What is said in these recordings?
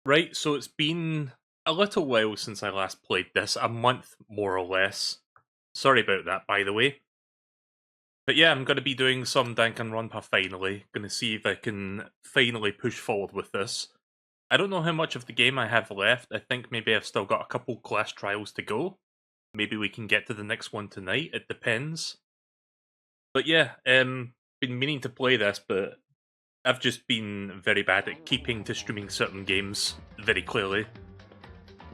Right, so it's been a little while since I last played this, a month more or less. Sorry about that, by the way. But yeah, I'm going to be doing some Danganronpa finally. Going to see if I can finally push forward with this. I don't know how much of the game I have left. I think maybe I've still got a couple class trials to go. Maybe we can get to the next one tonight. It depends. But yeah, been meaning to play this, but I've just been very bad at keeping to streaming certain games very clearly.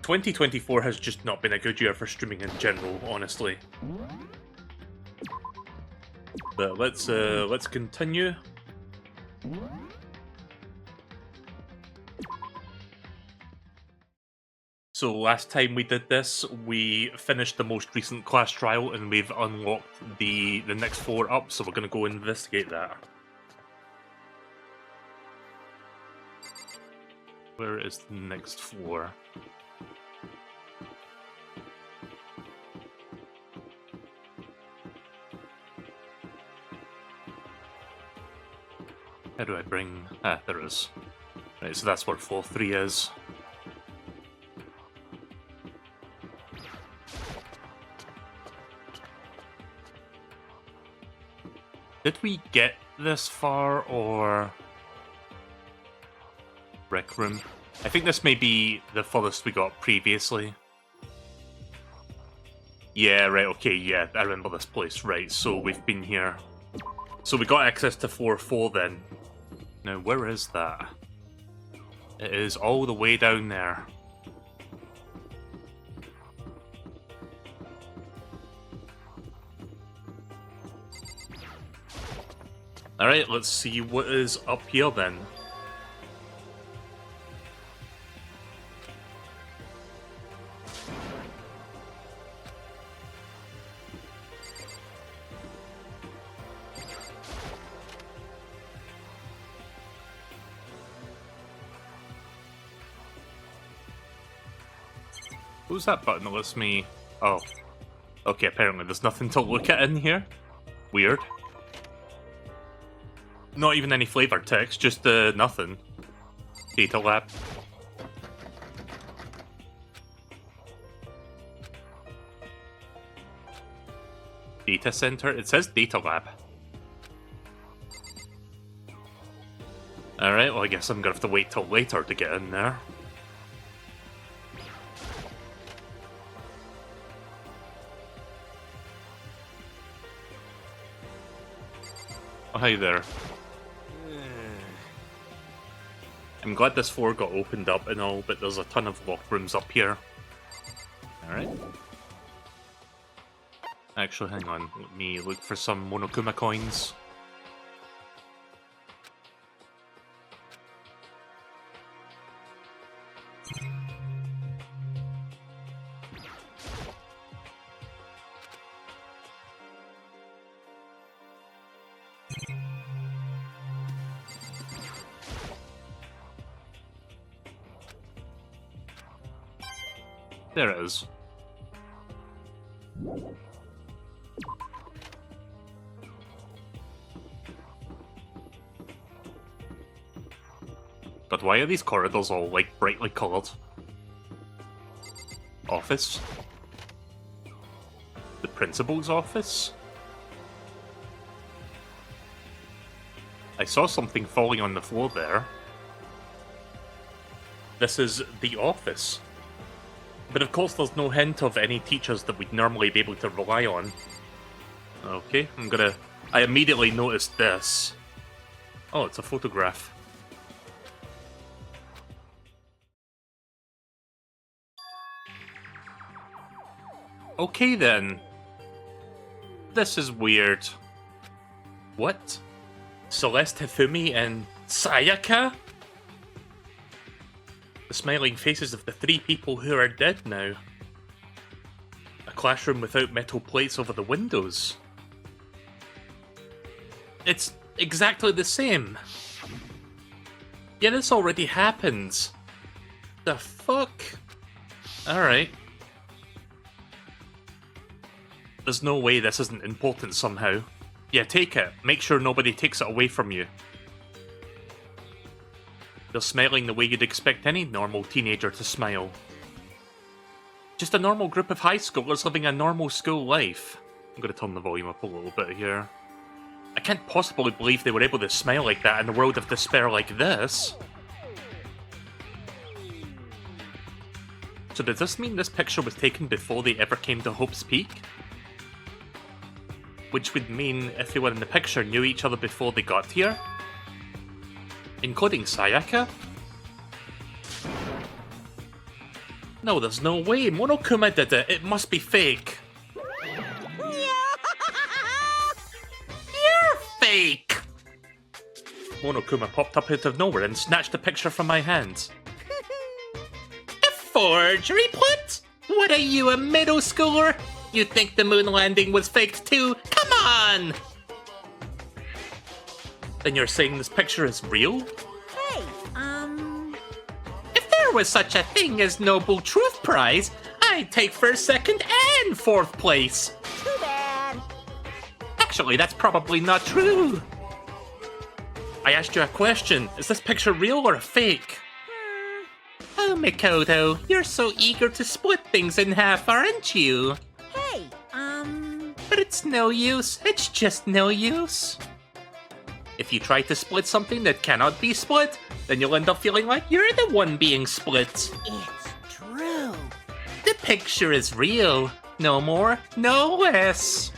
2024 has just not been a good year for streaming in general, honestly. But let's continue. So last time we did this, we finished the most recent class trial and we've unlocked the next floor up, so we're gonna go investigate that. Where is the next floor? How do I bring... Ah, there it is. Right, so that's where floor 3 is. Did we get this far, or... Rec room? I think this may be the furthest we got previously. Yeah, right, okay, yeah, I remember this place, right, so we've been here. So we got access to floor 4 then. Now, where is that? It is all the way down there. Alright, let's see what is up here then. Who's that button that lets me... Oh. Okay, apparently there's nothing to look at in here. Weird. Not even any flavor text, just nothing. Data lab. Data center? It says data lab. Alright, well I guess I'm gonna have to wait till later to get in there. Oh, hi there. I'm glad this floor got opened up and all, but there's a ton of locked rooms up here. Alright. Actually, hang on. Let me look for some Monokuma coins. There it is. But why are these corridors all, like, brightly coloured? Office? The principal's office? I saw something falling on the floor there. This is the office. But of course there's no hint of any teachers that we'd normally be able to rely on. Okay, I immediately noticed this. Oh, it's a photograph. Okay then. This is weird. What? Celeste Hifumi and Sayaka? The smiling faces of the 3 people who are dead now. A classroom without metal plates over the windows. It's exactly the same. Yeah, this already happened. The fuck? Alright. There's no way this isn't important somehow. Yeah, take it. Make sure nobody takes it away from you. They're smiling the way you'd expect any normal teenager to smile. Just a normal group of high schoolers living a normal school life. I'm going to turn the volume up a little bit here. I can't possibly believe they were able to smile like that in a world of despair like this. So does this mean this picture was taken before they ever came to Hope's Peak? Which would mean if they were in the picture knew each other before they got here? Including Sayaka? No, there's no way. Monokuma did it. It must be fake. You're fake! Monokuma popped up out of nowhere and snatched the picture from my hands. A forgery plot? What are you, a middle schooler? You think the moon landing was faked too? Come on! Then you're saying this picture is real? Hey, If there was such a thing as Noble Truth Prize, I'd take first, second, and fourth place. too bad. Actually, that's probably not true. I asked you a question. Is this picture real or a fake? Oh, Mikoto, you're so eager to split things in half, aren't you? Hey, But it's no use. It's just no use. If you try to split something that cannot be split, then you'll end up feeling like you're the one being split. it's true. The picture is real. No more, no less.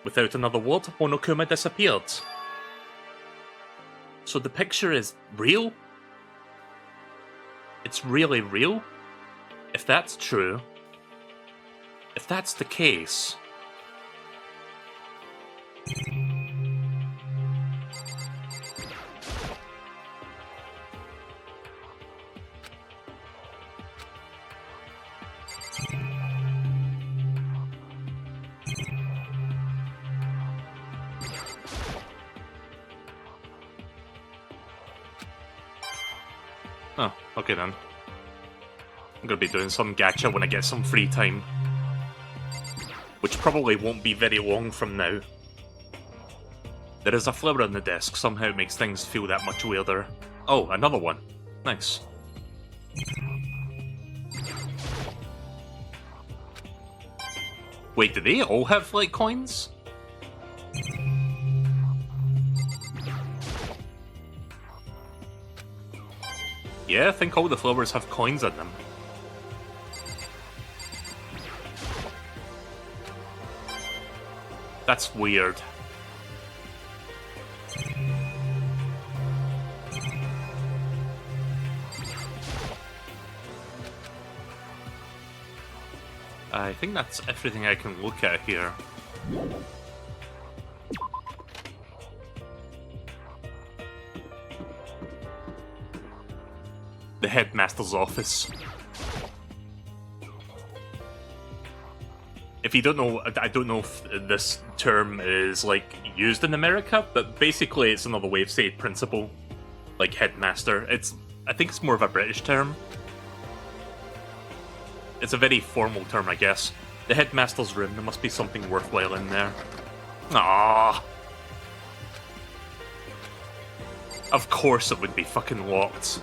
Without another word, Monokuma disappeared. So the picture is real? It's really real? If that's true, if that's the case... Oh, okay then. I'm gonna be doing some gacha when I get some free time. Which probably won't be very long from now. There is a flower on the desk, somehow it makes things feel that much weirder. Oh, another one. Nice. Wait, do they all have, like, coins? Yeah, I think all the flowers have coins in them. That's weird. I think that's everything I can look at here. The headmaster's office. If you don't know, I don't know if this term is, like, used in America, but basically it's another way of saying principal. Like, headmaster. I think it's more of a British term. It's a very formal term, I guess. The headmaster's room, there must be something worthwhile in there. Ah. Of course it would be fucking locked.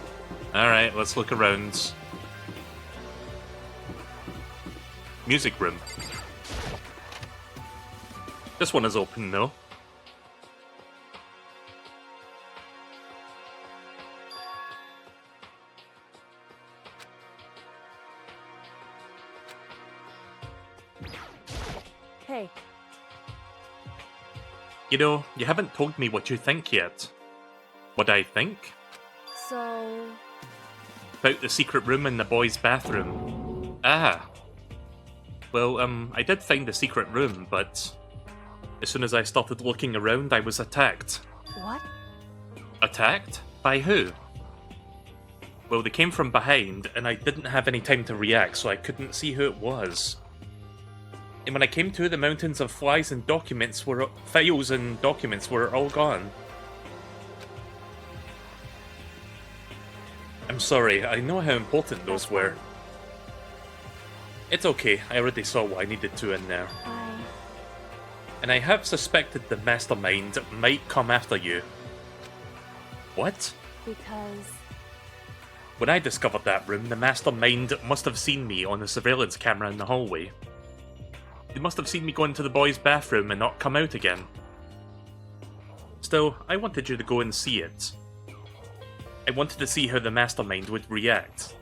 Alright, let's look around. Music room. This one is open, though. Hey, You know, you haven't told me what you think yet. What I think? so... About the secret room in the boys' bathroom. Ah. Well, I did find the secret room, but... as soon as I started looking around, I was attacked. What? Attacked? By who? Well, they came from behind, and I didn't have any time to react, so I couldn't see who it was. And when I came to, the mountains of files and documents were all gone. I'm sorry, I know how important those were. It's okay, I already saw what I needed to in there. And I have suspected the mastermind might come after you. What? Because... When I discovered that room, the mastermind must have seen me on the surveillance camera in the hallway. They must have seen me go into the boys' bathroom and not come out again. Still, I wanted you to go and see it. I wanted to see how the mastermind would react.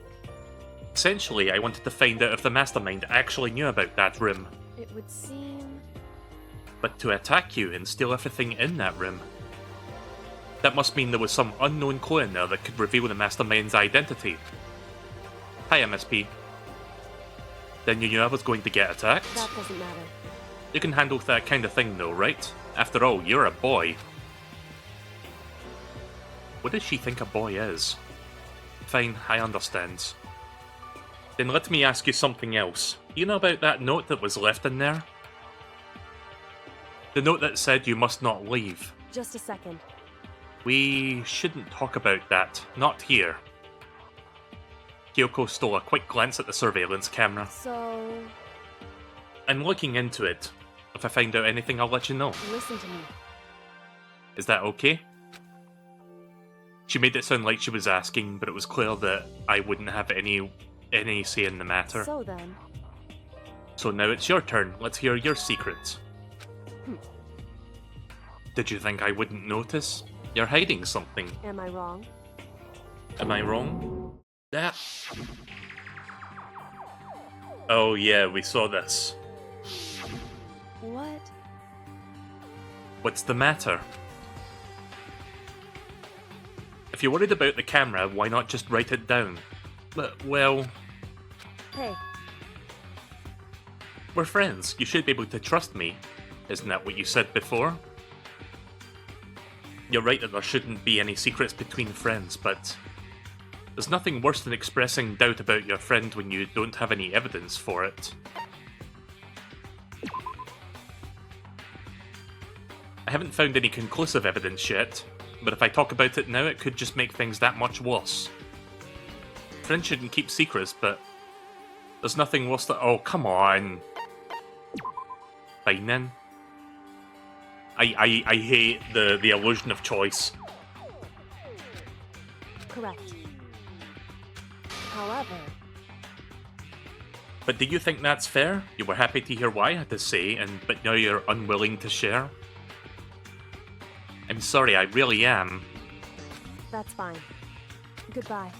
Essentially, I wanted to find out if the mastermind actually knew about that room. It would seem... But to attack you and steal everything in that room. That must mean there was some unknown clue in there that could reveal the mastermind's identity. Hi, MSP. Then you knew I was going to get attacked? That doesn't matter. You can handle that kind of thing though, right? After all, you're a boy. What does she think a boy is? Fine, I understand. Then let me ask you something else. Do you know about that note that was left in there? The note that said you must not leave. Just a second. We shouldn't talk about that. Not here. Kyoko stole a quick glance at the surveillance camera. So... I'm looking into it. If I find out anything, I'll let you know. Listen to me. Is that okay? She made it sound like she was asking, but it was clear that I wouldn't have any say in the matter. So then... So now it's your turn. Let's hear your secret. Did you think I wouldn't notice? You're hiding something. Am I wrong? Am I wrong? That. Oh yeah, we saw this. What? What's the matter? If you're worried about the camera, why not just write it down? Well... Hey. We're friends. You should be able to trust me. Isn't that what you said before? You're right that there shouldn't be any secrets between friends, but... There's nothing worse than expressing doubt about your friend when you don't have any evidence for it. I haven't found any conclusive evidence yet, but if I talk about it now, it could just make things that much worse. Friends shouldn't keep secrets, but... There's nothing worse than... Oh, come on! Fine then. I hate the illusion of choice. Correct. However... But do you think that's fair? You were happy to hear what I had to say, but now you're unwilling to share? I'm sorry, I really am. That's fine. Goodbye.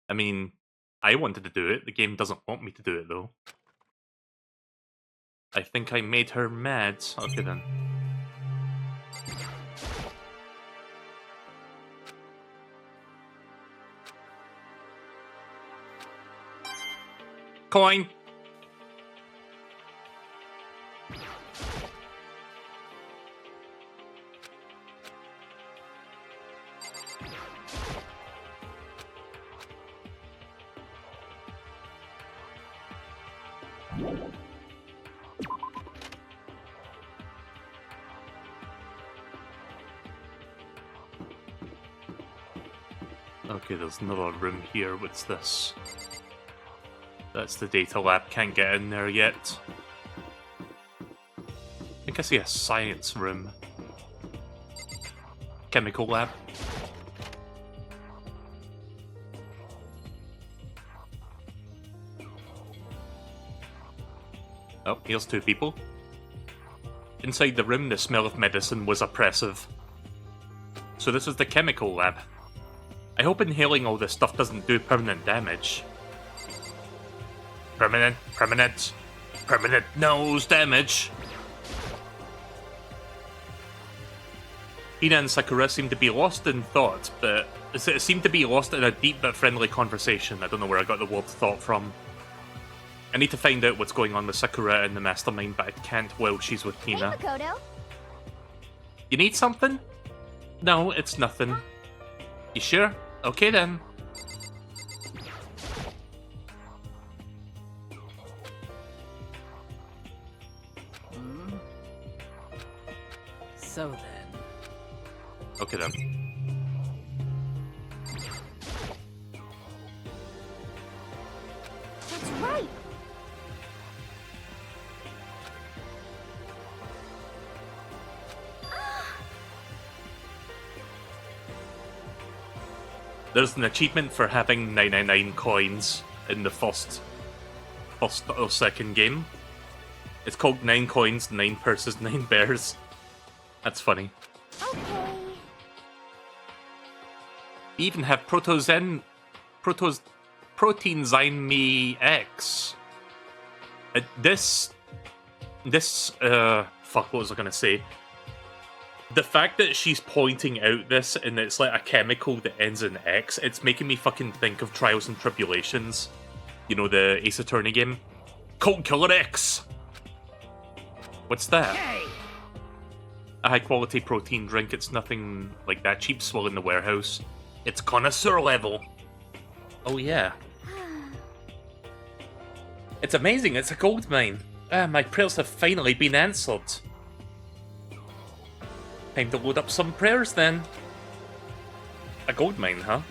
I mean, I wanted to do it. The game doesn't want me to do it, though. I think I made her mad. Okay, then. Coin! Okay, there's another room here. What's this? That's the data lab. Can't get in there yet. I think I see a science room. Chemical lab. Oh, here's two people. Inside the room, the smell of medicine was oppressive. So this is the chemical lab. I hope inhaling all this stuff doesn't do permanent damage. Permanent nose damage. Hina and Sakura seem to be lost in thought, but it seemed to be lost in a deep but friendly conversation. I don't know where I got the word thought from. I need to find out what's going on with Sakura and the mastermind, but I can't while she's with Hina. Hey, Makoto. You need something? No, it's nothing. You sure? Okay then. So then. Okay then. There's an achievement for having 999 coins in the first or second game. It's called 9 coins, 9 purses, 9 bears. That's funny. Okay. We even have Protein Zyme X. Fuck, what was I gonna say? The fact that she's pointing out this and it's like a chemical that ends in X, it's making me fucking think of Trials and Tribulations. You know, the Ace Attorney game? Cold Killer X! What's that? Hey! A high quality protein drink. It's nothing like that cheap swill in the warehouse. It's connoisseur level. Oh yeah. It's amazing, it's a gold mine. My prayers have finally been answered. Time to load up some prayers then. A gold mine, huh?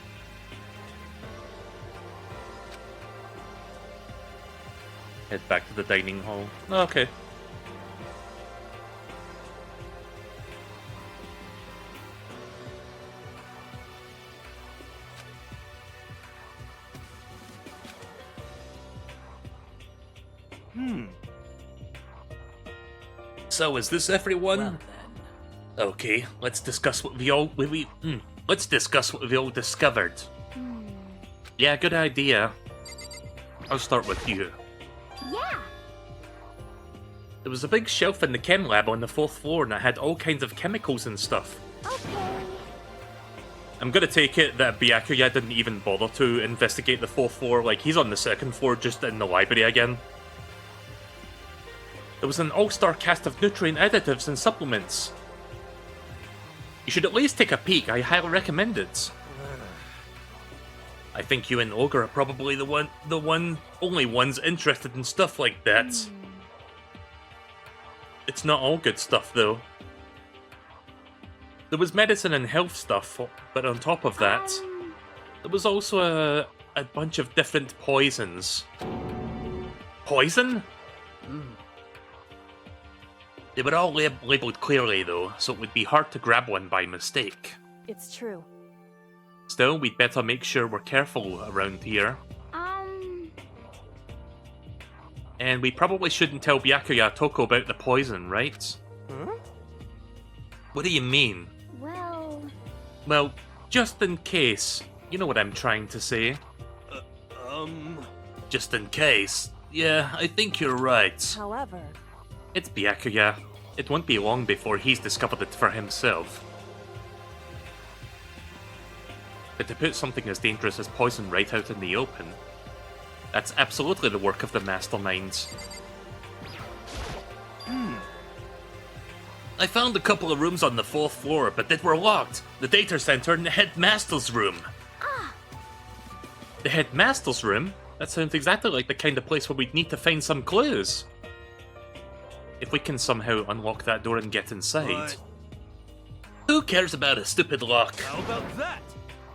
Head back to the dining hall. Okay. So is this everyone? Well then. Okay, let's discuss what let's discuss what we all discovered. Yeah, good idea. I'll start with you. Yeah. There was a big shelf in the chem lab on the 4th floor and it had all kinds of chemicals and stuff. Okay. I'm gonna take it that Byakuya didn't even bother to investigate the 4th floor, like he's on the 2nd floor just in the library again. There was an all-star cast of nutrient additives and supplements. You should at least take a peek, I highly recommend it. I think you and Ogre are probably the only ones interested in stuff like that. It's not all good stuff, though. There was medicine and health stuff, but on top of that, there was also a bunch of different poisons. Poison? They were all labelled clearly, though, so it would be hard to grab one by mistake. It's true. Still, we'd better make sure we're careful around here. And we probably shouldn't tell Byakuya Toko about the poison, right? Huh? What do you mean? Well, just in case. You know what I'm trying to say. Just in case. Yeah, I think you're right. However, It's Byakuya. It won't be long before he's discovered it for himself. But to put something as dangerous as poison right out in the open, that's absolutely the work of the masterminds. I found a couple of rooms on the 4th floor, but they were locked. The data center and the headmaster's room. The headmaster's room? That sounds exactly like the kind of place where we'd need to find some clues. If we can somehow unlock that door and get inside. What? Who cares about a stupid lock? How about that?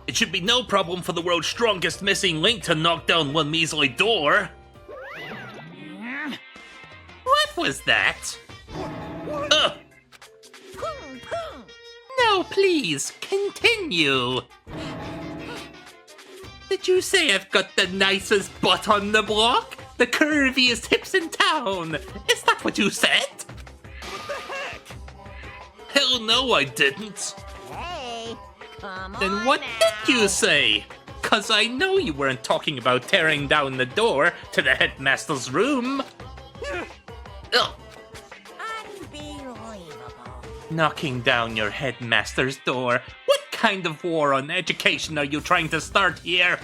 It should be no problem for the world's strongest missing link to knock down one measly door. What was that? Ugh! No, please, continue. Did you say I've got the nicest butt on the block? The curviest hips in town? Is that what you said? What the heck? Hell no, I didn't. Hey, come on Then what now. did you say? 'Cause I know you weren't talking about tearing down the door to the headmaster's room. Ugh. Unbelievable. Knocking down your headmaster's door? What kind of war on education are you trying to start here?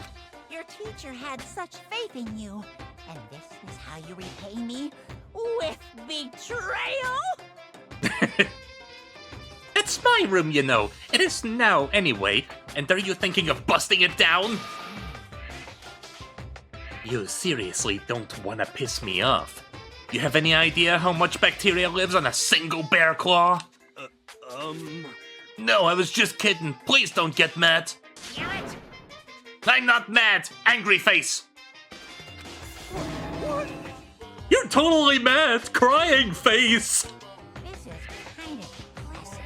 Your teacher had such faith in you, and this is how you repay me? With betrayal? It's my room, you know. It is now, anyway. And are you thinking of busting it down? You seriously don't want to piss me off. You have any idea how much bacteria lives on a single bear claw? No, I was just kidding. Please don't get mad. Damn it! I'm not mad. Angry face. You're totally mad. Crying face. This is kind of depressing.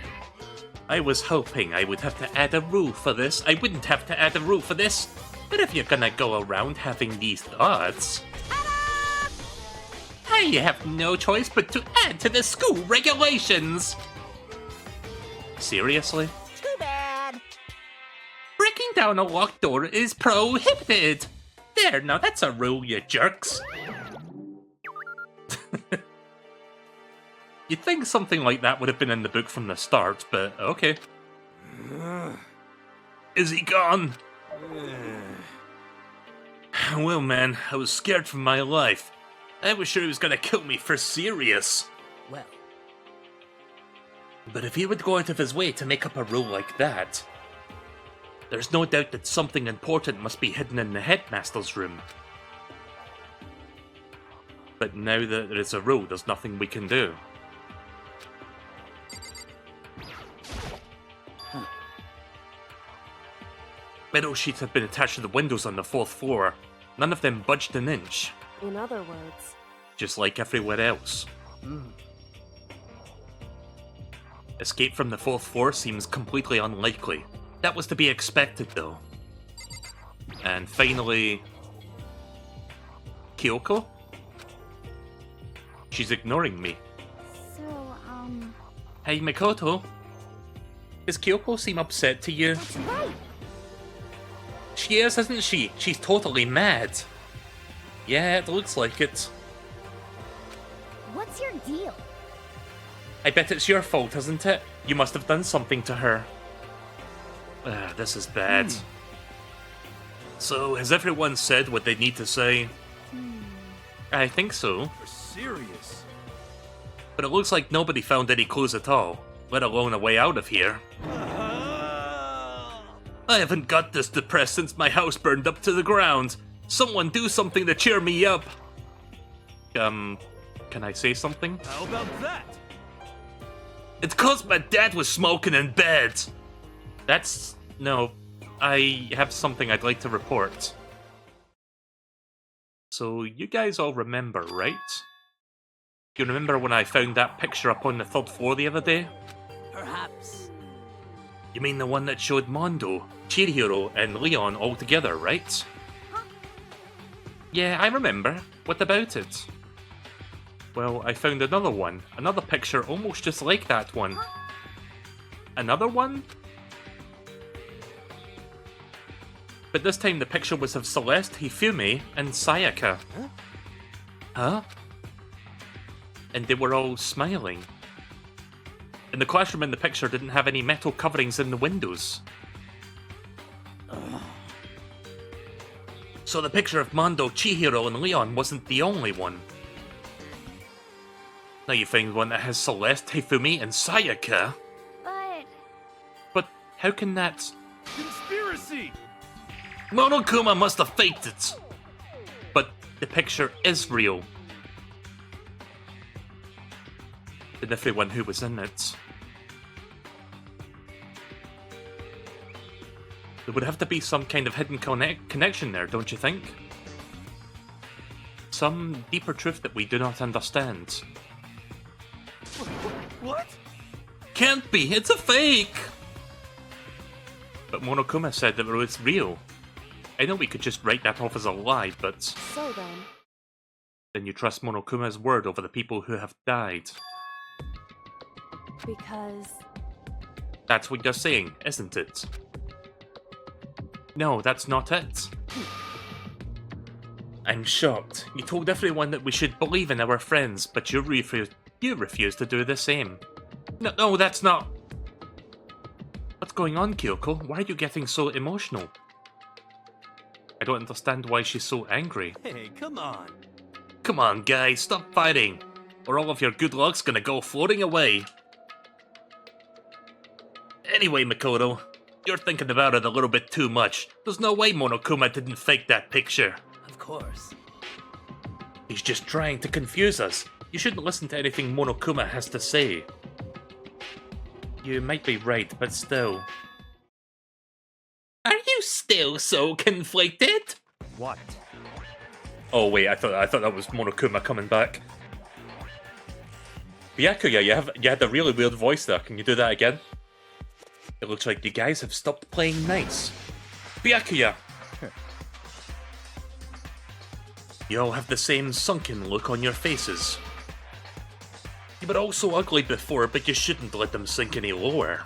I was hoping I would have to add a rule for this. I wouldn't have to add a rule for this. But if you're gonna go around having these thoughts, I have no choice but to add to the school regulations. Seriously? Too bad. Breaking down a locked door is prohibited. There, now that's a rule, you jerks. You'd think something like that would have been in the book from the start, but okay. Is he gone? Well, man, I was scared for my life. I was sure he was gonna kill me for serious. Well, But if he would go out of his way to make up a rule like that, there's no doubt that something important must be hidden in the headmaster's room. But now that there is a rule, there's nothing we can do. Metal sheets have been attached to the windows on the 4th floor. None of them budged an inch. In other words, Just like everywhere else. Escape from the 4th floor seems completely unlikely. That was to be expected, though. And finally... Kyoko? She's ignoring me. so, Hey, Mikoto. Does Kyoko seem upset to you? that's right. She is, isn't she? She's totally mad. Yeah, it looks like it. What's your deal? I bet it's your fault, isn't it? You must have done something to her. This is bad. So, has everyone said what they need to say? I think so. you're serious. But it looks like nobody found any clues at all, let alone a way out of here. I haven't got this depressed since my house burned up to the ground. Someone do something to cheer me up. Can I say something? How about that? It's 'cause my dad was smoking in bed. No, I have something I'd like to report. So, you guys all remember, right? You remember when I found that picture up on the 3rd floor the other day? Perhaps. You mean the one that showed Mondo, Chihiro, and Leon all together, right? Yeah, I remember. What about it? Well, I found another one. Another picture almost just like that one. Another one? But this time the picture was of Celeste, Hifumi, and Sayaka. Huh? And they were all smiling. And the classroom in the picture didn't have any metal coverings in the windows. So the picture of Mondo, Chihiro, and Leon wasn't the only one. Now you find one that has Celeste, Hifumi, and Sayaka. But how can that... Conspiracy! Monokuma must have faked it! But the picture is real. And everyone who was in it. There would have to be some kind of hidden connection there, don't you think? Some deeper truth that we do not understand. What? Can't be, it's a fake! But Monokuma said that it was real. I know we could just write that off as a lie, but... So Then you trust Monokuma's word over the people who have died. because That's what you're saying, isn't it? No, that's not it. I'm shocked. You told everyone that we should believe in our friends, but you refuse to do the same. No, that's not... What's going on, Kyoko? Why are you getting so emotional? I don't understand why she's so angry. Hey, come on. Come on, guys, stop fighting, or all of your good luck's gonna go floating away. Anyway, Makoto, you're thinking about it a little bit too much. There's no way Monokuma didn't fake that picture. Of course. He's just trying to confuse us. You shouldn't listen to anything Monokuma has to say. You might be right, but still. Are you still so conflicted? What? Oh wait, I thought that was Monokuma coming back. Byakuya, you had a really weird voice there. Can you do that again? It looks like you guys have stopped playing nice. Byakuya! You all have the same sunken look on your faces. You were all so ugly before, but you shouldn't let them sink any lower.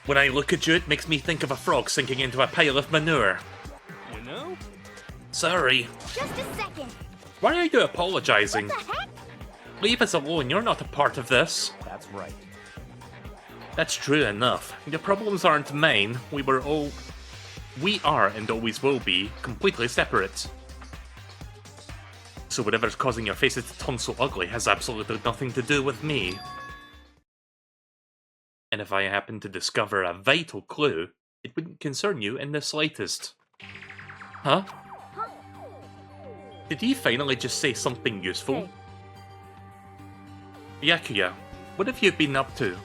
When I look at you, it makes me think of a frog sinking into a pile of manure. You know? Sorry. Just a second. Why are you apologizing? What the heck? Leave us alone, you're not a part of this. That's right. That's true enough. Your problems aren't mine. We are and always will be completely separate. So whatever's causing your faces to turn so ugly has absolutely nothing to do with me. And if I happen to discover a vital clue, it wouldn't concern you in the slightest. Huh? Did he finally just say something useful? Byakuya, what have you been up to?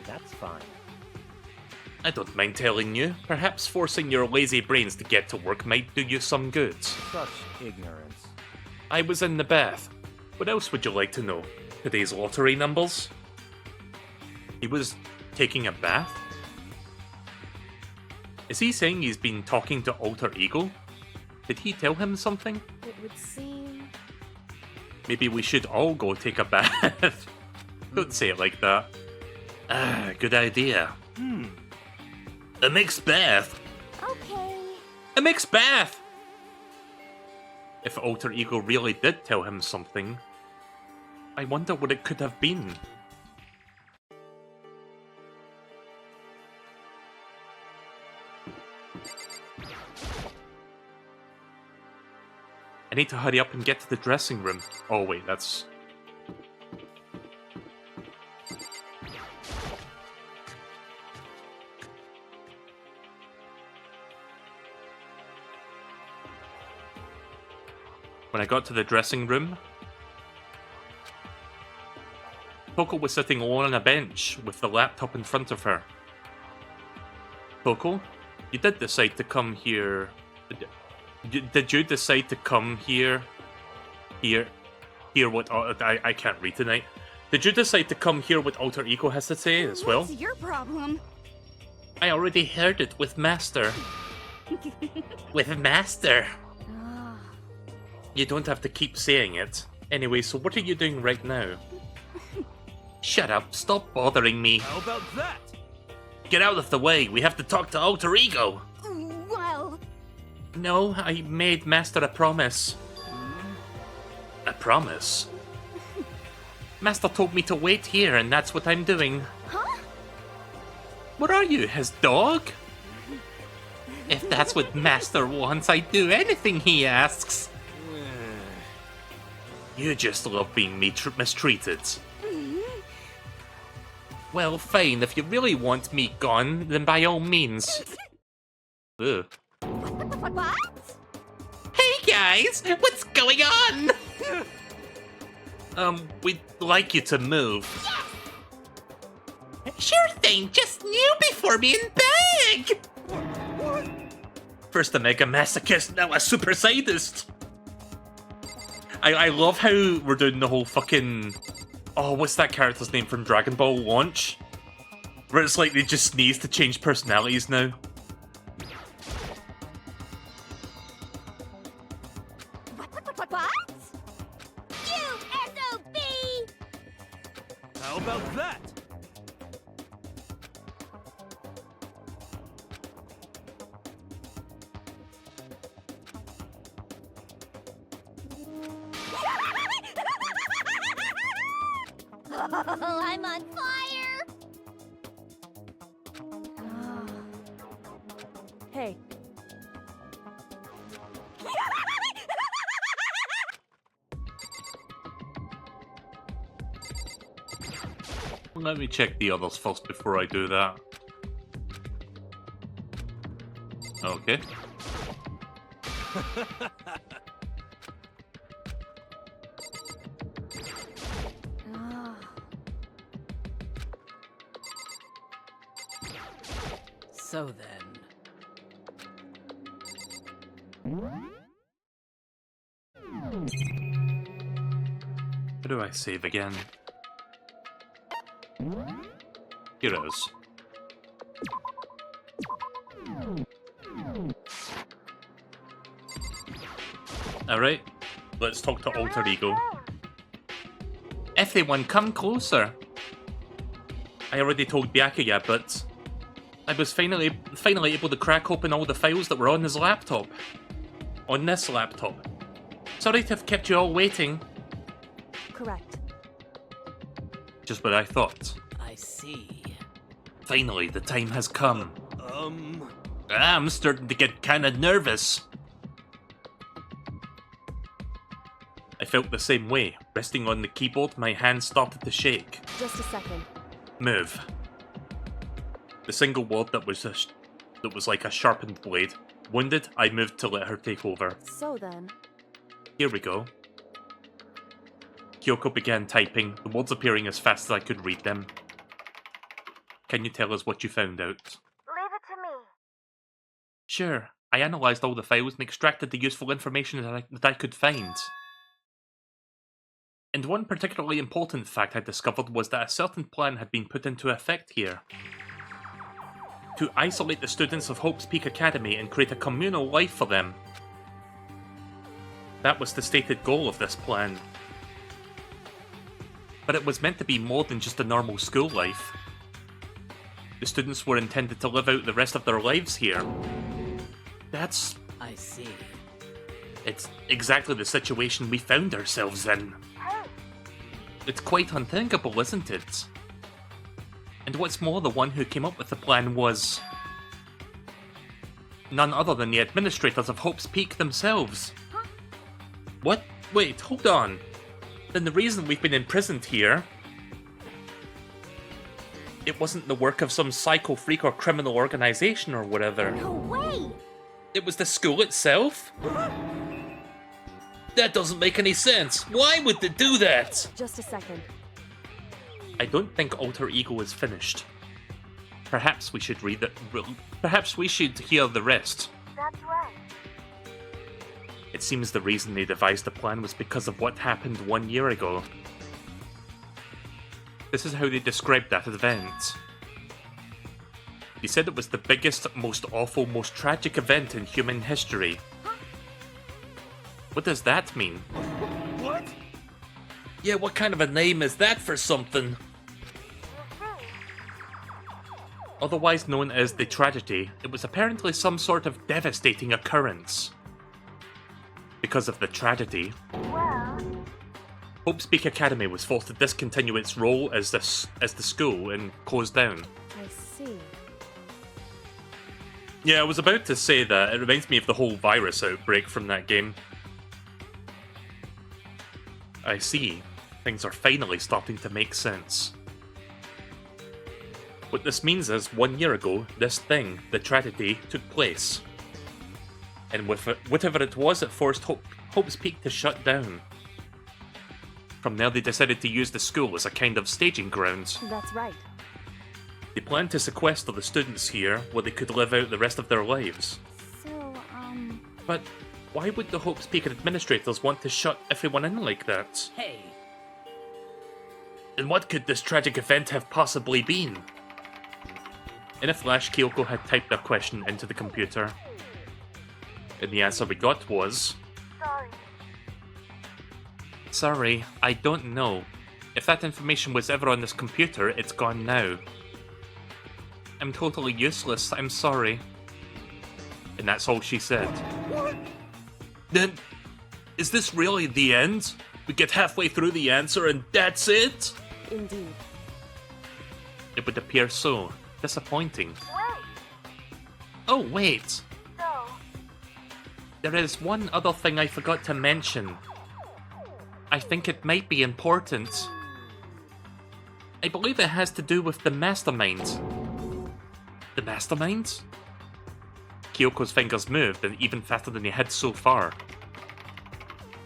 That's fine. I don't mind telling you. Perhaps forcing your lazy brains to get to work might do you some good. Such ignorance. I was in the bath. What else would you like to know? Today's lottery numbers? He was taking a bath? Is he saying he's been talking to Alter Ego? Did he tell him something? It would seem. Maybe we should all go take a bath. Don't say it like that. Ah, good idea. A mixed bath? Okay. A mixed bath! If Alter Ego really did tell him something, I wonder what it could have been. I need to hurry up and get to the dressing room. Oh wait, that's... When I got to the dressing room, Coco was sitting alone on a bench with the laptop in front of her. Coco, you did decide to come here. Did you decide to come here? Hear what I can't read tonight. Did you decide to come hear what Alter Ego has to say as well? What's your problem? I already heard it with Master. With Master. Ah, You don't have to keep saying it. Anyway, so what are you doing right now? Shut up, stop bothering me. How about that? Get out of the way, we have to talk to Alter Ego. well, No, I made Master a promise. A promise? Master told me to wait here, and that's what I'm doing. huh? What are you, his dog? If that's what Master wants, I'd do anything he asks. You just love being mistreated. Well, fine, if you really want me gone, then by all means. Ugh. What? Hey guys, what's going on? We'd like you to move. Sure thing, just kneel before me and beg! First a mega masochist, now a super sadist. I love how we're doing the whole fucking... Oh, what's that character's name from Dragon Ball Launch? Where it's like they just sneeze to change personalities now. What? You SOB! How about that? I'm on fire! Hey. Let me check the others first before I do that. Okay. So then. How do I save again? Here it is. Alright, let's talk to Alter Ego. Everyone, come closer. I already told Byakuya, but I was finally able to crack open all the files that were on his laptop. On this laptop. Sorry to have kept you all waiting. Correct. Just what I thought. I see. Finally, the time has come. I'm starting to get kinda nervous. I felt the same way. Resting on the keyboard, my hands started to shake. Just a second. Move. The single word that was like a sharpened blade. Wounded, I moved to let her take over. So then. Here we go. Kyoko began typing, the words appearing as fast as I could read them. Can you tell us what you found out? Leave it to me. Sure. I analysed all the files and extracted the useful information that I could find. And one particularly important fact I discovered was that a certain plan had been put into effect here. To isolate the students of Hope's Peak Academy and create a communal life for them. That was the stated goal of this plan. But it was meant to be more than just a normal school life. The students were intended to live out the rest of their lives here. That's... I see. It's exactly the situation we found ourselves in. It's quite unthinkable, isn't it? And what's more, the one who came up with the plan was... none other than the administrators of Hope's Peak themselves. What? Wait, hold on. Then the reason we've been imprisoned here... it wasn't the work of some psycho freak or criminal organization or whatever. No way! It was the school itself? That doesn't make any sense. Why would they do that? Just a second. I don't think Alter Ego is finished. Perhaps we should read it. Perhaps we should hear the rest. That's right. It seems the reason they devised the plan was because of what happened 1 year ago. This is how they described that event. They said it was the biggest, most awful, most tragic event in human history. What does that mean? What? Yeah, what kind of a name is that for something? Otherwise known as the tragedy, it was apparently some sort of devastating occurrence. Because of the tragedy, Well, Hope's Peak Academy was forced to discontinue its role as the school and closed down. I see. Yeah, I was about to say that. It reminds me of the whole virus outbreak from that game. I see. Things are finally starting to make sense. What this means is, 1 year ago, this thing, the tragedy, took place. And with it, whatever it was, it forced Hope's Peak to shut down. From there, they decided to use the school as a kind of staging ground. That's right. They planned to sequester the students here, where they could live out the rest of their lives. So, But why would the Hope's Peak administrators want to shut everyone in like that? Hey. And what could this tragic event have possibly been? In a flash, Kyoko had typed their question into the computer. And the answer we got was... sorry. Sorry, I don't know. If that information was ever on this computer, it's gone now. I'm totally useless, I'm sorry. And that's all she said. What? Then, is this really the end? We get halfway through the answer and that's it? indeed. It would appear so. Disappointing. Wait. Oh, wait. So, There is one other thing I forgot to mention. I think it might be important. I believe it has to do with the mastermind. The mastermind? Kyoko's fingers moved, and even faster than he had so far.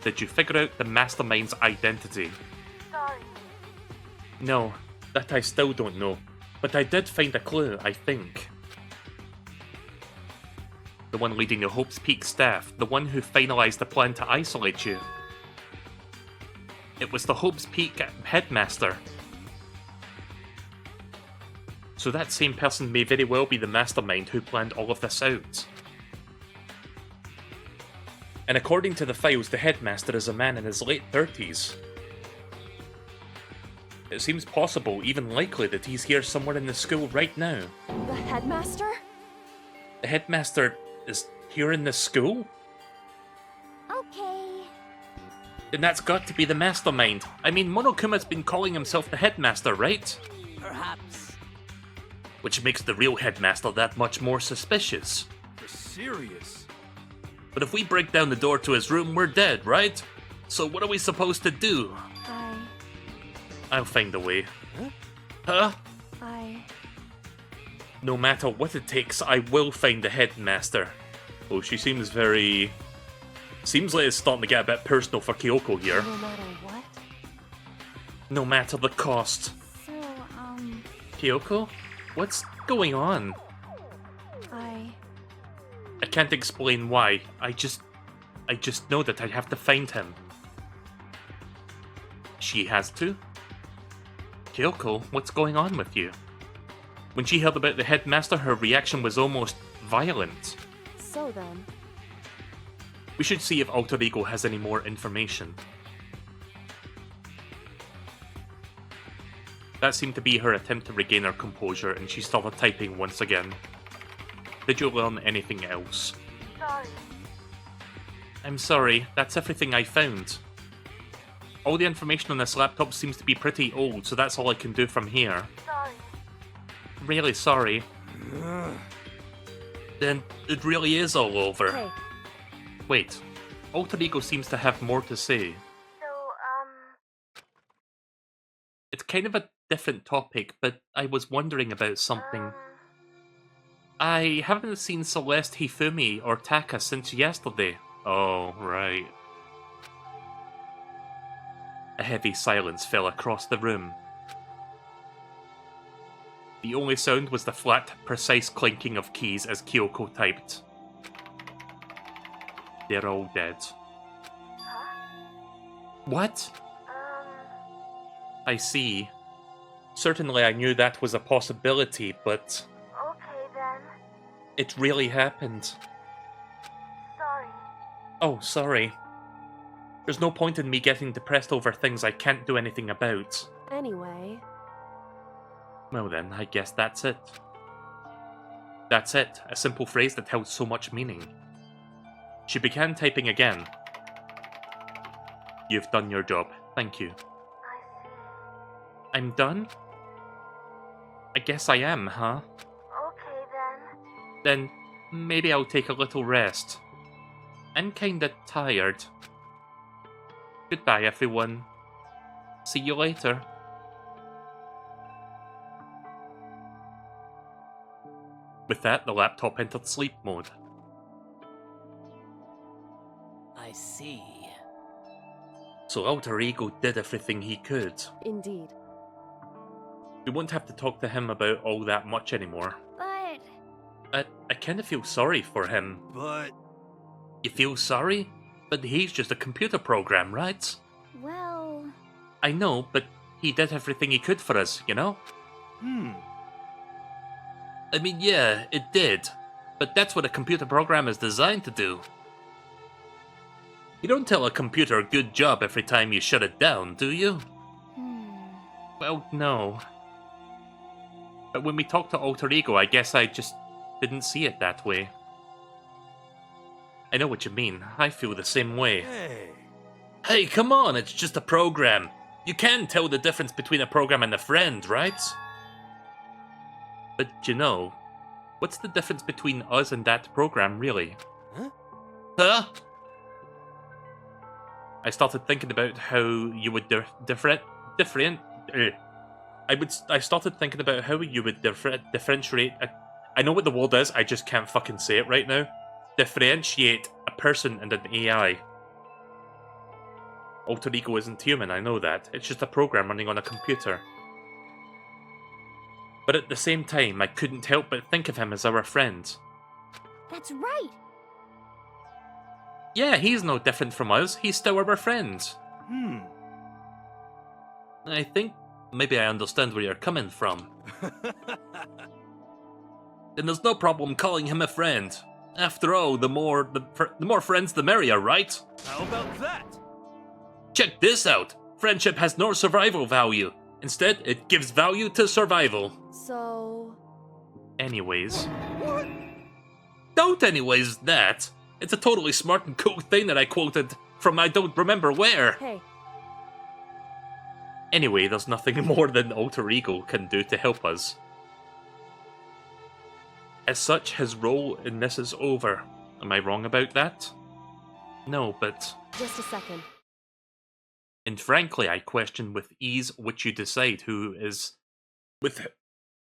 Did you figure out the mastermind's identity? sorry. No, that I still don't know. But I did find a clue, I think. The one leading the Hope's Peak staff, the one who finalised the plan to isolate you. It was the Hope's Peak headmaster. So that same person may very well be the mastermind who planned all of this out. And according to the files, the headmaster is a man in his late 30s. It seems possible, even likely, that he's here somewhere in the school right now. The headmaster? The headmaster is here in the school? Okay. Then that's got to be the mastermind. I mean, Monokuma's been calling himself the headmaster, right? Perhaps. Which makes the real headmaster that much more suspicious. You're serious? But if we break down the door to his room, we're dead, right? So what are we supposed to do? I'll find a way. Huh? No matter what it takes, I will find the headmaster. Oh, she seems very... Seems like it's starting to get a bit personal for Kyoko here. No matter what? No matter the cost. So, Kyoko? What's going on? I can't explain why. I just know that I have to find him. She has to? Kyoko, what's going on with you? When she heard about the headmaster, her reaction was almost violent. So then... We should see if Alter Ego has any more information. That seemed to be her attempt to regain her composure, and she started typing once again. Did you learn anything else? Sorry. I'm sorry, that's everything I found. All the information on this laptop seems to be pretty old, so that's all I can do from here. Sorry. Really sorry. Then it really is all over. Hey, Wait, Alter Ego seems to have more to say. So, It's kind of a different topic, but I was wondering about something. I haven't seen Celeste, Hifumi, or Taka since yesterday. Oh, right. A heavy silence fell across the room. The only sound was the flat, precise clinking of keys as Kyoko typed. They're all dead. What? I see. Certainly I knew that was a possibility, but okay then. it really happened. Sorry. Oh, sorry. There's no point in me getting depressed over things I can't do anything about. anyway... Well then, I guess that's it. That's it, a simple phrase that held so much meaning. She began typing again. You've done your job, thank you. I see. I'm done? I guess I am, huh? Okay then. Then maybe I'll take a little rest. I'm kinda tired. Goodbye, everyone. See you later. With that, the laptop entered sleep mode. I see. So Alter Ego did everything he could. Indeed. We won't have to talk to him about all that much anymore. But I kinda feel sorry for him. But You feel sorry? But he's just a computer program, right? well, I know, but he did everything he could for us, you know? I mean, yeah, it did. But that's what a computer program is designed to do. You don't tell a computer good job every time you shut it down, do you? Well, no. But when we talked to Alter Ego, I guess I just didn't see it that way. I know what you mean. I feel the same way. hey, Hey, come on, it's just a program. You can tell the difference between a program and a friend, right? But you know, what's the difference between us and that program, really? Huh? Huh? I started thinking about how you would I started thinking about how you would differentiate. I know what the word is. I just can't fucking say it right now. Differentiate a person and an AI. Alter Ego isn't human. I know that. It's just a program running on a computer. But at the same time, I couldn't help but think of him as our friend. that's right. Yeah, he's no different from us. He's still our friend. I think maybe I understand where you're coming from. Then there's no problem calling him a friend. After all, the more friends the merrier, right? How about that? Check this out! Friendship has no survival value. Instead, it gives value to survival. So... Anyways. What? Don't anyways that. It's a totally smart and cool thing that I quoted from I don't remember where. Hey. Anyway, there's nothing more than Alter Ego can do to help us. As such, his role in this is over. Am I wrong about that? No, but... Just a second. And frankly, I question with ease which you decide who is...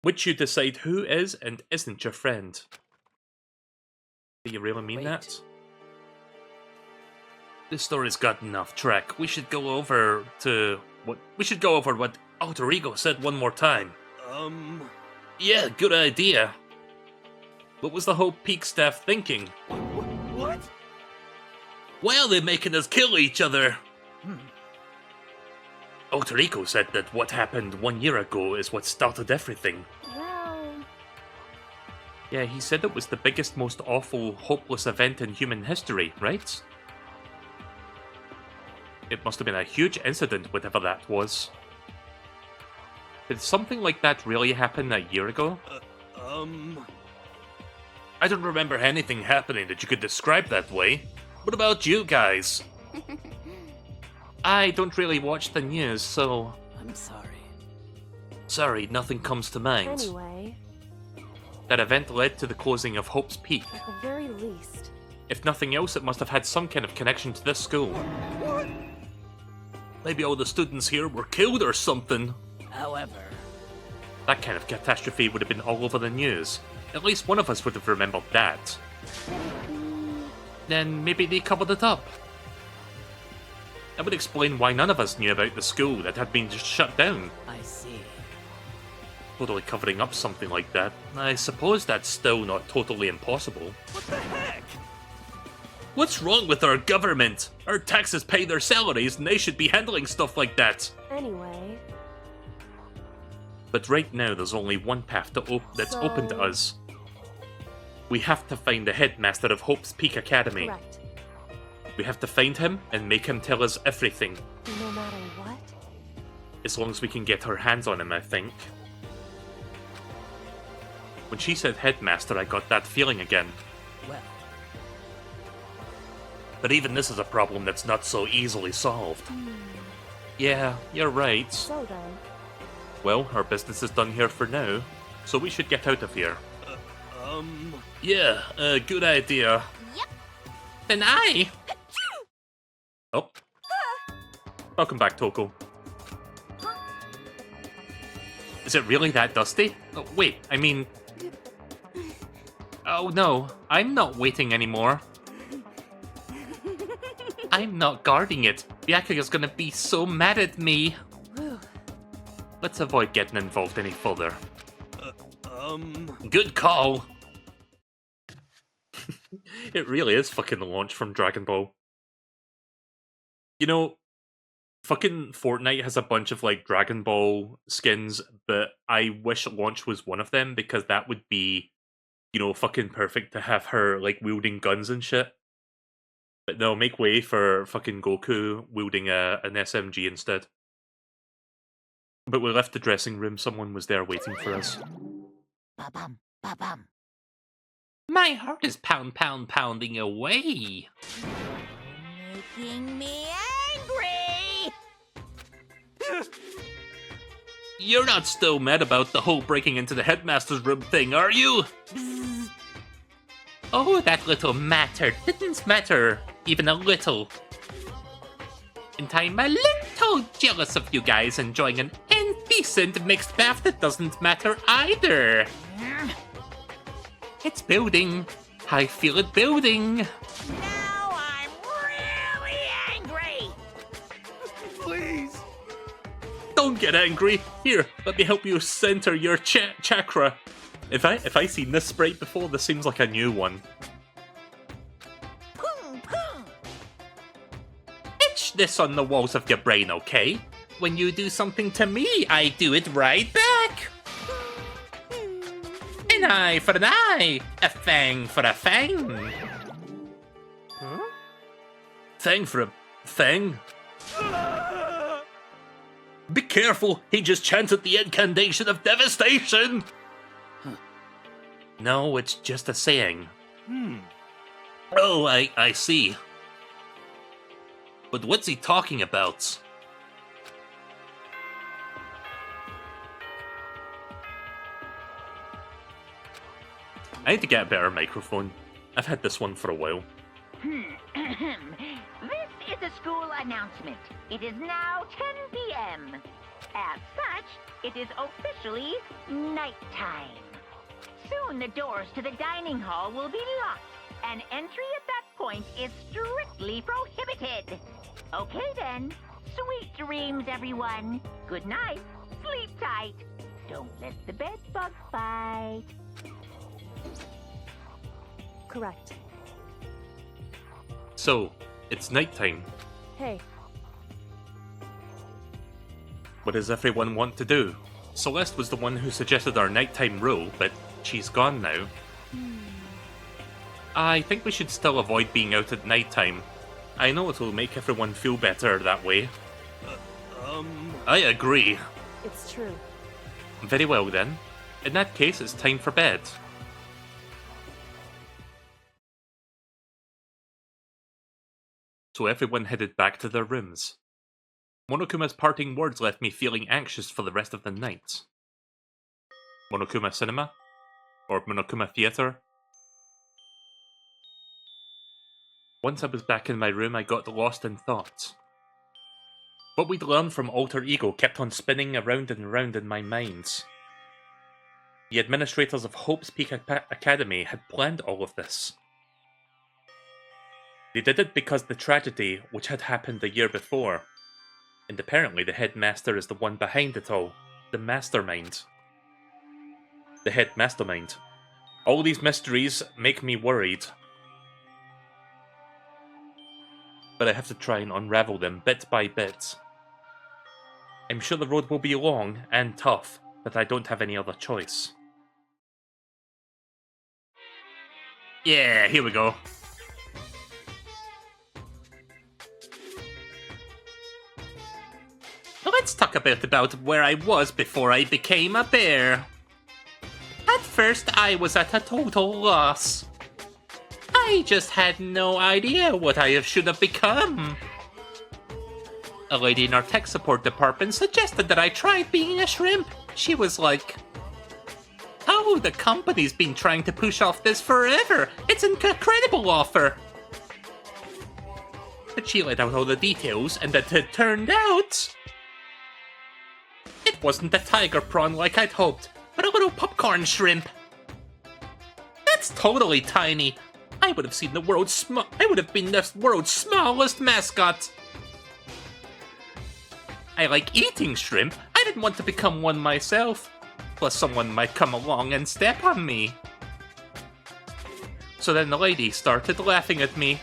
which you decide who is and isn't your friend. Do you really mean that? This story's gotten off track. We should go over what Alter Ego said one more time. Yeah, good idea. What was the whole Peak staff thinking? What? Why are they making us kill each other? Alter Ego said that what happened 1 year ago is what started everything. Well... Yeah, he said it was the biggest, most awful, hopeless event in human history, right? It must have been a huge incident, whatever that was. Did something like that really happen a year ago? I don't remember anything happening that you could describe that way. What about you guys? I don't really watch the news, so... I'm sorry. Sorry, nothing comes to mind. Anyway... That event led to the closing of Hope's Peak. At the very least... If nothing else, it must have had some kind of connection to this school. What? Maybe all the students here were killed or something. However... That kind of catastrophe would have been all over the news. At least one of us would have remembered that. Then maybe they covered it up. That would explain why none of us knew about the school that had been just shut down. I see. Totally covering up something like that. I suppose that's still not totally impossible. What the heck? What's wrong with our government? Our taxes pay their salaries and they should be handling stuff like that. Anyway... But right now there's only one path that's open to us. We have to find the headmaster of Hope's Peak Academy. Correct. We have to find him and make him tell us everything. No matter what? As long as we can get our hands on him, I think. When she said headmaster, I got that feeling again. Well, But even this is a problem that's not so easily solved. Yeah, you're right. So then... Well, our business is done here for now, so we should get out of here. Yeah, good idea. Yep. Then I... Oh. Welcome back, Toko. Is it really that dusty? Oh, wait, I mean... Oh no, I'm not waiting anymore. I'm not guarding it. Byakuga's gonna be so mad at me. Let's avoid getting involved any further. Good call. It really is fucking the launch from Dragon Ball. You know, fucking Fortnite has a bunch of like Dragon Ball skins, but I wish Launch was one of them because that would be, you know, fucking perfect to have her like wielding guns and shit. But no, make way for fucking Goku wielding an SMG instead. But we left the dressing room, someone was there waiting for us. Ba-bum, ba-bum. My heart is pounding away. Making me angry! You're not still mad about the whole breaking into the headmaster's room thing, are you? Oh, that little matter didn't matter, even a little. And I'm a little jealous of you guys enjoying an indecent mixed bath that doesn't matter either. It's building. I feel it building. Now I'm really angry! Please. Don't get angry. Here, let me help you center your chakra. If I seen this sprite before, this seems like a new one. Boom, boom. Etch this on the walls of your brain, okay? When you do something to me, I do it right back. And An eye for an eye, a fang for a fang. Huh? Fang for a fang? Be careful, he just chanted the incantation of devastation! No, it's just a saying. Oh, I see. But what's he talking about? I need to get a better microphone. I've had this one for a while. This is a school announcement. It is now 10 p.m. As such, it is officially nighttime. Soon the doors to the dining hall will be locked, and entry at that point is strictly prohibited. Okay then. Sweet dreams, everyone. Good night. Sleep tight. Don't let the bed bug bite. Correct. So, it's nighttime. Hey, What does everyone want to do? Celeste was the one who suggested our nighttime rule, but she's gone now. I think we should still avoid being out at nighttime. I know it'll make everyone feel better that way. I agree. it's true. Very well then. In that case, it's time for bed. So everyone headed back to their rooms. Monokuma's parting words left me feeling anxious for the rest of the night. Monokuma Cinema? Or Monokuma Theatre? Once I was back in my room, I got lost in thought. What we'd learned from Alter Ego kept on spinning around and around in my mind. The administrators of Hope's Peak Academy had planned all of this. They did it because the tragedy which had happened the year before. And apparently the headmaster is the one behind it all. The mastermind. The head mastermind. All these mysteries make me worried. But I have to try and unravel them bit by bit. I'm sure the road will be long and tough, but I don't have any other choice. Yeah, here we go. Let's talk about where I was before I became a bear. At first, I was at a total loss. I just had no idea what I should have become. A lady in our tech support department suggested that I try being a shrimp. She was like, "Oh, the company's been trying to push off this forever. It's an incredible offer." But she laid out all the details, and it turned out it wasn't a tiger prawn like I'd hoped, but a little popcorn shrimp. That's totally tiny. I would have been the world's smallest mascot. I like eating shrimp. I didn't want to become one myself. Plus someone might come along and step on me. So then the lady started laughing at me.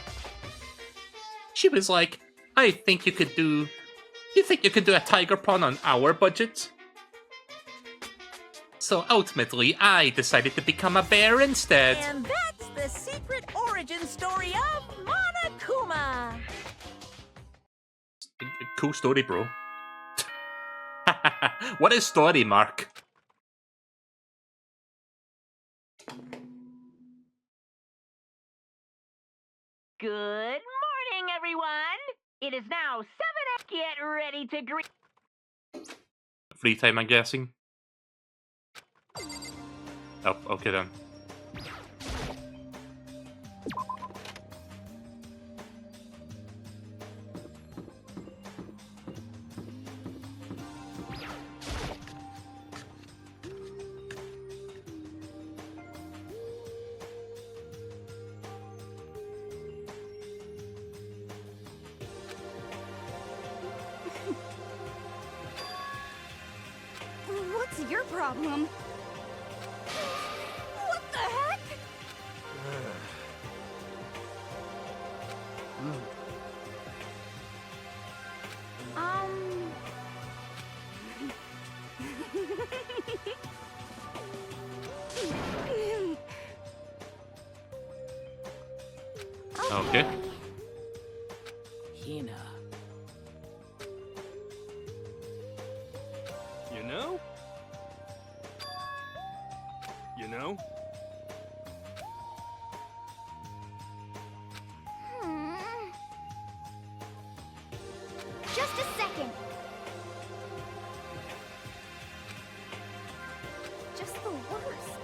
She was like, You think you could do a tiger prawn on our budget?" So ultimately, I decided to become a bear instead. And that's the secret origin story of Monokuma. Cool story, bro. What is story, Mark? Good morning, everyone. It is now 7 a.m. Get ready to greet. Free time, I'm guessing. Oh, okay then. What's your problem? What the heck? Okay. Hina. You know? You know? Just a second. Just the worst.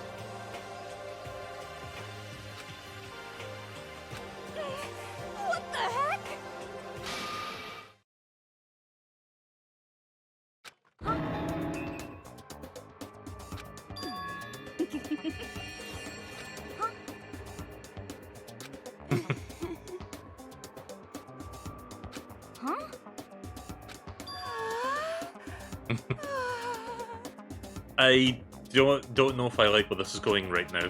What the heck? Huh? I don't know if I like where this is going right now.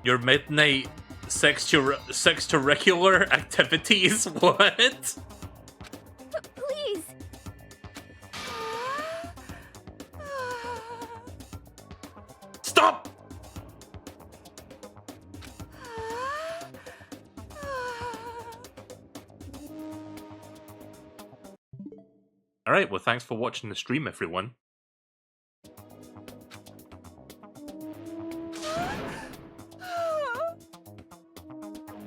Your midnight sextracurricular activities? What? Please. Stop! Alright, well thanks for watching the stream, everyone.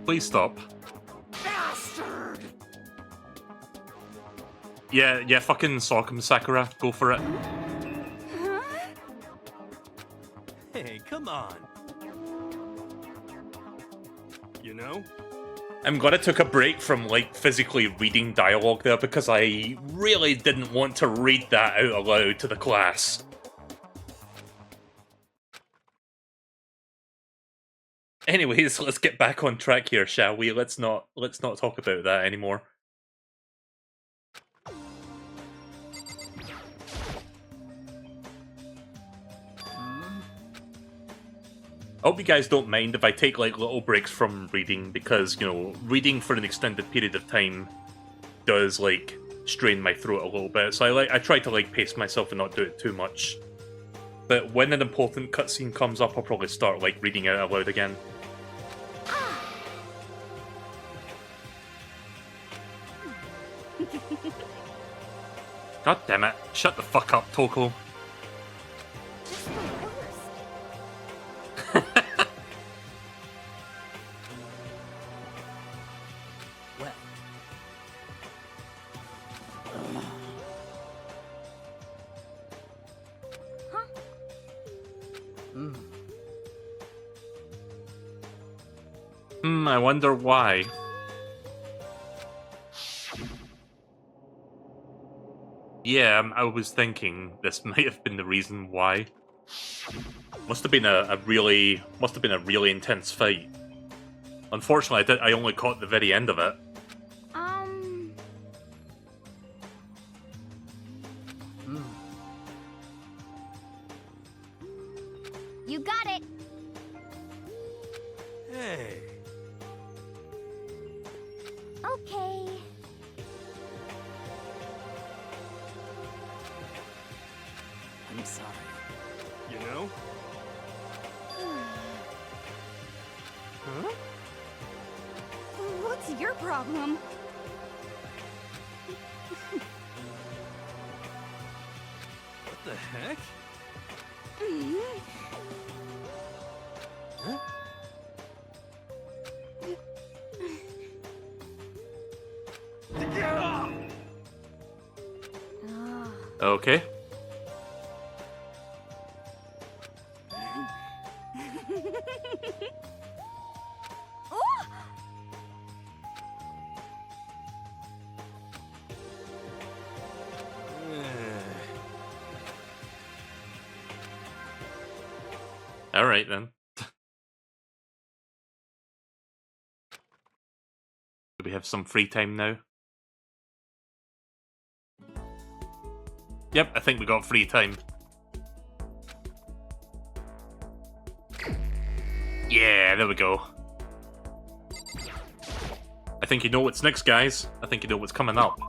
Please stop. Bastard! Yeah, fucking sock him, Sakura. Go for it. Hey, come on. You know? I'm glad I took a break from, like, physically reading dialogue there because I really didn't want to read that out aloud to the class. Anyways, let's get back on track here, shall we? Let's not talk about that anymore. I hope you guys don't mind if I take like little breaks from reading because, you know, reading for an extended period of time does like strain my throat a little bit. So I try to like pace myself and not do it too much. But when an important cutscene comes up, I'll probably start like reading it out loud again. God damn it. Shut the fuck up, Toko. Just the worst. Well. Huh? I wonder why. Yeah, I was thinking this might have been the reason why. Must have been a really intense fight. Unfortunately, I only caught the very end of it. You got it. Hey. Okay. I'm sorry. You know? Huh? What's your problem? What the heck? Huh? Okay. Alright then. Do we have some free time now? Yep, I think we got free time. Yeah, there we go. I think you know what's next, guys. I think you know what's coming up.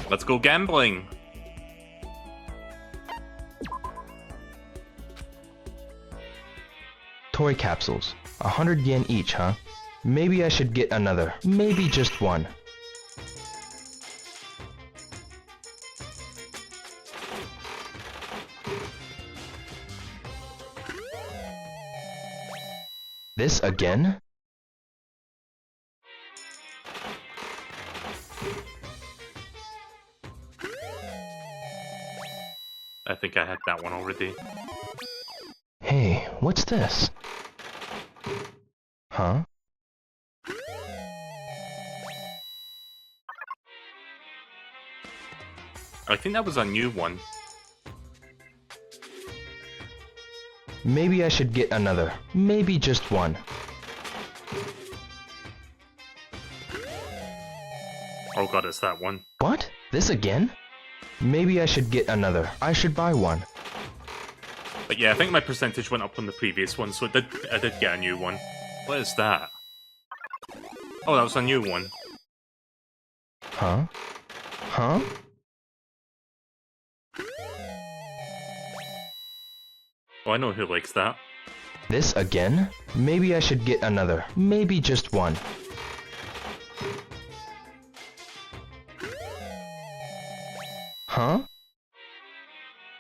Let's go gambling. Toy capsules. 100 yen each, huh? Maybe I should get another. Maybe just one. This again? I think I had that one already. Hey, what's this? Huh? I think that was a new one. Maybe I should get another. Maybe just one. Oh god, it's that one. What? This again? Maybe I should get another. I should buy one. But yeah, I think my percentage went up on the previous one, so I did get a new one. What is that? Oh, that was a new one. Huh? Huh? Oh, I know who likes that. This again? Maybe I should get another. Maybe just one. Huh?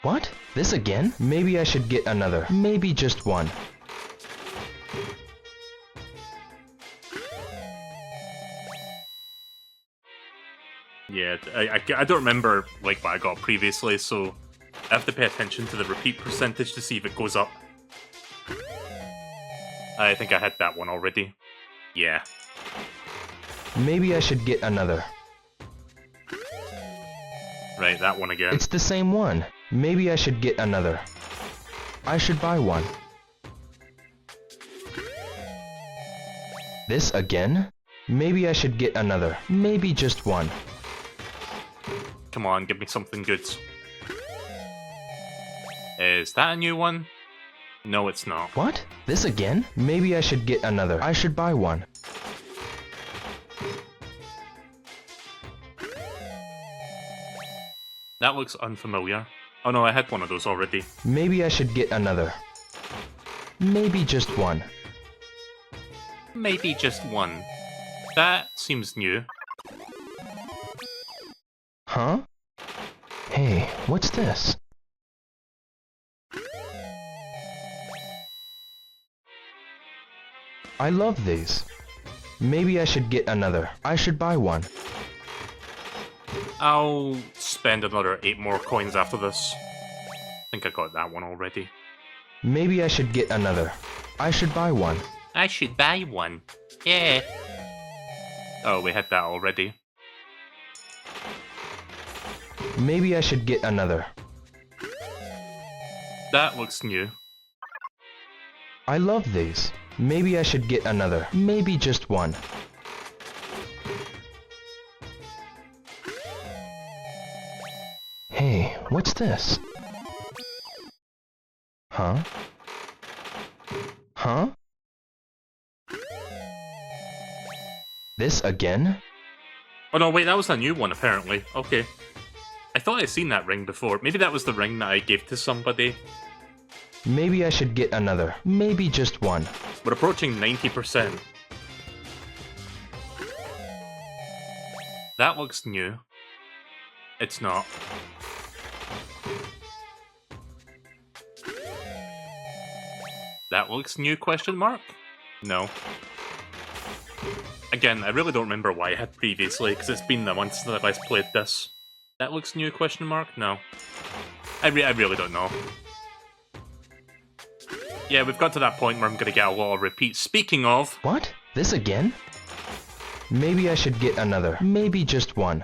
What? This again? Maybe I should get another. Maybe just one. Yeah, I don't remember like what I got previously, so I have to pay attention to the repeat percentage to see if it goes up. I think I had that one already. Yeah. Maybe I should get another. Right, that one again. It's the same one. Maybe I should get another. I should buy one. This again? Maybe I should get another. Maybe just one. Come on, give me something good. Is that a new one? No, it's not. What? This again? Maybe I should get another. I should buy one. That looks unfamiliar. Oh no, I had one of those already. Maybe I should get another. Maybe just one. Maybe just one. That seems new. Huh? Hey, what's this? I love these. Maybe I should get another. I should buy one. I'll spend another 8 more coins after this. I think I got that one already. Maybe I should get another. I should buy one. I should buy one. Yeah. Oh, we had that already. Maybe I should get another. That looks new. I love these. Maybe I should get another. Maybe just one. Hey, what's this? Huh? Huh? This again? Oh no, wait, that was a new one apparently. Okay. I thought I'd seen that ring before. Maybe that was the ring that I gave to somebody. Maybe I should get another. Maybe just one. We're approaching 90%. That looks new. It's not. That looks new, question mark? No. Again, I really don't remember why I had previously, because it's been the months since I last played this. That looks new, question mark? No. I really don't know. Yeah, we've got to that point where I'm gonna get a lot of repeats. Speaking of... What? This again? Maybe I should get another. Maybe just one.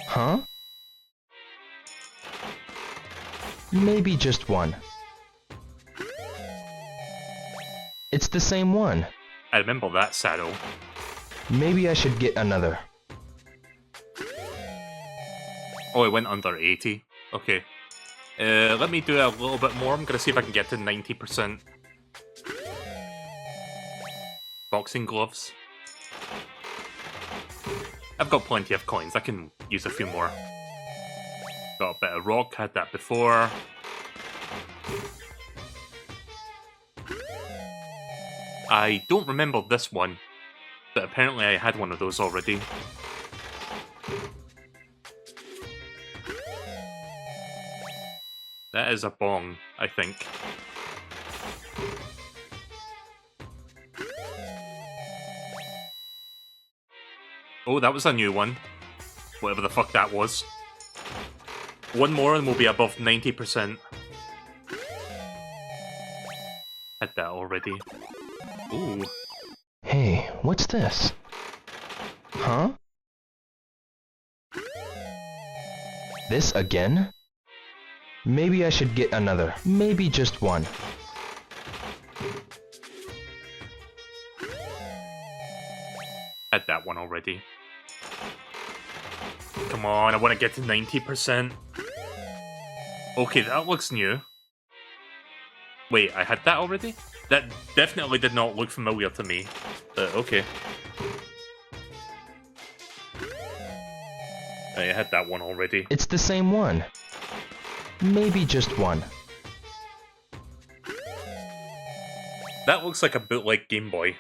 Huh? Maybe just one. It's the same one. I remember that saddle. Maybe I should get another. Oh, it went under 80. Okay. Let me do a little bit more. I'm gonna see if I can get to 90%. Boxing gloves. I've got plenty of coins. I can use a few more. Got a bit of rock. Had that before. I don't remember this one, but apparently I had one of those already. That is a bong, I think. Oh, that was a new one. Whatever the fuck that was. One more and we'll be above 90%. Had that already. Ooh. Hey, what's this? Huh? This again? Maybe I should get another. Maybe just one. Had that one already. Come on, I want to get to 90%. Okay, that looks new. Wait, I had that already? That definitely did not look familiar to me. But okay. I had that one already. It's the same one. Maybe just one. That looks like a bootleg Game Boy.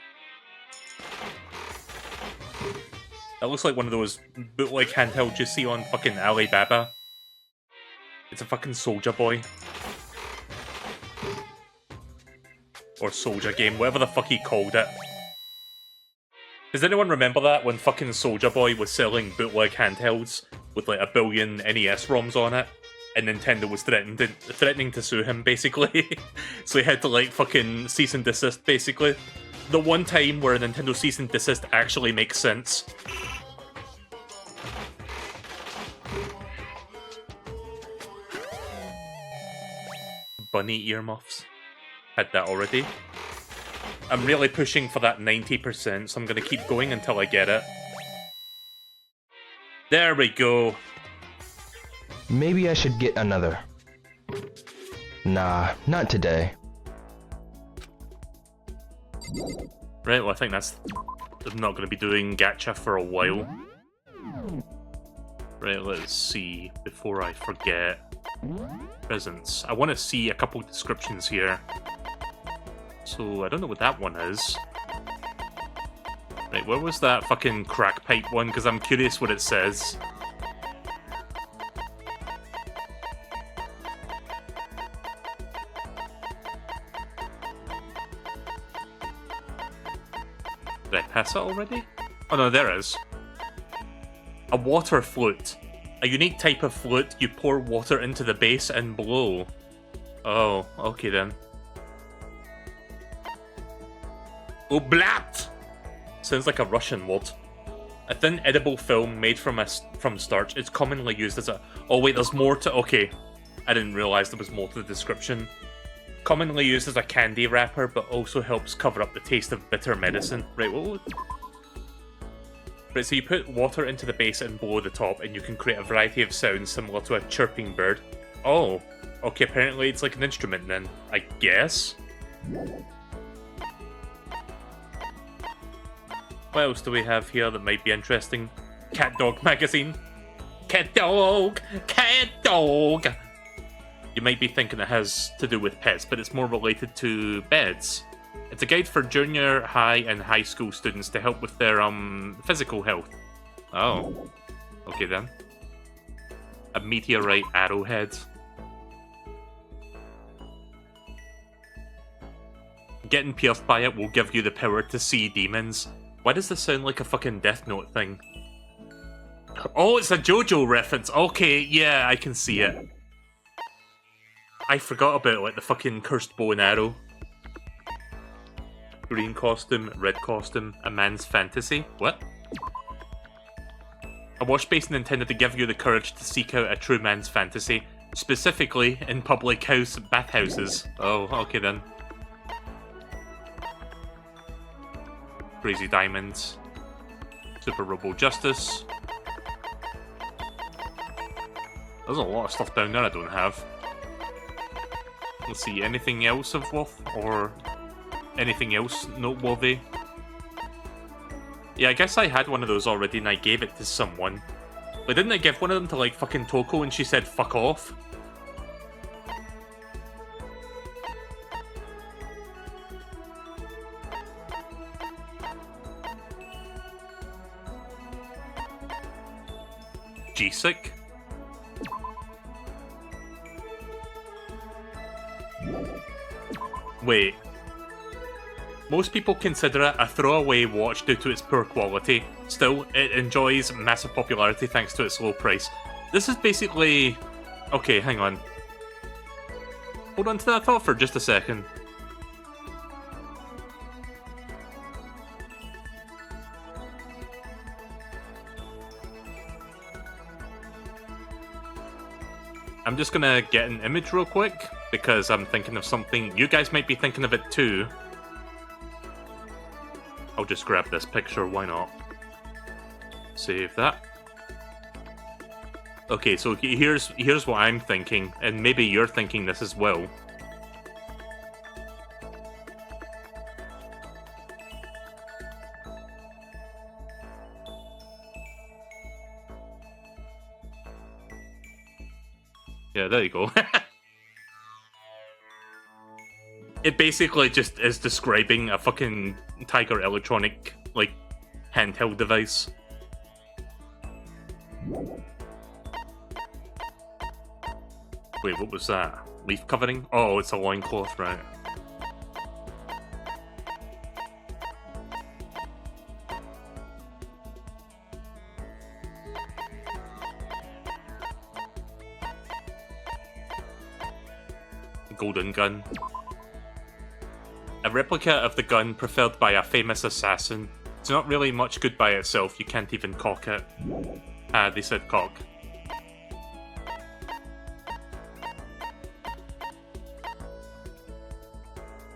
That looks like one of those bootleg handhelds you see on fucking Alibaba. It's a fucking Soldier Boy. Or Soldier Game, whatever the fuck he called it. Does anyone remember that when fucking Soldier Boy was selling bootleg handhelds with like 1 billion NES ROMs on it? And Nintendo was threatening to sue him, basically. So he had to like fucking cease and desist, basically. The one time where a Nintendo cease and desist actually makes sense. Bunny earmuffs. Had that already. I'm really pushing for that 90%, so I'm gonna keep going until I get it. There we go. Maybe I should get another. Nah, not today. Right, well I think that's... I'm not gonna be doing gacha for a while. Right, let's see, before I forget. Presents. I want to see a couple descriptions here. So, I don't know what that one is. Right, where was that fucking crack pipe one? Because I'm curious what it says. Did I pass it already? Oh no, there is. A water flute. A unique type of flute, you pour water into the base and blow. Oh, okay then. Oblat! Sounds like a Russian word. A thin edible film made from starch. It's commonly used as a... Oh wait, there's more to... Okay. I didn't realise there was more to the description. Commonly used as a candy wrapper, but also helps cover up the taste of bitter medicine. Right, what... Right, so you put water into the base and blow the top, and you can create a variety of sounds similar to a chirping bird. Oh, okay, apparently it's like an instrument then, I guess? What else do we have here that might be interesting? Cat Dog magazine. Cat Dog! Cat Dog! You might be thinking it has to do with pets, but it's more related to beds. It's a guide for junior, high, and high school students to help with their, physical health. Oh. Okay then. A meteorite arrowhead. Getting pierced by it will give you the power to see demons. Why does this sound like a fucking Death Note thing? Oh, it's a JoJo reference. Okay, yeah, I can see it. I forgot about, like, the fucking cursed bow and arrow. Green costume, red costume, a man's fantasy. What? A wash basin intended to give you the courage to seek out a true man's fantasy, specifically in public bathhouses. Oh, okay then. Crazy Diamonds. Super Robo Justice. There's a lot of stuff down there I don't have. Let's see, anything else of worth? Or anything else noteworthy? Yeah, I guess I had one of those already and I gave it to someone. Like, didn't I give one of them to, like, fucking Toko and she said fuck off? G-Sick? Wait. Most people consider it a throwaway watch due to its poor quality. Still, it enjoys massive popularity thanks to its low price. This is basically... Okay, hang on. Hold on to that thought for just a second. I'm just gonna get an image real quick, because I'm thinking of something. You guys might be thinking of it too. I'll just grab this picture, why not? Save that. Okay, so here's what I'm thinking, and maybe you're thinking this as well. Yeah, there you go. It basically just is describing a fucking Tiger Electronic, like, handheld device. Wait, what was that? Leaf covering? Oh, it's a loincloth, right. Golden gun. A replica of the gun preferred by a famous assassin. It's not really much good by itself, you can't even cock it. Ah, they said cock.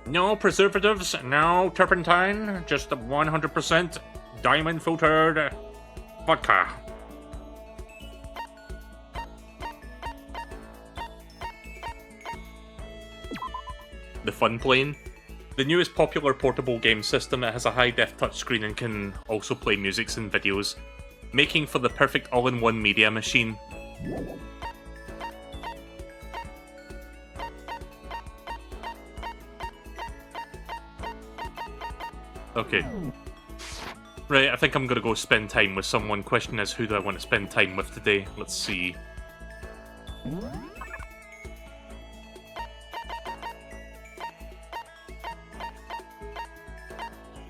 No preservatives, no turpentine, just 100% diamond filtered vodka. The Fun Plane. The newest popular portable game system. It has a high-def touchscreen and can also play music and videos, making for the perfect all-in-one media machine. Okay. Right, I think I'm gonna go spend time with someone. Question is, who do I want to spend time with today? Let's see.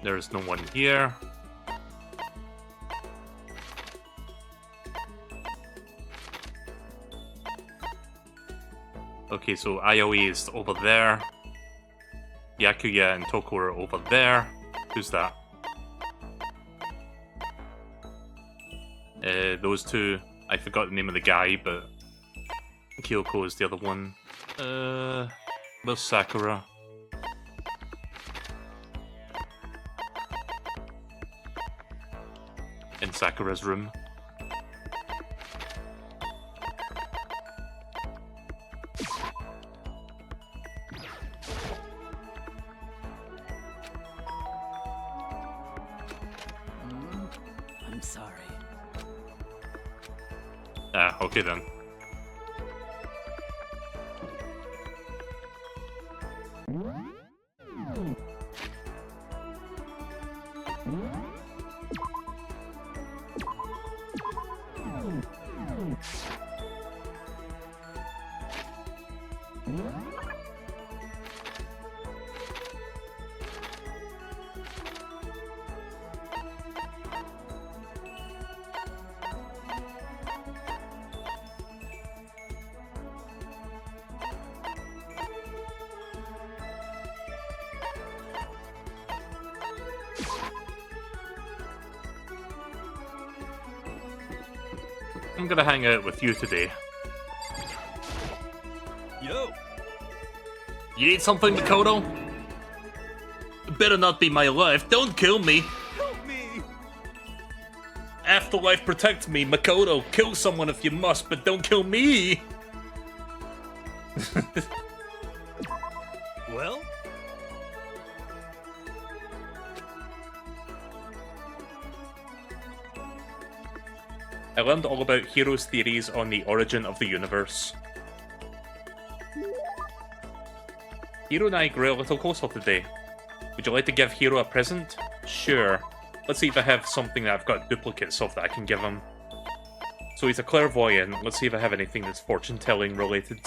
There's no one here. Okay, so Aoi is over there. Yakuya and Toko are over there. Who's that? Those two. I forgot the name of the guy, but Kyoko is the other one. Where's Sakura? In Sakura's room. I'm sorry. Ah, okay then. I'm gonna hang out with you today. Yo! You need something, Makoto? Better not be my life. Don't kill me. Help me! Afterlife protect me, Makoto. Kill someone if you must, but don't kill me. Well? I learned all about Hero's theories on the origin of the universe. Hero and I grew a little closer today. Would you like to give Hero a present? Sure. Let's see if I have something that I've got duplicates of that I can give him. So he's a clairvoyant. Let's see if I have anything that's fortune-telling related.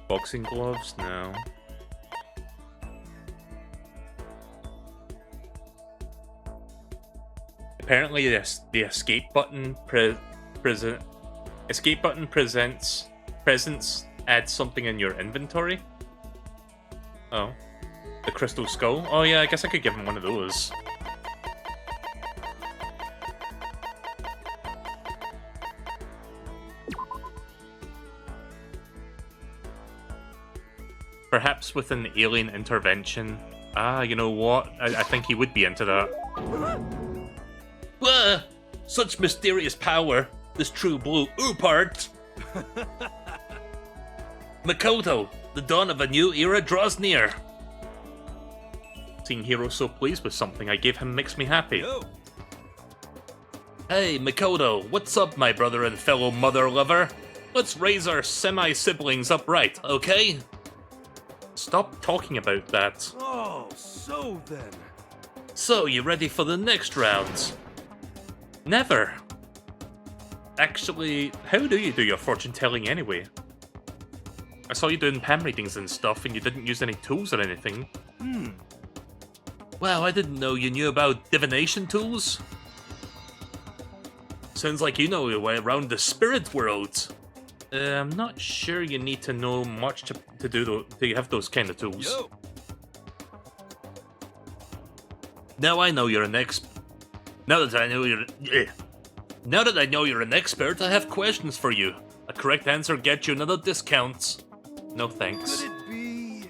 Boxing gloves? No. Apparently, the escape button presents adds something in your inventory. Oh, the crystal skull. Oh yeah, I guess I could give him one of those. Perhaps with an alien intervention. Ah, you know what? I think he would be into that. Whoa! Such mysterious power! This true blue part! Makoto, the dawn of a new era draws near. Seeing Hero so pleased with something I gave him makes me happy. Yo. Hey, Makoto, what's up, my brother and fellow mother lover? Let's raise our semi-siblings upright, okay? Stop talking about that. Oh, so then. So, you ready for the next round? Never. Actually, how do you do your fortune-telling anyway? I saw you doing palm readings and stuff, and you didn't use any tools or anything. Wow, I didn't know you knew about divination tools. Sounds like you know your way around the spirit world. I'm not sure you need to know much to do to have those kind of tools. Yo. Now I know you're an expert. Now that I know you're an expert, I have questions for you. A correct answer gets you another discount. No thanks. Could it be?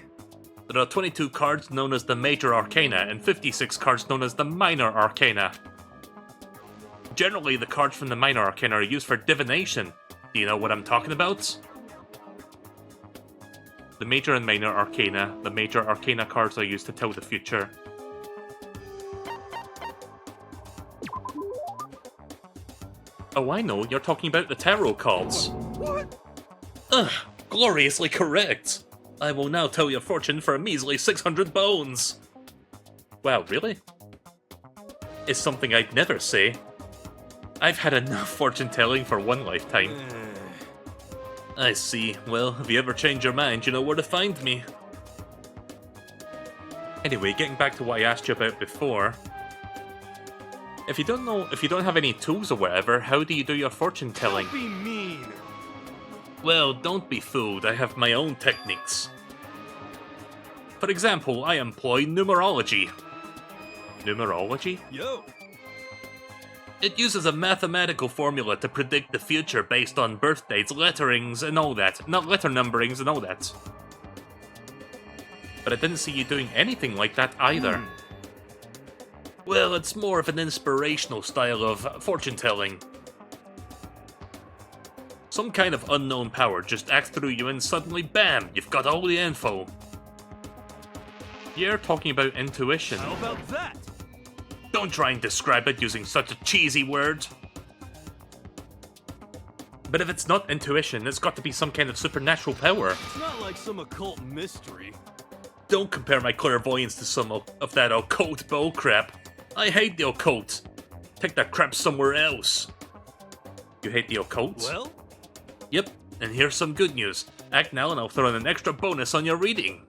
There are 22 cards known as the Major Arcana and 56 cards known as the Minor Arcana. Generally, the cards from the Minor Arcana are used for divination. Do you know what I'm talking about? The Major and Minor Arcana. The Major Arcana cards are used to tell the future. Oh, I know. You're talking about the tarot cards. What? Ugh, gloriously correct. I will now tell your fortune for a measly 600 bones. Wow, really? It's something I'd never say. I've had enough fortune-telling for one lifetime. I see. Well, if you ever change your mind, you know where to find me. Anyway, getting back to what I asked you about before. If you don't have any tools or whatever, how do you do your fortune-telling? Don't be mean. Well, don't be fooled, I have my own techniques. For example, I employ numerology. Numerology? Yo. It uses a mathematical formula to predict the future based on birth dates, letterings, and all that. Not letter numberings and all that. But I didn't see you doing anything like that either. Well, it's more of an inspirational style of fortune-telling. Some kind of unknown power just acts through you and suddenly, bam, you've got all the info. You're talking about intuition. How about that? Don't try and describe it using such a cheesy word. But if it's not intuition, it's got to be some kind of supernatural power. It's not like some occult mystery. Don't compare my clairvoyance to some of that occult bullcrap. I hate the occult. Take that crap somewhere else. You hate the occult? Well? Yep, and here's some good news. Act now and I'll throw in an extra bonus on your reading.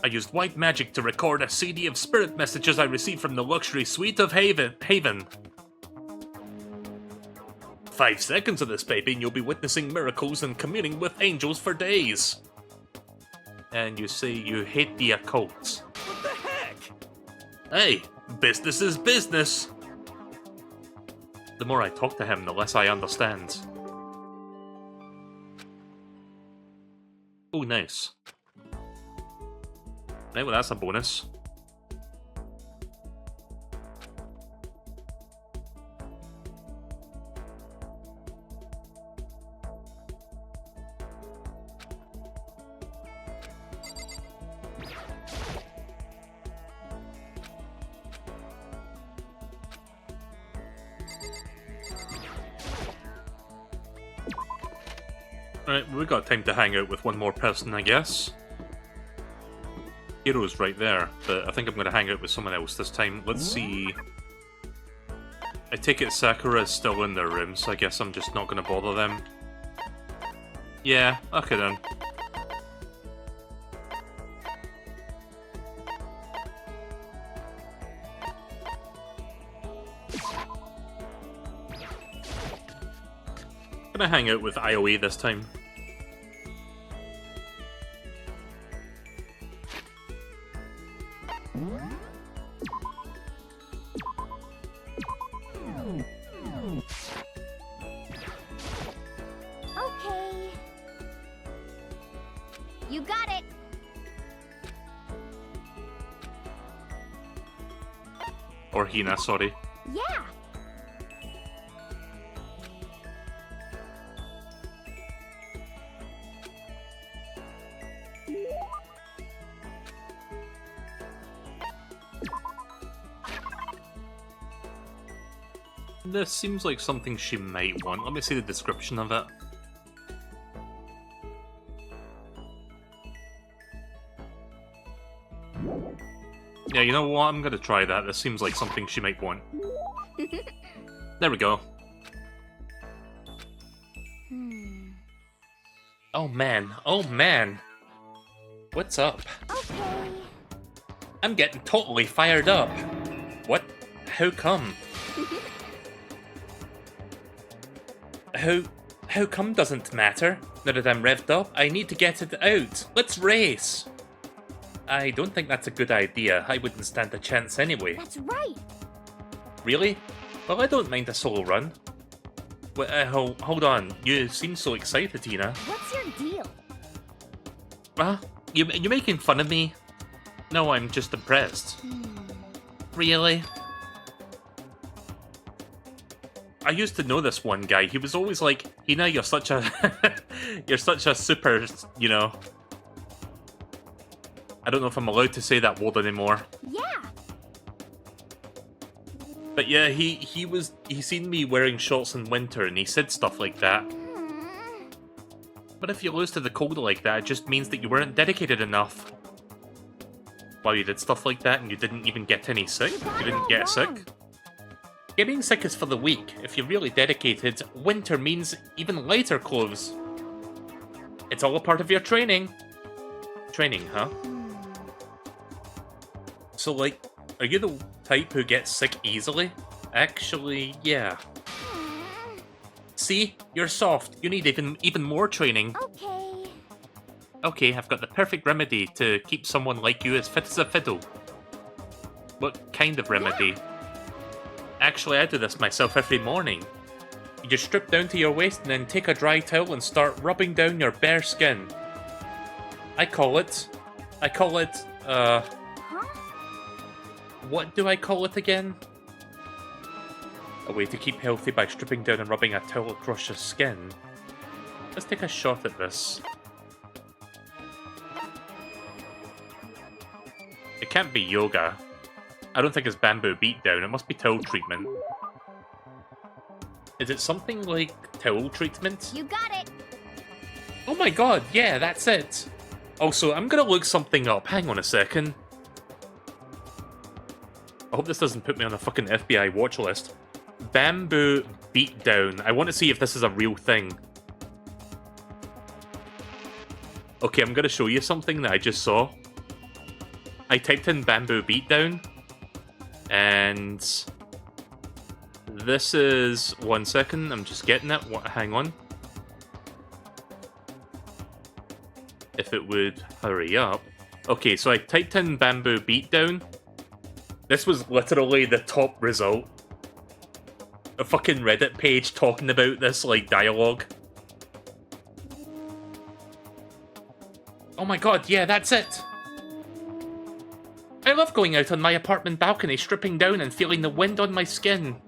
I used white magic to record a CD of spirit messages I received from the luxury suite of Haven. 5 seconds of this, baby, and you'll be witnessing miracles and communing with angels for days. And you say you hate the occult. What the heck? Hey, business is business. The more I talk to him, the less I understand. Oh, nice. Right, well, that's a bonus. Alright, we got time to hang out with one more person, I guess. Hero's right there, but I think I'm going to hang out with someone else this time. Let's see. I take it Sakura is still in their room, so I guess I'm just not going to bother them. Yeah, okay then. Gonna hang out with IOE this time. Okay. You got it. Or Hina, sorry. Yeah. This seems like something she might want. Let me see the description of it. Yeah, you know what? I'm gonna try that. This seems like something she might want. There we go. Oh man. Oh man. What's up? Okay. I'm getting totally fired up. What? How come? How come doesn't matter? Now that I'm revved up, I need to get it out. Let's race! I don't think that's a good idea. I wouldn't stand a chance anyway. That's right. Really? Well, I don't mind a solo run. Hold on. You seem so excited, Tina. What's your deal? You making fun of me? No, I'm just impressed. Really? I used to know this one guy. He was always like, Hina, you're such a... you're such a super, you know... I don't know if I'm allowed to say that word anymore. Yeah. But yeah, he seen me wearing shorts in winter and he said stuff like that. But if you lose to the cold like that, it just means that you weren't dedicated enough. Well, you did stuff like that and you didn't even get any sick? You didn't get sick? Getting sick is for the weak. If you're really dedicated, winter means even lighter clothes. It's all a part of your training. Training, huh? So, like, are you the type who gets sick easily? Actually, yeah. See? You're soft. You need even more training. Okay. Okay, I've got the perfect remedy to keep someone like you as fit as a fiddle. What kind of remedy? Actually, I do this myself every morning. You just strip down to your waist and then take a dry towel and start rubbing down your bare skin. I call it, Huh? what do I call it again? A way to keep healthy by stripping down and rubbing a towel across your skin. Let's take a shot at this. It can't be yoga. I don't think it's bamboo beatdown, it must be towel treatment. Is it something like towel treatment? You got it. Oh my god, yeah, that's it. Also, I'm gonna look something up. Hang on a second. I hope this doesn't put me on a fucking FBI watch list. Bamboo beatdown. I want to see if this is a real thing. Okay, I'm gonna show you something that I just saw. I typed in bamboo beatdown. And this is... One second, I'm just getting it. Hang on. If it would hurry up. Okay, so I typed in bamboo beatdown. This was literally the top result. A fucking Reddit page talking about this, like, dialogue. Oh my god, yeah, that's it! I love going out on my apartment balcony, stripping down and feeling the wind on my skin.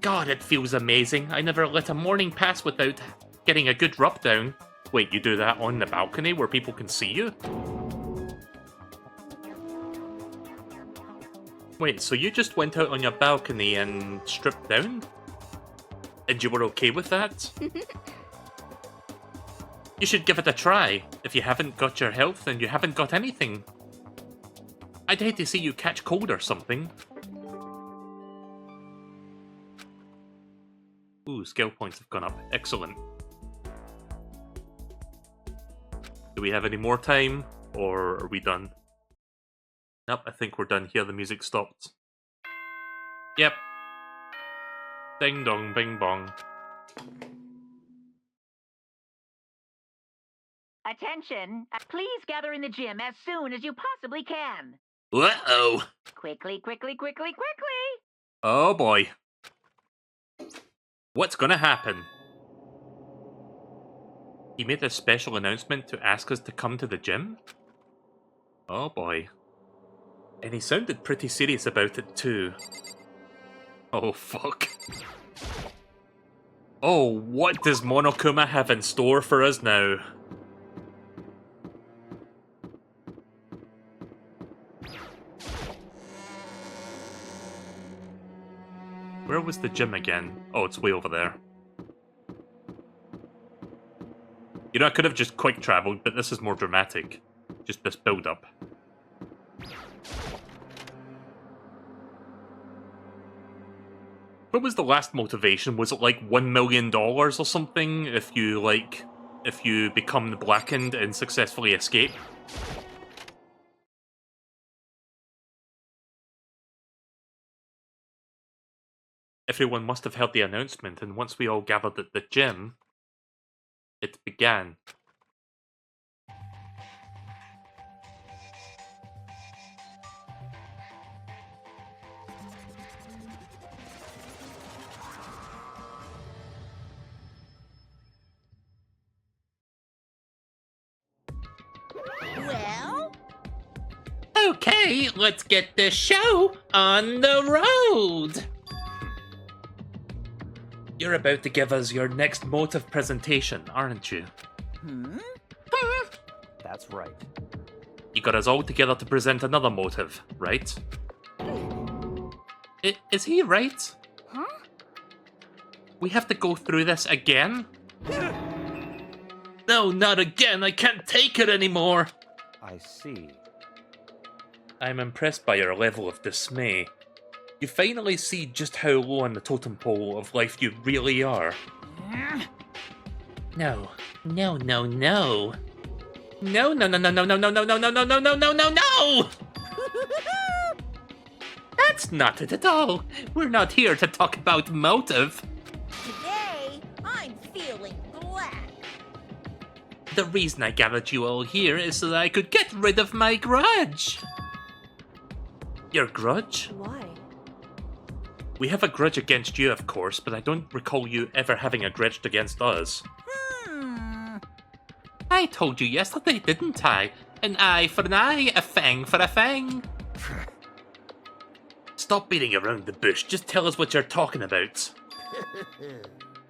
God, it feels amazing. I never let a morning pass without getting a good rub down. Wait, you do that on the balcony where people can see you? Wait, so you just went out on your balcony and stripped down? And you were okay with that? You should give it a try. If you haven't got your health, then you haven't got anything. I'd hate to see you catch cold or something. Ooh, skill points have gone up. Excellent. Do we have any more time, or are we done? Nope, I think we're done here. The music stopped. Yep. Ding dong, bing bong. Attention! Please gather in the gym as soon as you possibly can. Uh-oh. Quickly, quickly, quickly, quickly! Oh boy. What's gonna happen? He made a special announcement to ask us to come to the gym? Oh boy. And he sounded pretty serious about it too. Oh fuck. Oh, what does Monokuma have in store for us now? Where was the gym again? Oh, it's way over there. You know, I could have just quick traveled, but this is more dramatic. Just this build up. What was the last motivation? Was it like $1 million or something if you become the Blackened and successfully escape? Everyone must have heard the announcement, and once we all gathered at the gym, it began. Well, Okay, let's get this show on the road! You're about to give us your next motive presentation, aren't you? That's right. You got us all together to present another motive, right? Is he right? Huh? We have to go through this again? No, not again! I can't take it anymore! I see. I'm impressed by your level of dismay. You finally see just how low on the totem pole of life you really are. No. No, no, no. No, no, no, no, no, no, no, no, no, no, no, no, no, no, no, no! That's not it at all. We're not here to talk about motive. today I'm feeling black. The reason I gathered you all here is so that I could get rid of my grudge. Your grudge? Why? We have a grudge against you, of course, but I don't recall you ever having a grudge against us. I told you yesterday, didn't I? An eye for an eye, a fang for a fang. Stop beating around the bush, just tell us what you're talking about.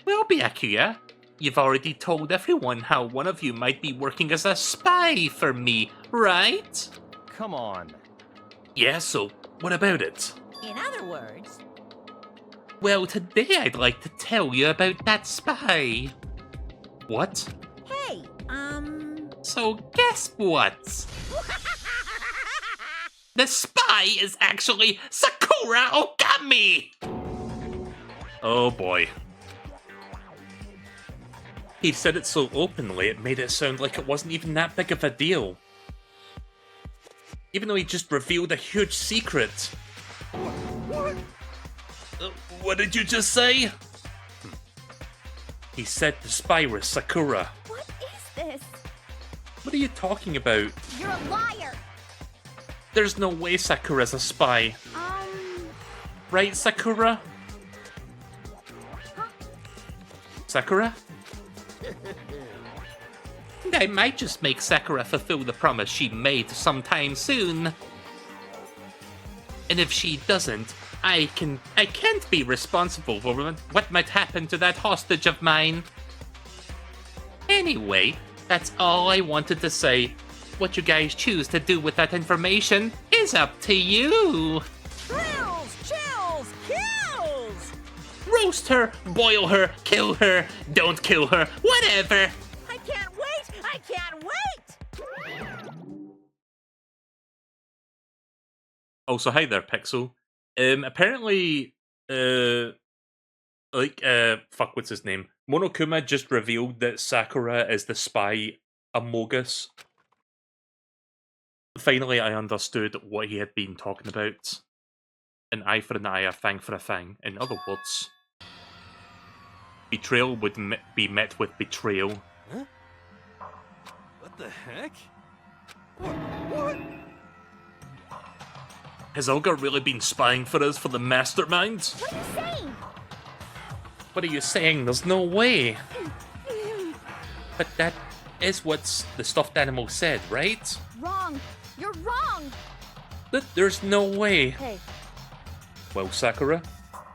Well, Byakuya, you've already told everyone how one of you might be working as a spy for me, right? Come on. Yeah, so what about it? In other words, Well, today I'd like to tell you about that spy. What? hey, So guess what? The spy is actually Sakura Okami! Oh boy. He said it so openly, it made it sound like it wasn't even that big of a deal. Even though he just revealed a huge secret. What did you just say? He said the spy was Sakura. What is this? What are you talking about? You're a liar. There's no way Sakura's a spy. Right, Sakura? Sakura? And I might just make Sakura fulfill the promise she made sometime soon. And if she doesn't, I can't be responsible for what might happen to that hostage of mine. Anyway, that's all I wanted to say. What you guys choose to do with that information is up to you. thrills, chills, kills! Roast her, boil her, kill her, don't kill her, whatever. I can't wait Also, hi there, Pixel. Apparently, fuck, what's his name? Monokuma just revealed that Sakura is the spy Amogus. Finally, I understood what he had been talking about. An eye for an eye, a fang for a fang. In other words, betrayal would be met with betrayal. Huh? What the heck? What? Has Olga really been spying for us for the mastermind? What are you saying? What are you saying? There's no way. But that is what the stuffed animal said, right? Wrong. You're wrong. There's no way. Hey, Well, Sakura,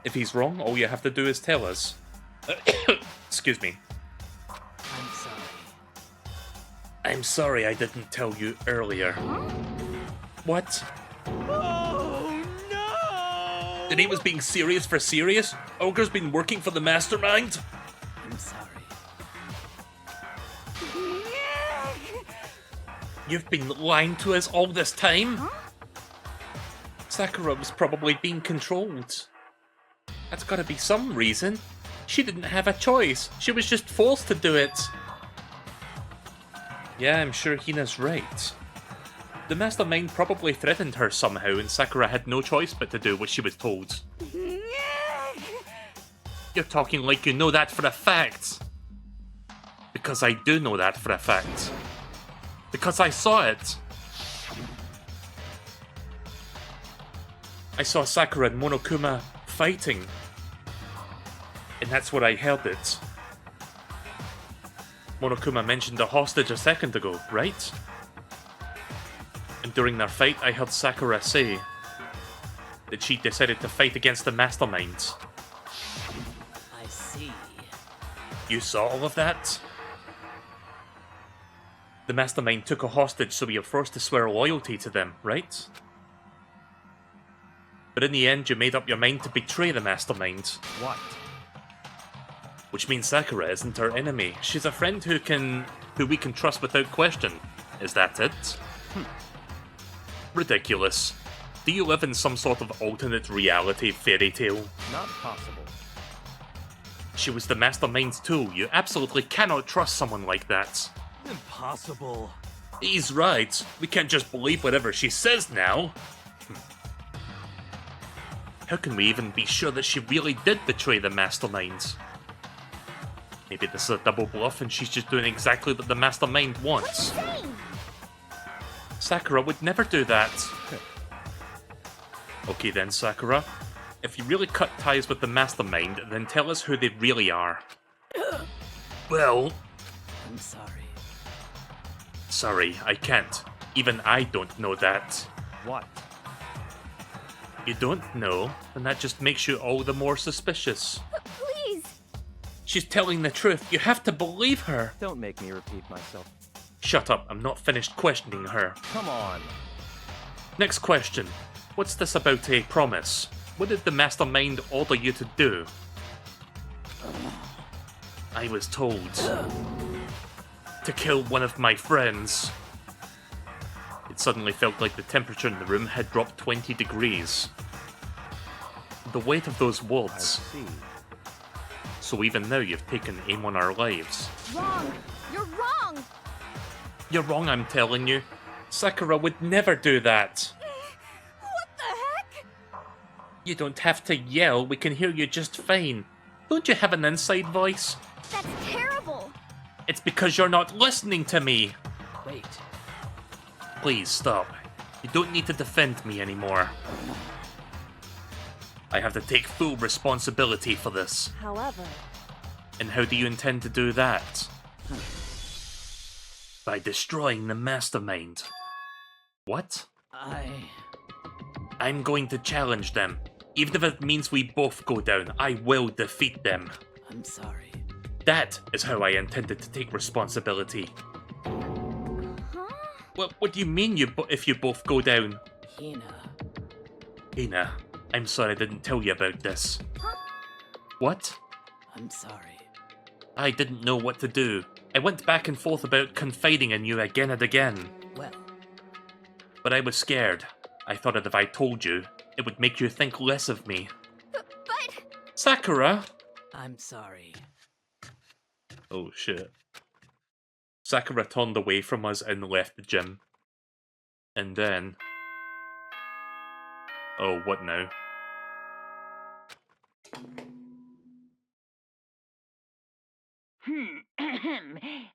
if he's wrong, all you have to do is tell us. Excuse me. I'm sorry. I'm sorry I didn't tell you earlier. What? Oh no! That he was being serious for serious? Ogre's been working for the mastermind? I'm sorry. You've been lying to us all this time? Sakura was probably being controlled. That's gotta be some reason. She didn't have a choice. She was just forced to do it. Yeah, I'm sure Hina's right. The mastermind probably threatened her somehow and Sakura had no choice but to do what she was told. You're talking like you know that for a fact. Because I do know that for a fact. Because I saw it. I saw Sakura and Monokuma fighting. And that's where I heard it. Monokuma mentioned a hostage a second ago, right? And during their fight, I heard Sakura say that she decided to fight against the mastermind. I see. You saw all of that? The mastermind took a hostage, so we were forced to swear loyalty to them, right? But in the end, you made up your mind to betray the mastermind. What? Which means Sakura isn't our enemy. She's a friend who we can trust without question. Is that it? Ridiculous. Do you live in some sort of alternate reality fairy tale? Not possible. She was the mastermind's tool. You absolutely cannot trust someone like that. Impossible. He's right. We can't just believe whatever she says now. How can we even be sure that she really did betray the mastermind? Maybe this is a double bluff and she's just doing exactly what the mastermind wants. Saying. Sakura would never do that. Okay then, Sakura. If you really cut ties with the mastermind, then tell us who they really are. Well, I'm sorry. sorry, I can't. Even I don't know that. What? You don't know, and that just makes you all the more suspicious. Please. She's telling the truth. You have to believe her. Don't make me repeat myself. Shut up, I'm not finished questioning her. Come on. Next question. What's this about a promise? What did the mastermind order you to do? I was told to kill one of my friends. It suddenly felt like the temperature in the room had dropped 20 degrees. The weight of those I words. see. So even now you've taken aim on our lives. Wrong. You're wrong. You're wrong, I'm telling you. Sakura would never do that. What the heck? You don't have to yell, we can hear you just fine. Don't you have an inside voice? That's terrible. It's because you're not listening to me. Wait. Please stop. You don't need to defend me anymore. I have to take full responsibility for this. however, And how do you intend to do that? By destroying the mastermind. What? I'm going to challenge them. Even if it means we both go down, I will defeat them. I'm sorry. That is how I intended to take responsibility. Huh? What do you mean if you both go down? Hina. Hina, I'm sorry I didn't tell you about this. Huh? What? I'm sorry. I didn't know what to do. I went back and forth about confiding in you again and again. Well, But I was scared. I thought that if I told you, it would make you think less of me. But Sakura! I'm sorry. Oh shit. Sakura turned away from us and left the gym. And then... Oh, what now?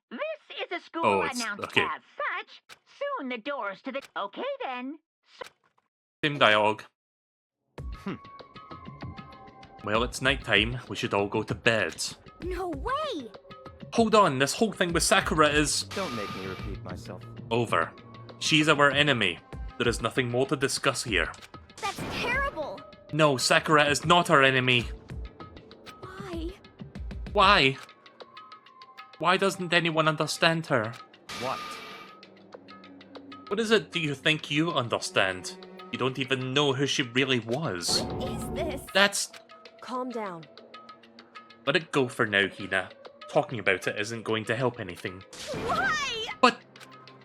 This is a school Oh, it's- announcement. okay. As such, soon the doors to the... Okay then. Same dialogue. Well, it's nighttime. We should all go to bed. no way! Hold on, this whole thing with Sakura is Don't make me repeat myself. over. She's our enemy. There is nothing more to discuss here. That's terrible! No, Sakura is not our enemy. Why? Why? Why doesn't anyone understand her? What? What is it do you think you understand? You don't even know who she really was. What is this? That's... Calm down. Let it go for now, Hina. Talking about it isn't going to help anything. Why? But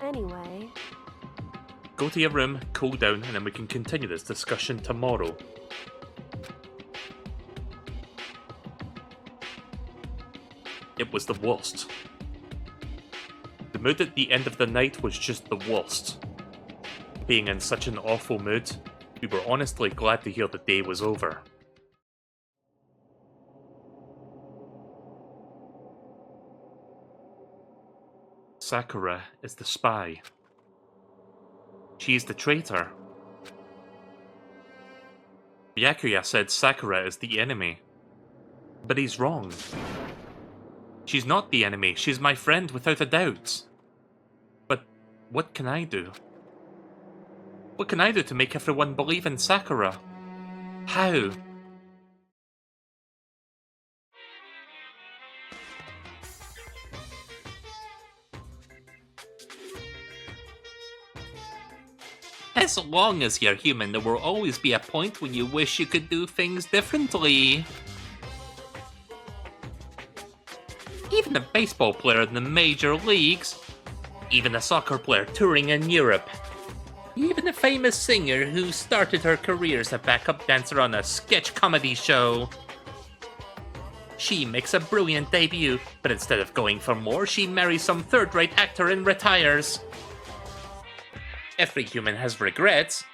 Anyway, go to your room, cool down, and then we can continue this discussion tomorrow. It was the worst. The mood at the end of the night was just the worst. Being in such an awful mood, we were honestly glad to hear the day was over. Sakura is the spy. She is the traitor. Byakuya said Sakura is the enemy. But he's wrong. She's not the enemy, she's my friend without a doubt. But what can I do? What can I do to make everyone believe in Sakura? How? As long as you're human, there will always be a point when you wish you could do things differently. Even a baseball player in the major leagues. Even a soccer player touring in Europe. Even a famous singer who started her career as a backup dancer on a sketch comedy show. She makes a brilliant debut, but instead of going for more, she marries some third-rate actor and retires. Every human has regrets,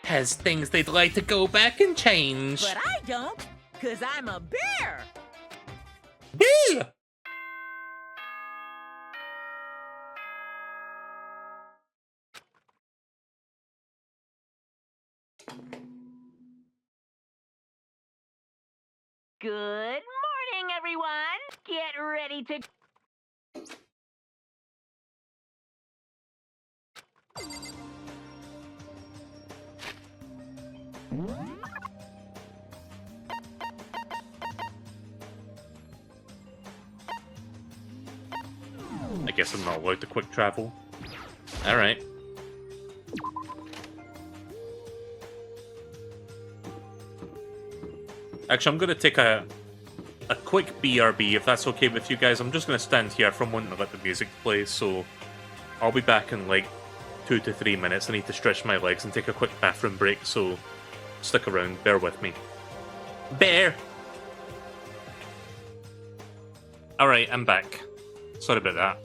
has things they'd like to go back and change. But I don't, 'cause I'm a bear. Boo! Good morning, everyone. Get ready to... I guess I'm not allowed to quick travel. Alright. Actually, I'm gonna take a quick BRB, if that's okay with you guys. I'm just gonna stand here for a moment and let the music play, so I'll be back in like 2 to 3 minutes. I need to stretch my legs and take a quick bathroom break, so stick around, bear with me. Bear! Alright, I'm back. Sorry about that.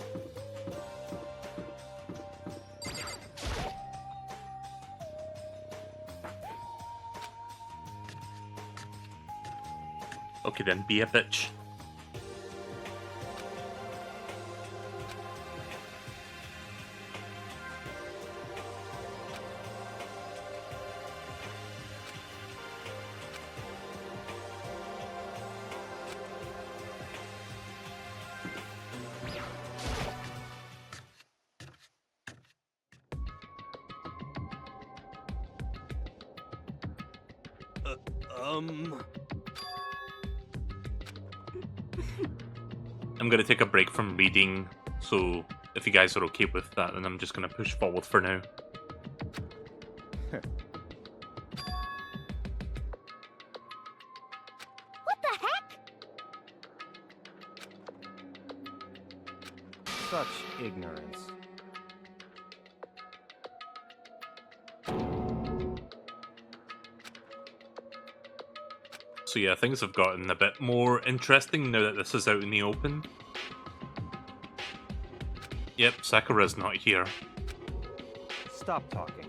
Okay then, be a bitch. I'm gonna take a break from reading, so if you guys are okay with that, then I'm just gonna push forward for now. What the heck? Such ignorance. So yeah, things have gotten a bit more interesting now that this is out in the open. Yep, Sakura's not here. Stop talking.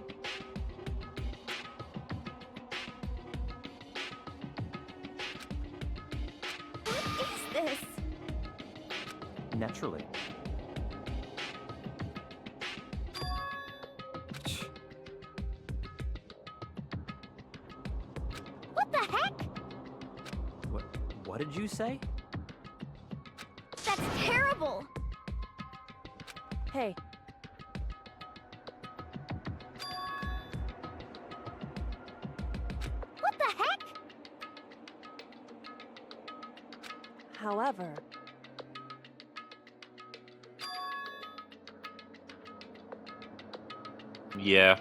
What is this? Naturally. What the heck? What did you say? That's terrible. Hey, What the heck? however, Yeah.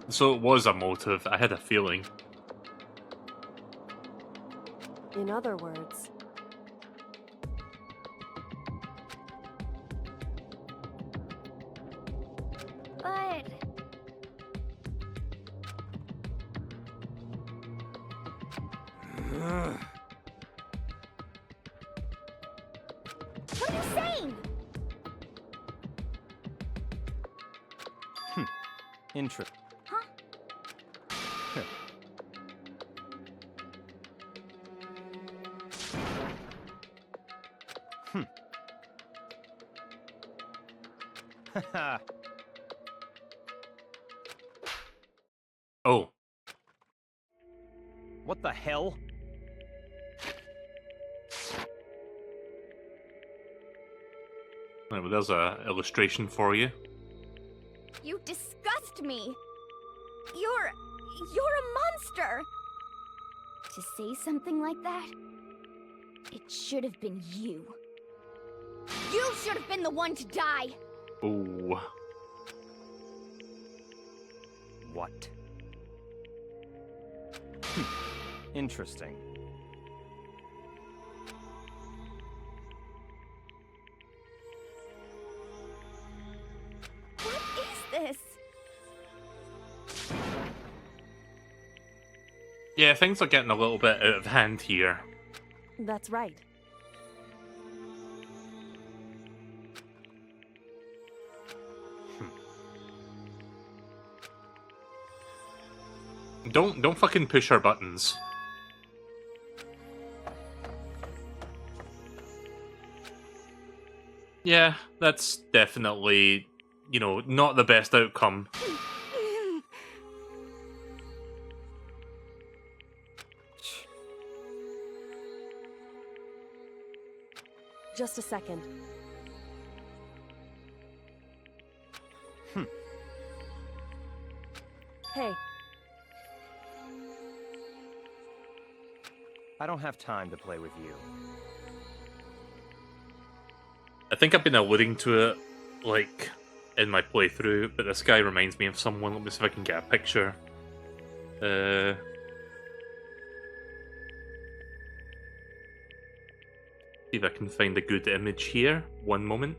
So it was a motive, I had a feeling. in other words, But what are you saying? Interest. Huh? Haha. Oh, What the hell? right, well, there's a illustration for you. You disgust me. You're a monster. To say something like that, it should have been you. You should have been the one to die. Oh, What? Interesting. What is this? yeah, things are getting a little bit out of hand here. that's right. Don't fucking push our buttons. Yeah, that's definitely, you know, not the best outcome. Just a second. Hey, I don't have time to play with you. I think I've been alluding to it, like, in my playthrough, but this guy reminds me of someone. Let me see if I can get a picture. See if I can find a good image here. One moment.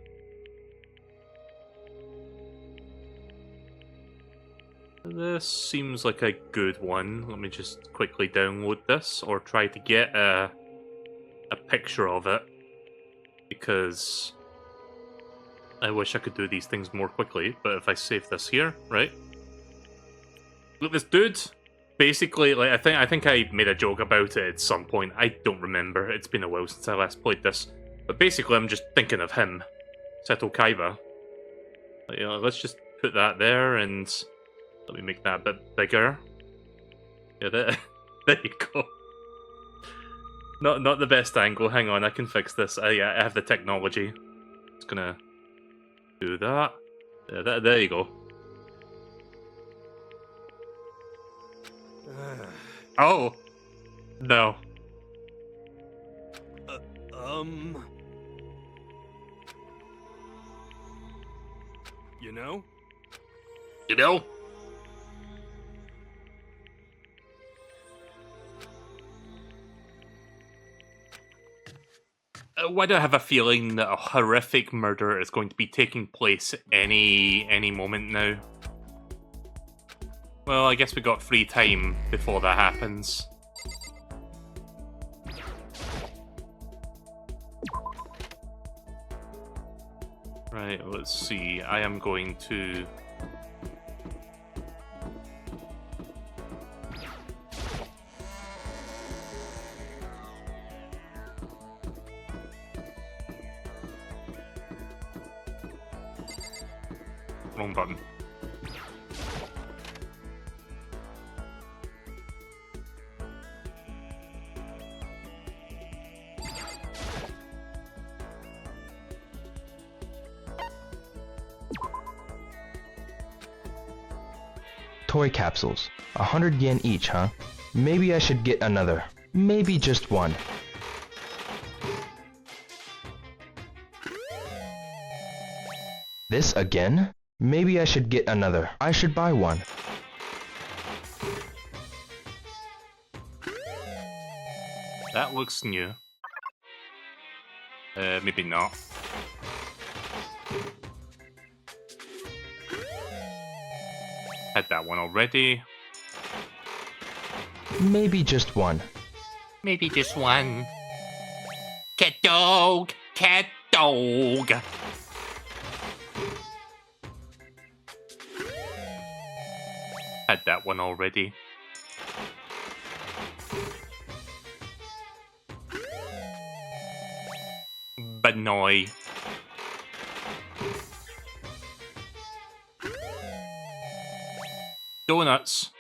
This seems like a good one. Let me just quickly download this, or try to get a picture of it, because I wish I could do these things more quickly, but if I save this here, right? Look, this dude, basically, like, I think I made a joke about it at some point. I don't remember. It's been a while since I last played this. But basically, I'm just thinking of him. Seto Kaiba. Like, you know, let's just put that there, and let me make that a bit bigger. Yeah, there, there you go. Not the best angle. Hang on, I can fix this. Yeah, I have the technology. Just gonna do that. Yeah, there you go. Oh! No. You know? You know? Why do I have a feeling that a horrific murder is going to be taking place any moment now? Well, I guess we got free time before that happens. Right, let's see. I am going to... Wrong button. Toy capsules. 100 yen each, huh? Maybe I should get another. Maybe just one. This again? Maybe I should get another. I should buy one. That looks new. Maybe not. Had that one already. Maybe just one. Maybe just one. Cat dog! Cat dog! Had that one already. Banoi. Donuts.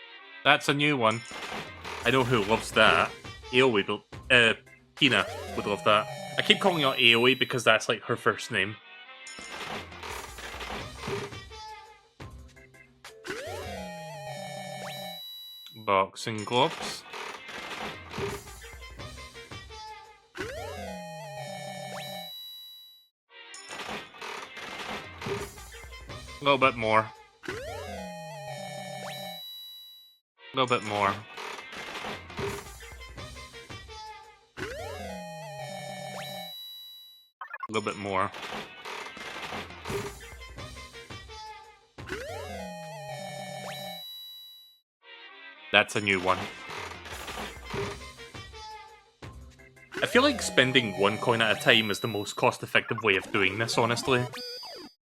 That's a new one. I know who loves that. Aoi, Tina would love that. I keep calling her Aoi because that's like her first name. Boxing gloves. A little bit more. A little bit more. A little bit more. That's a new one. I feel like spending one coin at a time is the most cost-effective way of doing this, honestly.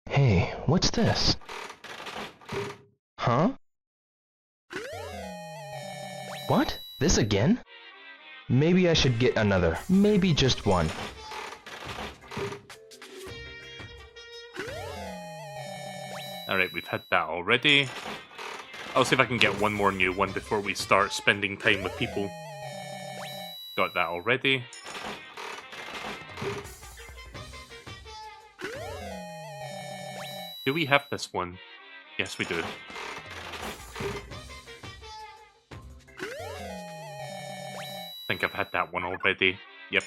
Hey, what's this? Huh? What? This again? Maybe I should get another. Maybe just one. Alright, we've had that already. I'll see if I can get one more new one before we start spending time with people. Got that already. Do we have this one? Yes, we do. I think I've had that one already. Yep.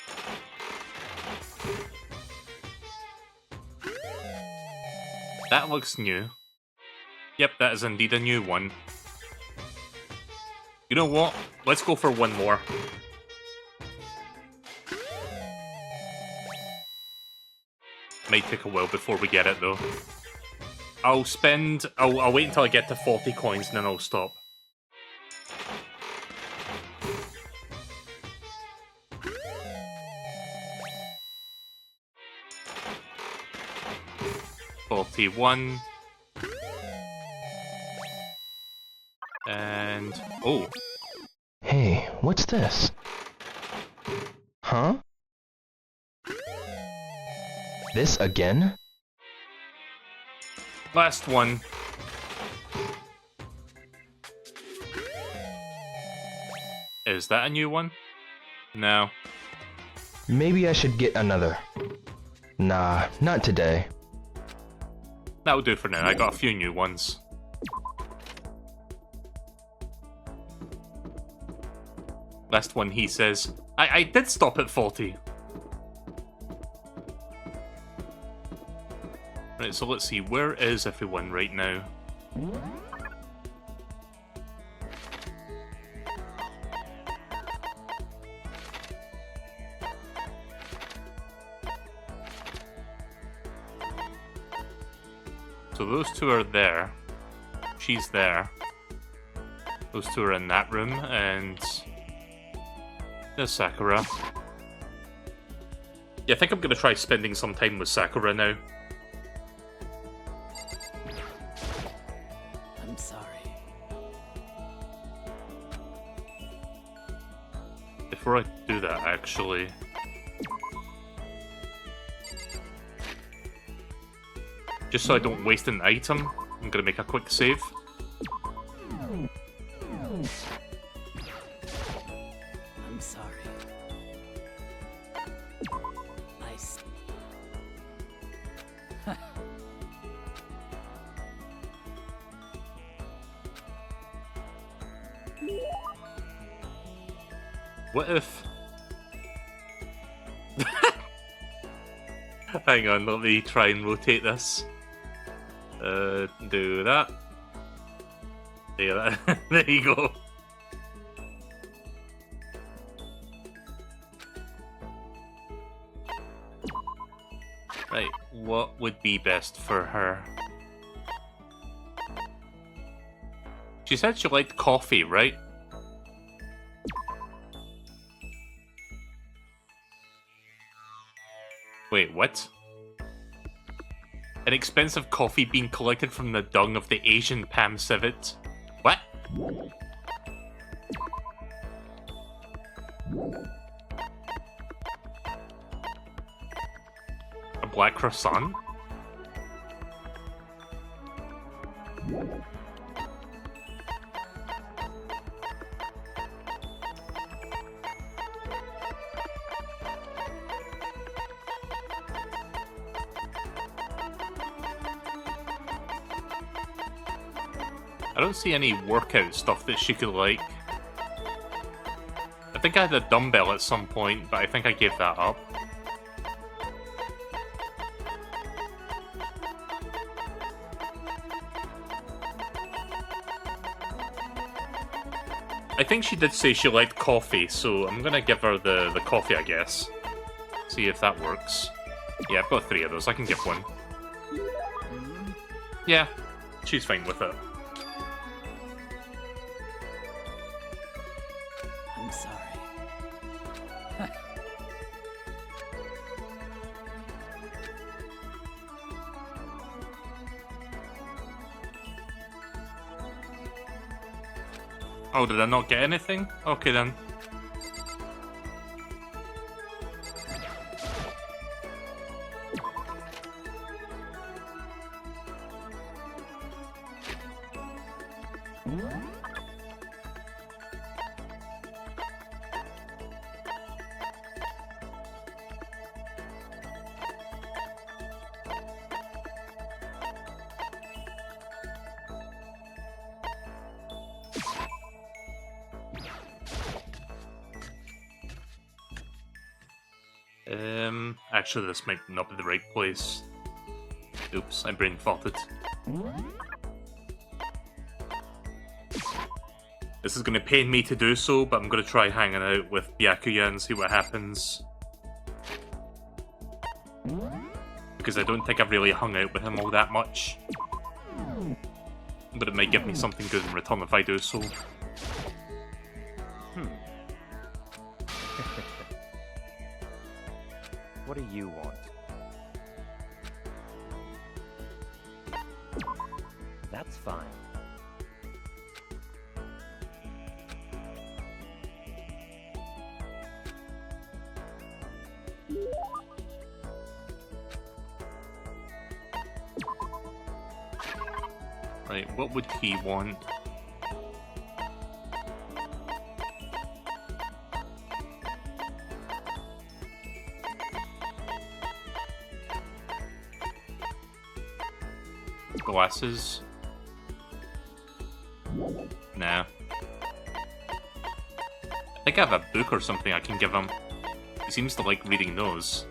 That looks new. Yep, that is indeed a new one. You know what? Let's go for one more. Might take a while before we get it though. I'll wait until I get to 40 coins and then I'll stop. $41. And... oh. Hey, what's this? Huh? This again? Last one. Is that a new one? No. Maybe I should get another. Nah, not today. That'll do for now. I got a few new ones. Last one, he says. I did stop at 40. Right, so let's see. Where is everyone right now? So those two are there. She's there. Those two are in that room, and there's Sakura. Yeah, I think I'm gonna try spending some time with Sakura now. I'm sorry. Before I do that, actually... just so I don't waste an item, I'm gonna make a quick save. I'm sorry. I see. What if... hang on, let me try and rotate this. Do that. Yeah, there you go. Right, what would be best for her? She said she liked coffee, right? Wait, what? An expensive coffee bean collected from the dung of the Asian Pam civet. What? A black croissant? I don't see any workout stuff that she could like. I think I had a dumbbell at some point, but I think I gave that up. I think she did say she liked coffee, so I'm gonna give her the coffee, I guess. See if that works. Yeah, I've got 3 of those, I can give one. Yeah, she's fine with it. I'm sorry. Oh, did I not get anything? Okay then. Actually, this might not be the right place. Oops, I brain farted. This is going to pain me to do so, but I'm going to try hanging out with Byakuya and see what happens. Because I don't think I've really hung out with him all that much. But it might give me something good in return if I do so. What do you want? That's fine. Right, what would he want? Glasses? Nah. I think I have a book or something I can give him. He seems to like reading those.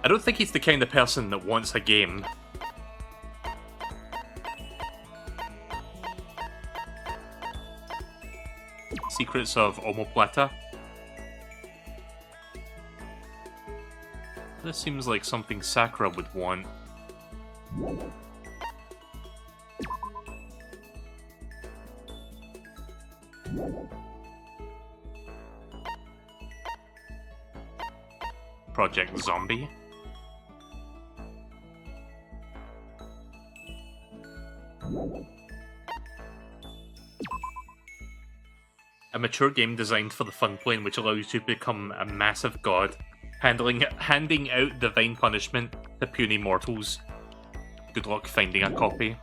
I don't think he's the kind of person that wants a game. Secrets of Omoplata. This seems like something Sakura would want. Project Zombie. A mature game designed for the fun plane, which allows you to become a massive god, handing out divine punishment to puny mortals. Good luck finding a copy.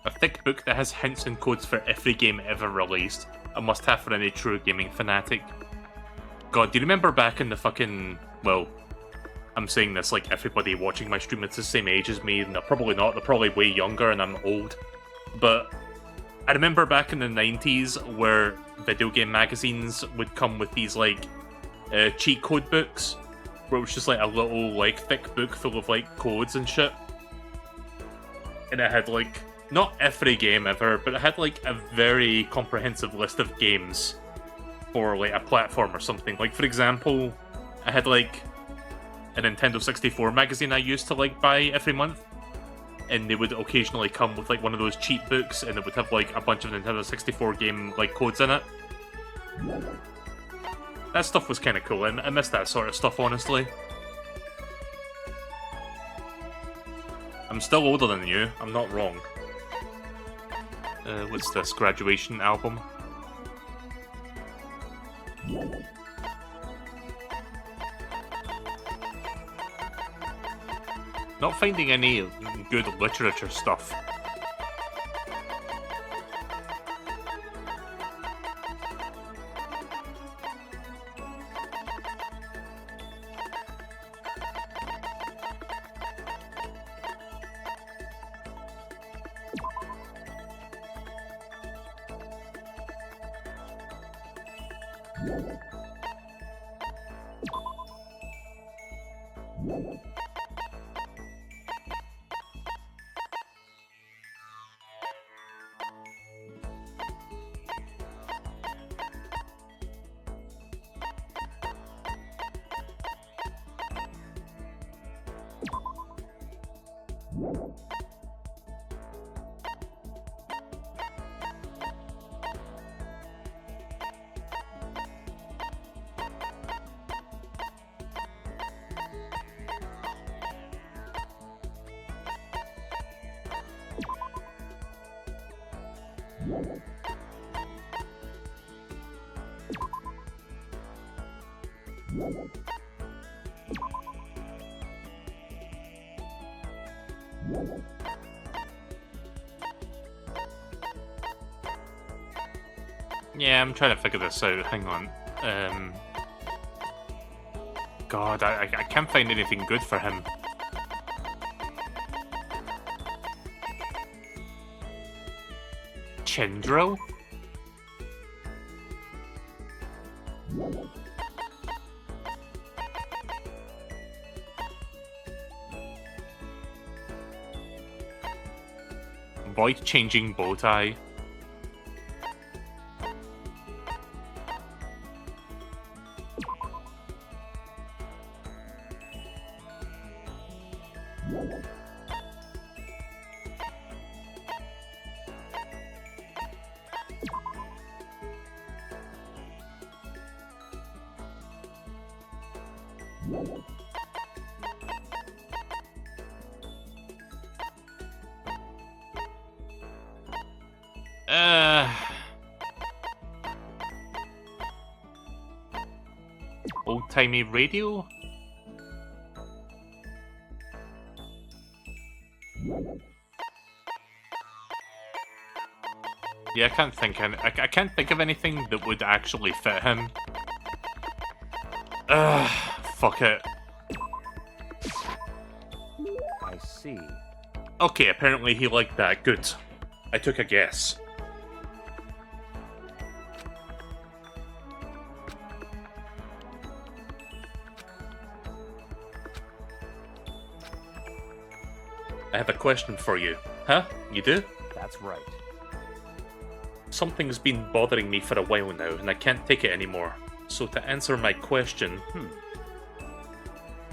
A thick book that has hints and codes for every game ever released. A must-have for any true gaming fanatic. God, do you remember back in the fucking... Well, I'm saying this like everybody watching my stream is the same age as me, and they're probably not, they're probably way younger and I'm old. But I remember back in the 90s where video game magazines would come with these like cheat code books, where it was just like a little like thick book full of like codes and shit. And it had like, not every game ever, but it had like a very comprehensive list of games for like a platform or something. Like for example, I had like a Nintendo 64 magazine I used to like buy every month, and they would occasionally come with like one of those cheat books, and it would have like a bunch of Nintendo 64 game like codes in it. That stuff was kind of cool. I miss that sort of stuff, honestly. I'm still older than you, I'm not wrong. What's this? Graduation album? Not finding any good literature stuff. Yeah, I'm trying to figure this out. Hang on. God, I can't find anything good for him. Chin-drill? Voice-changing bow tie. Old-timey radio? Yeah, I can't think of anything that would actually fit him. Fuck it. I see. Okay, apparently he liked that. Good. I took a guess. I have a question for you. Huh? You do? That's right. Something's been bothering me for a while now, and I can't take it anymore. So to answer my question,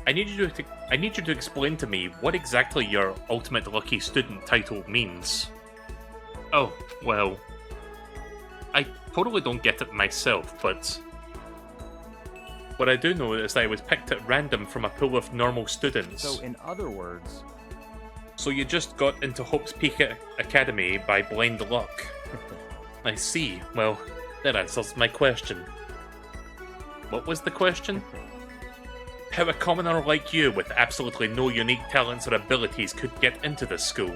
I need you to explain to me what exactly your Ultimate Lucky Student title means. Oh, well, I totally don't get it myself, but What I do know is that I was picked at random from a pool of normal students. So, in other words, So you just got into Hope's Peak Academy by blind luck. I see. Well, that answers my question. What was the question? How a commoner like you with absolutely no unique talents or abilities could get into this school.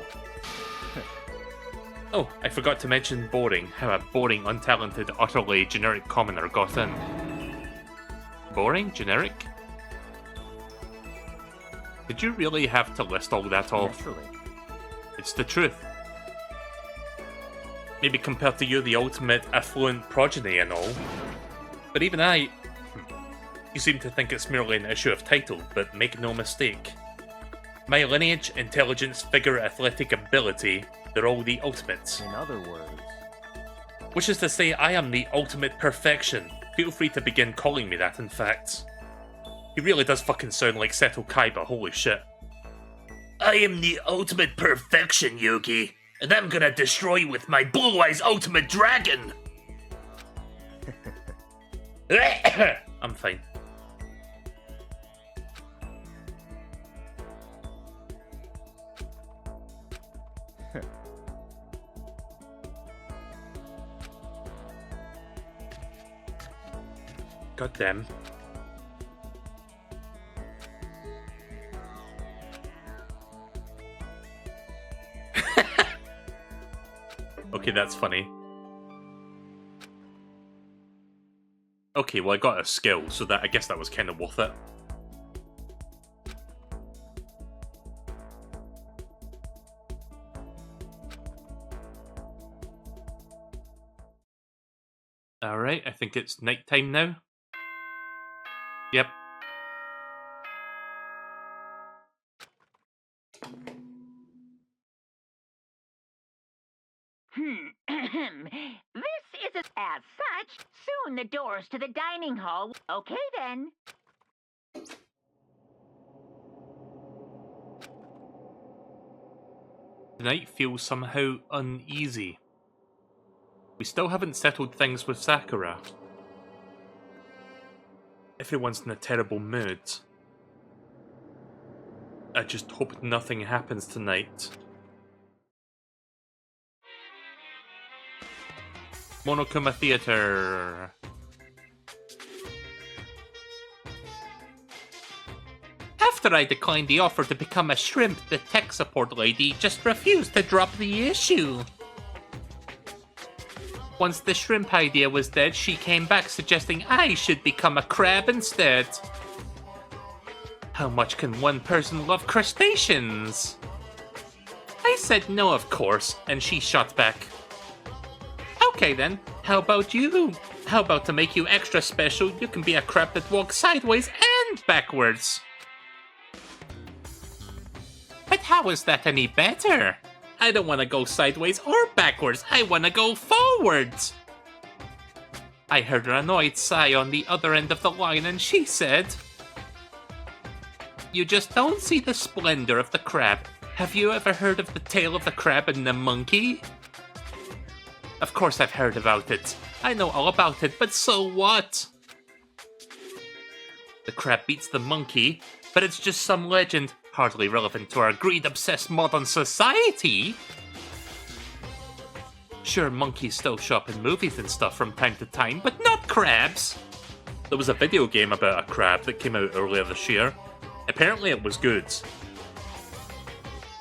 Oh, I forgot to mention boring. How a boring, untalented, utterly generic commoner got in. Boring? Generic? Did you really have to list all that off? naturally. It's the truth. Maybe compared to you, the ultimate affluent progeny and all. But even I... You seem to think it's merely an issue of title, but make no mistake. My lineage, intelligence, figure, athletic ability, they're all the ultimates. In other words, Which is to say, I am the ultimate perfection. Feel free to begin calling me that, in fact. He really does fucking sound like Seto Kaiba, holy shit. I am the ultimate perfection, Yugi, and I'm gonna destroy you with my Blue Eyes Ultimate Dragon! I'm fine. God damn. Okay, that's funny. Okay, well I got a skill, so that I guess that was kind of worth it. Alright, I think it's nighttime now. Yep. This is as such. Soon the doors to the dining hall. Okay then. Tonight feels somehow uneasy. We still haven't settled things with Sakura. Everyone's in a terrible mood. I just hope nothing happens tonight. Monokuma Theater. After I declined the offer to become a shrimp, the tech support lady just refused to drop the issue. Once the shrimp idea was dead, she came back suggesting I should become a crab instead. How much can one person love crustaceans? I said no, of course, and she shot back. Okay then, how about you? How about to make you extra special, you can be a crab that walks sideways and backwards? But how is that any better? I don't want to go sideways or backwards, I want to go forwards. I heard an annoyed sigh on the other end of the line and she said, you just don't see the splendor of the crab. Have you ever heard of the tale of the crab and the monkey? Of course I've heard about it. I know all about it, but so what? The crab beats the monkey, but it's just some legend, hardly relevant to our greed-obsessed modern society. Sure, monkeys still show up in movies and stuff from time to time, but not crabs. There was a video game about a crab that came out earlier this year. Apparently it was good.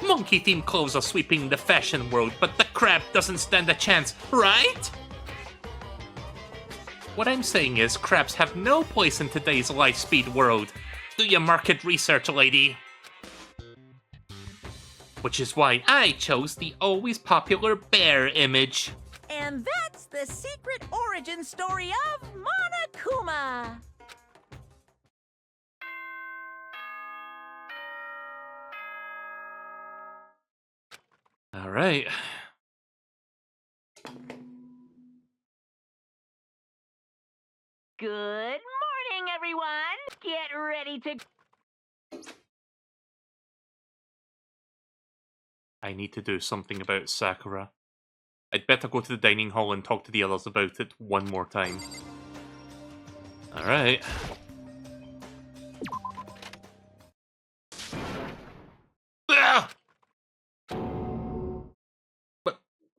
Monkey-themed clothes are sweeping the fashion world, but the crab doesn't stand a chance, right? What I'm saying is, crabs have no place in today's life-speed world. Do your market research, lady. Which is why I chose the always popular bear image. And that's the secret origin story of Monokuma. Alright. Good morning, everyone. Get ready to... I need to do something about Sakura. I'd better go to the dining hall and talk to the others about it one more time. Alright.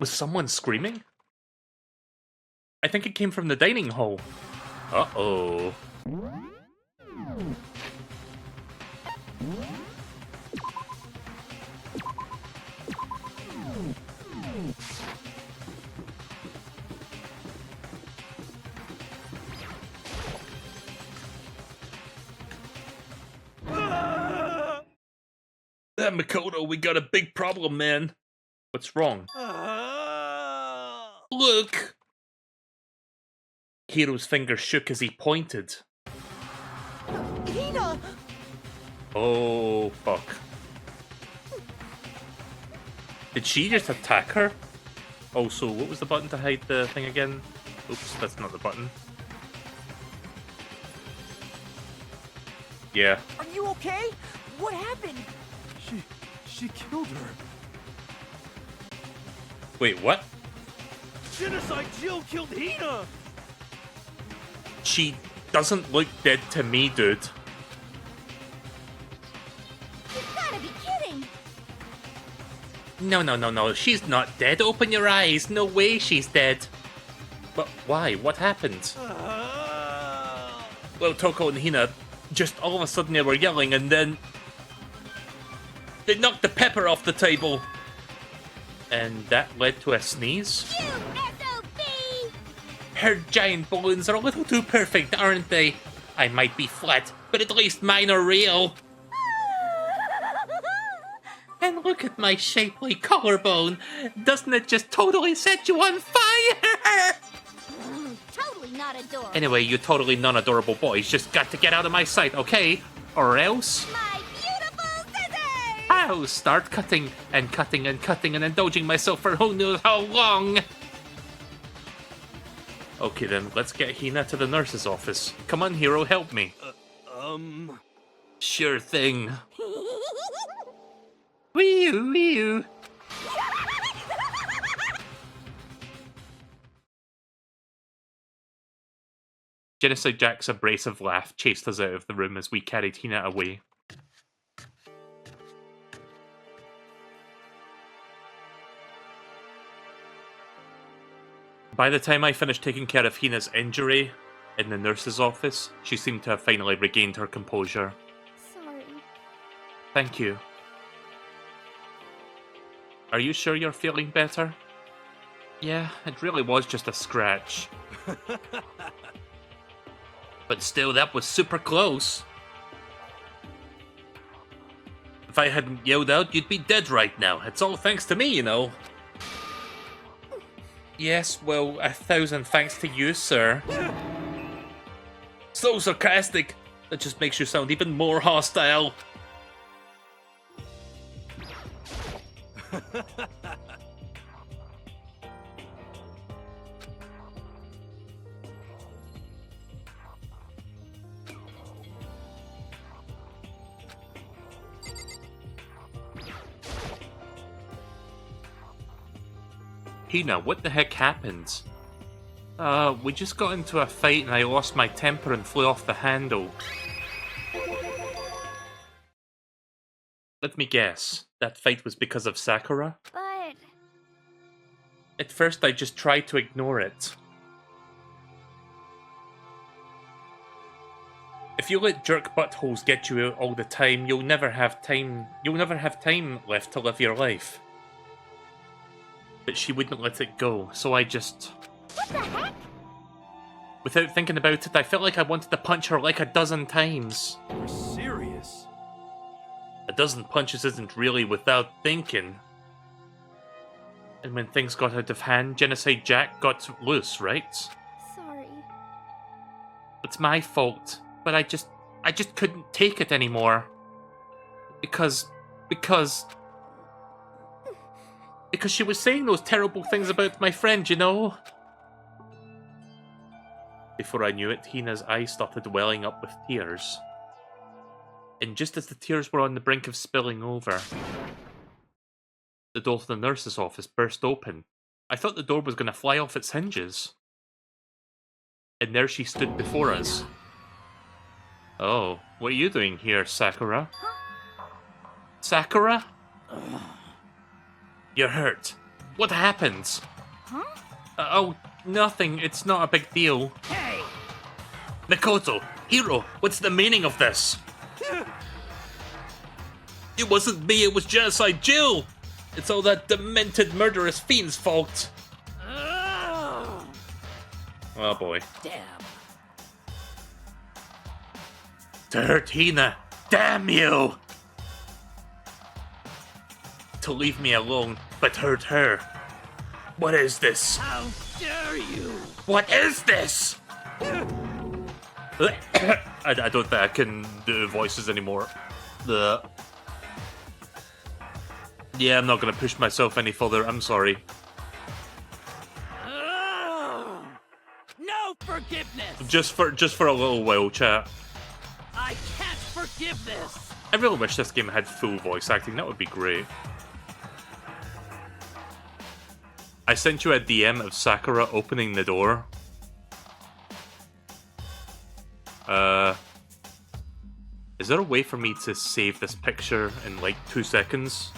Was someone screaming? I think it came from the dining hall. Uh-oh. Makoto, we got a big problem, man. What's wrong? Look! Hiro's finger shook as he pointed. Hina! Oh, fuck. Did she just attack her? Also, what was the button to hide the thing again? Oops, that's not the button. Yeah. Are you okay? What happened? She killed her. Wait, what? Genocide Jill killed Hina! She doesn't look dead to me, dude. You've gotta be kidding! No. She's not dead. Open your eyes. No way she's dead. But why? What happened? Well, Toko and Hina, just all of a sudden they were yelling and then... they knocked the pepper off the table. And that led to a sneeze? You SOB! Her giant balloons are a little too perfect, aren't they? I might be flat, but at least mine are real. And look at my shapely collarbone. Doesn't it just totally set you on fire? Totally not adorable. Anyway, you totally non-adorable boys just got to get out of my sight, okay? Or else... My beautiful scissors! I'll start cutting and cutting and cutting and indulging myself for who knows how long. Okay then, let's get Hina to the nurse's office. Come on, Hiro, help me. Sure thing. Wee-oo. Genocide Jack's abrasive laugh chased us out of the room as we carried Hina away. By the time I finished taking care of Hina's injury in the nurse's office, she seemed to have finally regained her composure. Sorry. Thank you. Are you sure you're feeling better? Yeah, it really was just a scratch. But still, that was super close. If I hadn't yelled out, you'd be dead right now. It's all thanks to me, you know. Yes, well, 1,000 thanks to you, sir. So sarcastic. That just makes you sound even more hostile. Hina, what the heck happened? We just got into a fight and I lost my temper and flew off the handle. Let me guess. That fight was because of Sakura? But... At first I just tried to ignore it. If you let jerk buttholes get you out all the time, you'll never have time left to live your life. But she wouldn't let it go, so I just... What the heck? Without thinking about it, I felt like I wanted to punch her like 12 times. You're serious? 12 punches isn't really without thinking. And when things got out of hand, Genocide Jack got loose, right? Sorry. It's my fault, but I just couldn't take it anymore. Because she was saying those terrible things about my friend, you know? Before I knew it, Hina's eyes started welling up with tears. And just as the tears were on the brink of spilling over, the door to the nurse's office burst open. I thought the door was going to fly off its hinges. And there she stood before us. Oh, what are you doing here, Sakura? Sakura? You're hurt. What happened? Huh? Oh, nothing. It's not a big deal. Hey! Mikoto, Hiro, what's the meaning of this? It wasn't me, it was Genocide Jill! It's all that demented murderous fiend's fault. Oh, Oh boy. Damn. To hurt Hina, damn you! To leave me alone, but hurt her. What is this? how dare you! What is this? I don't think I can do voices anymore. Yeah, I'm not gonna push myself any further. I'm sorry. Oh, no forgiveness! Just for a little while, chat. I can't forgive this! I really wish this game had full voice acting. That would be great. I sent you a DM of Sakura opening the door. Is there a way for me to save this picture in like 2 seconds?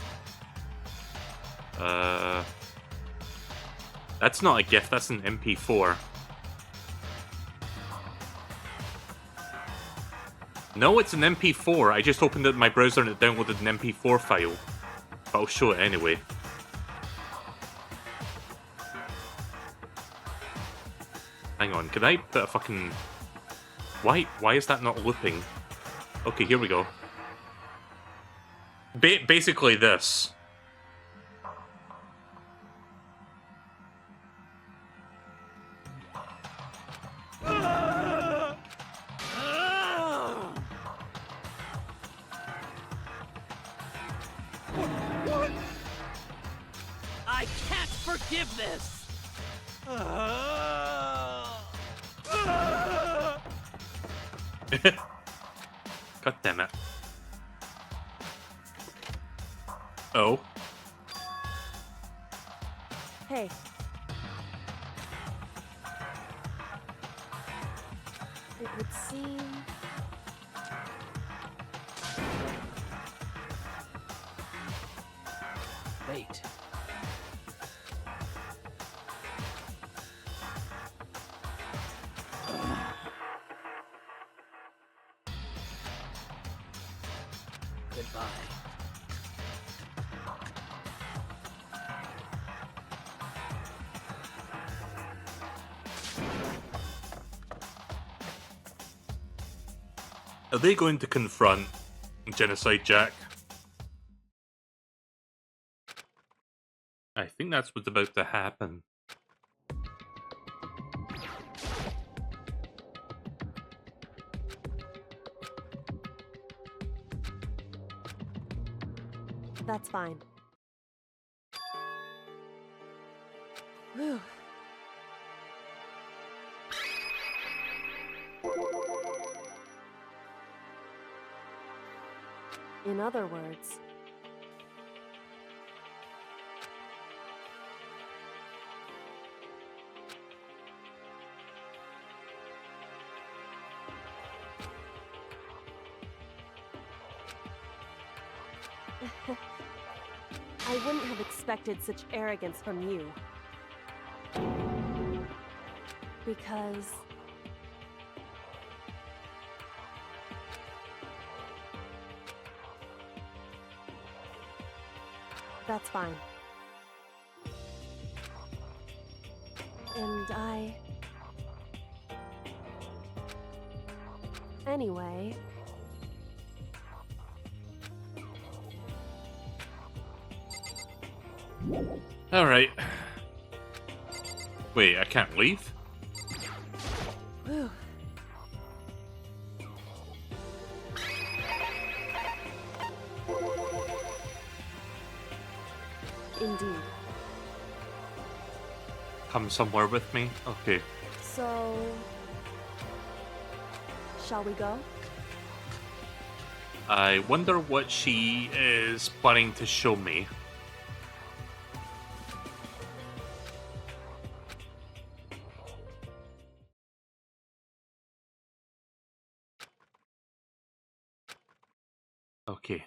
That's not a GIF, that's an MP4. No, it's an MP4. I just opened it in my browser and it downloaded an MP4 file. But I'll show it anyway. Hang on, can I put a fucking... Why is that not looping? Okay, here we go. Basically this. I can't forgive this! God damn it. Oh. Hey. It would seem... Wait. Goodbye. Are they going to confront Genocide Jack? I think that's what's about to happen. That's fine. Whew. In other words... I wouldn't have expected such arrogance from you. Because... That's fine. And I... Anyway... Alright. Wait, I can't leave? Whew. Indeed. Come somewhere with me? Okay. So... Shall we go? I wonder what she is planning to show me. Okay.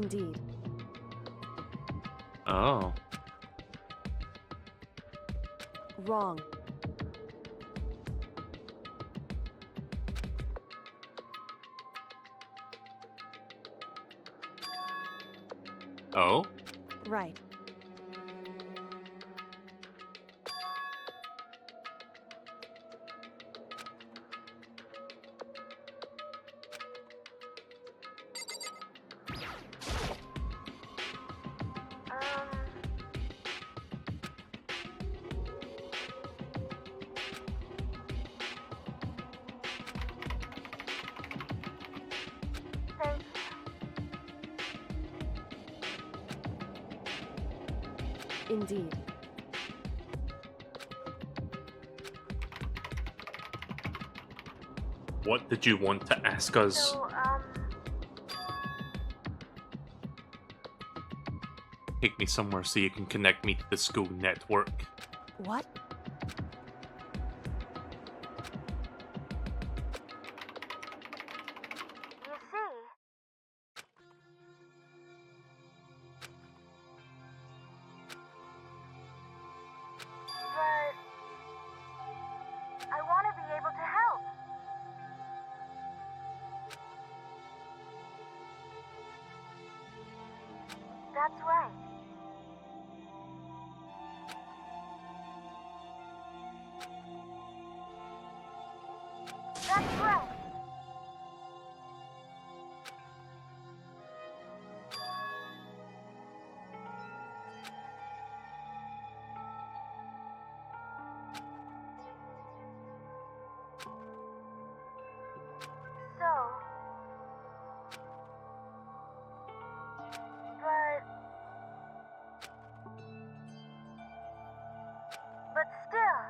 Indeed. Oh. Wrong. Oh? Right. Indeed. What did you want to ask us? Take me somewhere so you can connect me to the school network. What? That's right. That's right. So... But still...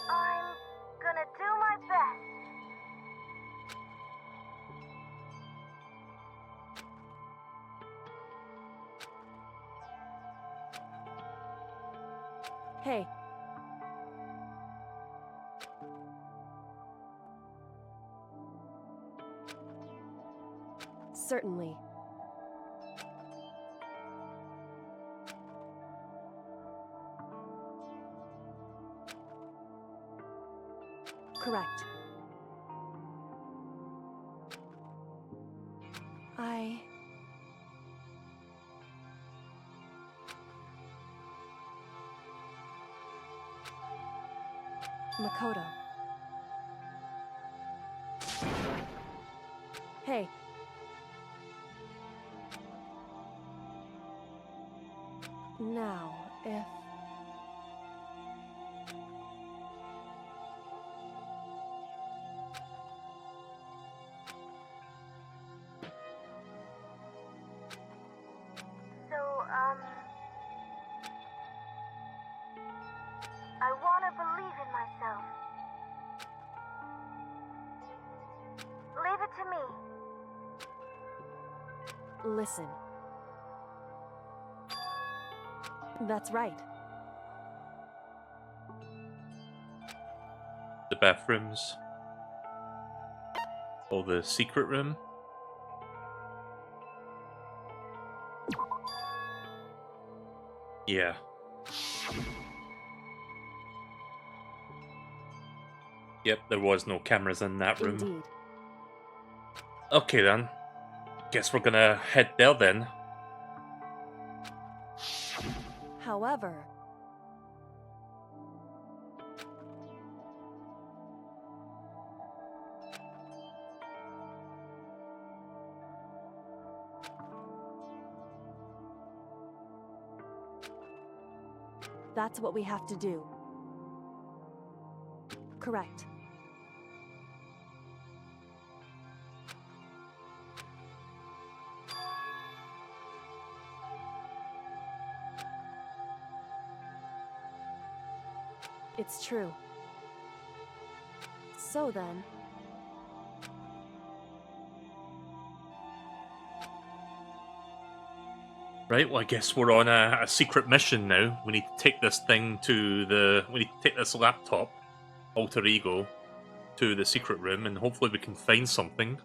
I'm gonna do my best. Hey. Certainly. Correct. Makoto. Hey. Now, if... So, I want to believe in myself. Leave it to me. Listen. That's right. The bathrooms. Or the secret room. Yeah. Yep, there was no cameras in that room. Indeed. Okay then. Guess we're gonna head there then. However... That's what we have to do. Correct. It's true. So then... Right, well I guess we're on a secret mission now. We need to take this thing to the... We need to take this laptop alter ego to the secret room, and hopefully we can find something.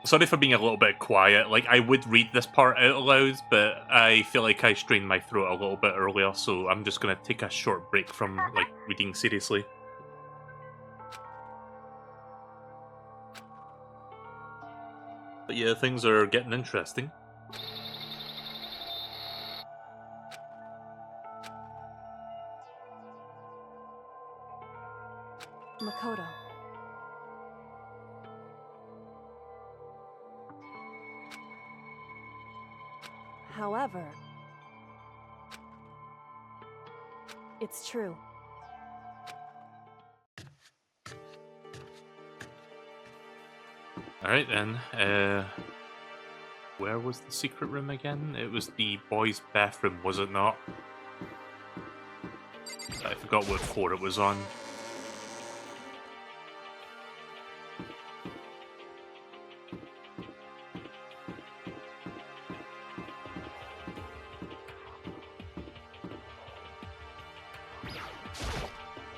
Sorry for being a little bit quiet. Like, I would read this part out loud, but I feel like I strained my throat a little bit earlier, so I'm just gonna take a short break from, like, reading seriously. But yeah, things are getting interesting. Makoto. However, it's true. Alright then, where was the secret room again? It was the boys' bathroom, was it not? I forgot what floor it was on.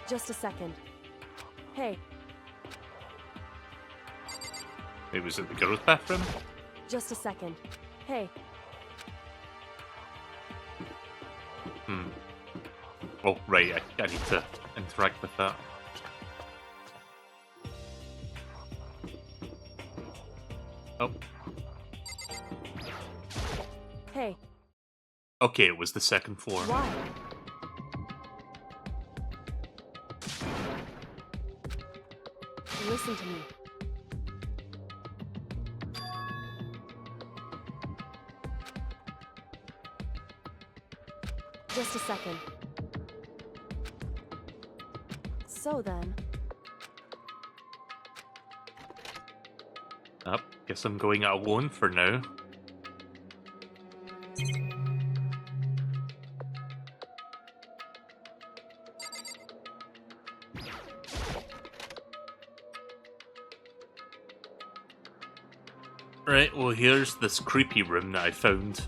Just a second. Hey, It was in the girls' bathroom? just a second. Hey, Oh, right, I need to interact with that. Oh, hey, okay, it was the second floor. why? Listen to me. Just a second. So then, Up, guess I'm going it alone for now. Right, well here's this creepy room that I found.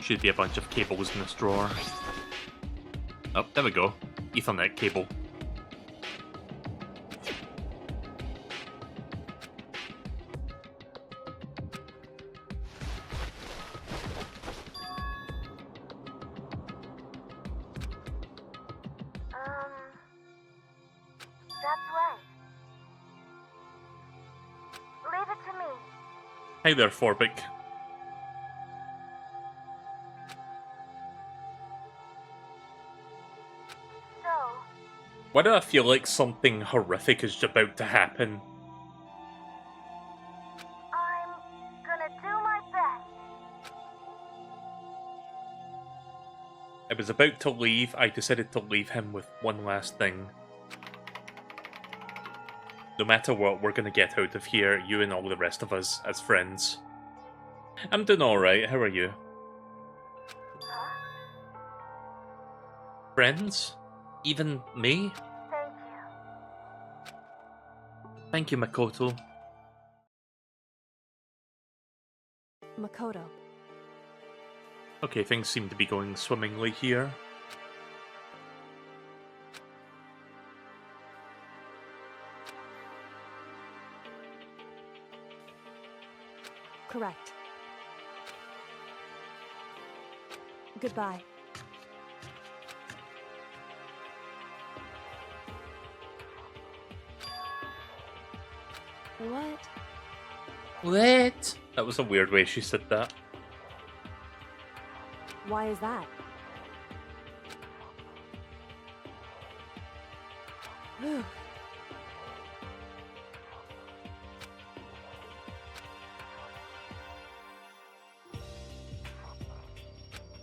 Should be a bunch of cables in this drawer. Oh, there we go. Ethernet cable. That's right. Leave it to me. Hi there, Forbic. So, Why do I feel like something horrific is about to happen? I'm gonna do my best. I was about to leave, I decided to leave him with one last thing. No matter what, we're gonna get out of here, you and all the rest of us, as friends. I'm doing alright, how are you? Huh? Friends? Even me? Thank you. Thank you, Makoto. Makoto. Okay, things seem to be going swimmingly here. Correct. Goodbye. What? What? That was a weird way she said that. Why is that?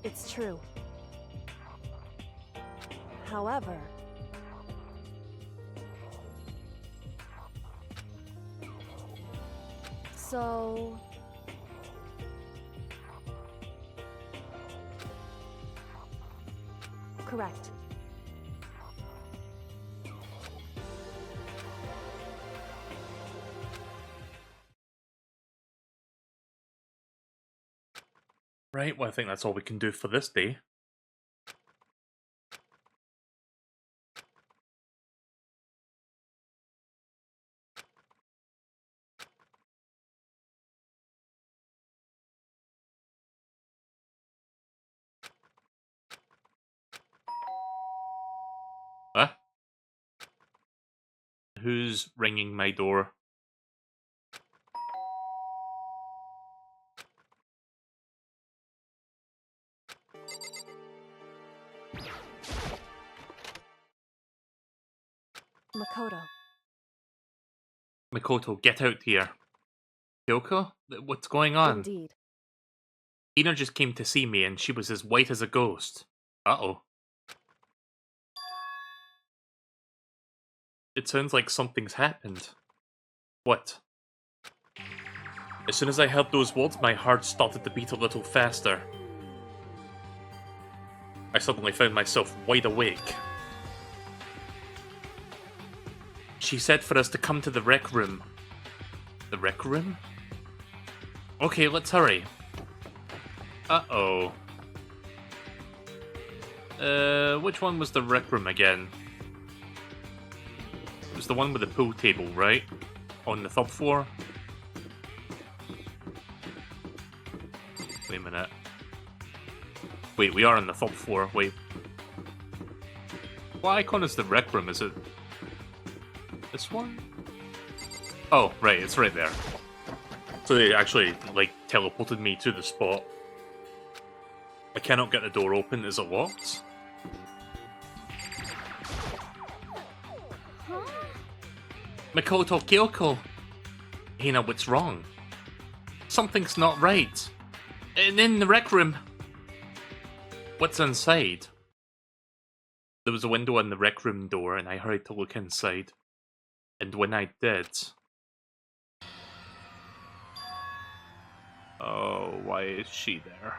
It's true. However, so correct. Right, well I think that's all we can do for this day. Huh? Who's ringing my door? Makoto. Makoto, get out here. Kyoko? What's going on? Indeed. Ina just came to see me and she was as white as a ghost. Uh-oh. It sounds like something's happened. What? As soon as I heard those words, my heart started to beat a little faster. I suddenly found myself wide awake. She said for us to come to the rec room. The rec room? Okay, let's hurry. Uh-oh. Which one was the rec room again? It was the one with the pool table, right? On the third floor? Wait a minute. Wait, we are on the third floor. Wait. What icon is the rec room? Is it this one? Oh, right, it's right there. So they actually, like, teleported me to the spot. I cannot get the door open. Is it locked? Huh? Makoto, Kyoko! Hina, what's wrong? Something's not right. And in the rec room. What's inside? There was a window on the rec room door and I hurried to look inside. And when I did... Oh, why is she there?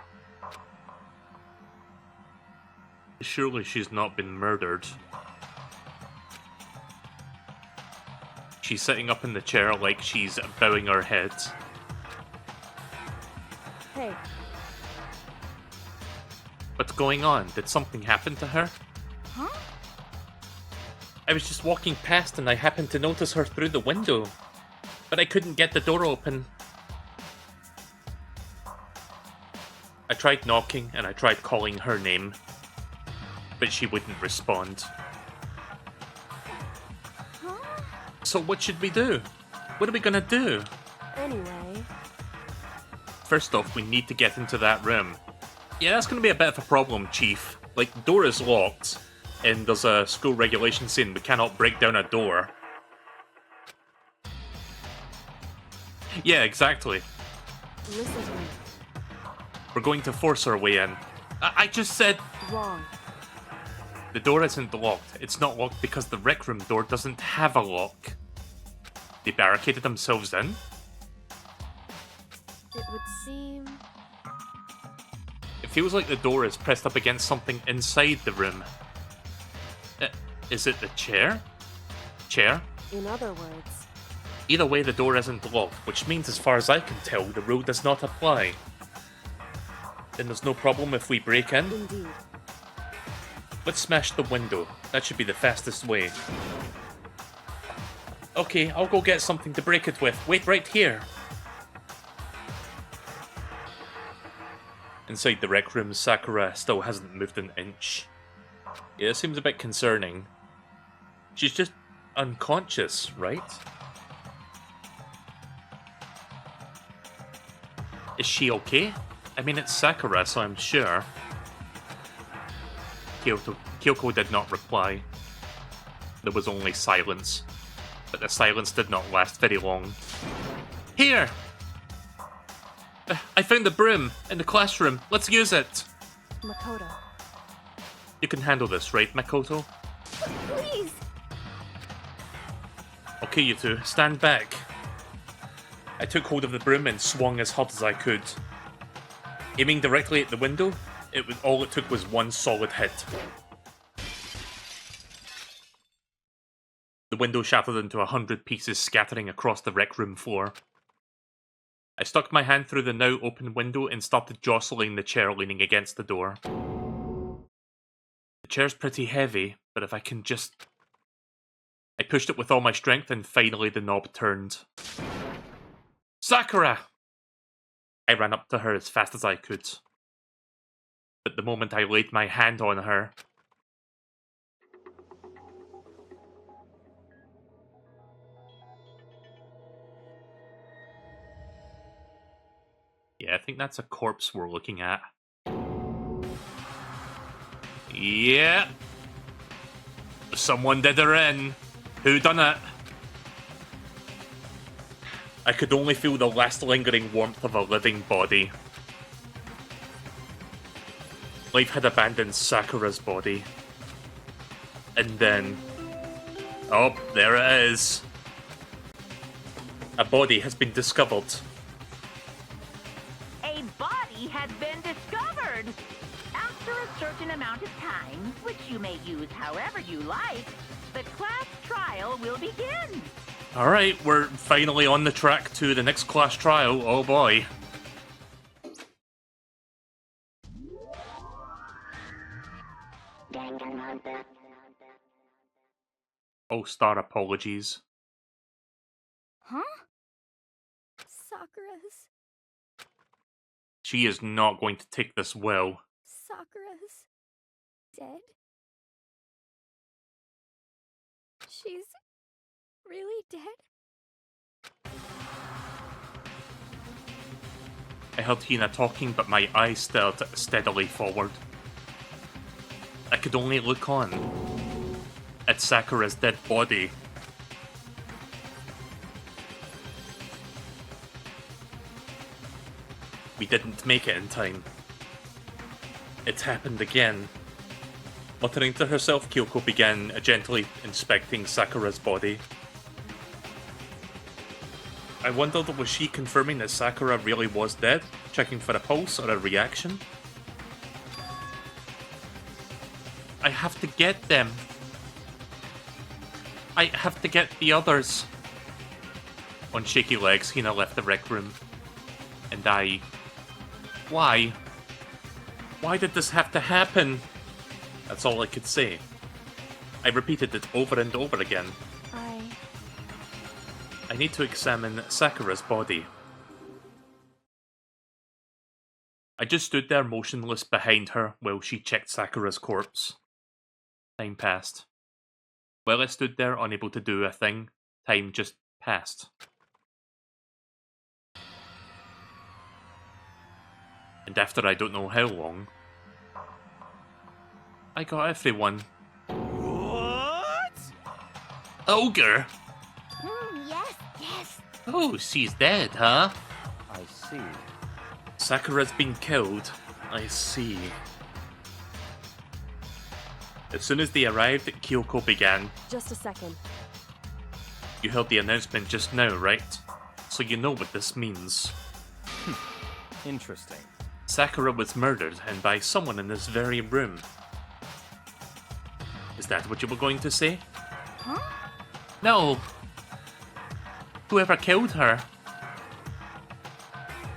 Surely she's not been murdered. She's sitting up in the chair like she's bowing her head. Hey. What's going on? Did something happen to her? Huh? I was just walking past and I happened to notice her through the window. But I couldn't get the door open. I tried knocking and I tried calling her name. But she wouldn't respond. Huh? So what should we do? What are we gonna do? Anyway. First off, we need to get into that room. Yeah, that's gonna be a bit of a problem, Chief. Like, the door is locked, and there's a school regulation saying we cannot break down a door. Yeah, exactly. Listen to me. We're going to force our way in. I just said... Wrong. The door isn't locked. It's not locked because the rec room door doesn't have a lock. They barricaded themselves in? It would seem... It feels like the door is pressed up against something inside the room. Is it the chair? Chair? In other words... Either way, the door isn't locked, which means as far as I can tell, the rule does not apply. Then there's no problem if we break in? Indeed. Let's smash the window. That should be the fastest way. Okay, I'll go get something to break it with. Wait right here. Inside the rec room, Sakura still hasn't moved an inch. Yeah, it seems a bit concerning. She's just unconscious, right? Is she okay? I mean, it's Sakura, so I'm sure. Kyoko did not reply. There was only silence. But the silence did not last very long. Here! I found the broom in the classroom. Let's use it! Makoto. You can handle this, right, Makoto? Please! Okay, you two, stand back. I took hold of the broom and swung as hard as I could. Aiming directly at the window, all it took was one solid hit. The window shattered into 100 pieces, scattering across the rec room floor. I stuck my hand through the now open window and started jostling the chair leaning against the door. The chair's pretty heavy, but if I can just... I pushed it with all my strength and finally the knob turned. Sakura! I ran up to her as fast as I could. But the moment I laid my hand on her... Yeah, I think that's a corpse we're looking at. Yeah! Someone did her in. Who done it? I could only feel the last lingering warmth of a living body. Life had abandoned Sakura's body. And then... oh, there it is. A body has been discovered. A body has been discovered! After a certain amount of time, which you may use however you like, the class trial will begin. Alright, we're finally on the track to the next class trial. Oh boy. Oh, star apologies. Huh? Sakura's... She is not going to take this well. Sakura's... dead? She's... really dead? I heard Hina talking, but my eyes stared steadily forward. I could only look on at Sakura's dead body. We didn't make it in time. It happened again. Muttering to herself, Kyoko began gently inspecting Sakura's body. I wondered, was she confirming that Sakura really was dead? Checking for a pulse or a reaction? I have to get them. I have to get the others. On shaky legs, Hina left the rec room. And I... Why? Why did this have to happen? That's all I could say. I repeated it over and over again. I need to examine Sakura's body. I just stood there motionless behind her while she checked Sakura's corpse. Time passed. While I stood there unable to do a thing, time just passed. And after I don't know how long, I got everyone. What? Ogre! Yes. Oh, she's dead, huh? I see. Sakura's been killed. I see. As soon as they arrived, Kyoko began. Just a second. You heard the announcement just now, right? So you know what this means. Interesting. Sakura was murdered, and by someone in this very room. Is that what you were going to say? Huh? No. Whoever killed her.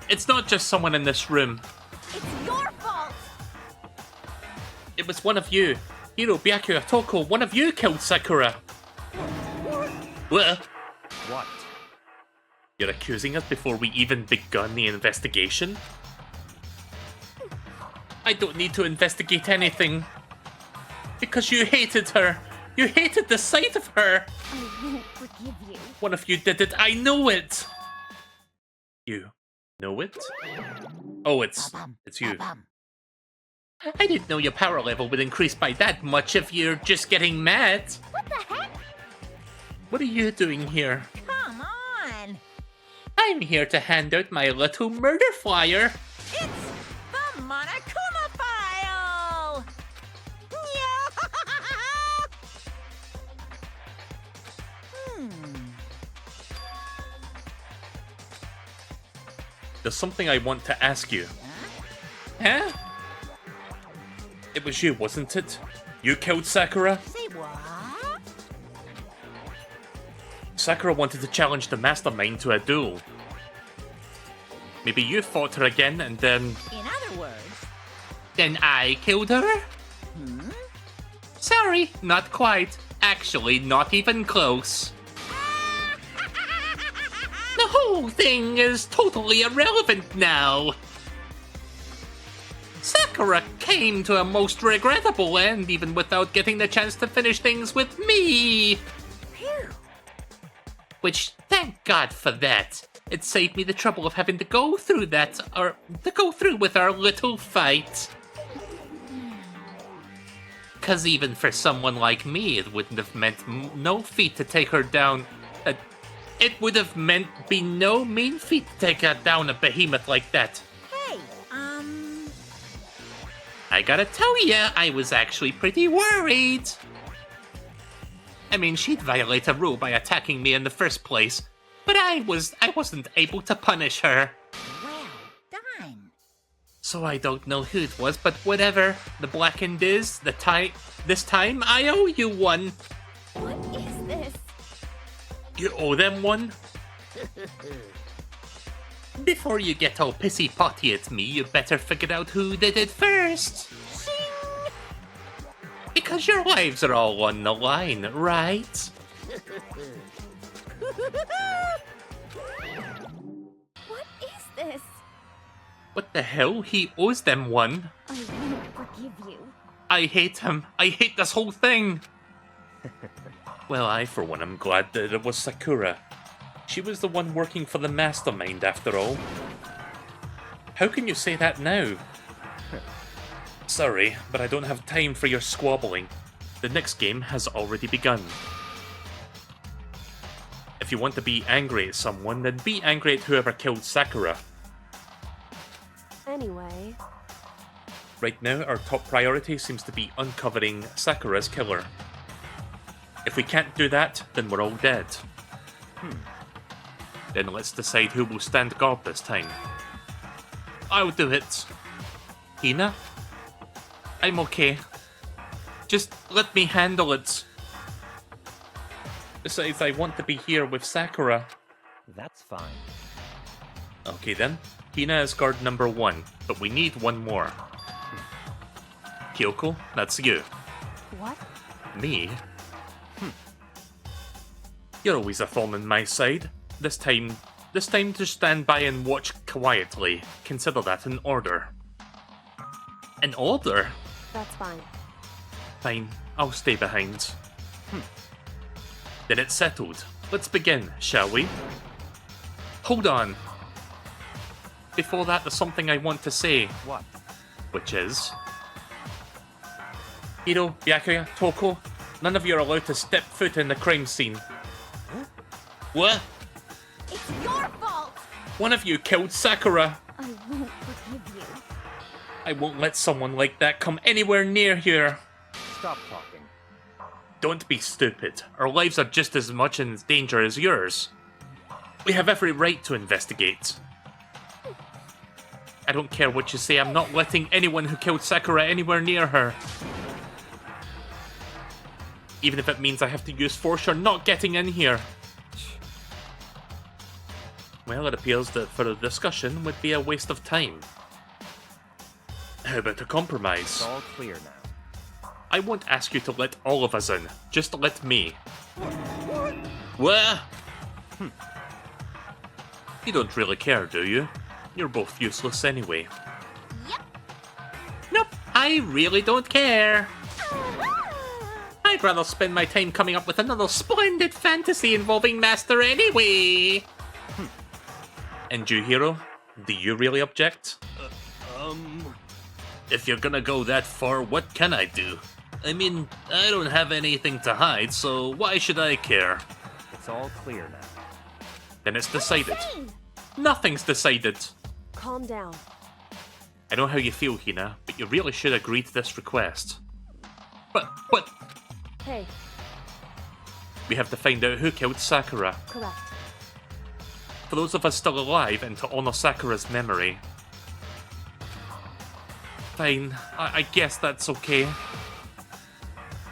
It's not just someone in this room. It's your fault! It was one of you. Hiro, Byakuya, Toko, one of you killed Sakura. What? What? You're accusing us before we even begun the investigation? I don't need to investigate anything. Because you hated her. You hated the sight of her. I won't forgive you. One of you did it. I know it. You know it? Oh, it's you. I didn't know your power level would increase by that much if you're just getting mad. What the heck? What are you doing here? Come on! I'm here to hand out my little murder flyer. It's the Monokuma file! There's something I want to ask you. Huh? It was you, wasn't it? You killed Sakura? Say what? Sakura wanted to challenge the mastermind to a duel. Maybe you fought her again and then... In other words, Then I killed her? Sorry, not quite. Actually, not even close. The whole thing is totally irrelevant now. Sakura came to a most regrettable end even without getting the chance to finish things with me. Which, thank God for that. It saved me the trouble of having to go through that, or to go through with our little fight. 'Cause even for someone like me, it wouldn't have meant no feat to take her down. It would have meant be no mean feat to take her down a behemoth like that. hey, I gotta tell ya, I was actually pretty worried. I mean, she'd violate a rule by attacking me in the first place, but I wasn't able to punish her. well done. So I don't know who it was, but whatever. The blackened is, this time I owe you one. What is this? You owe them one? Before you get all pissy-potty at me, you better figure out who did it first. Because your lives are all on the line, right? What is this? What the hell? He owes them one. I won't forgive you. I hate him. I hate this whole thing. Well, I, for one, am glad that it was Sakura. She was the one working for the mastermind, after all. How can you say that now? Sorry, but I don't have time for your squabbling. The next game has already begun. If you want to be angry at someone, then be angry at whoever killed Sakura. Anyway, Right now, our top priority seems to be uncovering Sakura's killer. If we can't do that, then we're all dead. Then let's decide who will stand guard this time. I'll do it. Hina? I'm okay. Just let me handle it. Besides, I want to be here with Sakura. That's fine. Okay then. Hina is guard number 1, but we need one more. Kyoko, that's you. what? Me? You're always a thorn in my side. This time to stand by and watch quietly. Consider that an order. An order? That's fine. Fine, I'll stay behind. Then it's settled. Let's begin, shall we? Hold on. Before that, there's something I want to say, What? which is... Hiro, Byakuya, Toko, none of you are allowed to step foot in the crime scene. What? It's your fault! One of you killed Sakura. I won't forgive you. I won't let someone like that come anywhere near here. Stop talking. Don't be stupid. Our lives are just as much in danger as yours. We have every right to investigate. I don't care what you say, I'm not letting anyone who killed Sakura anywhere near her. Even if it means I have to use force, you're not getting in here. Well, it appears that further discussion would be a waste of time. How about a compromise? It's all clear now. I won't ask you to let all of us in. Just let me. What? You don't really care, do you? You're both useless anyway. Yep. Nope, I really don't care. I'd rather spend my time coming up with another splendid fantasy involving Master anyway. And you, Hiro? Do you really object? If you're gonna go that far, what can I do? I mean, I don't have anything to hide, so why should I care? It's all clear now. Then it's decided. Nothing's decided. Calm down. I know how you feel, Hina, but you really should agree to this request. But, Hey, we have to find out who killed Sakura. correct. For those of us still alive, and to honor Sakura's memory. Fine, I guess that's okay.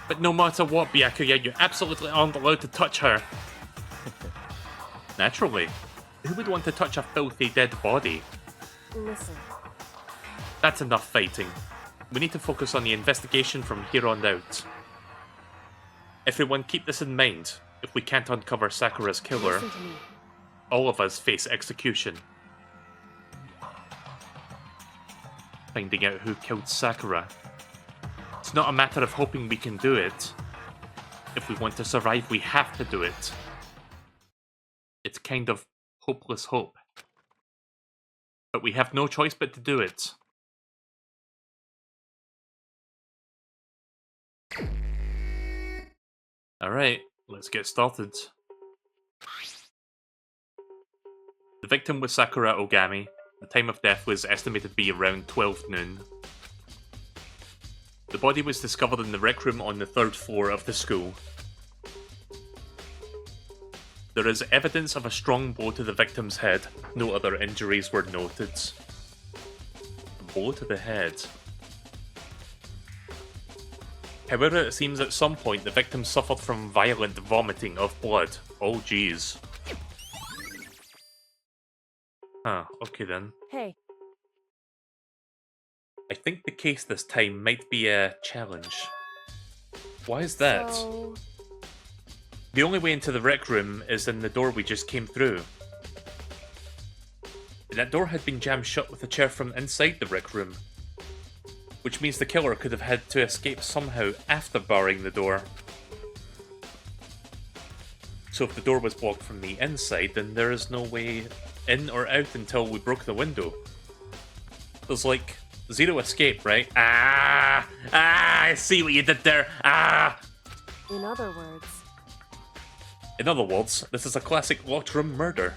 But no matter what, Byakuya, you absolutely aren't allowed to touch her. Naturally. Who would want to touch a filthy dead body? Listen, That's enough fighting. We need to focus on the investigation from here on out. Everyone keep this in mind. If we can't uncover Sakura's killer, listen to me. all of us face execution. Finding out who killed Sakura. It's not a matter of hoping we can do it. If we want to survive, we have to do it. It's kind of hopeless hope. But we have no choice but to do it. Alright, let's get started. The victim was Sakura Ogami. The time of death was estimated to be around 12 noon. The body was discovered in the rec room on the 3rd floor of the school. There is evidence of a strong blow to the victim's head. No other injuries were noted. A blow to the head. However, it seems at some point the victim suffered from violent vomiting of blood. Oh jeez. Huh, okay then. Hey, I think the case this time might be a challenge. Why is that? so... The only way into the rec room is in the door we just came through. That door had been jammed shut with a chair from inside the rec room, which means the killer could have had to escape somehow after barring the door. So if the door was blocked from the inside, then there is no way in or out until we broke the window. There's like zero escape, right? I see what you did there. In other words, In other words, this is a classic locked room murder.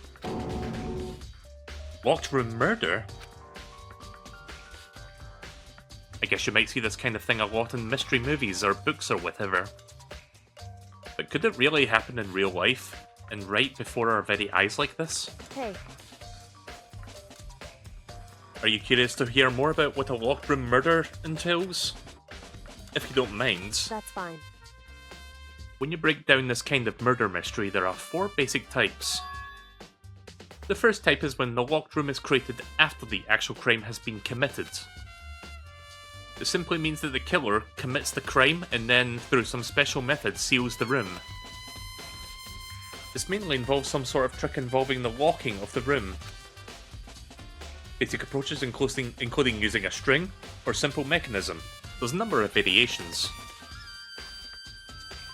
Locked room murder? I guess you might see this kind of thing a lot in mystery movies or books or whatever. But could it really happen in real life? And right before our very eyes like this? hey, Are you curious to hear more about what a locked room murder entails? If you don't mind. that's fine. When you break down this kind of murder mystery, there are 4 basic types. The first type is when the locked room is created after the actual crime has been committed. It simply means that the killer commits the crime and then, through some special method, seals the room. This mainly involves some sort of trick involving the locking of the room. Basic approaches including using a string or simple mechanism. There's a number of variations.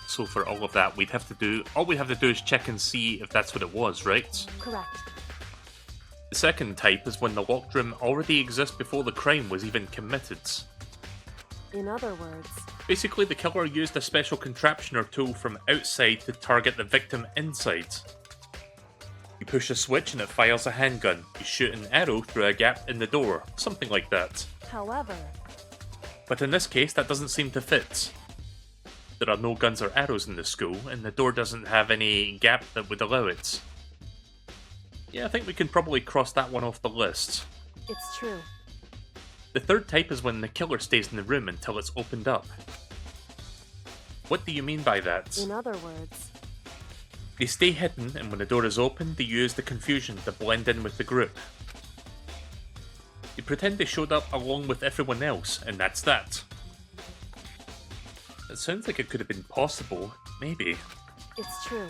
So for all of that, all we'd have to do is check and see if that's what it was, right? Correct. The second type is when the locked room already exists before the crime was even committed. In other words, Basically, the killer used a special contraption or tool from outside to target the victim inside. You push a switch and it fires a handgun. You shoot an arrow through a gap in the door, something like that. however, But in this case, that doesn't seem to fit. There are no guns or arrows in the school, and the door doesn't have any gap that would allow it. Yeah, I think we can probably cross that one off the list. it's true. The third type is when the killer stays in the room until it's opened up. What do you mean by that? In other words, They stay hidden, and when the door is opened, they use the confusion to blend in with the group. They pretend they showed up along with everyone else, and that's that. It sounds like it could have been possible, maybe. it's true.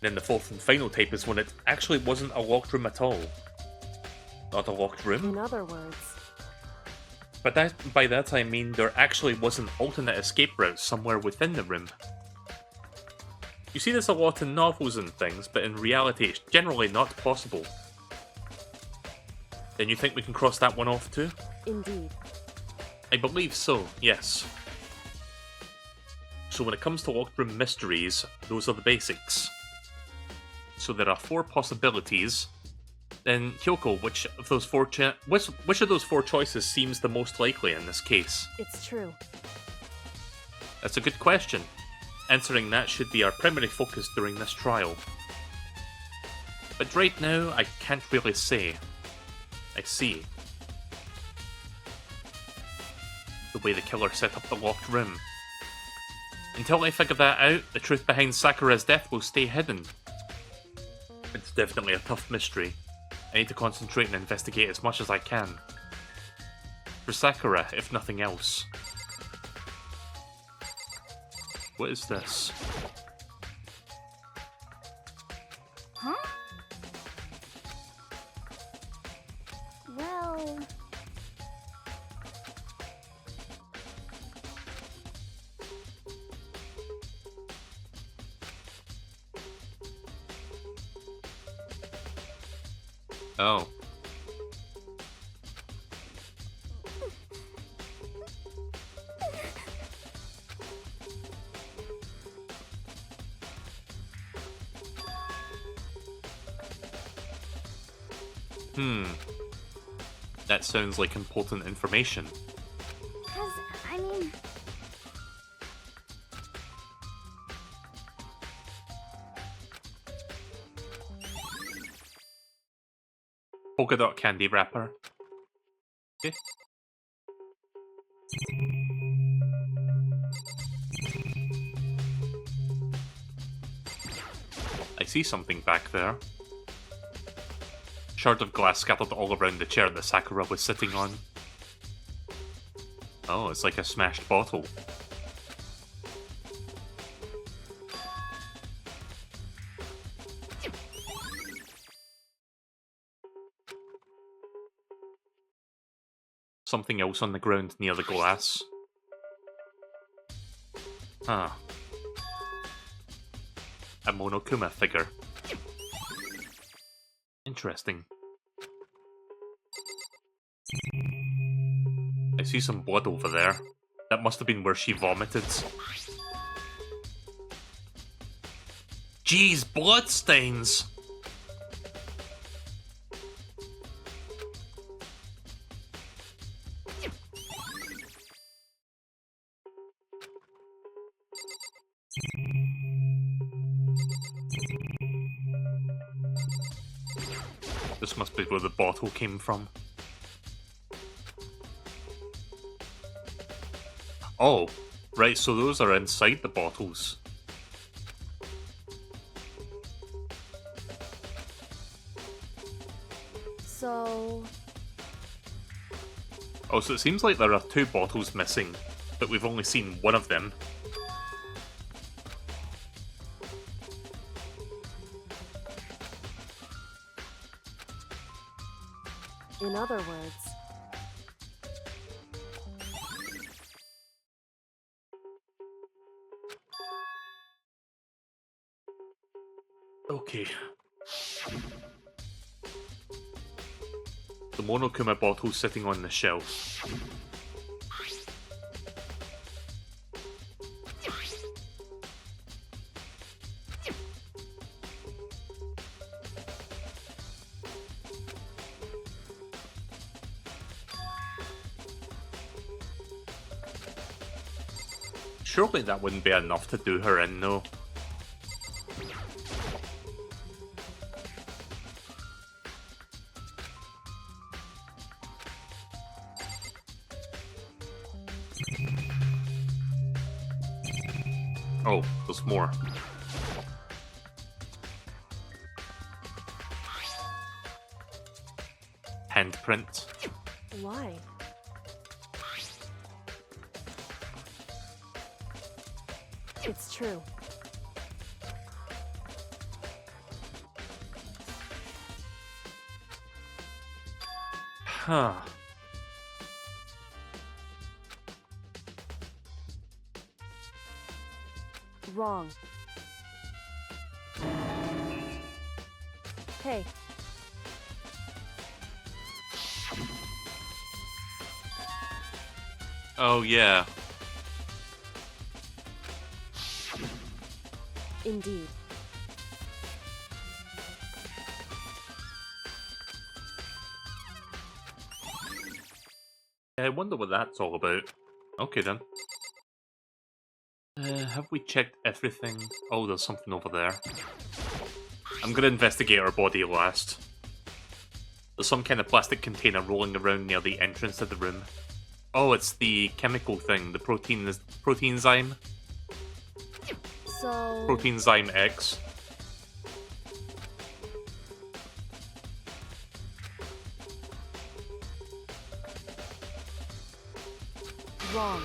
Then the fourth and final type is when it actually wasn't a locked room at all. Not a locked room, In other words, but by that I mean there actually was an alternate escape route somewhere within the room. You see this a lot in novels and things, but in reality it's generally not possible. Then you think we can cross that one off too? indeed. I believe so, yes. So when it comes to locked room mysteries, those are the basics. So there are 4 possibilities. Then Kyoko, which of those 4 choices seems the most likely in this case? It's true. That's a good question. Answering that should be our primary focus during this trial. But right now, I can't really say. I see. The way the killer set up the locked room. Until I figure that out, the truth behind Sakura's death will stay hidden. It's definitely a tough mystery. I need to concentrate and investigate as much as I can. For Sakura, if nothing else. What is this? Huh? Well... Oh. That sounds like important information. 'Cause, I mean... Polka dot candy wrapper. Okay. I see something back there. Shard of glass scattered all around the chair that Sakura was sitting on. Oh, it's like a smashed bottle. Something else on the ground near the glass. Huh. A Monokuma figure. Interesting. I see some blood over there. That must have been where she vomited. Jeez, bloodstains! This must be where the bottle came from. Oh, right, so those are inside the bottles. So... Oh, so it seems like there are 2 bottles missing, but we've only seen one of them. In other words... Okay. The Monokuma bottle sitting on the shelf. Surely that wouldn't be enough to do her in, though. Oh, there's more. Handprint. Why? It's true. Huh. Wrong. Hey. Oh, yeah. Indeed. I wonder what that's all about. Okay, then. Have we checked everything? Oh, there's something over there. I'm gonna investigate our body last. There's some kind of plastic container rolling around near the entrance to the room. Oh, it's the chemical thing, the proteinzyme. So... Proteinzyme X. wrong.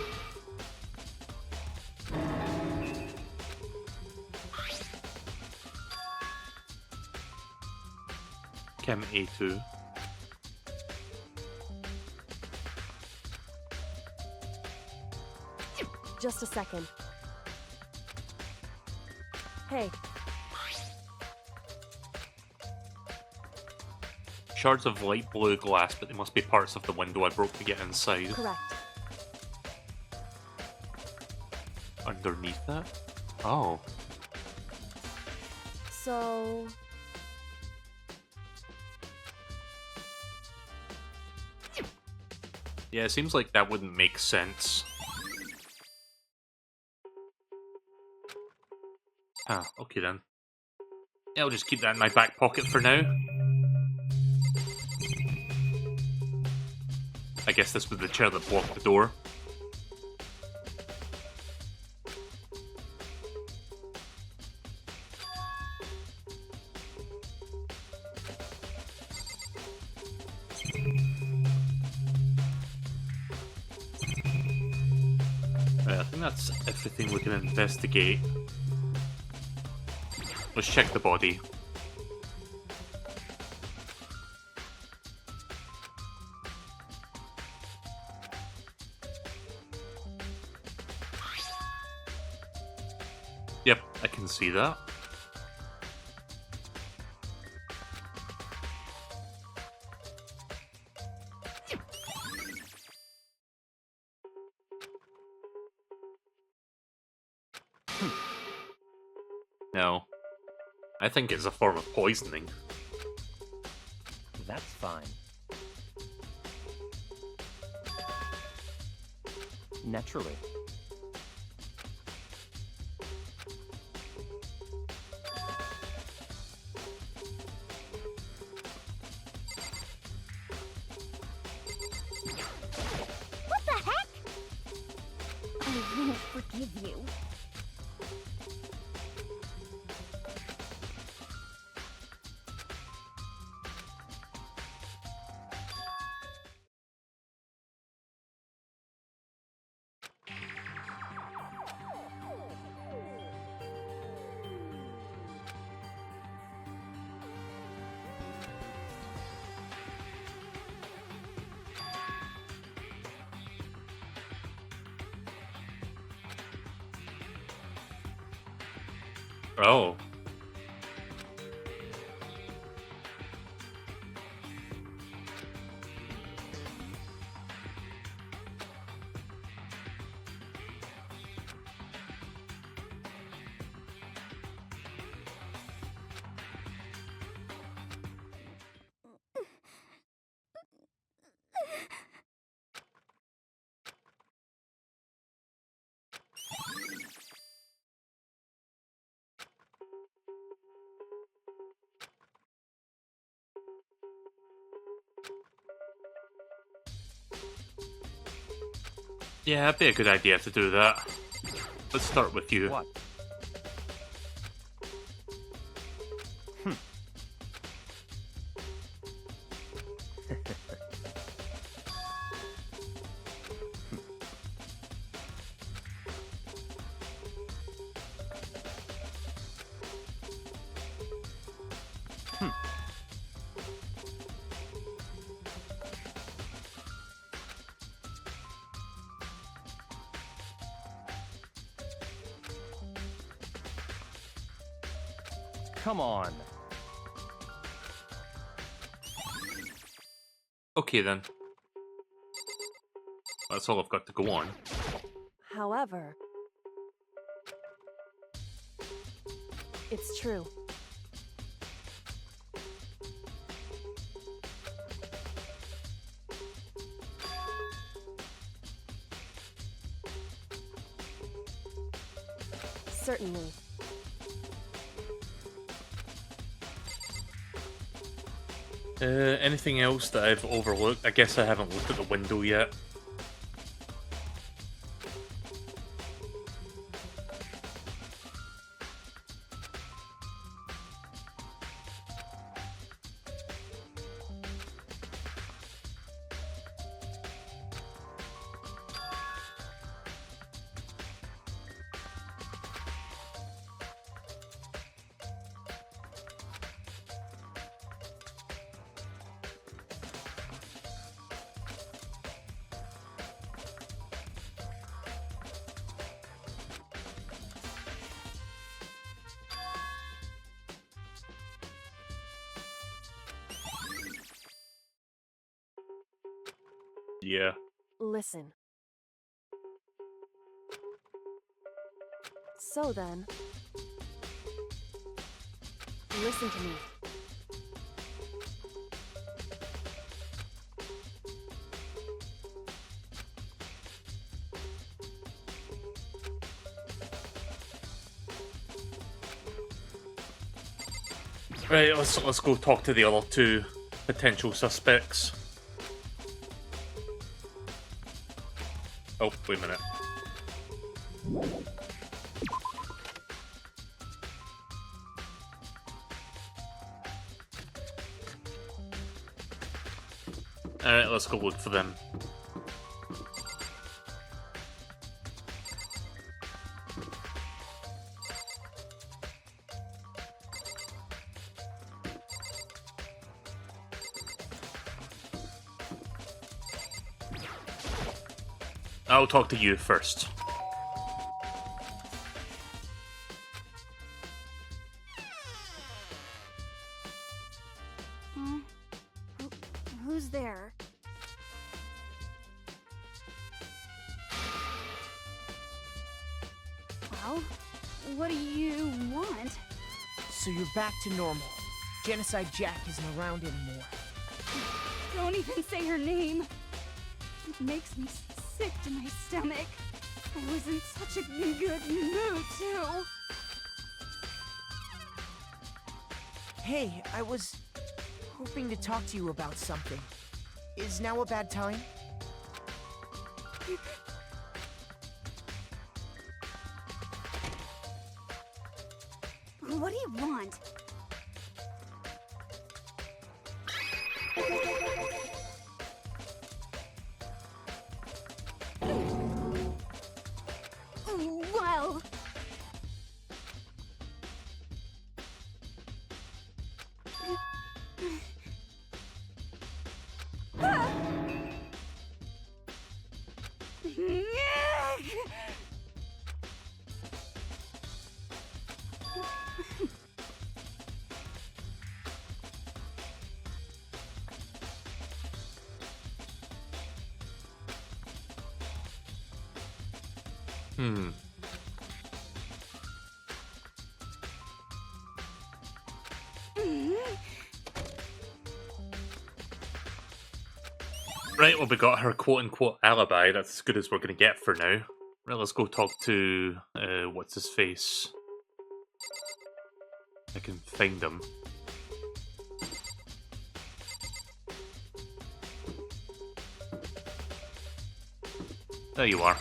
Chem A2. Just a second. Hey, Shards of light blue glass, but they must be parts of the window I broke to get inside. correct. Underneath that? Oh. So... Yeah, it seems like that wouldn't make sense. Ah, okay then. Yeah, I'll just keep that in my back pocket for now. I guess this was the chair that blocked the door. Right, I think that's everything we can investigate. Let's check the body. Yep, I can see that. No. I think it's a form of poisoning. That's fine. Naturally. What the heck? I won't forgive you. Oh. Yeah, it'd be a good idea to do that. Let's start with you. What? Come on. Okay then. That's all I've got to go on. However... It's true. Certainly. Anything else that I've overlooked? I guess I haven't looked at the window yet. Yeah. Listen. So then, listen to me. Right, let's go talk to the other two potential suspects. Oh, wait a minute. Alright, let's go look for them. I'll talk to you first. Who's there? Well, what do you want? So you're back to normal. Genocide Jack isn't around anymore. Don't even say her name. It makes me sick to my stomach. I was in such a good mood, too. Hey, I was hoping to talk to you about something. Is now a bad time? What do you want? Well... Right, well, we got her quote-unquote alibi. That's as good as we're going to get for now. Right, let's go talk to... what's-his-face? I can find him. There you are.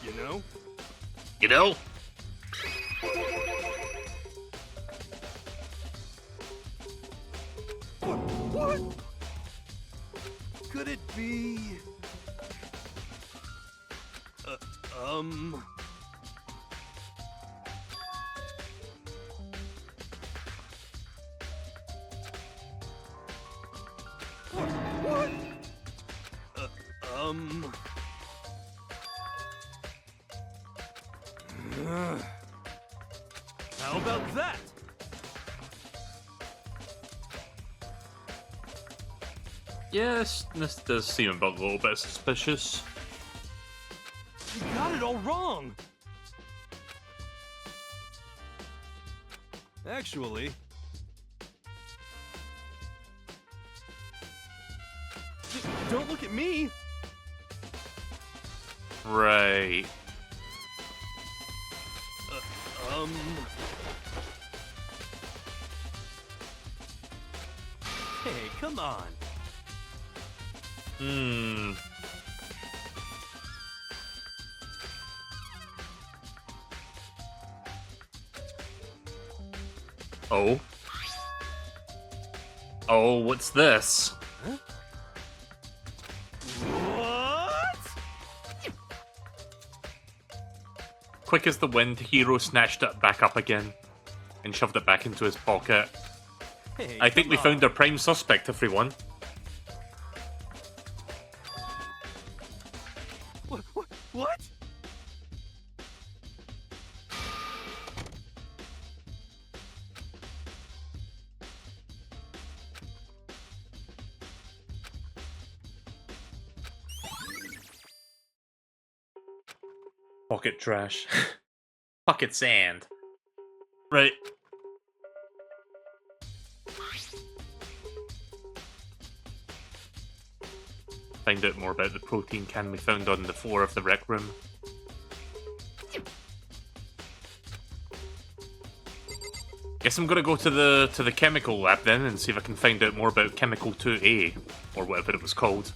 You know? You know? What? Could it be... What? How about that? Yes, this does seem a little bit suspicious. You got it all wrong! Actually... Don't look at me! Right. Hey, come on. Oh. Oh, what's this? Huh? What? Quick as the wind, Hero snatched it back up again and shoved it back into his pocket. Hey, I think come we on. found our prime suspect, everyone. What? pocket trash. Pocket sand. Right. Find out more about the protein can we found on the floor of the rec room. Guess I'm gonna go to the chemical lab then and see if I can find out more about Chemical 2A, or whatever it was called.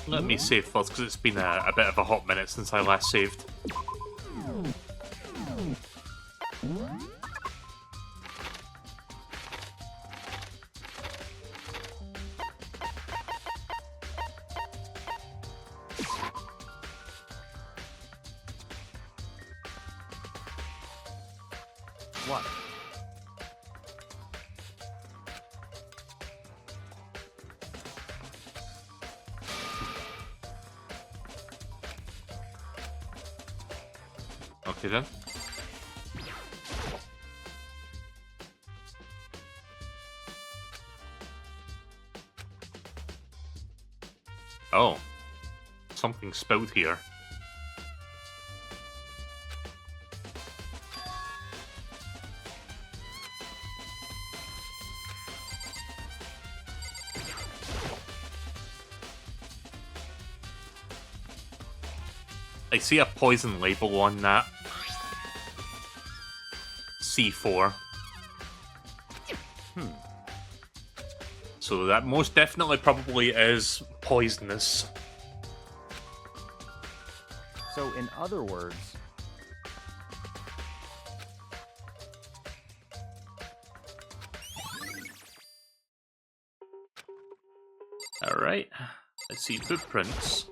Let me save first, because it's been a bit of a hot minute since I last saved. What? Okay then. Oh. Something spilled here. I see a poison label on that. C4. So that most definitely probably is poisonous. So, in other words, Alright. Let's see footprints.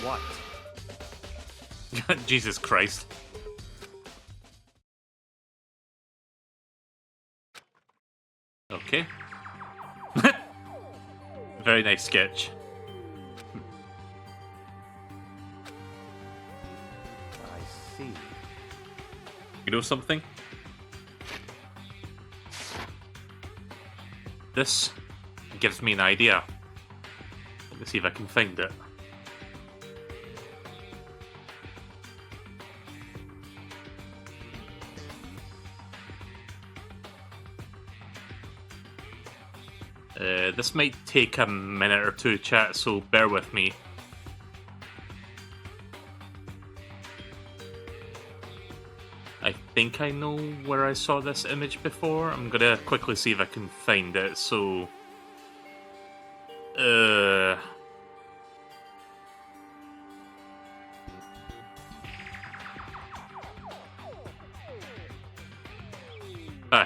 what? Jesus Christ. Okay. Very nice sketch. I see. You know something? This gives me an idea. Let me see if I can find it. This might take a minute or two, chat, so bear with me. I think I know where I saw this image before. I'm gonna quickly see if I can find it, so... Ah,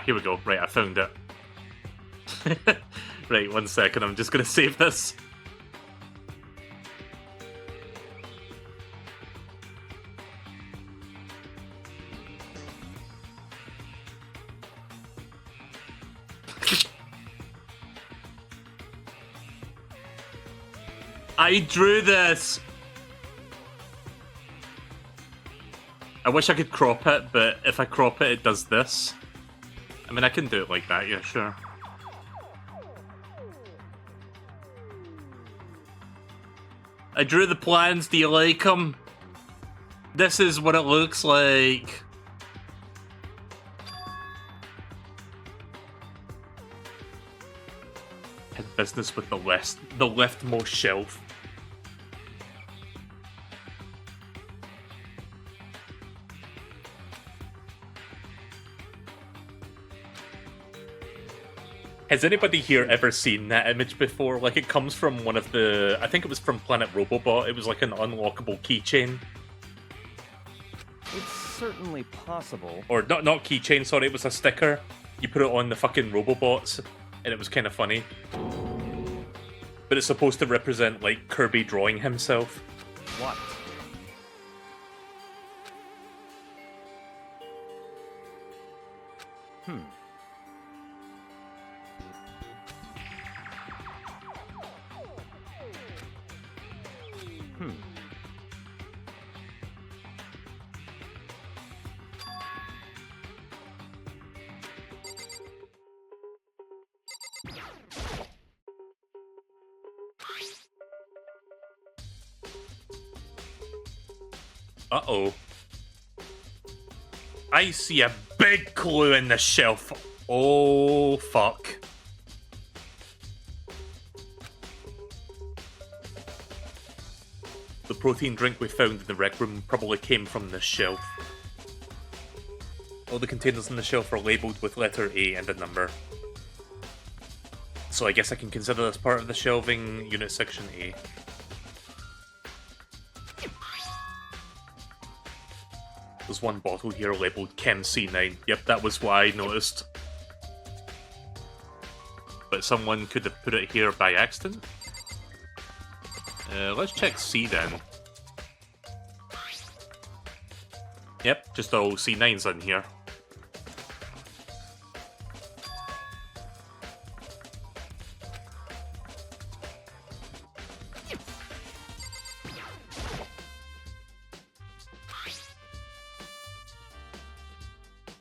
here we go. Right, I found it. Right, 1 second, I'm just gonna save this. I drew this! I wish I could crop it, but if I crop it, it does this. I mean, I can do it like that, yeah, sure. I drew the plans, do you like them? This is what it looks like. Had business with the leftmost shelf. Has anybody here ever seen that image before? Like, it comes from one of the... I think it was from Planet Robobot. It was like an unlockable keychain. It's certainly possible. Or not keychain, sorry, it was a sticker. You put it on the fucking Robobots, and it was kind of funny. But it's supposed to represent, like, Kirby drawing himself. What? Uh-oh. I see a big clue in the shelf. Oh, fuck. The protein drink we found in the rec room probably came from this shelf. All the containers on the shelf are labelled with letter A and a number. So I guess I can consider this part of the shelving unit section A. There's one bottle here labelled Chem C9. Yep, that was what I noticed. But someone could have put it here by accident? Let's check C then. Yep, just all C9s in here.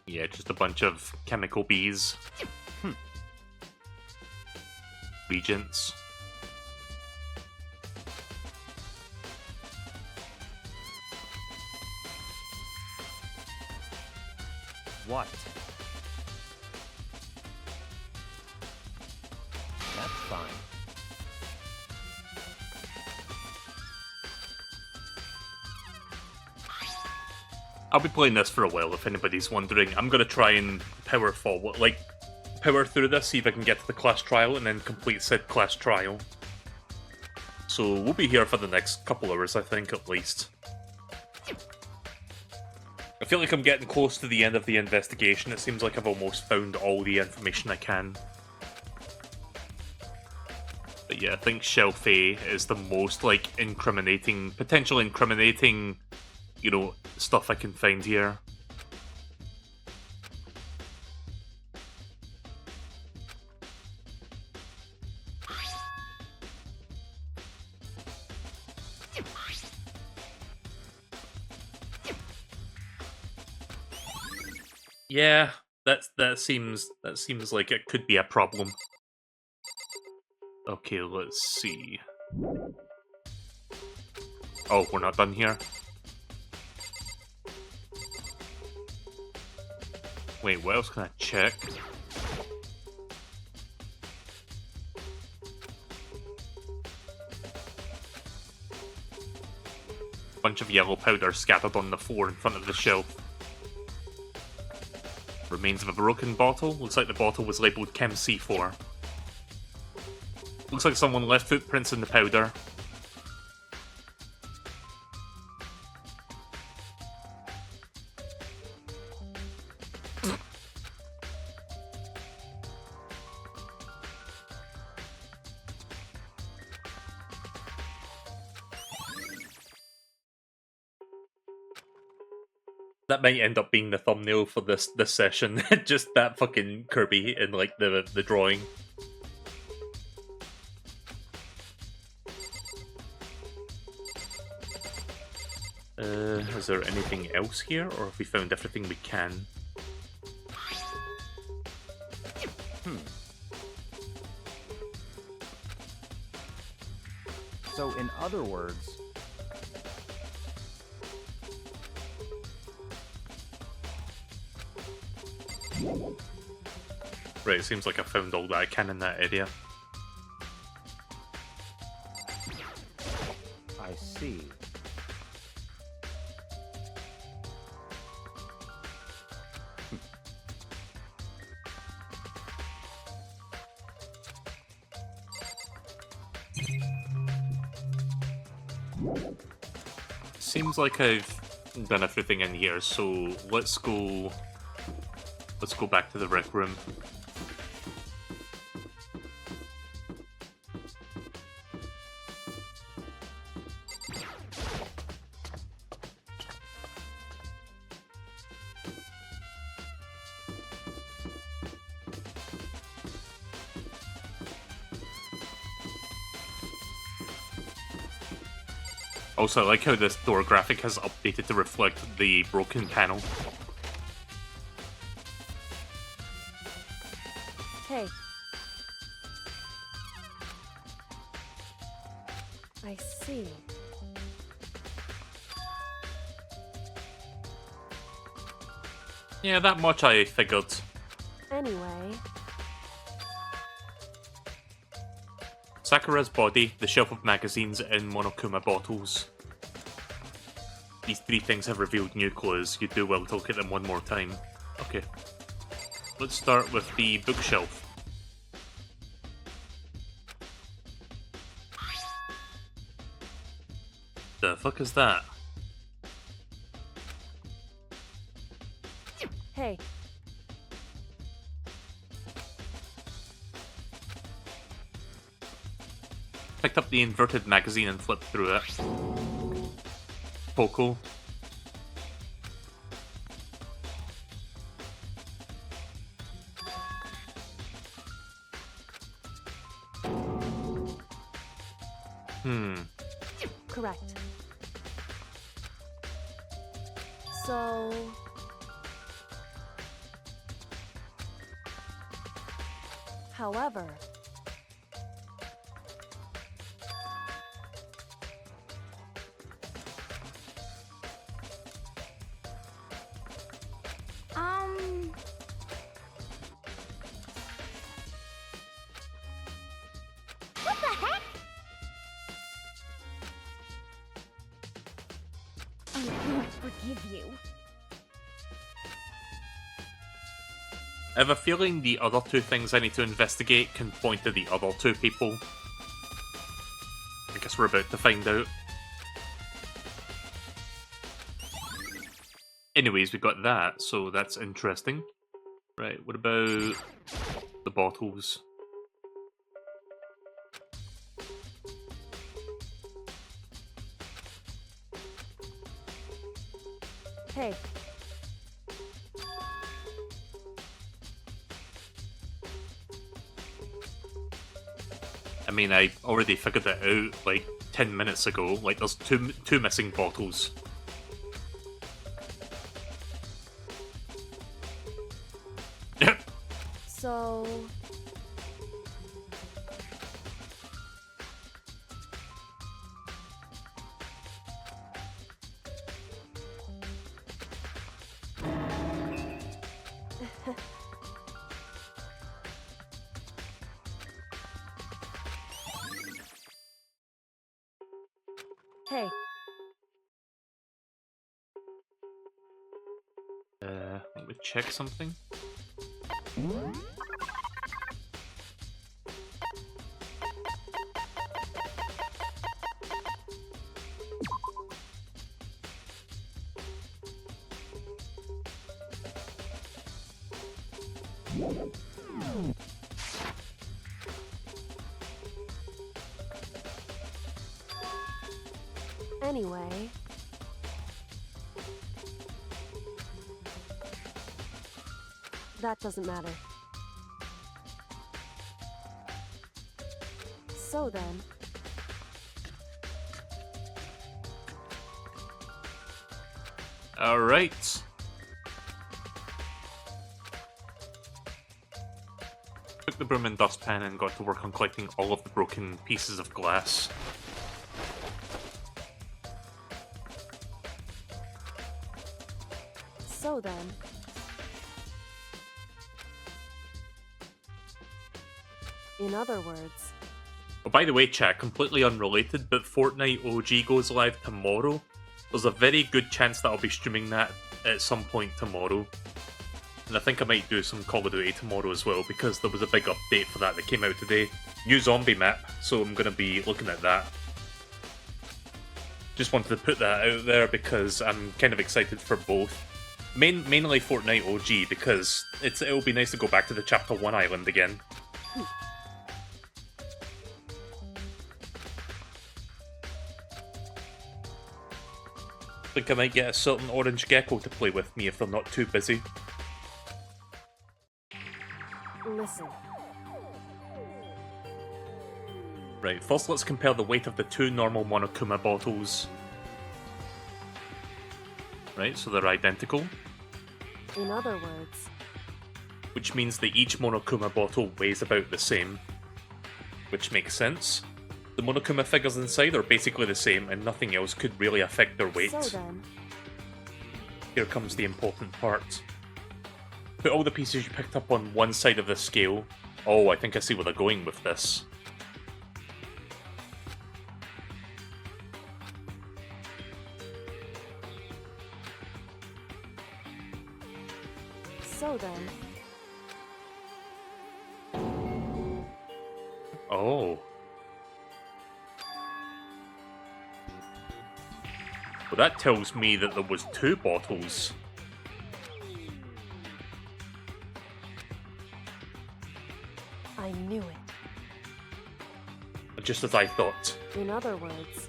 Yeah, just a bunch of chemical bees. Regents. What? That's fine. I'll be playing this for a while if anybody's wondering. I'm gonna try and power forward, like, power through this, see if I can get to the class trial, and then complete said class trial. So we'll be here for the next couple hours, I think, at least. I feel like I'm getting close to the end of the investigation. It seems like I've almost found all the information I can. But yeah, I think Shelf A is the most, like, incriminating, potentially incriminating, you know, stuff I can find here. Yeah, that seems like it could be a problem. Okay, let's see. Oh, we're not done here. Wait, what else can I check? Bunch of yellow powder scattered on the floor in front of the shelf. Remains of a broken bottle. Looks like the bottle was labelled Chem C4. Looks like someone left footprints in the powder. That might end up being the thumbnail for this session. Just that fucking Kirby in like the drawing. Is there anything else here, or have we found everything we can? So, in other words, right, it seems like I found all that I can in that area. I see. Seems like I've done everything in here, so let's go back to the rec room. Also, I like how this door graphic has updated to reflect the broken panel. Hey. I see. Yeah, that much I figured. Anyway, Sakura's body, the shelf of magazines, and Monokuma bottles. These three things have revealed new clues. You do well to look at them one more time. Okay. Let's start with the bookshelf. The fuck is that? hey, Picked up the inverted magazine and flipped through it. Poco. correct. So... However... What the heck? I won't forgive you. I have a feeling the other two things I need to investigate can point to the other two people. I guess we're about to find out. Anyways, we got that, so that's interesting. Right, what about the bottles? Hey, I mean, I already figured that out like 10 minutes ago. Like, there's two missing bottles. so... Hey, Let me check something. anyway... That doesn't matter. So then... Alright. Took the broom and dustpan and got to work on collecting all of the broken pieces of glass. So then... In other words... Oh, by the way, chat, completely unrelated, but Fortnite OG goes live tomorrow. There's a very good chance that I'll be streaming that at some point tomorrow. And I think I might do some Call of Duty tomorrow as well, because there was a big update for that came out today. New zombie map, so I'm going to be looking at that. Just wanted to put that out there because I'm kind of excited for both. Mainly Fortnite OG, because it'll be nice to go back to the Chapter 1 island again. I think I might get a certain orange gecko to play with me if they're not too busy. Listen. Right, first let's compare the weight of the two normal Monokuma bottles. Right, so they're identical. In other words... Which means that each Monokuma bottle weighs about the same. Which makes sense. The Monokuma figures inside are basically the same and nothing else could really affect their weight. So then... Here comes the important part. Put all the pieces you picked up on one side of the scale. Oh, I think I see where they're going with this. So then, Oh. Well, that tells me that there was 2 bottles. I knew it. Just as I thought. In other words,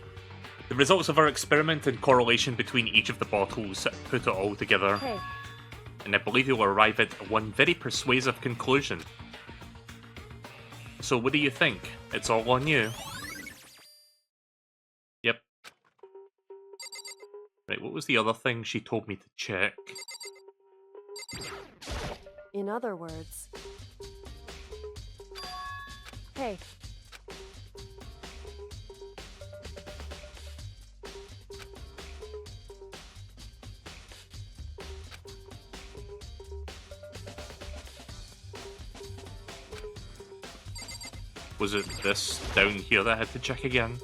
The results of our experiment and correlation between each of the bottles put it all together. hey, And I believe you'll arrive at one very persuasive conclusion. So what do you think? It's all on you. Yep. Right, what was the other thing she told me to check? in other words, hey, Was it this down here that I had to check again?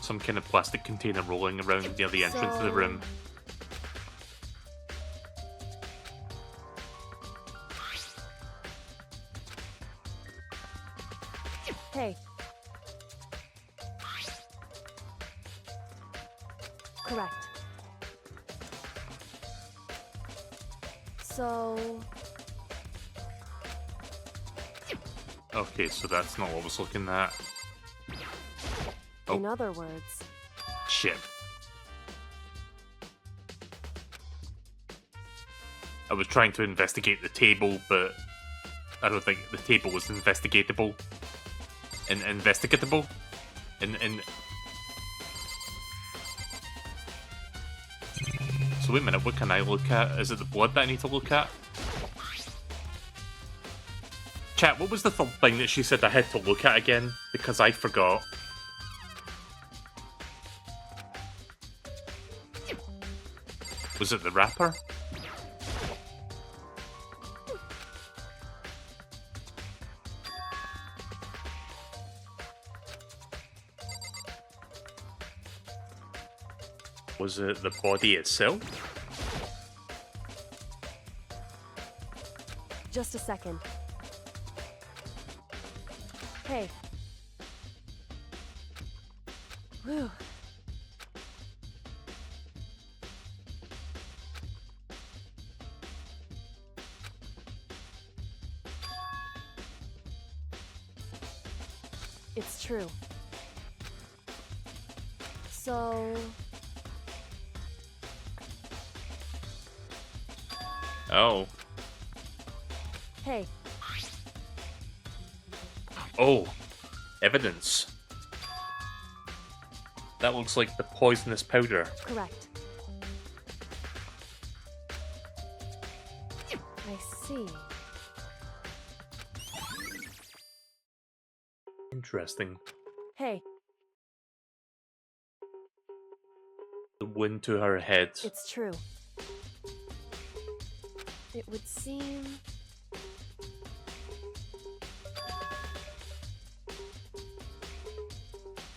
Some kind of plastic container rolling around near the entrance to the So- room. hey. Correct. So, Okay, so that's not what I was looking at. Oh. in other words, Shit. I was trying to investigate the table, but I don't think the table was investigatable. Investigatable? And So wait a minute, what can I look at? Is it the blood that I need to look at? Chat, what was the third thing that she said I had to look at again? Because I forgot. Was it the wrapper? Was it the body itself? just a second. Hey. Whew. It's true. So, Oh. hey, Oh. Evidence. That looks like the poisonous powder. correct. I see. Interesting. Hey, The wound to her head. it's true. It would seem...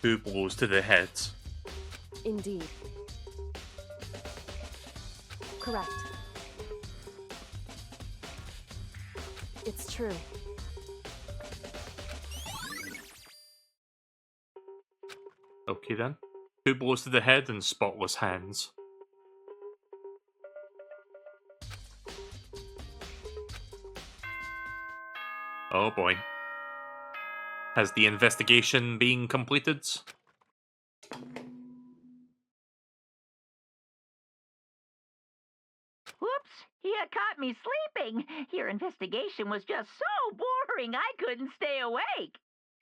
Two blows to the head. Indeed. Correct. It's true. Okay then. Two blows to the head and spotless hands. Oh boy. Has the investigation been completed? Whoops! You caught me sleeping. Your investigation was just so boring I couldn't stay awake.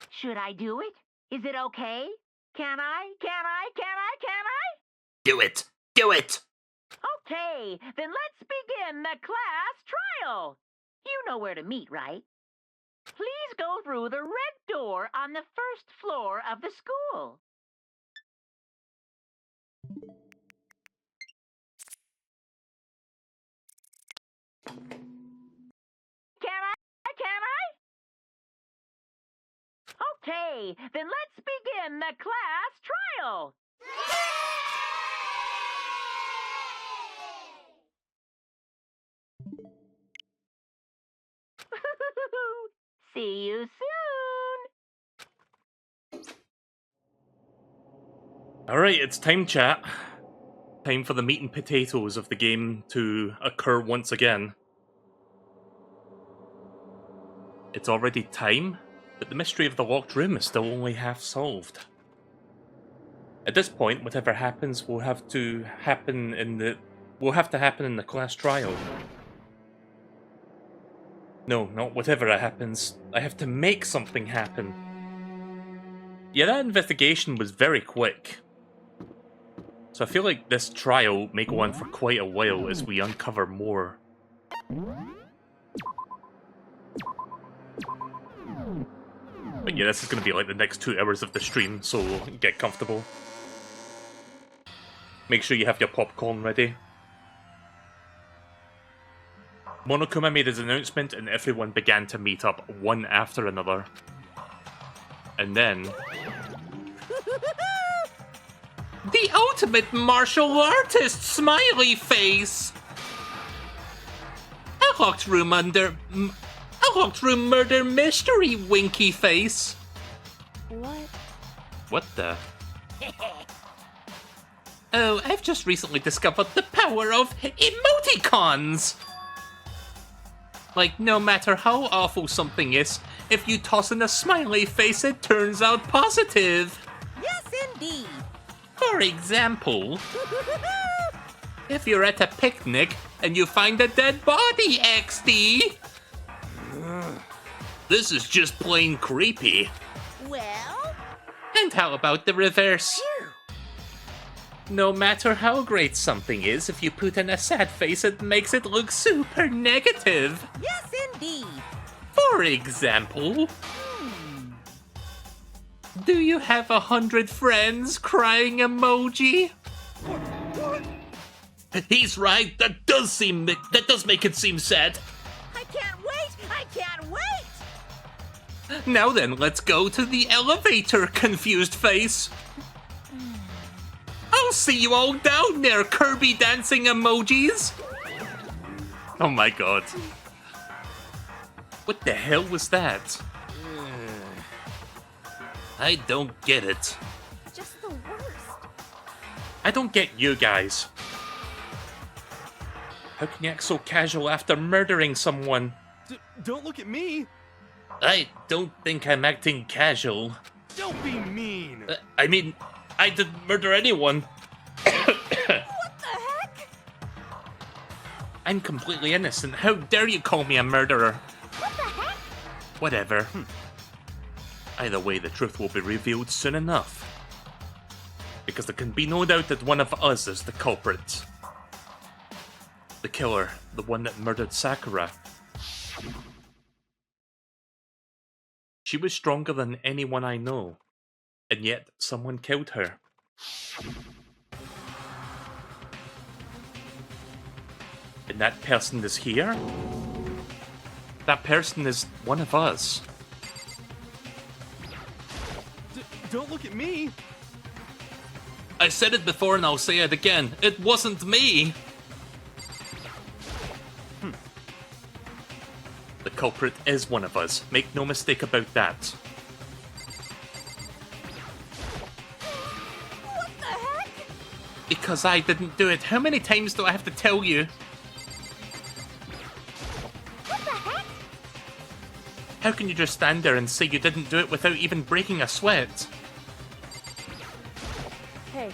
Should I do it? Is it okay? Can I? Can I? Can I? Can I? Do it! Do it! Okay, then let's begin the class trial. You know where to meet, right? Please go through the red door on the first floor of the school. Can I? Okay, then let's begin the class trial. See you soon. Alright, it's time, chat. Time for the meat and potatoes of the game to occur once again. It's already time, but the mystery of the locked room is still only half solved. At this point, whatever happens will have to happen in the class trial. No, not whatever happens. I have to make something happen. Yeah, that investigation was very quick. So I feel like this trial may go on for quite a while as we uncover more. But yeah, this is going to be like the next 2 hours of the stream, so get comfortable. Make sure you have your popcorn ready. Monokuma made his announcement and everyone began to meet up one after another. And then... the ultimate martial artist smiley face! A locked room murder mystery winky face! What? What the? Oh, I've just recently discovered the power of emoticons! Like, no matter how awful something is, if you toss in a smiley face, it turns out positive. Yes, indeed. For example, if you're at a picnic and you find a dead body, XD. This is just plain creepy. Well? And how about the reverse? Phew. No matter how great something is, if you put in a sad face, it makes it look super negative. Yes, indeed. For example, do you have 100 friends crying emoji? He's right. That does make it seem sad. I can't wait. I can't wait. Now then, let's go to the elevator, confused face. I'll see you all down there, Kirby dancing emojis. Oh my god. What the hell was that? I don't get it. Just the worst. I don't get you guys. How can you act so casual after murdering someone? Don't look at me. I don't think I'm acting casual. Don't be mean. I mean, I didn't murder anyone. What the heck? I'm completely innocent. How dare you call me a murderer? What the heck? Whatever. Either way, the truth will be revealed soon enough. Because there can be no doubt that one of us is the culprit. The killer, the one that murdered Sakura. She was stronger than anyone I know, and yet someone killed her. And that person is here? That person is one of us. Don't look at me. I said it before and I'll say it again. It wasn't me! The culprit is one of us. Make no mistake about that. What the heck? Because I didn't do it. How many times do I have to tell you? What the heck? How can you just stand there and say you didn't do it without even breaking a sweat? Hey,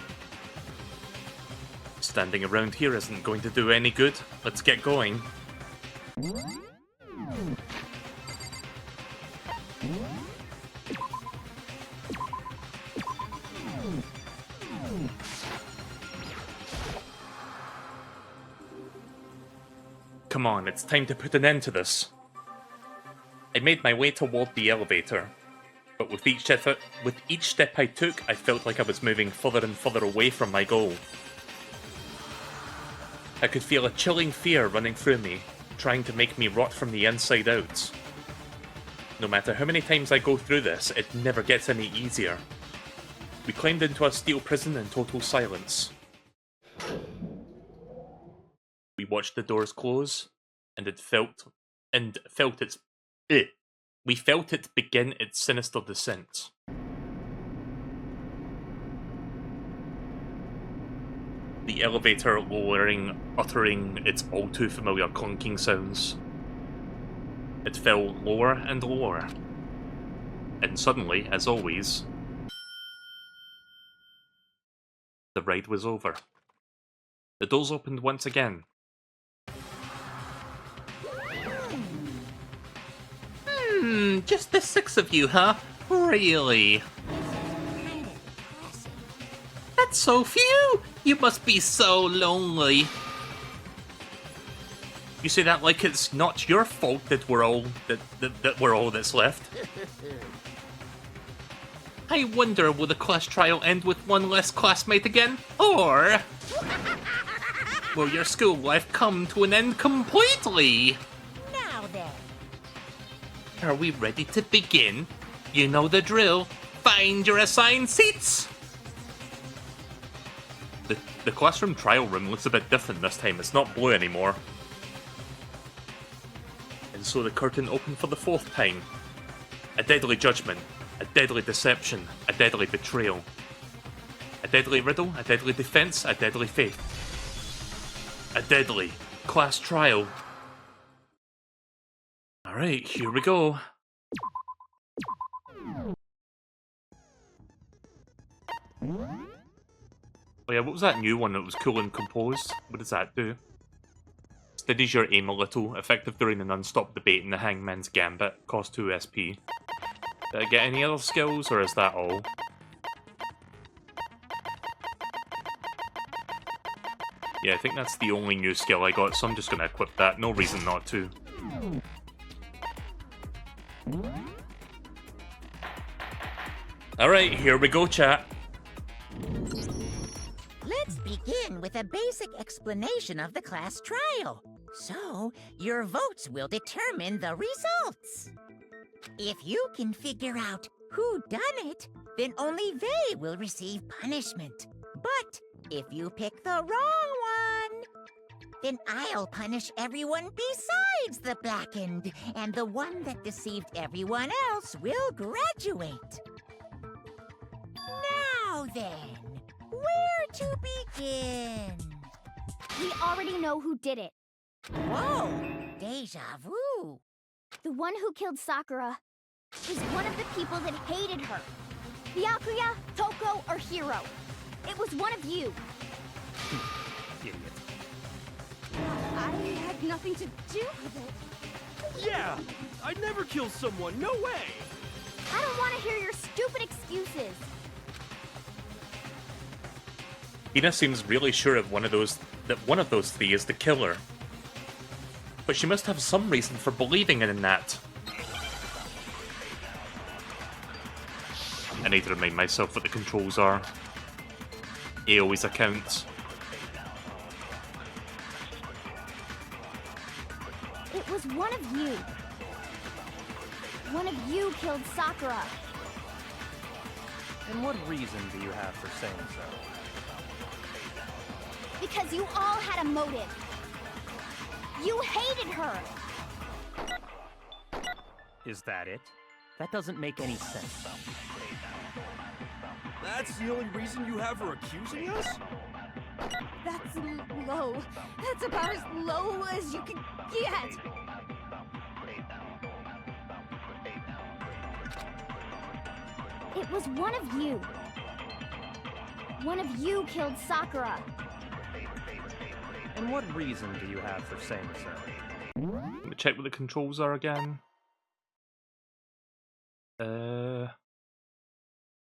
Standing around here isn't going to do any good. Let's get going. Come on, it's time to put an end to this. I made my way toward the elevator, but with each step I took, I felt like I was moving further and further away from my goal. I could feel a chilling fear running through me, trying to make me rot from the inside out. No matter how many times I go through this, it never gets any easier. We climbed into a steel prison in total silence. We watched the doors close, and we felt it begin its sinister descent. The elevator lowering, uttering its all too familiar clunking sounds. It fell lower and lower. And suddenly, as always, the ride was over. The doors opened once again. Just the 6 of you, huh? Really? That's so few! You must be so lonely. You say that like it's not your fault that we're all that's left. I wonder, will the class trial end with one less classmate again? Or will your school life come to an end completely? Now then. Are we ready to begin? You know the drill. Find your assigned seats! The classroom trial room looks a bit different this time. It's not blue anymore. And so the curtain opened for the 4th time. A deadly judgment. A deadly deception. A deadly betrayal. A deadly riddle. A deadly defense. A deadly faith. A deadly class trial. Alright, here we go. Oh yeah, what was that new one that was cool and composed? What does that do? Steadies your aim a little, effective during the non-stop debate in the Hangman's Gambit, cost 2 SP. Did I get any other skills, or is that all? Yeah, I think that's the only new skill I got, so I'm just gonna equip that, no reason not to. Alright, here we go, chat. Let's begin with a basic explanation of the class trial. So, your votes will determine the results. If you can figure out who done it, then only they will receive punishment. But if you pick the wrong one, then I'll punish everyone besides the blackened, and the one that deceived everyone else will graduate. Now then, where to begin? We already know who did it. Whoa, deja vu. The one who killed Sakura is one of the people that hated her. Byakuya, Toko, or Hiro. It was one of you. Idiot. I had nothing to do with it. Yeah! I'd never kill someone, no way! I don't want to hear your stupid excuses. Hina seems really sure of that one of those three is the killer. But she must have some reason for believing in that. I need to remind myself what the controls are. AoE's account. It was one of you. One of you killed Sakura. And what reason do you have for saying so? Because you all had a motive. You hated her. Is that it? That doesn't make any sense. That's the only reason you have for accusing us? That's low. That's about as low as you can get. It was one of you. One of you killed Sakura. And what reason do you have for saying so? Let me check what the controls are again.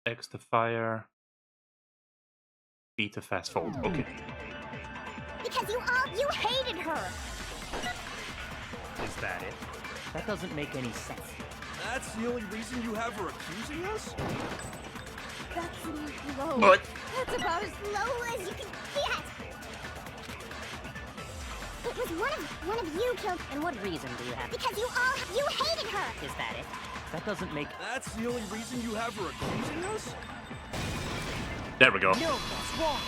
X to fire. B to fast forward. Okay. Because you hated her. Is that it? That doesn't make any sense. That's the only reason you have her accusing us? That's low. What? That's about as low as you can get. It was one of you killed. And what reason do you have? Because you hated her. Is that it? That doesn't make... That's the only reason you have her accusing us? There we go. No, that's wrong.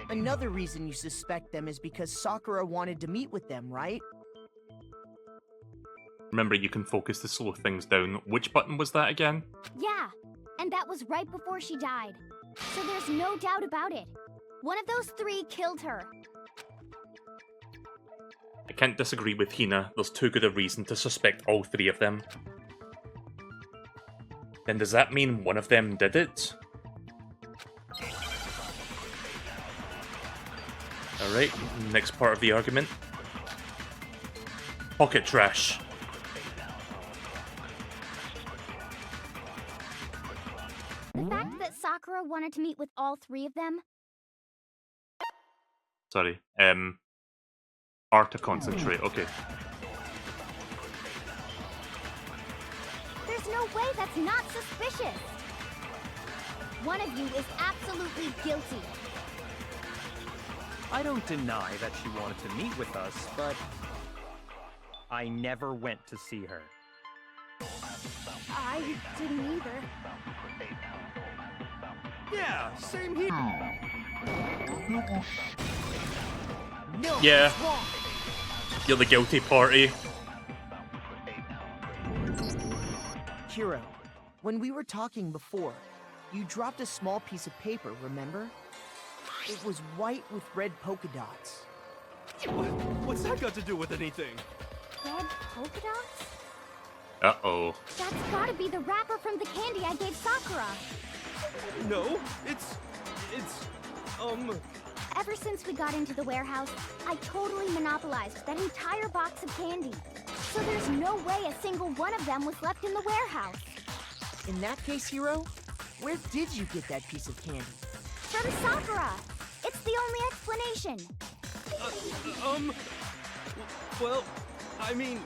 Another reason you suspect them is because Sakura wanted to meet with them, right? Remember, you can focus to slow things down. Which button was that again? Yeah, and that was right before she died. So there's no doubt about it. One of those three killed her. I can't disagree with Hina. There's too good a reason to suspect all three of them. Then does that mean one of them did it? Alright, next part of the argument. Pocket trash. The fact that Sakura wanted to meet with all three of them. Sorry. R to concentrate, okay. There's no way that's not suspicious. One of you is absolutely guilty. I don't deny that she wanted to meet with us, but... I never went to see her. I didn't either. Yeah, same here. No, Yeah. that's wrong. You're the guilty party. Hiro, when we were talking before, you dropped a small piece of paper, remember? It was white with red polka dots. What's that got to do with anything? Red polka dots? Uh-oh. That's gotta be the wrapper from the candy I gave Sakura. No, it's, Ever since we got into the warehouse, I totally monopolized that entire box of candy. So there's no way a single one of them was left in the warehouse. In that case, Hiro, where did you get that piece of candy? From Sakura! It's the only explanation. well, I mean,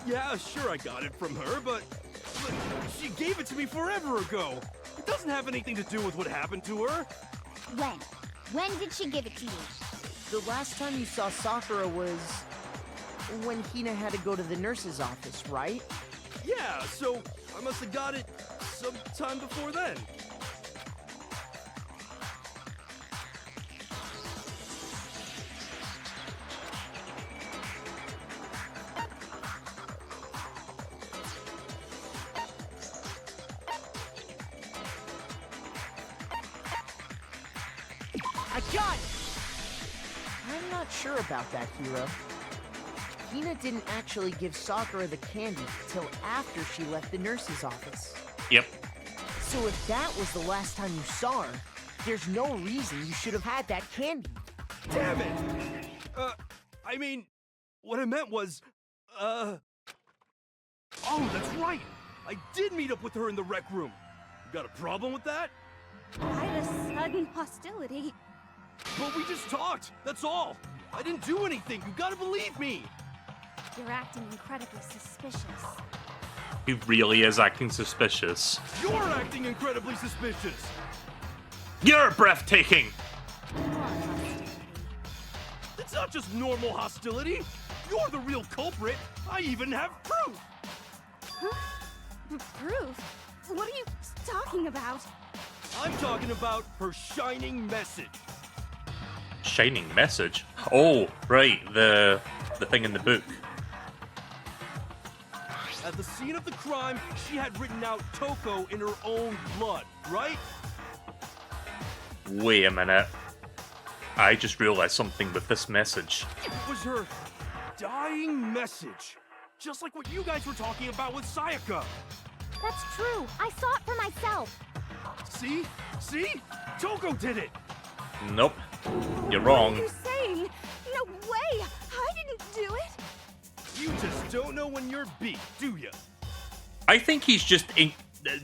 yeah, sure I got it from her, but she gave it to me forever ago. It doesn't have anything to do with what happened to her. When? When did she give it to you? The last time you saw Sakura was when Hina had to go to the nurse's office, right? Yeah, so I must have got it sometime before then. I got it! I'm not sure about that, Hiro. Hina didn't actually give Sakura the candy till after she left the nurse's office. Yep. So if that was the last time you saw her, there's no reason you should have had that candy. Damn it! I mean, what I meant was, oh, that's right! I did meet up with her in the rec room. You got a problem with that? Quite a sudden hostility. But we just talked, that's all. I didn't do anything, you gotta believe me! You're acting incredibly suspicious. He really is acting suspicious. You're acting incredibly suspicious! You're breathtaking! It's not just normal hostility! You're the real culprit! I even have proof! Huh? Proof? What are you talking about? I'm talking about her shining message. Shining message? Oh, right, the thing in the book. At the scene of the crime, she had written out Toko in her own blood, right? Wait a minute. I just realized something with this message. It was her dying message. Just like what you guys were talking about with Sayaka. That's true. I saw it for myself. See? See? Toko did it! Nope. You're wrong. What are you saying? No way! I didn't do it! You just don't know when you're beat, do ya? I think he's just...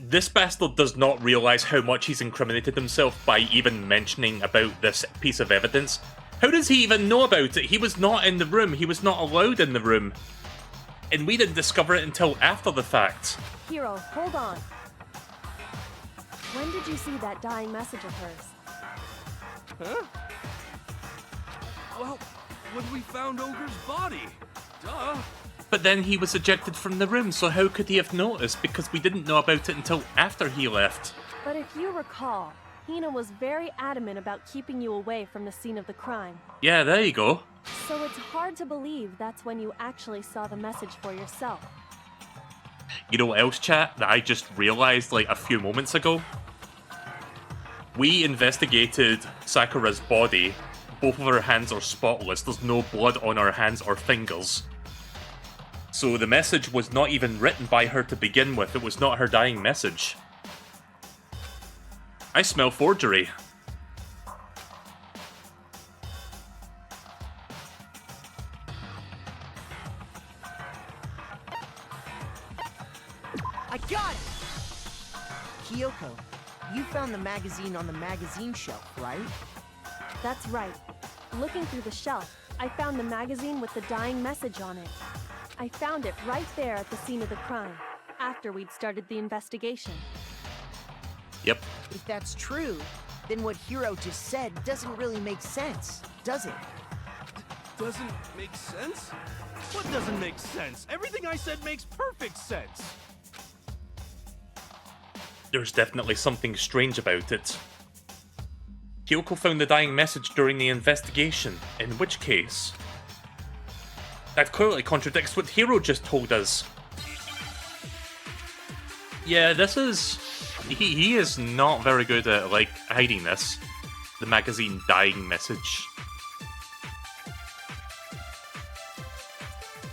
This bastard does not realize how much he's incriminated himself by even mentioning about this piece of evidence. How does he even know about it? He was not in the room. He was not allowed in the room. And we didn't discover it until after the fact. Hero, hold on. When did you see that dying message of hers? Huh? Well, when we found Ogre's body. Duh. But then he was ejected from the room, so how could he have noticed? Because we didn't know about it until after he left. But if you recall, Hina was very adamant about keeping you away from the scene of the crime. Yeah, there you go. So it's hard to believe that's when you actually saw the message for yourself. You know what else, chat, that I just realized like a few moments ago? We investigated Sakura's body. Both of her hands are spotless. There's no blood on her hands or fingers. So the message was not even written by her to begin with. It was not her dying message. I smell forgery. I got it! Kyoko, you found the magazine on the magazine shelf, right? That's right. Looking through the shelf, I found the magazine with the dying message on it. I found it right there at the scene of the crime, after we'd started the investigation. Yep. If that's true, then what Hiro just said doesn't really make sense, does it? Doesn't make sense? What doesn't make sense? Everything I said makes perfect sense. There's definitely something strange about it. Kyoko found the dying message during the investigation, in which case... that clearly contradicts what Hiro just told us. Yeah, this is... He is not very good at, like, hiding this. The magazine dying message.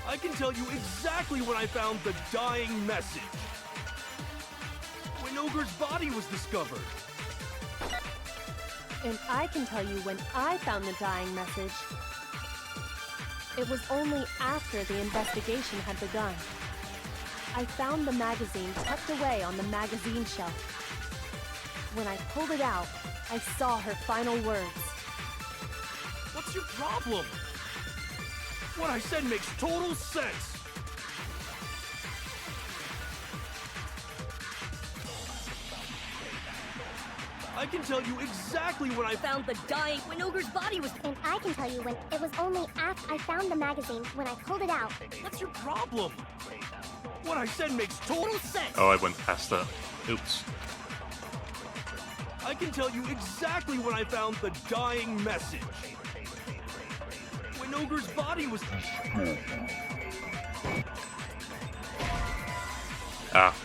I can tell you exactly when I found the dying message. When Ogre's body was discovered. And I can tell you when I found the dying message. It was only after the investigation had begun. I found the magazine tucked away on the magazine shelf. When I pulled it out, I saw her final words. What's your problem? What I said makes total sense. I can tell you exactly when I found the dying when Ogre's body was. And I can tell you when it was only after I found the magazine when I pulled it out. What's your problem? What I said makes total sense. Oh, I went past that. Oops. I can tell you exactly when I found the dying message. When Ogre's body was... Ah.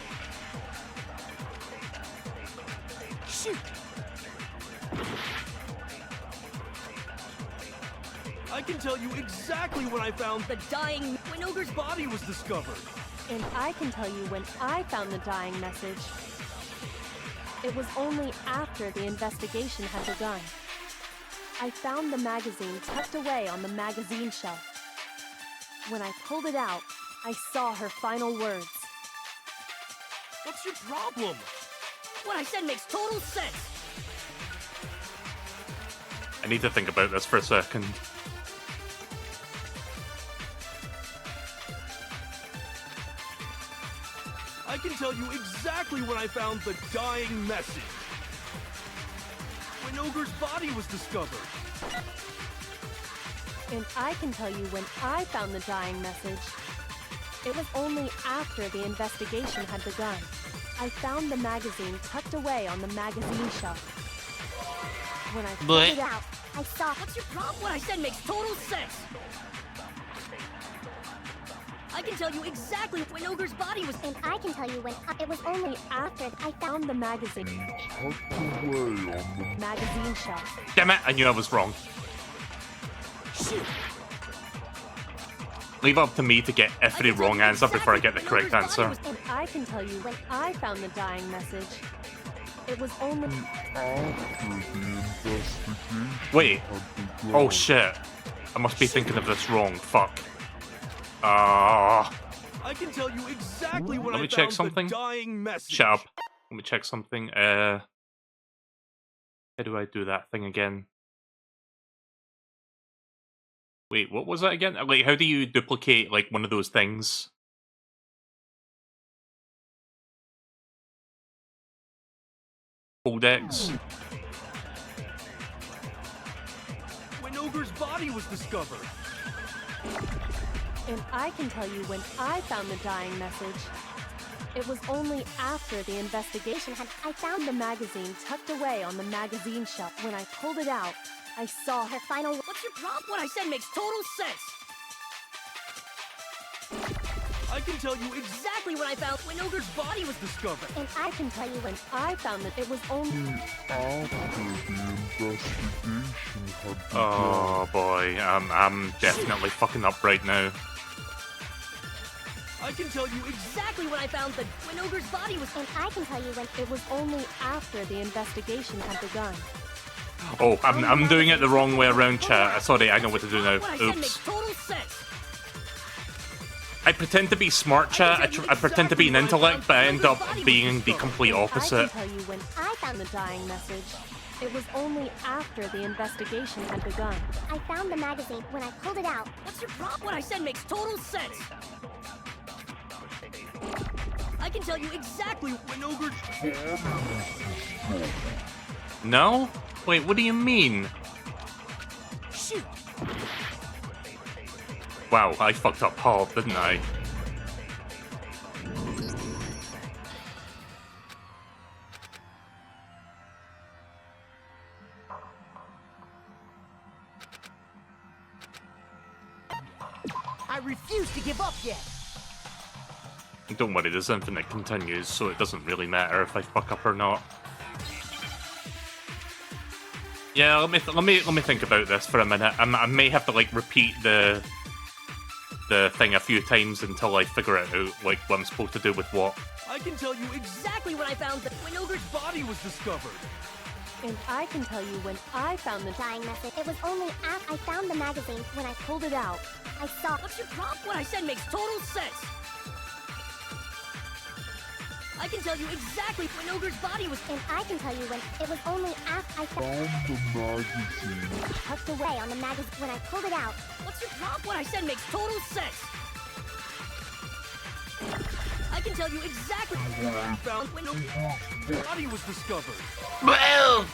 Shoot! I can tell you exactly when I found the dying when Ogre's body was discovered. And I can tell you when I found the dying message. It was only after the investigation had begun. I found the magazine tucked away on the magazine shelf. When I pulled it out, I saw her final words. What's your problem? What I said makes total sense. I need to think about this for a second. I can tell you exactly when I found the dying message. When Ogre's body was discovered. And I can tell you when I found the dying message. It was only after the investigation had begun. I found the magazine tucked away on the magazine shelf. When I pulled it out, I saw... What's your problem? What I said makes total sense. I can tell you exactly when Ogre's body was... And I can tell you when it was only after I found the magazine. Tucked away on the magazine shelf. Damn it, I knew I was wrong. Shoot. Leave it up to me to get every wrong answer before I get the correct answer. And I can tell you when I found the dying message. It was only... after the investigation. Wait. had begun. Oh shit. I must be thinking of this wrong. Fuck. I can tell you exactly when Let me I check found something. the dying message. Shut up. Let me check something. How do I do that thing again? Wait, what was that again? Like, how do you duplicate, like, one of those things? Codex? When Ogre's body was discovered. And I can tell you when I found the dying message. It was only after the investigation I found the magazine tucked away on the magazine shelf. When I pulled it out, I saw her final... What's your problem? What I said makes total sense. I can tell you exactly when I found when Ogre's body was discovered. And I can tell you when I found that it was only... After the investigation had begun. Oh boy, I'm definitely fucking up right now. I can tell you Exactly when I found the when Ogre's body was. And I can tell you when it was only after the investigation had begun. Oh, I'm doing it the wrong way around, chat. Sorry, I know what to do now. What I said makes Oops. total sense. I pretend to be smart, chat. I pretend to be an intellect, but I end up being the complete I opposite. can tell you when I found the dying message. It was only after the investigation had begun. I found the magazine when I pulled it out. What's your problem? What I said makes total sense. I can tell you exactly when Ogre's... No? Wait, what do you mean? Shoot. Wow, I fucked up hard, didn't I? I refuse to give up yet. Don't worry, this infinite continues, so it doesn't really matter if I fuck up or not. Yeah, let me think about this for a minute. I may have to like repeat the thing a few times until I figure it out, like what I'm supposed to do with what. I can tell you exactly when I found the when Ogre's body was discovered. And I can tell you when I found the Dying message. It was only after I found the magazine when I pulled it out. I saw. What's your problem? What I said makes total sense. I can tell you exactly when Ogre's body was. And I can tell you when it was only after I Found the magazine. tucked away on the magazine when I pulled it out. What's your problem? What I said makes total sense. I can tell you exactly when I found when Ogre's body was discovered. Well.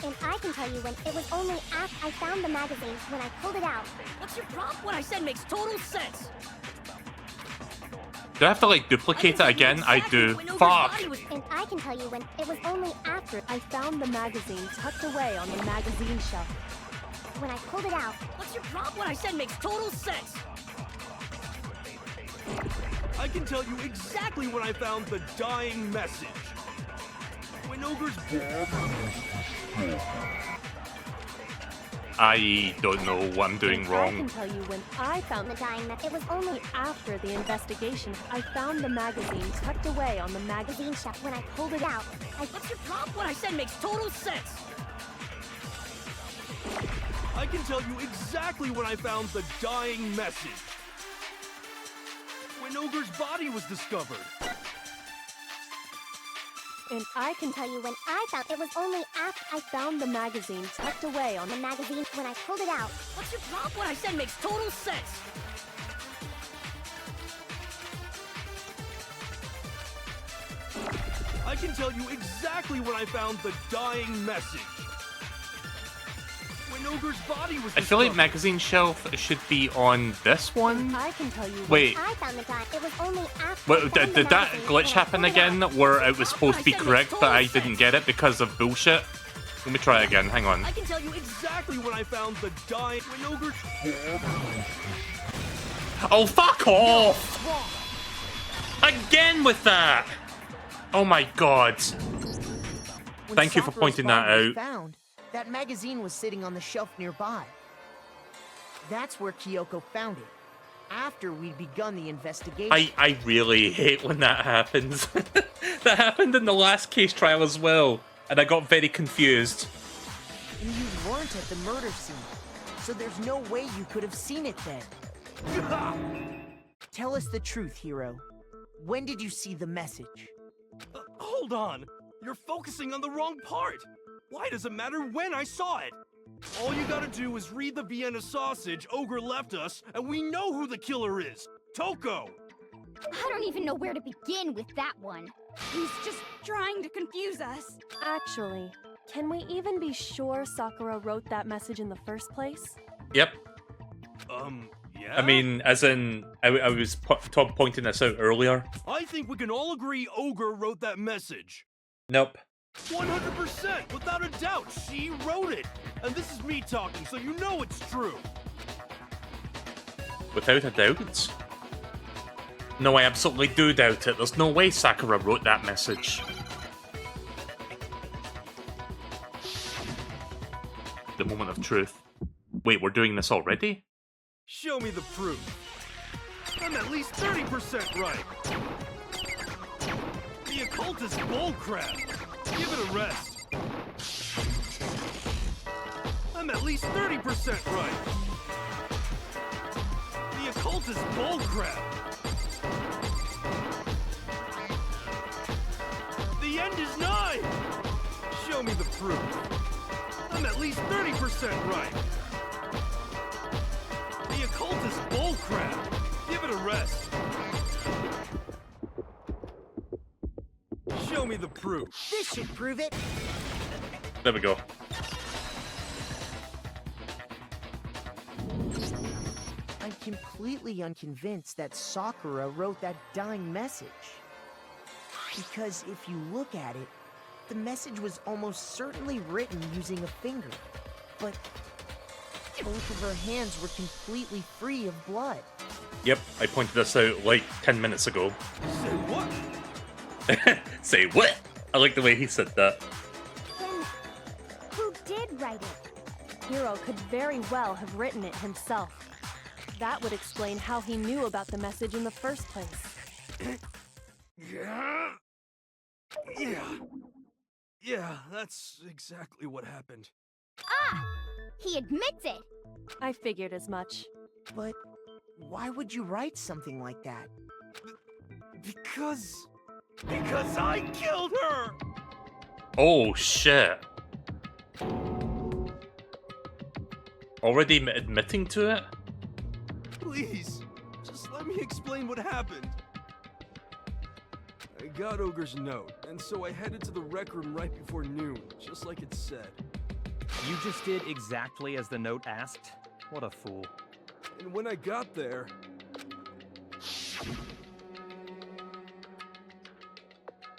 And I can tell you when it was only after I found the magazine when I pulled it out. What's your problem? What I said makes total sense. Do I have to like duplicate it again? I do. Fuck. And I can tell you when it was only after I found the magazine tucked away on the magazine shelf. when I pulled it out. What's your problem? What I said makes total sense. I can tell you exactly when I found the dying message. When Ogre's body. I don't know what I'm doing I wrong. can tell you when I found The dying message. It was only after the investigation. I found the magazine tucked away on the magazine shelf when I pulled it out. What's your problem? What I said makes total sense. I can tell you exactly when I found the dying message. When Ogre's body was discovered. And I can tell you when I found it was only after I found the magazine tucked away on the magazine when I pulled it out. What's your problem? What I said makes total sense. I can tell you exactly when I found the dying message. When Ogre's body was I feel like discovered. magazine shelf should be on this one. I can tell you Wait. I found the dying. It was only after. Well, did that glitch happen again where it was supposed to be correct but I didn't get it because of bullshit? Let me try again, hang on. I can tell you exactly when I found the dying. When Ogre's. Oh, fuck off! Again with that! Oh my god. When Thank you for Sakura's pointing that body was out. Found, that magazine was sitting on the shelf nearby. That's where Kyoko found it, after we'd begun the investigation. I really hate when that happens. That happened in the last case trial as well, and I got very confused. And you weren't at the murder scene, so there's no way you could have seen it then. Tell us the truth, Hiro. When did you see the message? Hold on! You're focusing on the wrong part! Why does it matter when I saw it? All you gotta do is read the Vienna sausage Ogre left us, and we know who the killer is! Toko! I don't even know where to begin with that one. He's just trying to confuse us. Actually, can we even be sure Sakura wrote that message in the first place? Yep. Yeah? I mean, as in, I was pointing this out earlier. I think we can all agree Ogre wrote that message. Nope. 100%, without a doubt, she wrote it. And this is me talking, so you know it's true. Without a doubt? No, I absolutely do doubt it. There's no way Sakura wrote that message. The moment of truth. Wait, we're doing this already? Show me the proof. I'm at least 30% right. The occult is bullcrap. Give it a rest. I'm at least 30% right. The occult is bullcrap. The end is nigh. Show me the proof. I'm at least 30% right. The occult is bullcrap. Give it a rest. Show me the proof. This should prove it. There we go. I'm completely unconvinced that Sakura wrote that dying message. Because if you look at it, the message was almost certainly written using a finger. But both of her hands were completely free of blood. Yep, I pointed this out like 10 minutes ago. Say what? Say what? I like the way he said that. Then, who did write it? Hiro could very well have written it himself. That would explain how he knew about the message in the first place. Yeah, that's exactly what happened. Ah! He admits it! I figured as much. But why would you write something like that? Because I killed her! Oh shit. Already admitting to it? Please, just let me explain what happened. I got Ogre's note, and so I headed to the rec room right before noon, just like it said. You just did exactly as the note asked? What a fool. And when I got there...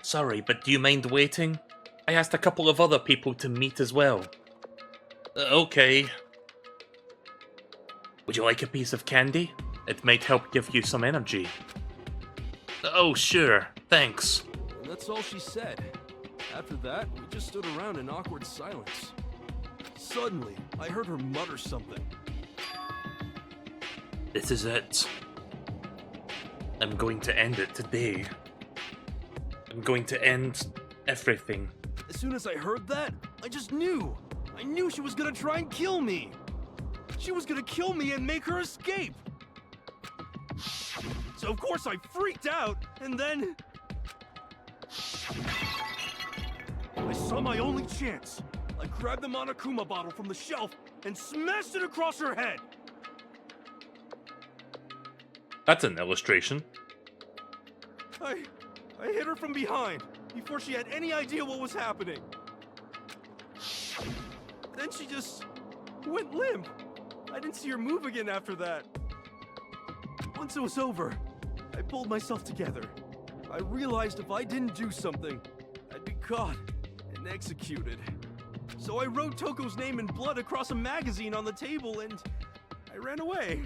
Sorry, but do you mind waiting? I asked a couple of other people to meet as well. Okay. Would you like a piece of candy? It might help give you some energy. Oh, sure. Thanks. And that's all she said. After that, we just stood around in awkward silence. Suddenly, I heard her mutter something. This is it. I'm going to end it today. I'm going to end everything. As soon as I heard that, I just knew. I knew she was gonna try and kill me. She was gonna kill me and make her escape. So of course I freaked out, and then... I saw my only chance. I grabbed the Monokuma bottle from the shelf and smashed it across her head. That's an illustration. I hit her from behind before she had any idea what was happening. Then she just went limp. I didn't see her move again after that. Once it was over, I pulled myself together. I realized if I didn't do something, I'd be caught and executed. So I wrote Toko's name in blood across a magazine on the table and I ran away.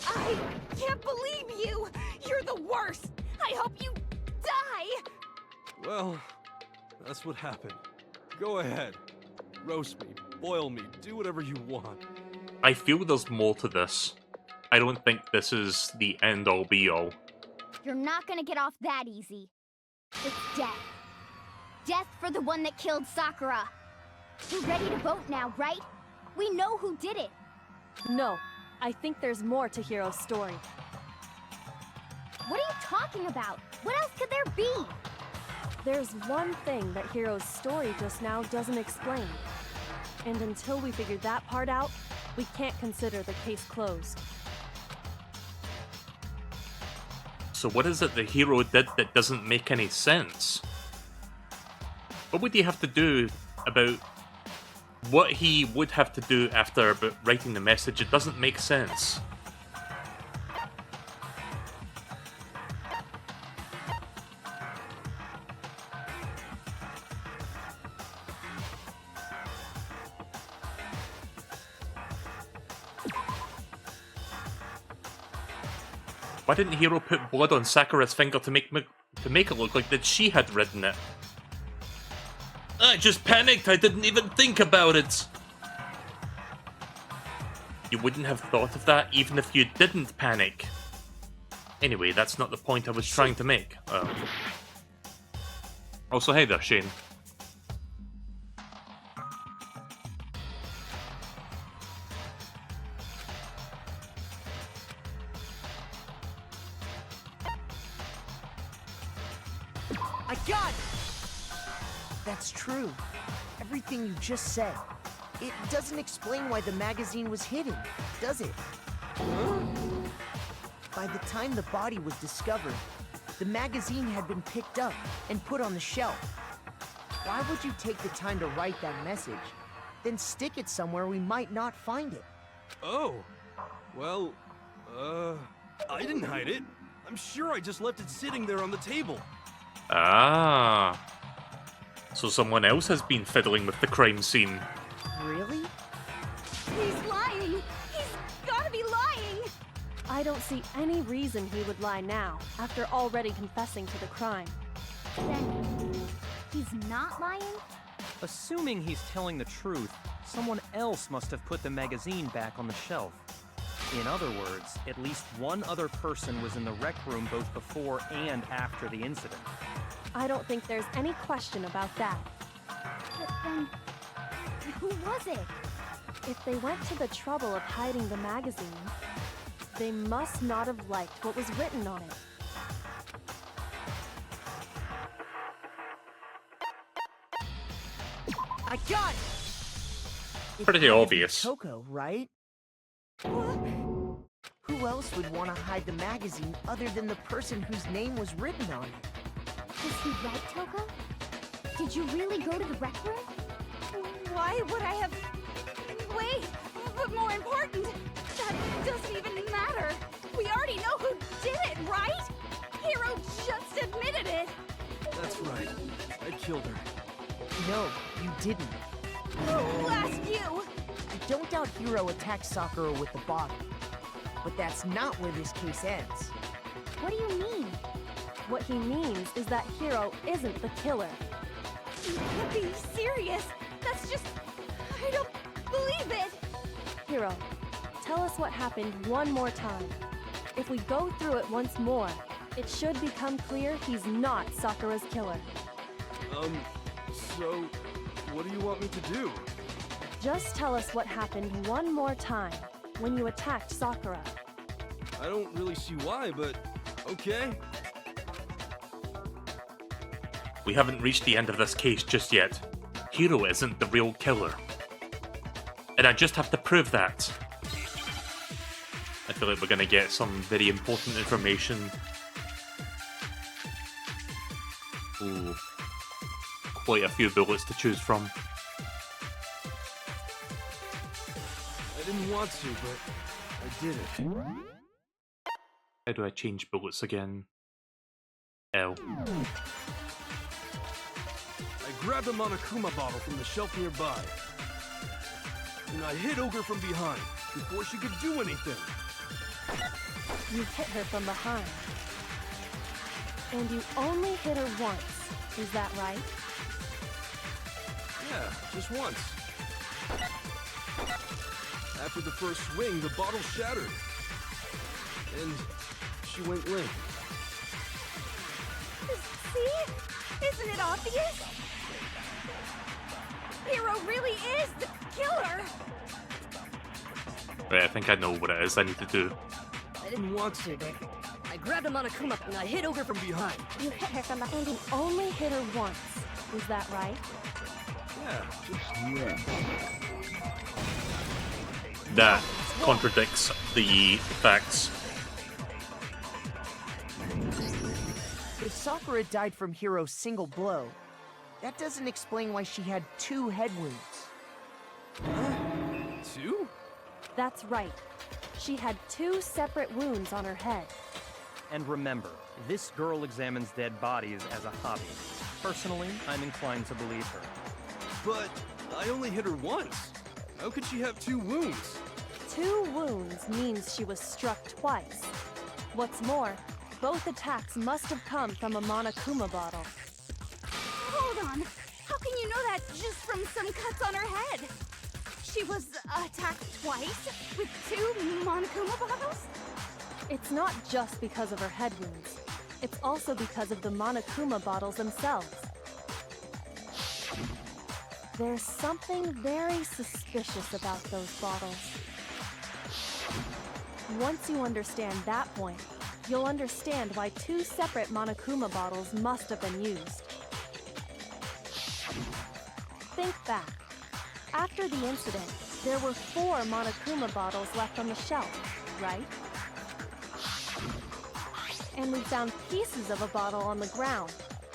I can't believe you! You're the worst! I hope you die! Well, that's what happened. Go ahead. Roast me, boil me, do whatever you want. I feel there's more to this. I don't think this is the end-all be-all. You're not gonna get off that easy. It's death. Death for the one that killed Sakura. You're ready to vote now, right? We know who did it. No, I think there's more to Hiro's story. What are you talking about? What else could there be? There's one thing that Hiro's story just now doesn't explain. And until we figure that part out, we can't consider the case closed. So what is it the hero did that doesn't make any sense? What would he have to do about what he would have to do after about writing the message? It doesn't make sense. Why didn't Hiro put blood on Sakura's finger to make it look like that she had written it? I just panicked, I didn't even think about it! You wouldn't have thought of that even if you didn't panic. Anyway, that's not the point I was trying to make. Also, hey there, Shane. I got it! That's true. Everything you just said. It doesn't explain why the magazine was hidden, does it? By the time the body was discovered, the magazine had been picked up and put on the shelf. Why would you take the time to write that message, then stick it somewhere we might not find it? Oh, well, I didn't hide it. I'm sure I just left it sitting there on the table. Ah. So someone else has been fiddling with the crime scene. Really? He's lying! He's gotta be lying! I don't see any reason he would lie now, after already confessing to the crime. Then, he's not lying? Assuming he's telling the truth, someone else must have put the magazine back on the shelf. In other words, at least one other person was in the rec room both before and after the incident. I don't think there's any question about that. But then, who was it? If they went to the trouble of hiding the magazine, they must not have liked what was written on it. I got it! Pretty obvious. Toko, right? Who else would want to hide the magazine other than the person whose name was written on it? Was he right, Toko? Did you really go to the rec room? Why would I have... Wait, but more important, that doesn't even matter. We already know who did it, right? Hiro just admitted it. That's right. I killed her. No, you didn't. Who asked you? I don't doubt Hiro attacked Sakura with the bottle. But that's not where this case ends. What do you mean? What he means is that Hiro isn't the killer. You can't be serious. That's just... I don't believe it. Hiro, tell us what happened one more time. If we go through it once more, it should become clear he's not Sakura's killer. So, what do you want me to do? Just tell us what happened one more time, when you attacked Sakura. I don't really see why, but okay. We haven't reached the end of this case just yet. Hiro isn't the real killer. And I just have to prove that. I feel like we're gonna get some very important information. Ooh. Quite a few bullets to choose from. I didn't want to, but I did it. How do I change bullets again? L. I grabbed a Monokuma bottle from the shelf nearby. And I hit Ogre from behind, before she could do anything. You hit her from behind. And you only hit her once, is that right? Yeah, just once. After the first swing, the bottle shattered. And she went limp. See? Isn't it obvious? Hiro really is the killer! Right, I think I know what it is I need to do. I didn't want to, but I grabbed a Monokuma and I hit Ogre from behind. You hit her from behind and only hit her once, is that right? Yeah, just That contradicts the facts. If Sakura died from Hiro's single blow, that doesn't explain why she had 2 head wounds. 2? That's right. She had 2 separate wounds on her head. And remember, this girl examines dead bodies as a hobby. Personally, I'm inclined to believe her. But I only hit her once. How could she have 2 wounds? 2 wounds means she was struck twice. What's more, both attacks must have come from a Monokuma bottle. Hold on. How can you know that just from some cuts on her head? She was attacked twice with 2 Monokuma bottles? It's not just because of her head wounds. It's also because of the Monokuma bottles themselves. There's something very suspicious about those bottles. Once you understand that point, you'll understand why 2 separate Monokuma bottles must have been used. Think back. After the incident, there were 4 Monokuma bottles left on the shelf, right? And we found pieces of a bottle on the ground,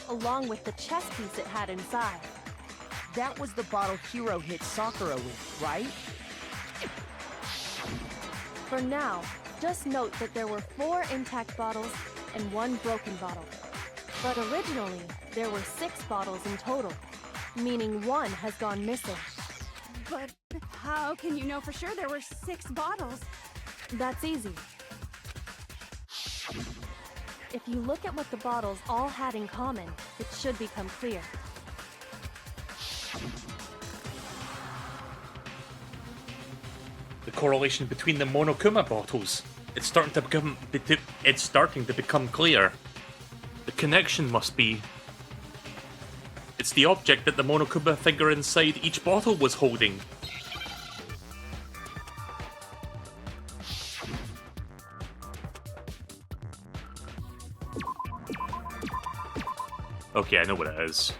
along with the chess piece it had inside. That was the bottle Hiro hit Sakura with, right? For now, just note that there were 4 intact bottles and 1 broken bottle. But originally, there were 6 bottles in total, meaning 1 has gone missing. But how can you know for sure there were 6 bottles? That's easy. If you look at what the bottles all had in common, it should become clear. The correlation between the Monokuma bottles. It's starting to become clear. The connection must be... It's the object that the Monokuma figure inside each bottle was holding. Okay, I know what it is.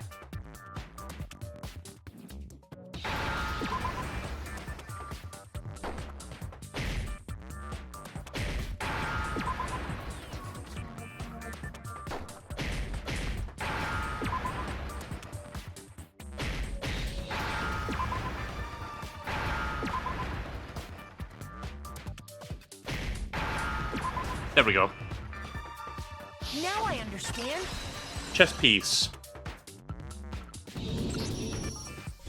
There we go. Now I understand. Chess piece.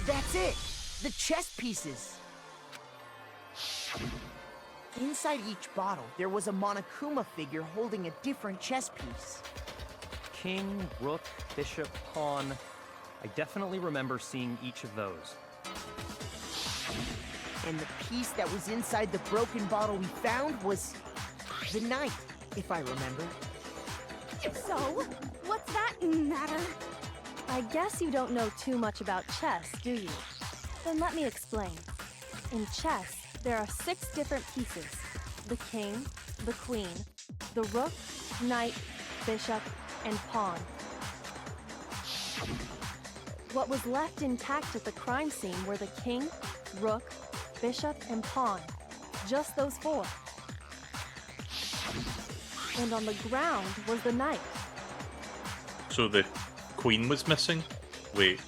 That's it! The chess pieces! Inside each bottle, there was a Monokuma figure holding a different chess piece. King, rook, bishop, pawn. I definitely remember seeing each of those. And the piece that was inside the broken bottle we found was the knight, if I remember. So, what's that matter? I guess you don't know too much about chess, do you? Then let me explain. In chess, there are 6 different pieces. The king, the queen, the rook, knight, bishop, and pawn. What was left intact at the crime scene were the king, rook, bishop, and pawn. Just those 4. And on the ground was the knight. So the queen was missing? Wait.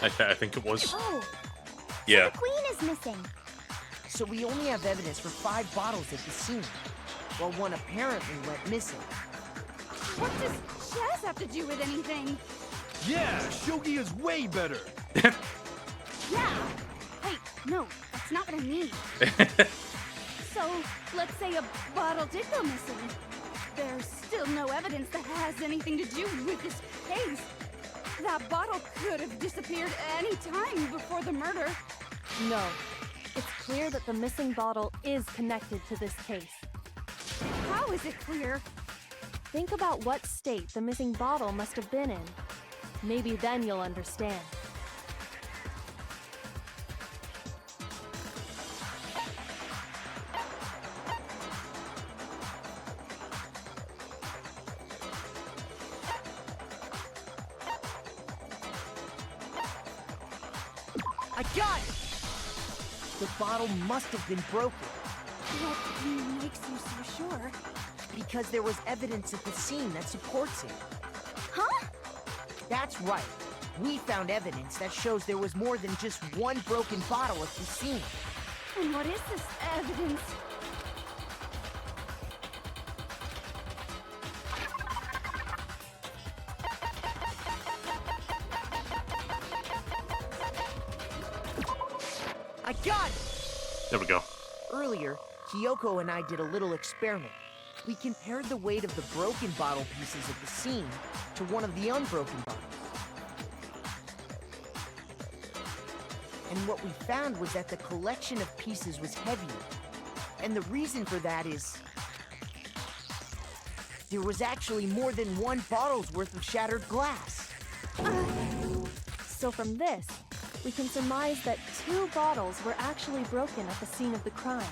I think it was. Oh, Yeah. the queen is missing. So we only have evidence for 5 bottles at the scene, while 1 apparently went missing. What does chess have to do with anything? Yeah, shogi is way better. Yeah. Wait, no, that's not what I mean. So, let's say a bottle did go missing. There's still no evidence that has anything to do with this case. That bottle could have disappeared any time before the murder. No. It's clear that the missing bottle is connected to this case. How is it clear? Think about what state the missing bottle must have been in. Maybe then you'll understand. I got it! The bottle must have been broken. What makes you so sure? Because there was evidence at the scene that supports it. Huh? That's right. We found evidence that shows there was more than just one broken bottle at the scene. And what is this evidence? I got it! There we go. Earlier, Kyoko and I did a little experiment. We compared the weight of the broken bottle pieces at the scene to one of the unbroken bottles. And what we found was that the collection of pieces was heavier. And the reason for that is... there was actually more than one bottle's worth of shattered glass. So from this, we can surmise that 2 bottles were actually broken at the scene of the crime.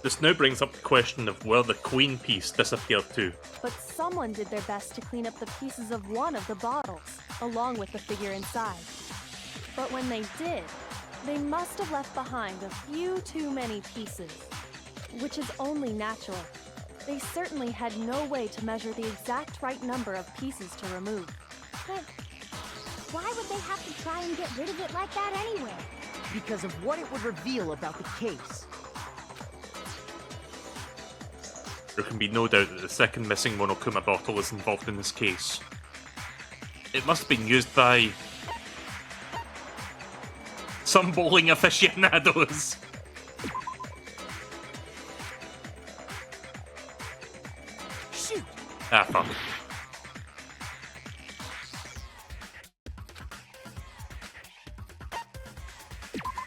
This now brings up the question of where the queen piece disappeared to. But someone did their best to clean up the pieces of one of the bottles, along with the figure inside. But when they did, they must have left behind a few too many pieces. Which is only natural. They certainly had no way to measure the exact right number of pieces to remove. But why would they have to try and get rid of it like that anyway? Because of what it would reveal about the case. There can be no doubt that the second missing Monokuma bottle is involved in this case. It must have been used by... some bowling aficionados. Shoot! Ah, fuck.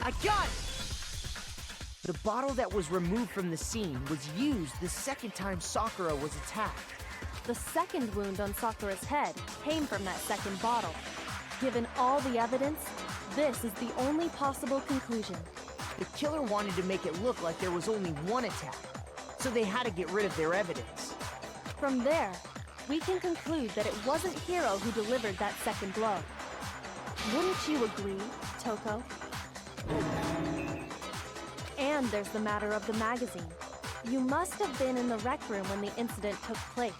I got it! The bottle that was removed from the scene was used the second time Sakura was attacked. The second wound on Sakura's head came from that second bottle. Given all the evidence, this is the only possible conclusion. The killer wanted to make it look like there was only one attack, so they had to get rid of their evidence. From there, we can conclude that it wasn't Hiro who delivered that second blow. Wouldn't you agree, Toko? And there's the matter of the magazine. You must have been in the rec room when the incident took place.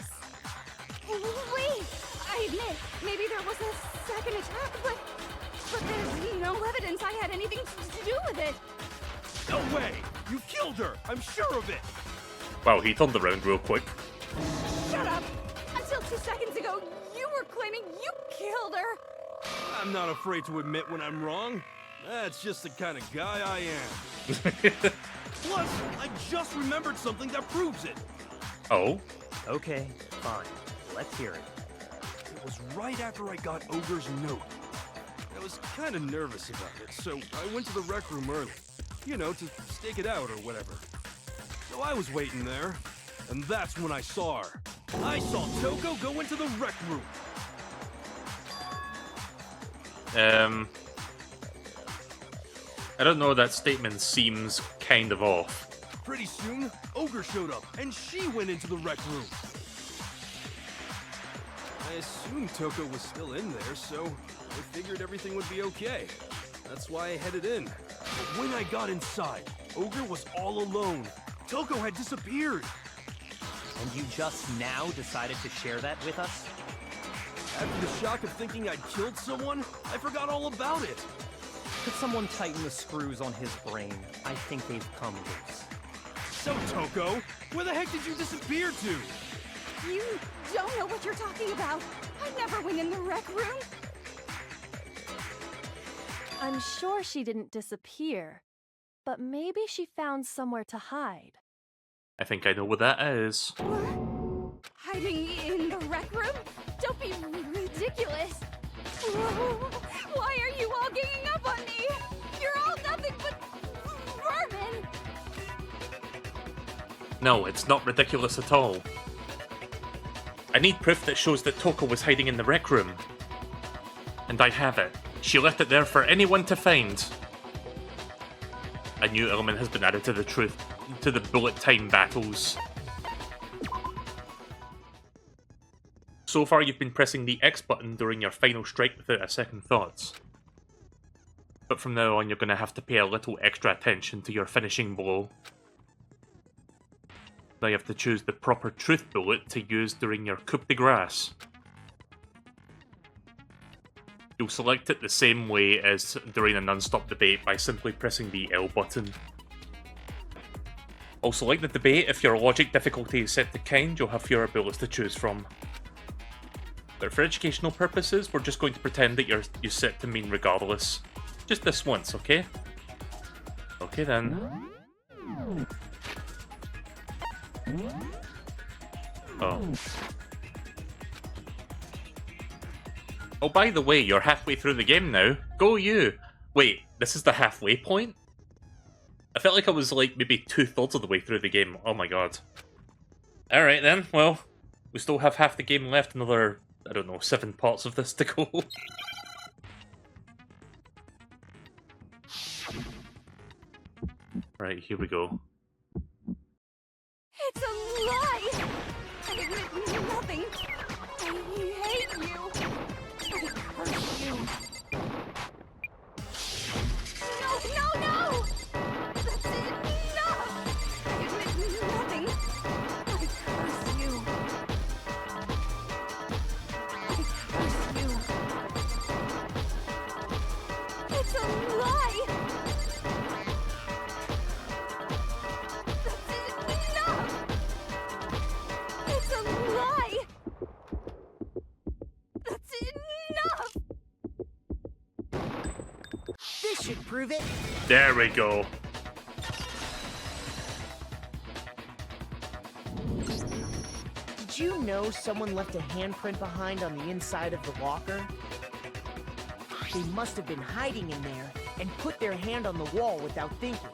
Wait! I admit, maybe there was a second attack, but there's no evidence I had anything to do with it. No way! You killed her! I'm sure of it! Wow, he turned around real quick. Shut up! Until 2 seconds ago, you were claiming you killed her! I'm not afraid to admit when I'm wrong. That's just the kind of guy I am. Plus, I just remembered something that proves it. Oh? Okay, fine. Let's hear it. It was right after I got Ogre's note. I was kind of nervous about it, so I went to the rec room early. You know, to stake it out or whatever. So I was waiting there, and that's when I saw her. I saw Toko go into the rec room. I don't know, that statement seems kind of off. Pretty soon, Ogre showed up, and she went into the rec room. I assumed Toko was still in there, so I figured everything would be okay. That's why I headed in. But when I got inside, Ogre was all alone. Toko had disappeared. And you just now decided to share that with us? After the shock of thinking I'd killed someone, I forgot all about it. Could someone tighten the screws on his brain? I think they've come loose. So, Toko, where the heck did you disappear to? You don't know what you're talking about. I never went in the rec room. I'm sure she didn't disappear, but maybe she found somewhere to hide. I think I know what that is. What? Hiding in the rec room? Don't be ridiculous. Why are you all ganging up on me? You're all nothing but vermin. No, it's not ridiculous at all. I need proof that shows that Toko was hiding in the rec room. And I have it. She left it there for anyone to find. A new element has been added to the bullet time battles. So far you've been pressing the X button during your final strike without a second thought. but from now on you're going to have to pay a little extra attention to your finishing blow. Now you have to choose the proper truth bullet to use during your coup de grace. You'll select it the same way as during a non-stop debate by simply pressing the L button. Also, like the debate, if your logic difficulty is set to kind, you'll have fewer bullets to choose from. But for educational purposes, we're just going to pretend that you're set to mean regardless. Just this once, okay? Okay then. Oh. Oh, by the way, you're halfway through the game now. Go you! Wait, this is the halfway point? I felt like I was like maybe 2/3 of the way through the game. Oh my god. Alright then, well, we still have half the game left, another, I don't know, 7 parts of this to go. Right, here we go. It's a lie! I admit nothing. I hate you. I curse you. No! That's enough! I admit nothing. I curse you. I curse you. It's a lie! That's enough! It's a lie! That's enough! This should prove it. There we go. Did you know someone left a handprint behind on the inside of the locker? They must have been hiding in there and put their hand on the wall without thinking.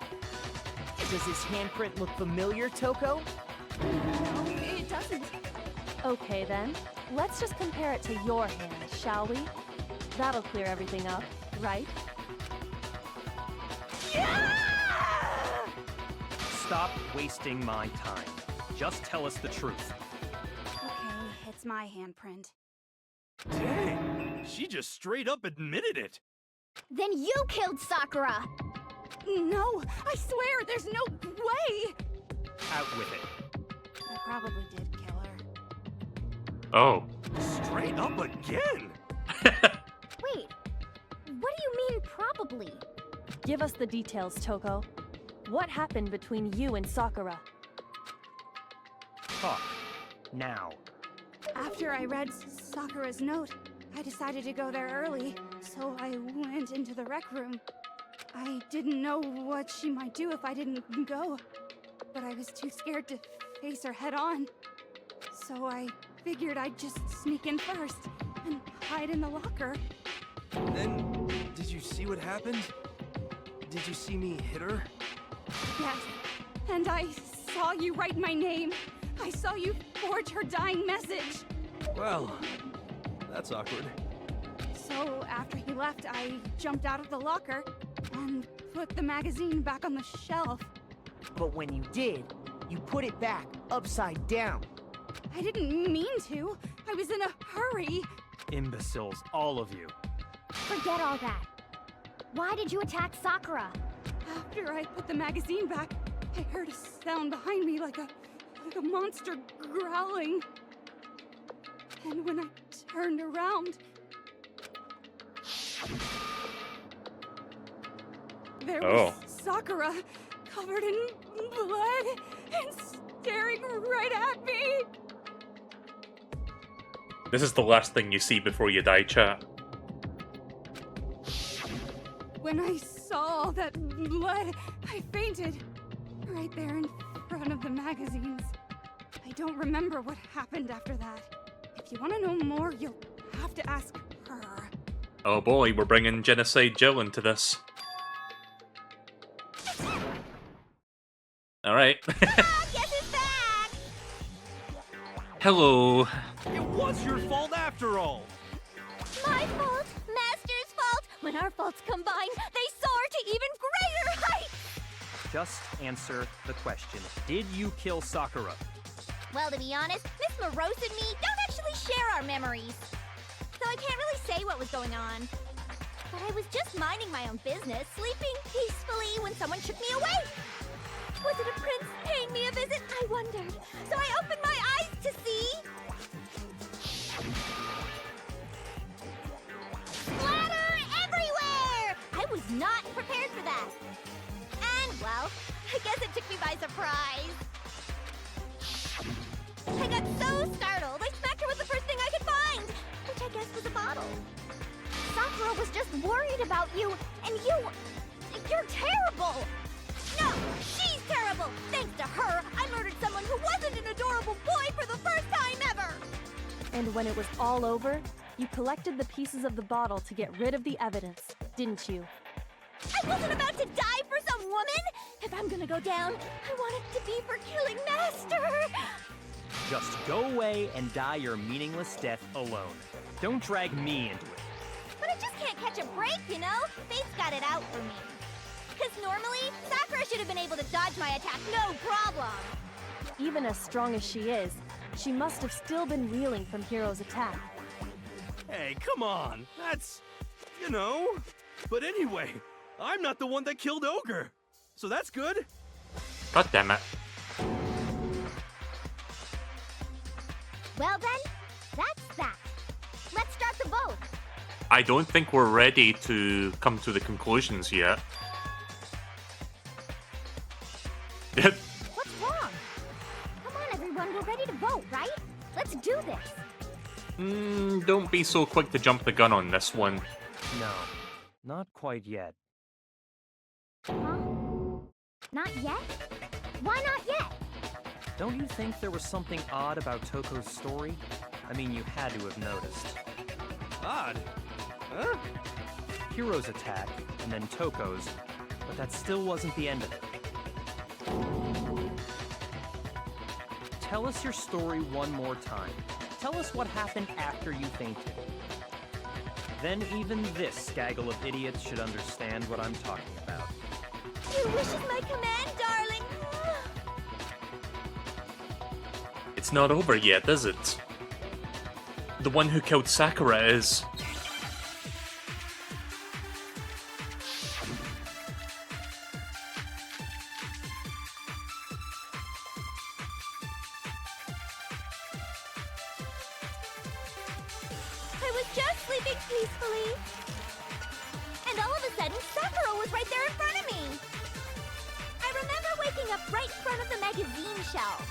Does this handprint look familiar, Toko? No, it doesn't. Okay then, let's just compare it to your hand, shall we? That'll clear everything up, right? Stop wasting my time. Just tell us the truth. Okay, it's my handprint. Dang, she just straight up admitted it. Then you killed Sakura! No, I swear, there's no way! Out with it. I probably did kill her. Oh. Straight up again? Wait, what do you mean probably? Give us the details, Toko. What happened between you and Sakura? Talk. Now. After I read Sakura's note, I decided to go there early, so I went into the rec room. I didn't know what she might do if I didn't go, but I was too scared to face her head on. So I figured I'd just sneak in first and hide in the locker. Then, did you see what happened? Did you see me hit her? Yes, and I saw you write my name. I saw you forge her dying message. Well, that's awkward. So after he left, I jumped out of the locker and put the magazine back on the shelf. But when you did, you put it back upside down. I didn't mean to. I was in a hurry. Imbeciles, all of you. Forget all that. Why did you attack Sakura? After I put the magazine back, I heard a sound behind me like a monster growling. And when I turned around, there was Sakura, covered in blood and staring right at me. This is the last thing you see before you die, chat. When I saw all that blood, I fainted. Right there in front of the magazines. I don't remember what happened after that. If you want to know more, you'll have to ask her. Oh boy, we're bringing Genocide Jill into this. Alright. Guess it's back! Hello. It was your fault after all. My fault, Master's fault. When our faults combine, they soar to even greater heights! Just answer the question. Did you kill Sakura? Well, to be honest, Miss Morose and me don't actually share our memories. So I can't really say what was going on. But I was just minding my own business, sleeping peacefully when someone shook me awake. Was it a prince paying me a visit? I wondered. So I opened my eyes to see... splatter everywhere! I was not prepared for that. And, well, I guess it took me by surprise. I got so startled, I smacked her with the first thing I could find, which I guess was a bottle. Sakura was just worried about you, and you're terrible! No, she's terrible! Thanks to her, I murdered someone who wasn't an adorable boy for the first time ever! And when it was all over, you collected the pieces of the bottle to get rid of the evidence, didn't you? I wasn't about to die for some woman! If I'm gonna go down, I want it to be for killing Master! Just go away and die your meaningless death alone. Don't drag me into it. But I just can't catch a break, you know? Fate's got it out for me. Because normally, Sakura should have been able to dodge my attack no problem. Even as strong as she is, she must have still been reeling from Hiro's attack. Hey, come on. That's... you know... But anyway, I'm not the one that killed Ogre. So that's good. God damn it. Well then, that's that. Let's start the vote. I don't think we're ready to come to the conclusions yet. What's wrong? Come on, everyone, we're ready to vote, right? Let's do this. Don't be so quick to jump the gun on this one. No, not quite yet. Huh? Not yet? Why not yet? Don't you think there was something odd about Toko's story? I mean, you had to have noticed. Odd? Huh? Hiro's attack, and then Toko's, but that still wasn't the end of it. Tell us your story one more time. Tell us what happened after you fainted. Then even this gaggle of idiots should understand what I'm talking about. Your wish is my command, darling. It's not over yet, is it? The one who killed Sakura is... I was just sleeping peacefully. And all of a sudden, Sakura was right there in front of me. I remember waking up right in front of the magazine shelf.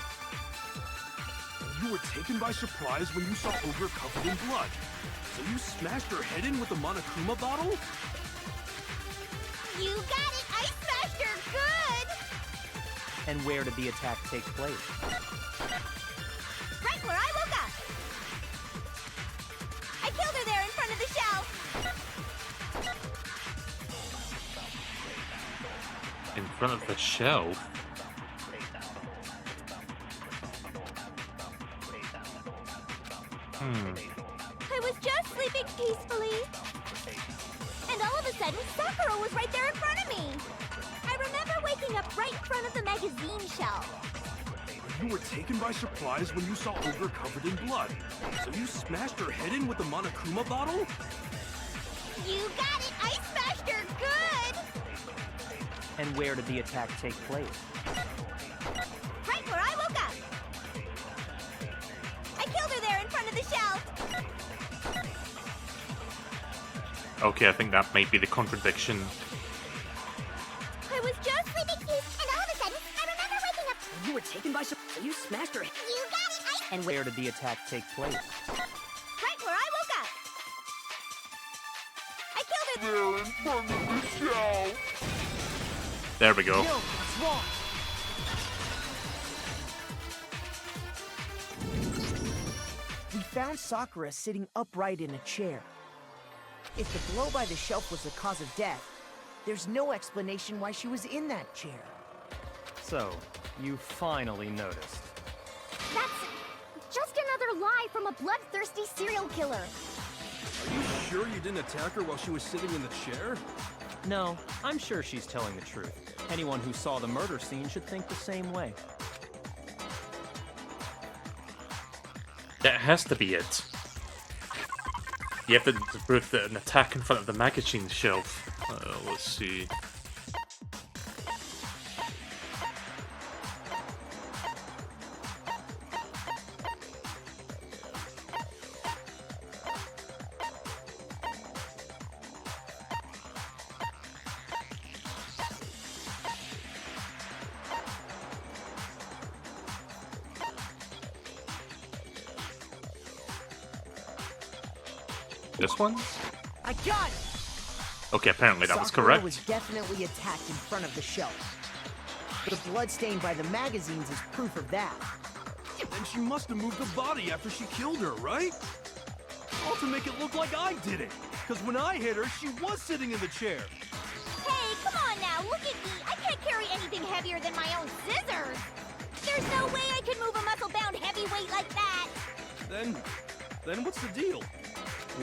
You were taken by surprise when you saw Ogre covered in blood. So you smashed her head in with the Monokuma bottle? You got it! I smashed her good! And where did the attack take place? Right where I woke up! I killed her there in front of the shelf! in front of the shelf? I was just sleeping peacefully. And all of a sudden, Sakura was right there in front of me. I remember waking up right in front of the magazine shelf. You were taken by surprise when you saw Ogre covered in blood. So you smashed her head in with the Monokuma bottle? You got it! I smashed her good! And where did the attack take place? Right where I woke up. I killed her there in front of the shelf. Okay, I think that might be the contradiction. I was just sleeping peacefully, and all of a sudden, I remember waking up. You were taken by surprise. You smashed her. You got it! And where did the attack take place? Right where I woke up. I killed her There in front of the shelf. There we go. Yo, what's wrong? We found Sakura sitting upright in a chair. If the blow by the shelf was the cause of death, there's no explanation why she was in that chair. So, you finally noticed. That's just another lie from a bloodthirsty serial killer. Are you sure you didn't attack her while she was sitting in the chair? No, I'm sure she's telling the truth. Anyone who saw the murder scene should think the same way. That has to be it. You have to prove that an attack in front of the magazine shelf. Let's see. This one? I got it! Okay, apparently that was Sakura correct. was definitely attacked in front of the shelf. The blood stain by the magazines is proof of that. Then she must have moved the body after she killed her, right? All to make it look like I did it. Because when I hit her, she was sitting in the chair. Hey, come on now, look at me. I can't carry anything heavier than my own scissors. There's no way I can move a muscle-bound heavyweight like that. Then what's the deal?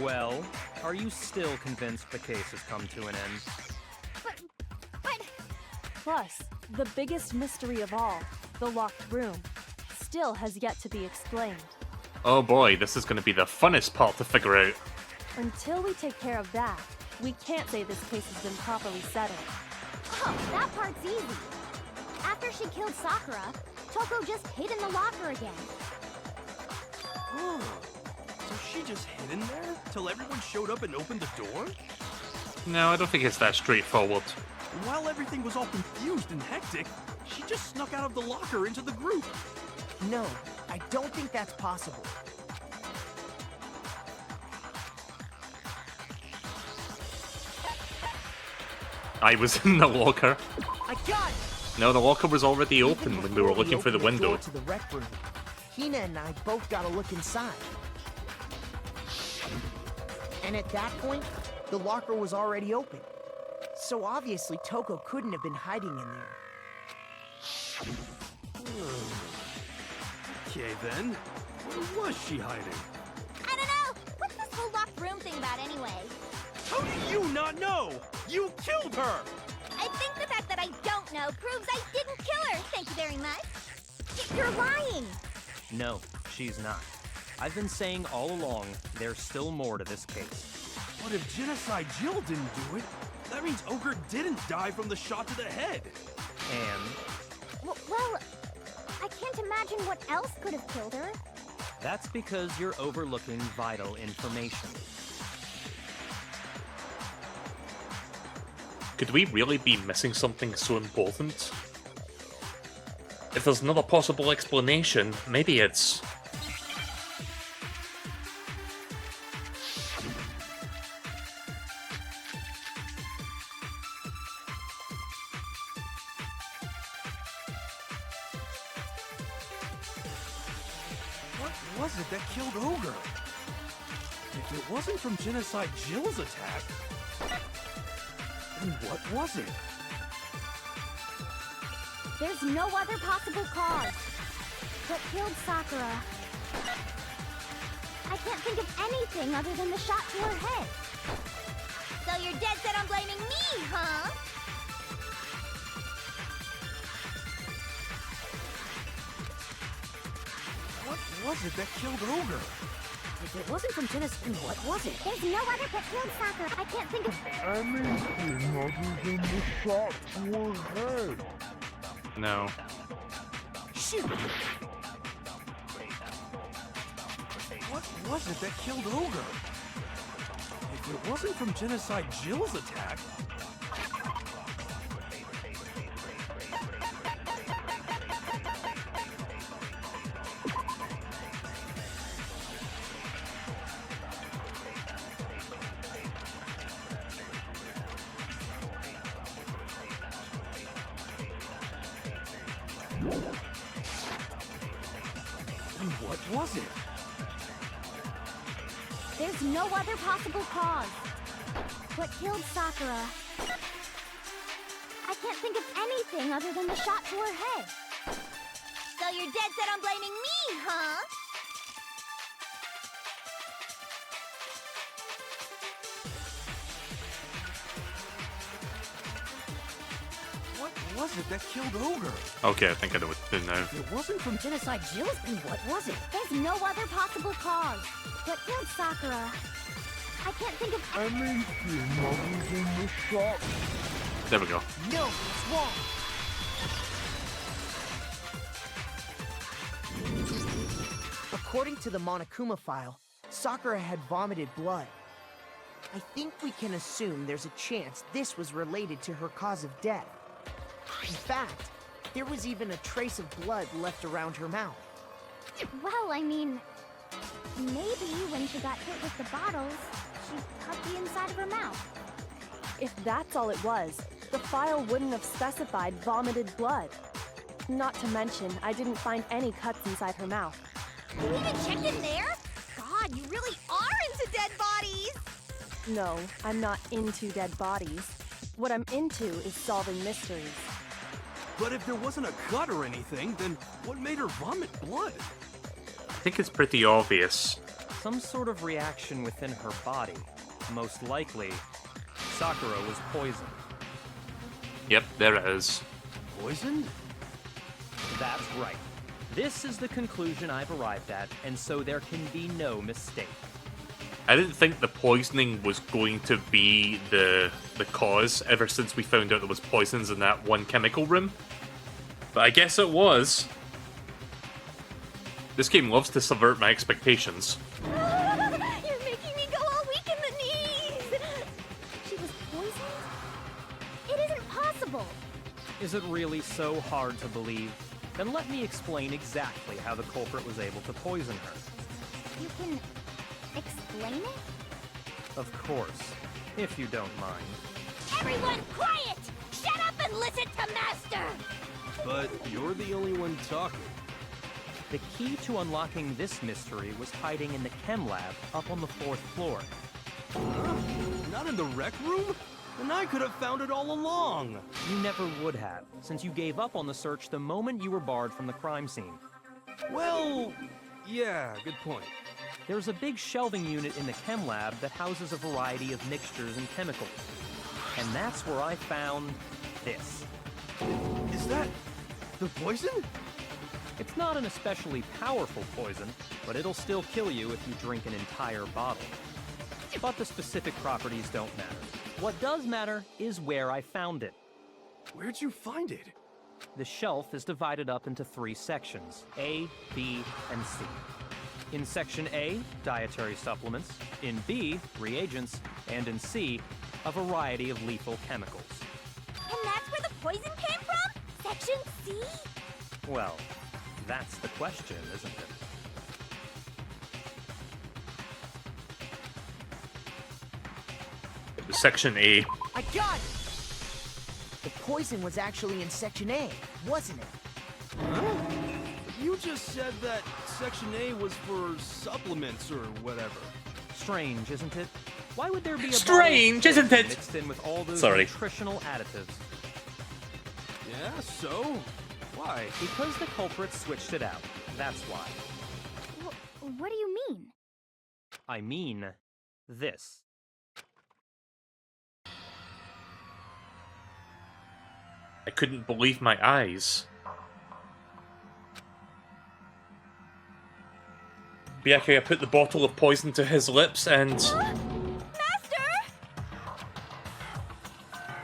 Well, are you still convinced the case has come to an end? But... Plus, the biggest mystery of all, the locked room, still has yet to be explained. Oh boy, this is going to be the funnest part to figure out. Until we take care of that, we can't say this case has been properly settled. Oh, that part's easy. After she killed Sakura, Toko just hid in the locker again. Oh, so she just hid in there till everyone showed up and opened the door? No, I don't think it's that straightforward. While everything was all confused and hectic, she just snuck out of the locker into the group. No, I don't think that's possible. I was in the locker. I got it! No, the locker was already open Even when we were before looking through the opened window. door to the rec room, Hina and I both got a look inside. And at that point, the locker was already open. So obviously Toko couldn't have been hiding in there. Okay then, where was she hiding? I don't know. What's this whole locked room thing about anyway? How do you not know? You killed her! I think the fact that I don't know proves I didn't kill her. Thank you very much. You're lying. No, she's not. I've been saying all along, there's still more to this case. But if Genocide Jill didn't do it, that means Ogre didn't die from the shot to the head. And Well, I can't imagine what else could have killed her. that's because you're overlooking vital information. Could we really be missing something so important? If there's another possible explanation, maybe it's... What was it that killed Ogre? If it wasn't from Genocide Jill's attack, then what was it? There's no other possible cause. What killed Sakura? I can't think of anything other than the shot to her head. So you're dead set on blaming me, huh? What was it that killed Ogre? If it wasn't from Genocide, what was it? There's no other that killed Sakura. I can't think of... Anything other than the shot to her head. No. Shoot! What was it that killed Ogre? If it wasn't from Genocide Jill's attack... Then what was it? There's no other possible cause. What killed Sakura? I can't think of anything other than the shot to her head. So you're dead set on blaming me, huh? What was it that killed Ogre? Okay, I think I know what to do now. If it wasn't from Genocide Jill's, then what was it? There's no other possible cause. What killed Sakura? I can't think of Anything other than the shop. There we go. No, it's wrong. According to the Monokuma file, Sakura had vomited blood. I think we can assume there's a chance this was related to her cause of death. In fact, there was even a trace of blood left around her mouth. Well, I mean, maybe when she got hit with the bottles, she cut the inside of her mouth. If that's all it was, the file wouldn't have specified vomited blood. Not to mention, I didn't find any cuts inside her mouth. You even checked in there? God, you really are into dead bodies! No, I'm not into dead bodies. What I'm into is solving mysteries. But if there wasn't a cut or anything, then what made her vomit blood? I think it's pretty obvious. Some sort of reaction within her body. Most likely, Sakura was poisoned. Yep, there it is. Poisoned? That's right. This is the conclusion I've arrived at, and so there can be no mistake. I didn't think the poisoning was going to be the cause ever since we found out there was poisons in that one chemical room. But I guess it was. This game loves to subvert my expectations. You're making me go all weak in the knees! She was poisoned? It isn't possible! Is it really so hard to believe? Then let me explain exactly how the culprit was able to poison her. You can explain it? Of course, if you don't mind. Everyone quiet! Shut up and listen to Master! But you're the only one talking. The key to unlocking this mystery was hiding in the chem lab up on the 4th floor. Huh? Not in the rec room? Then I could have found it all along. You never would have, since you gave up on the search the moment you were barred from the crime scene. Well, yeah, good point. There's a big shelving unit in the chem lab that houses a variety of mixtures and chemicals. And that's where I found this. Is that the poison? It's not an especially powerful poison, but it'll still kill you if you drink an entire bottle. But the specific properties don't matter. What does matter is where I found it. Where'd you find it? The shelf is divided up into 3 sections, A, B, and C. In Section A, dietary supplements. In B, reagents. And in C, a variety of lethal chemicals. And that's where the poison came from? Section C? Well, that's the question, isn't it? It was Section A. I got it! The poison was actually in Section A, wasn't it? Huh? You just said that Section A was for supplements or whatever. Strange, isn't it? Why would there be a Strange, bottle of isn't it? mixed in with all those Sorry. nutritional additives? Yeah, so? Why? Because the culprit switched it out. That's why. What do you mean? I mean, this. I couldn't believe my eyes. Byakuya put the bottle of poison to his lips and... Master!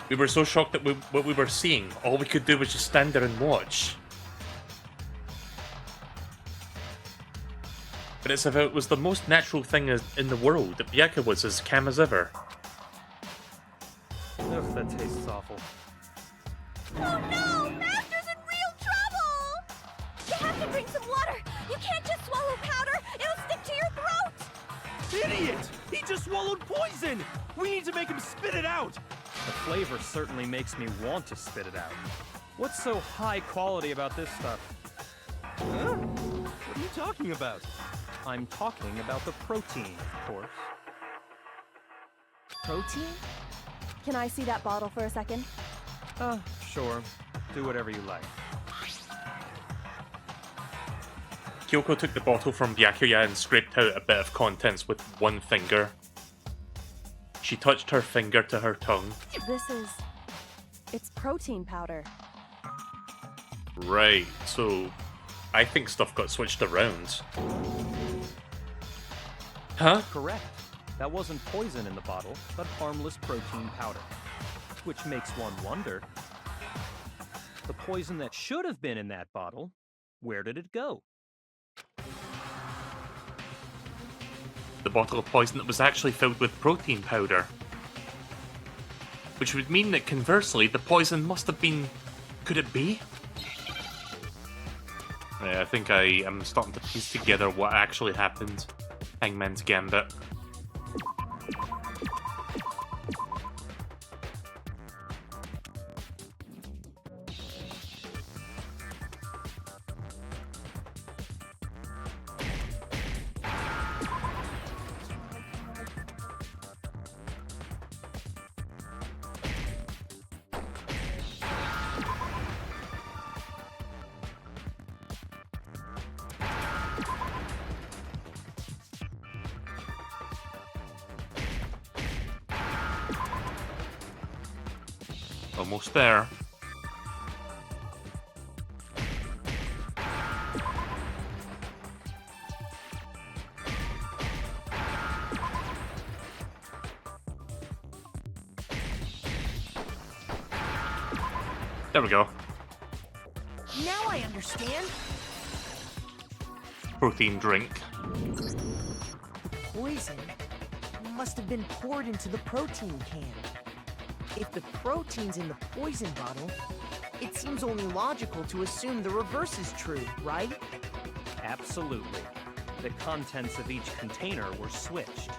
We were so shocked at what we were seeing. All we could do was just stand there and watch. But it's if it was the most natural thing in the world, that Byakuya was as calm as ever. Ugh, that tastes awful. Oh no! Master's in real trouble! You have to drink some water! You can't just swallow powder! It'll stick to your throat! Idiot! He just swallowed poison! We need to make him spit it out! The flavor certainly makes me want to spit it out. What's so high quality about this stuff? Huh? What are you talking about? I'm talking about the protein, of course. Protein? Can I see that bottle for a second? Sure. Do whatever you like. Kyoko took the bottle from Byakuya and scraped out a bit of contents with one finger. She touched her finger to her tongue. It's protein powder. Right, so I think stuff got switched around. Huh? Correct. That wasn't poison in the bottle, but harmless protein powder. Which makes one wonder, the poison that should have been in that bottle, where did it go? The bottle of poison that was actually filled with protein powder. Which would mean that conversely, the poison must have been... Could it be? I think I am starting to piece together what actually happened. Hangman's Gambit. Almost there. There we go. Now I understand. Protein drink. Poison must have been poured into the protein can. If the protein's in the poison bottle, it seems only logical to assume the reverse is true, right? Absolutely. The contents of each container were switched.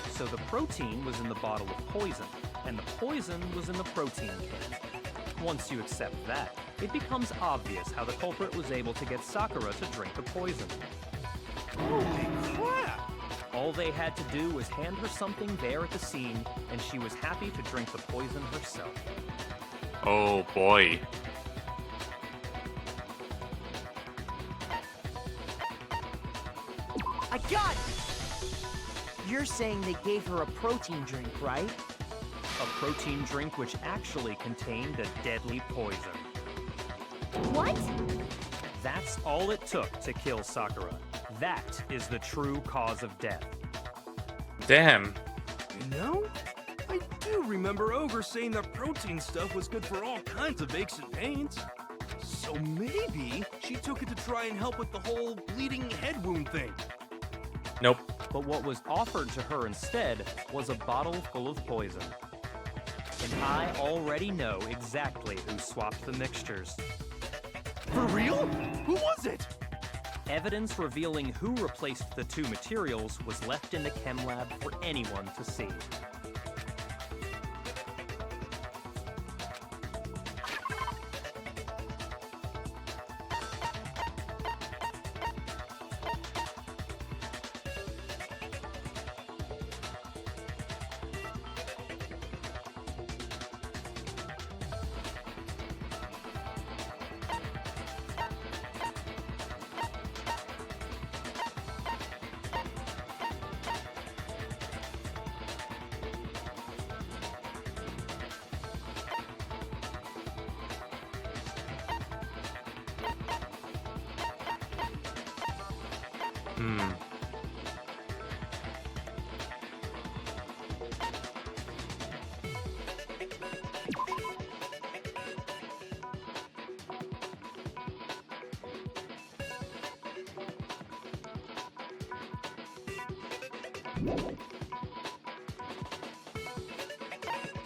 So the protein was in the bottle of poison, and the poison was in the protein can. Once you accept that, it becomes obvious how the culprit was able to get Sakura to drink the poison. Holy crap! All they had to do was hand her something there at the scene, and she was happy to drink the poison herself. Oh boy. I got it! You're saying they gave her a protein drink, right? A protein drink which actually contained a deadly poison. What? That's all it took to kill Sakura. That is the true cause of death. Damn. You know, I do remember Ogre saying that protein stuff was good for all kinds of aches and pains. So maybe she took it to try and help with the whole bleeding head wound thing. Nope. But what was offered to her instead was a bottle full of poison. And I already know exactly who swapped the mixtures. For real? Who was it? Evidence revealing who replaced the two materials was left in the chem lab for anyone to see.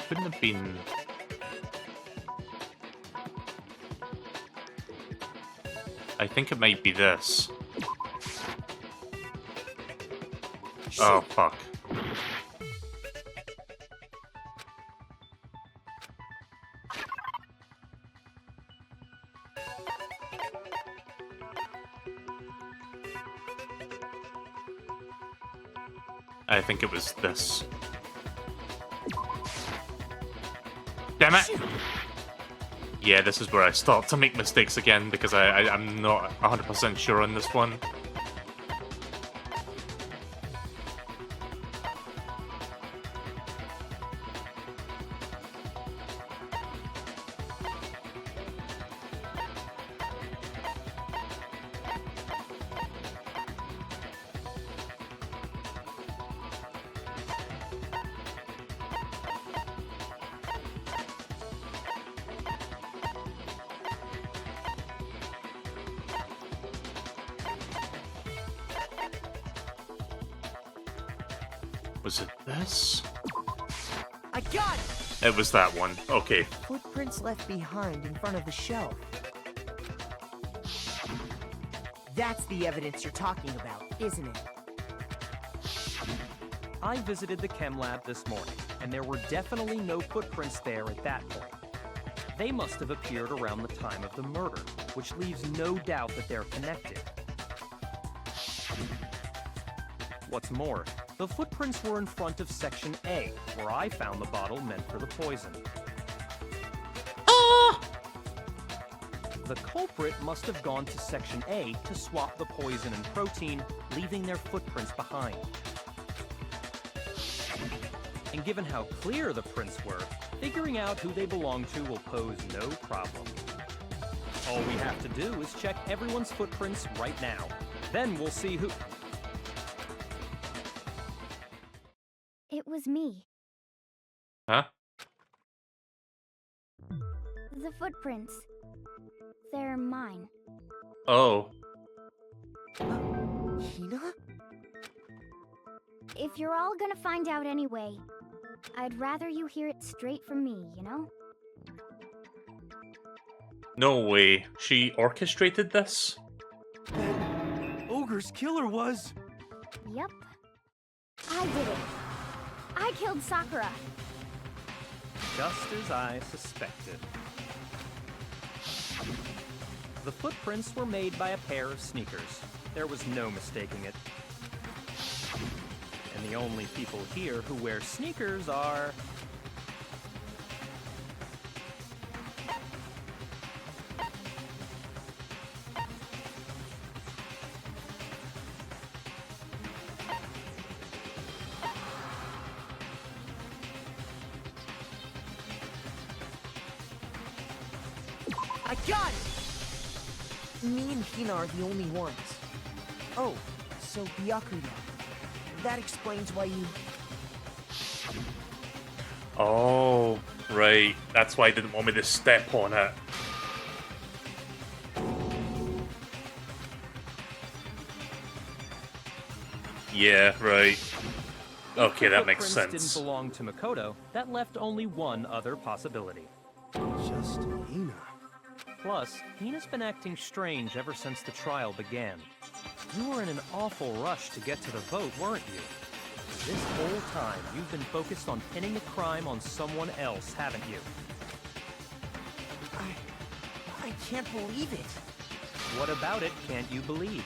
Couldn't have been... I think it might be this. Oh, fuck. I think it was this. Damn it! Yeah, this is where I start to make mistakes again, because I'm not 100% sure on this one. Was it this? I got it! It was that one. Okay. Footprints left behind in front of the shelf. That's the evidence you're talking about, isn't it? I visited the chem lab this morning, and there were definitely no footprints there at that point. They must have appeared around the time of the murder, which leaves no doubt that they're connected. What's more, the footprints were in front of Section A, where I found the bottle meant for the poison. The culprit must have gone to Section A to swap the poison and protein, leaving their footprints behind. And given how clear the prints were, figuring out who they belong to will pose no problem. All we have to do is check everyone's footprints right now. Then we'll see who... It was me. Huh? The footprints. They're mine. Oh. Hina? If you're all gonna find out anyway, I'd rather you hear it straight from me, you know? No way. She orchestrated this? Then Ogre's killer was... Yep. I did it. I killed Sakura. Just as I suspected. The footprints were made by a pair of sneakers. There was no mistaking it. And the only people here who wear sneakers are... I got it! Me and Hina are the only ones. Oh, so Byakuya. That explains why you... Oh, right. That's why I didn't want me to step on it. Yeah, right. Okay, that makes Footprints sense. didn't belong to Makoto. That left only one other possibility. Just Hina. Plus, Hina's been acting strange ever since the trial began. You were in an awful rush to get to the vote, weren't you? This whole time, you've been focused on pinning the crime on someone else, haven't you? I can't believe it. What about it can't you believe?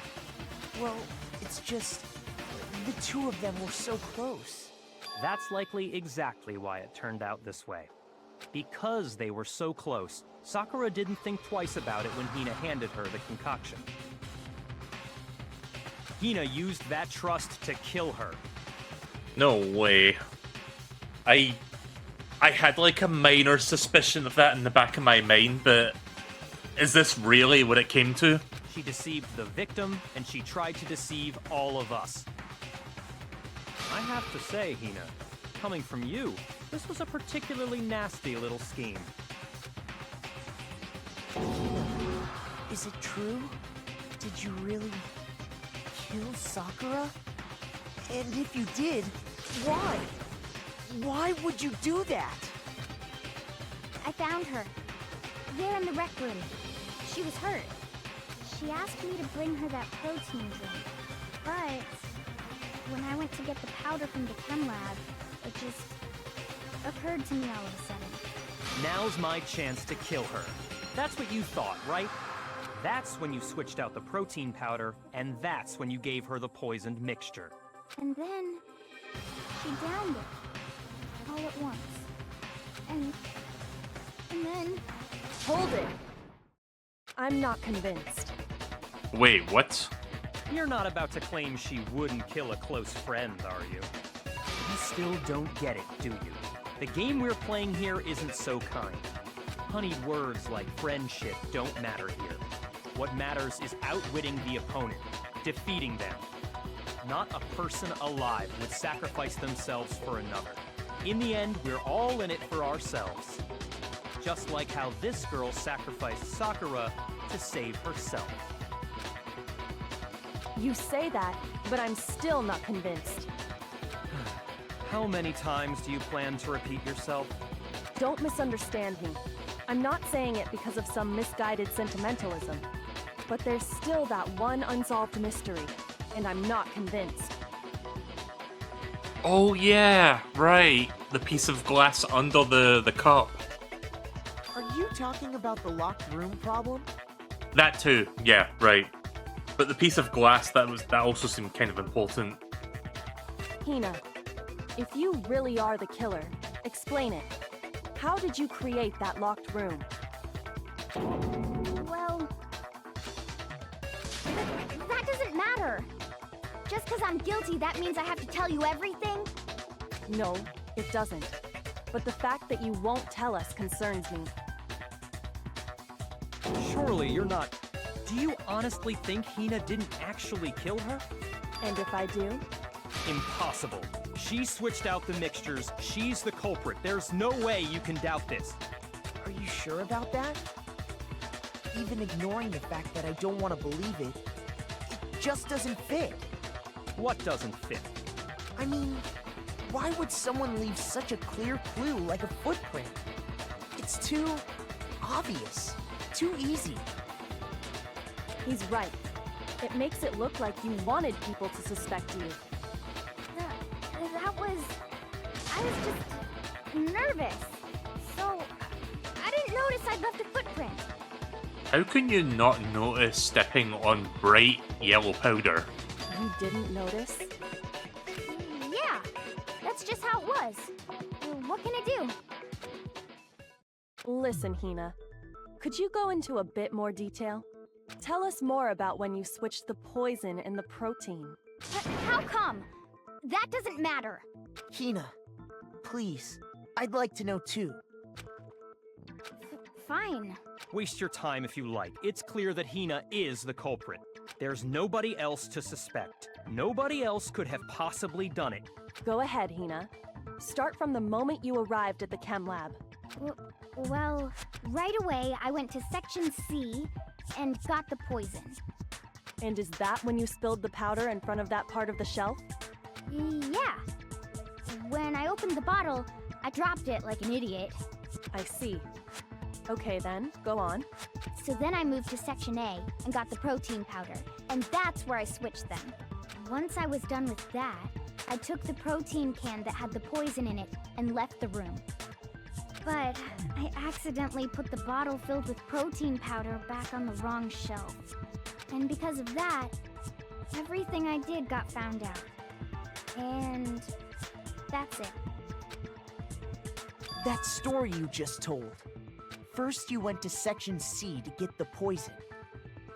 Well, it's just... the two of them were so close. That's likely exactly why it turned out this way. Because they were so close, Sakura didn't think twice about it when Hina handed her the concoction. Hina used that trust to kill her. No way. I had like a minor suspicion of that in the back of my mind, but is this really what it came to? She deceived the victim, and she tried to deceive all of us. I have to say, Hina, coming from you, this was a particularly nasty little scheme. Is it true? Did you really kill Sakura? And if you did, why? Why would you do that? I found her. There in the rec room. She was hurt. She asked me to bring her that protein drink. But when I went to get the powder from the chem lab, it just occurred to me all of a sudden. Now's my chance to kill her. That's what you thought, right? That's when you switched out the protein powder, and that's when you gave her the poisoned mixture. And then she downed it all at once. And then... Hold it! I'm not convinced. Wait, what? You're not about to claim she wouldn't kill a close friend, are you? You still don't get it, do you? The game we're playing here isn't so kind. Honeyed words like friendship don't matter here. What matters is outwitting the opponent, defeating them. Not a person alive would sacrifice themselves for another. In the end, we're all in it for ourselves. Just like how this girl sacrificed Sakura to save herself. You say that, but I'm still not convinced. How many times do you plan to repeat yourself? Don't misunderstand me. I'm not saying it because of some misguided sentimentalism. But there's still that one unsolved mystery, and I'm not convinced. Oh yeah, right. The piece of glass under the cup. Are you talking about the locked room problem? That too, yeah, right. But the piece of glass, that also seemed kind of important. Hina, if you really are the killer, explain it. How did you create that locked room? Well, that doesn't matter. Just because I'm guilty, that means I have to tell you everything? No, it doesn't. But the fact that you won't tell us concerns me. Surely you're not... Do you honestly think Hina didn't actually kill her? And if I do? Impossible. She switched out the mixtures. She's the culprit. There's no way you can doubt this. Are you sure about that? Even ignoring the fact that I don't want to believe it, it just doesn't fit. What doesn't fit? I mean, why would someone leave such a clear clue like a footprint? It's too obvious, too easy. He's right. It makes it look like you wanted people to suspect you. I was just nervous. So, I didn't notice I'd left a footprint. How can you not notice stepping on bright yellow powder? You didn't notice? Yeah, that's just how it was. What can I do? Listen, Hina. Could you go into a bit more detail? Tell us more about when you switched the poison and the protein. How come? That doesn't matter. Hina, please. I'd like to know too. Fine. Waste your time if you like. It's clear that Hina is the culprit. There's nobody else to suspect. Nobody else could have possibly done it. Go ahead, Hina. Start from the moment you arrived at the chem lab. Well, right away I went to Section C and got the poison. And is that when you spilled the powder in front of that part of the shelf? Yeah. When I opened the bottle, I dropped it like an idiot. I see. Okay then, go on. So then I moved to Section A and got the protein powder, and that's where I switched them. Once I was done with that, I took the protein can that had the poison in it and left the room. But I accidentally put the bottle filled with protein powder back on the wrong shelf. And because of that, everything I did got found out. And that's it. That story you just told. First you went to Section C to get the poison.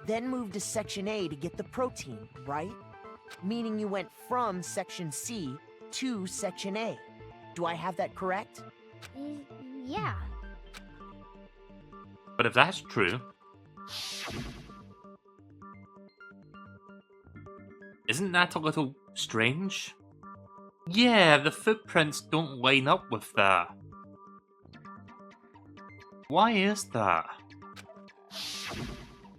Then moved to Section A to get the protein, right? Meaning you went from Section C to Section A. Do I have that correct? Yeah. But if that's true, isn't that a little strange? Yeah, the footprints don't line up with that. Why is that?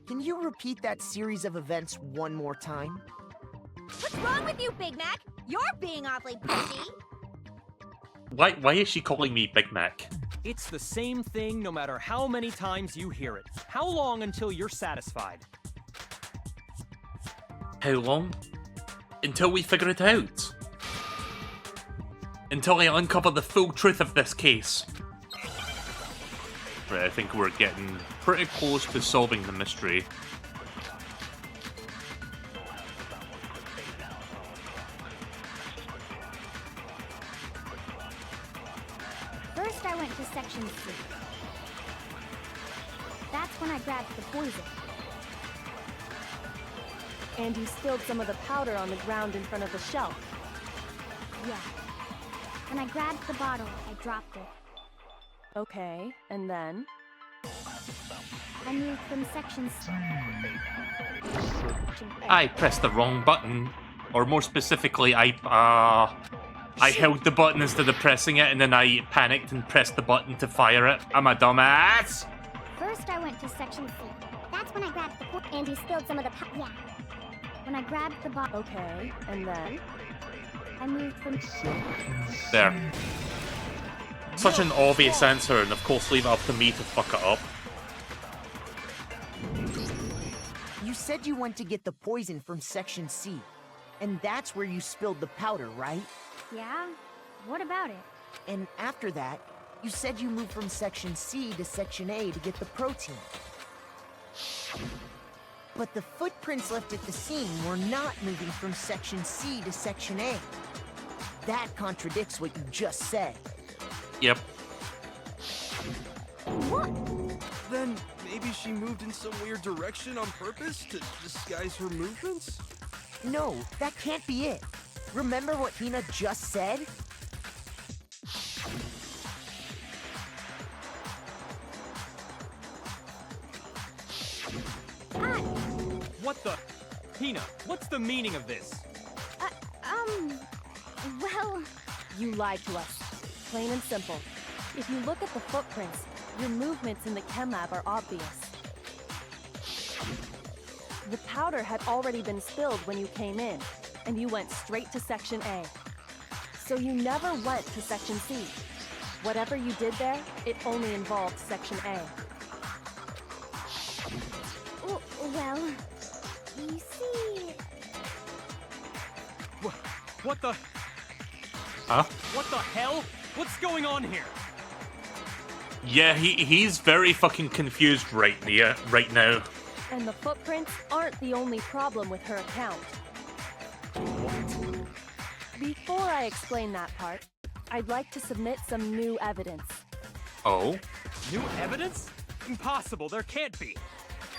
Can you repeat that series of events one more time? What's wrong with you, Big Mac? You're being awfully pushy. Why is she calling me Big Mac? It's the same thing no matter how many times you hear it. How long until you're satisfied? How long? Until we figure it out. Until I uncover the full truth of this case. Right, I think we're getting pretty close to solving the mystery. First I went to Section C. That's when I grabbed the poison. And you spilled some of the powder on the ground in front of the shelf. Yeah. When I grabbed the bottle, I dropped it. Okay, and then? I moved from Section C. I pressed the wrong button. Or more specifically, I held the button instead of pressing it, and then I panicked and pressed the button to fire it. I'm a dumbass! First I went to Section C. That's when I grabbed the poison. And you spilled some of the yeah. When I grabbed the bottle. Okay, and then? I moved from... There. Such an obvious answer, and of course leave it up to me to fuck it up. You said you went to get the poison from Section C, and that's where you spilled the powder, right? Yeah? What about it? And after that, you said you moved from Section C to Section A to get the protein. But the footprints left at the scene were not moving from Section C to Section A. That contradicts what you just said. Yep. What? Then maybe she moved in some weird direction on purpose to disguise her movements? No, that can't be it. Remember what Hina just said? What the? Hina, what's the meaning of this? Well... You lied to us. Plain and simple. If you look at the footprints, your movements in the chem lab are obvious. The powder had already been spilled when you came in, and you went straight to Section A. So you never went to Section C. Whatever you did there, it only involved Section A. Well... You see... What the? Huh? What the hell? What's going on here? Yeah, he's very fucking confused right now. And the footprints aren't the only problem with her account. Before I explain that part, I'd like to submit some new evidence. Oh? New evidence? Impossible, there can't be.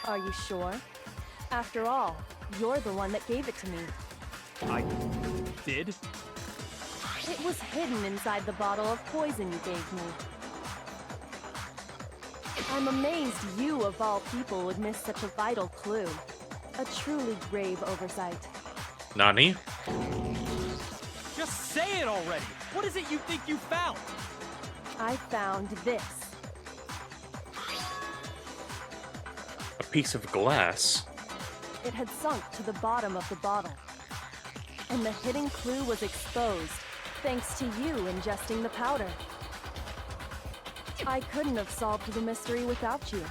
Are you sure? After all, you're the one that gave it to me. I did? It was hidden inside the bottle of poison you gave me. I'm amazed you, of all people, would miss such a vital clue. A truly grave oversight. Nani? Just say it already! What is it you think you found? I found this. A piece of glass? It had sunk to the bottom of the bottle. And the hidden clue was exposed, thanks to you ingesting the powder. I couldn't have solved the mystery without you.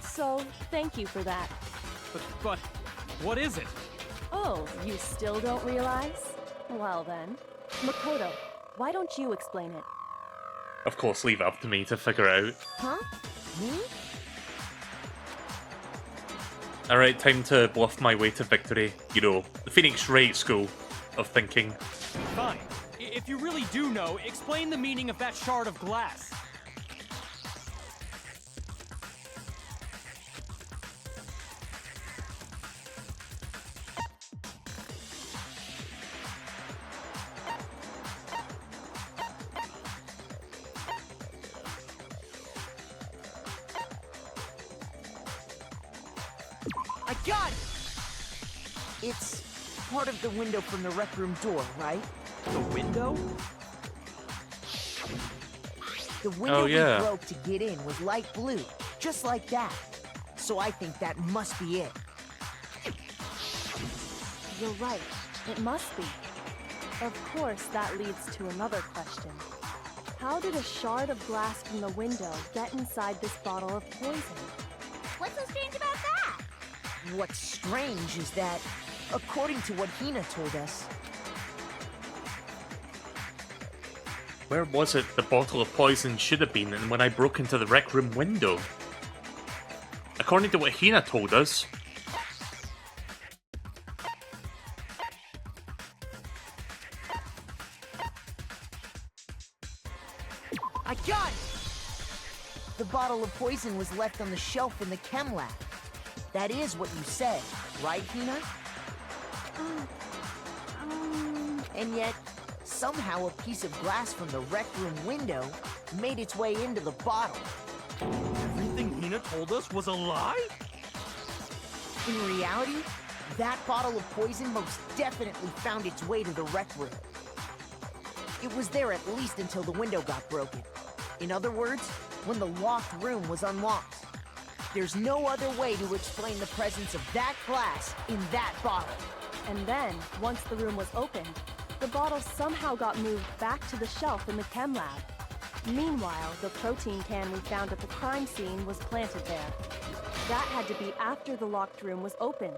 So, thank you for that. But what is it? Oh, you still don't realize? Well then. Makoto, why don't you explain it? Of course, leave it up to me to figure out. Huh? Me? Alright, time to bluff my way to victory. You know, the Phoenix Wright school of thinking. Fine. If you really do know, explain the meaning of that shard of glass. I got it! It's part of the window from the rec room door, right? The window? The window Oh, yeah. we broke to get in was light blue, just like that. So I think that must be it. You're right. It must be. Of course, that leads to another question. How did a shard of glass from the window get inside this bottle of poison? What's so strange about that? What's strange is that, according to what Hina told us, Where was it the bottle of poison should have been and when I broke into the rec room window? According to what Hina told us... I got it! The bottle of poison was left on the shelf in the chem lab. That is what you said, right, Hina? And yet, somehow a piece of glass from the rec room window made its way into the bottle. Everything Hina told us was a lie? In reality, that bottle of poison most definitely found its way to the rec room. It was there at least until the window got broken. In other words, when the locked room was unlocked. There's no other way to explain the presence of that glass in that bottle. And then, once the room was opened, The bottle somehow got moved back to the shelf in the chem lab. Meanwhile, the protein can we found at the crime scene was planted there. That had to be after the locked room was opened.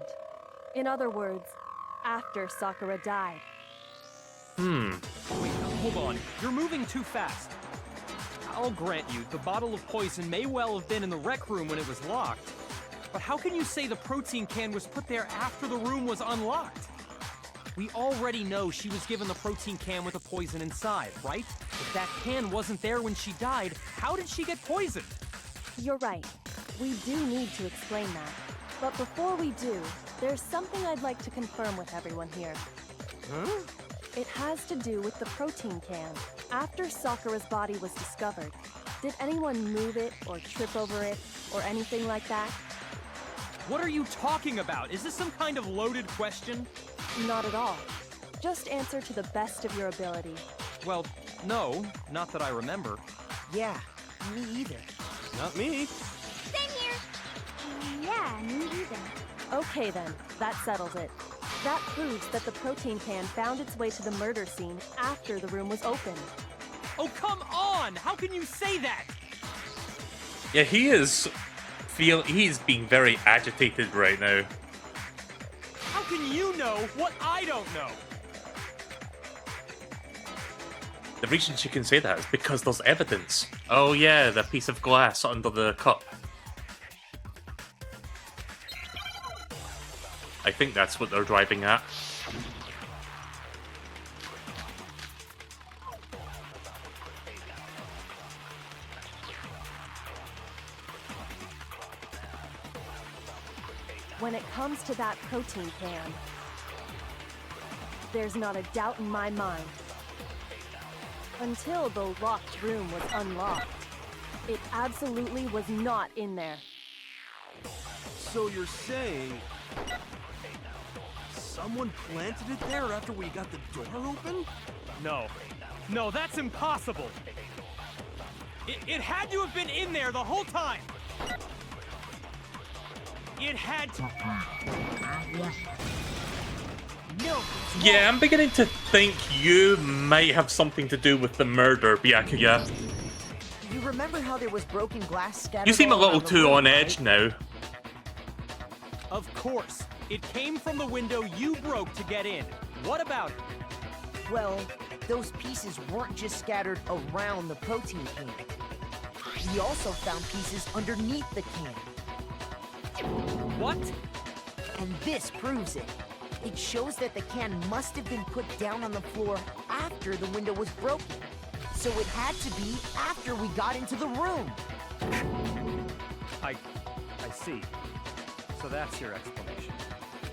In other words, after Sakura died. Wait, hold on. You're moving too fast. I'll grant you, the bottle of poison may well have been in the rec room when it was locked. But how can you say the protein can was put there after the room was unlocked? We already know she was given the protein can with the poison inside, right? If that can wasn't there when she died, how did she get poisoned? You're right. We do need to explain that. But before we do, there's something I'd like to confirm with everyone here. Huh? It has to do with the protein can. After Sakura's body was discovered, did anyone move it or trip over it or anything like that? What are you talking about? Is this some kind of loaded question? Not at all. Just answer to the best of your ability. Well, no, not that I remember. Yeah, me either. Not me. Same here. Yeah, me either. Okay then, that settles it. That proves that the protein can found its way to the murder scene after the room was opened. Oh, come on! How can you say that? Yeah, he's being very agitated right now. How can you know what I don't know? The reason she can say that is because there's evidence. Oh yeah, the piece of glass under the cup. I think that's what they're driving at. When it comes to that protein can, there's not a doubt in my mind. Until the locked room was unlocked, it absolutely was not in there. So you're saying someone planted it there after we got the door open? No, that's impossible. It had to have been in there the whole time. It had to. No. Yeah, I'm beginning to think you might have something to do with the murder, Byakuya. You remember how there was broken glass scattered You seem a all little around the too room, on edge right? now. Of course. It came from the window you broke to get in. What about it? Well, those pieces weren't just scattered around the protein can. We also found pieces underneath the can. What? And this proves it. It shows that the can must have been put down on the floor after the window was broken. So it had to be after we got into the room. I see. So that's your explanation.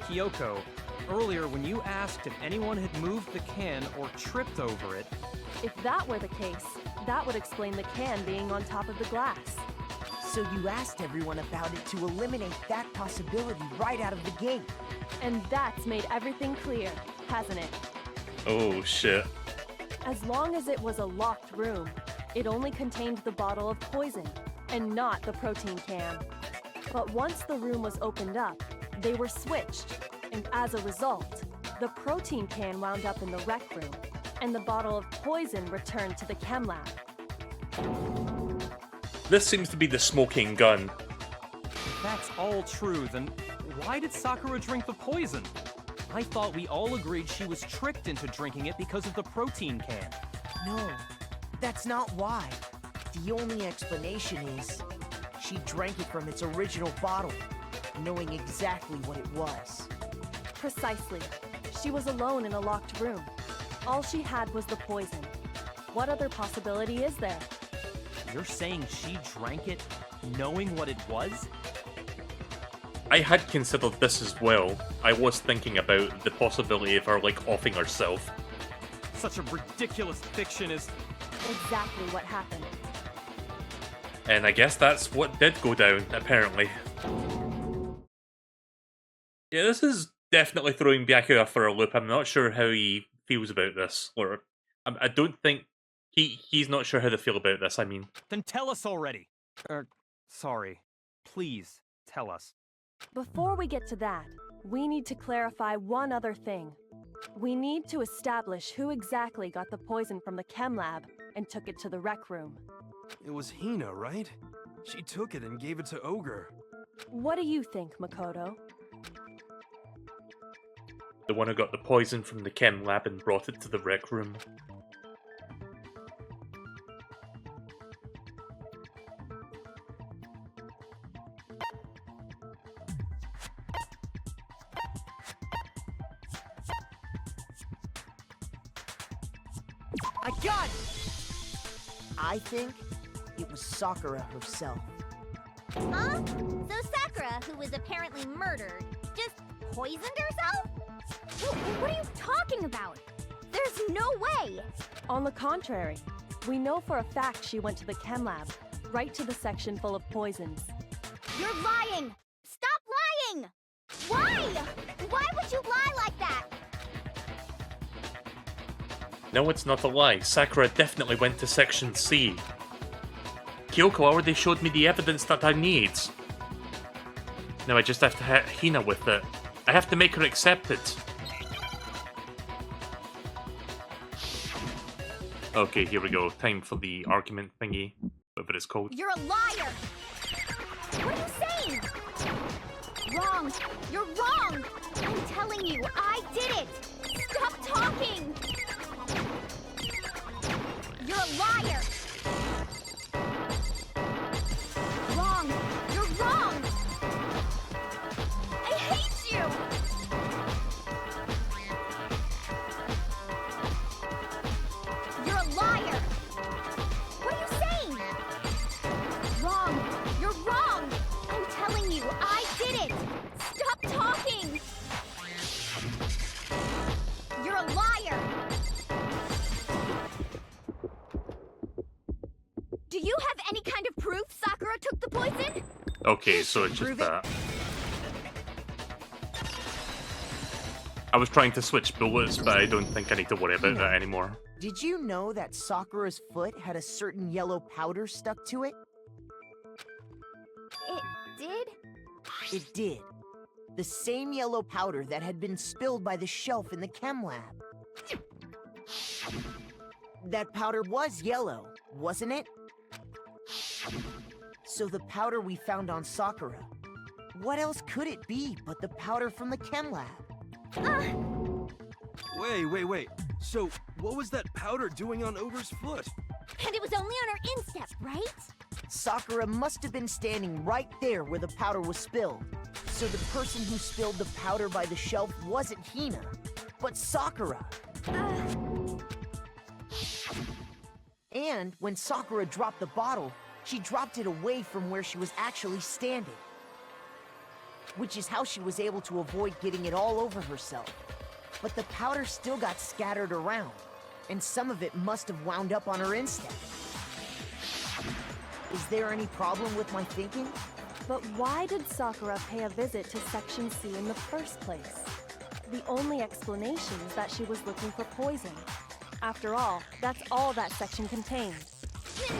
Kyoko, earlier when you asked if anyone had moved the can or tripped over it... If that were the case, that would explain the can being on top of the glass. So you asked everyone about it to eliminate that possibility right out of the gate. And that's made everything clear, hasn't it? Oh shit. As long as it was a locked room, it only contained the bottle of poison, and not the protein can. But once the room was opened up, they were switched, and as a result, the protein can wound up in the rec room, and the bottle of poison returned to the chem lab. This seems to be the smoking gun. If that's all true, then why did Sakura drink the poison? I thought we all agreed she was tricked into drinking it because of the protein can. No, that's not why. The only explanation is she drank it from its original bottle, knowing exactly what it was. Precisely. She was alone in a locked room. All she had was the poison. What other possibility is there? You're saying she drank it knowing what it was? I had considered this as well. I was thinking about the possibility of her, like, offing herself. Such a ridiculous fiction is... Exactly what happened. And I guess that's what did go down, apparently. Yeah, this is definitely throwing Byakuya for a loop. I'm not sure how he feels about this. Or, I don't think... He's not sure how to feel about this, I mean. Then tell us already. Sorry. Please, tell us. Before we get to that, we need to clarify one other thing. We need to establish who exactly got the poison from the chem lab and took it to the rec room. It was Hina, right? She took it and gave it to Ogre. What do you think, Makoto? The one who got the poison from the chem lab and brought it to the rec room. I got it! I think it was Sakura herself. Huh? So Sakura, who was apparently murdered, just poisoned herself? What are you talking about? There's no way! On the contrary, we know for a fact she went to the chem lab, right to the section full of poisons. You're lying! Stop lying! Why? Why would you lie like that? No, it's not a lie. Sakura definitely went to Section C. Kyoko already showed me the evidence that I need. Now I just have to hit Hina with it. I have to make her accept it. Okay, here we go. Time for the argument thingy, whatever it's called. You're a liar! What are you saying? Wrong! You're wrong! I'm telling you, I did it! Stop talking! You're a liar! Wrong! You're wrong! I hate you! You're a liar! What are you saying? Wrong! You're wrong! I'm telling you, I did it! Stop talking! You're a liar! Do you have any kind of proof Sakura took the poison? Okay, so it's just that. I was trying to switch bullets, but I don't think I need to worry about that anymore. Did you know that Sakura's foot had a certain yellow powder stuck to it? It did? It did. The same yellow powder that had been spilled by the shelf in the chem lab. That powder was yellow, wasn't it? So the powder we found on Sakura, what else could it be but the powder from the chem lab? Wait. So, what was that powder doing on Ogre's foot? And it was only on her instep, right? Sakura must have been standing right there where the powder was spilled. So the person who spilled the powder by the shelf wasn't Hina, but Sakura. And when Sakura dropped the bottle, she dropped it away from where she was actually standing. Which is how she was able to avoid getting it all over herself. But the powder still got scattered around, and some of it must have wound up on her instep. Is there any problem with my thinking? But why did Sakura pay a visit to Section C in the first place? The only explanation is that she was looking for poison. After all, that's all that section contained.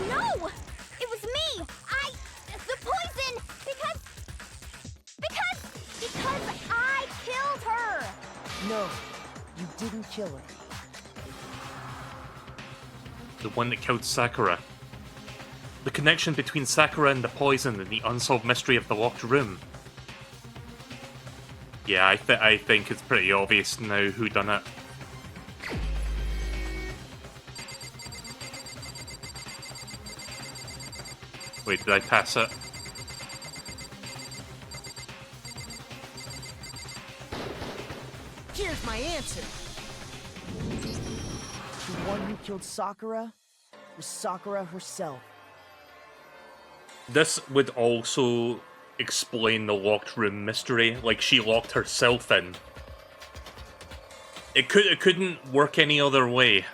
No! It was me! The poison! Because I killed her! No, you didn't kill her. The one that killed Sakura. The connection between Sakura and the poison and the unsolved mystery of the locked room. Yeah, I think it's pretty obvious now who done it. Wait, did I pass it? Here's my answer. The one who killed Sakura was Sakura herself. This would also explain the locked room mystery, like she locked herself in. It couldn't work any other way.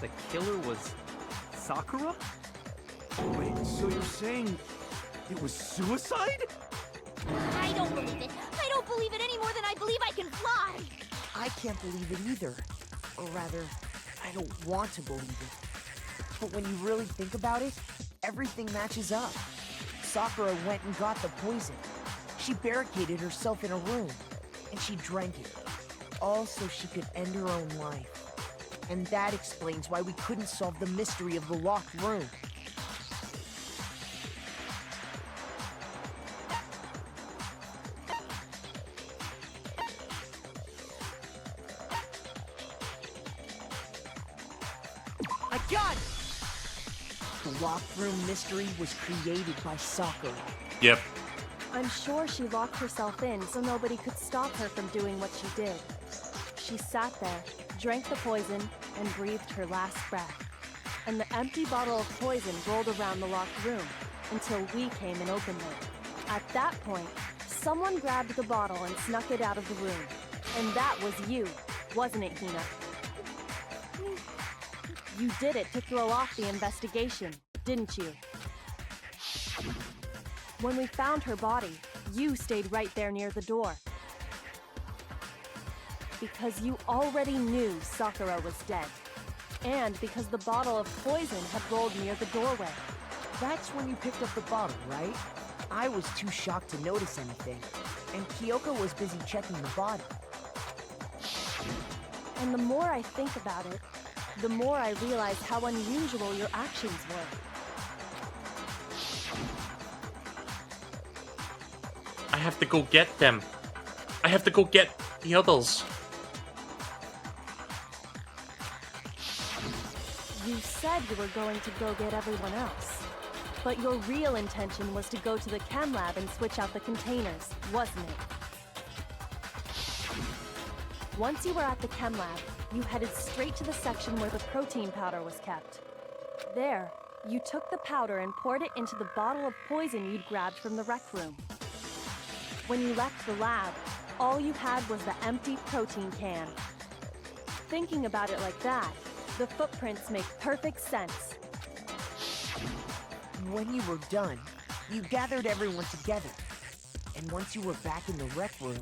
The killer was Sakura? Wait, so you're saying it was suicide? I don't believe it. I don't believe it any more than I believe I can fly. I can't believe it either. Or rather, I don't want to believe it. But when you really think about it, everything matches up. Sakura went and got the poison. She barricaded herself in a room, and she drank it, all so she could end her own life. And that explains why we couldn't solve the mystery of the locked room. I got it! The locked room mystery was created by Sakura. Yep. I'm sure she locked herself in so nobody could stop her from doing what she did. She sat there, drank the poison, and breathed her last breath. And the empty bottle of poison rolled around the locked room until we came and opened it. At that point, someone grabbed the bottle and snuck it out of the room. And that was you, wasn't it, Hina? You did it to throw off the investigation, didn't you? When we found her body, you stayed right there near the door. Because you already knew Sakura was dead. And because the bottle of poison had rolled near the doorway. That's when you picked up the bottle, right? I was too shocked to notice anything, and Kyoko was busy checking the body. And the more I think about it, the more I realize how unusual your actions were. I have to go get them. I have to go get the others. You said you were going to go get everyone else. But your real intention was to go to the chem lab and switch out the containers, wasn't it? Once you were at the chem lab, you headed straight to the section where the protein powder was kept. There, you took the powder and poured it into the bottle of poison you'd grabbed from the rec room. When you left the lab, all you had was the empty protein can. Thinking about it like that, the footprints make perfect sense. When you were done, you gathered everyone together. And once you were back in the rec room...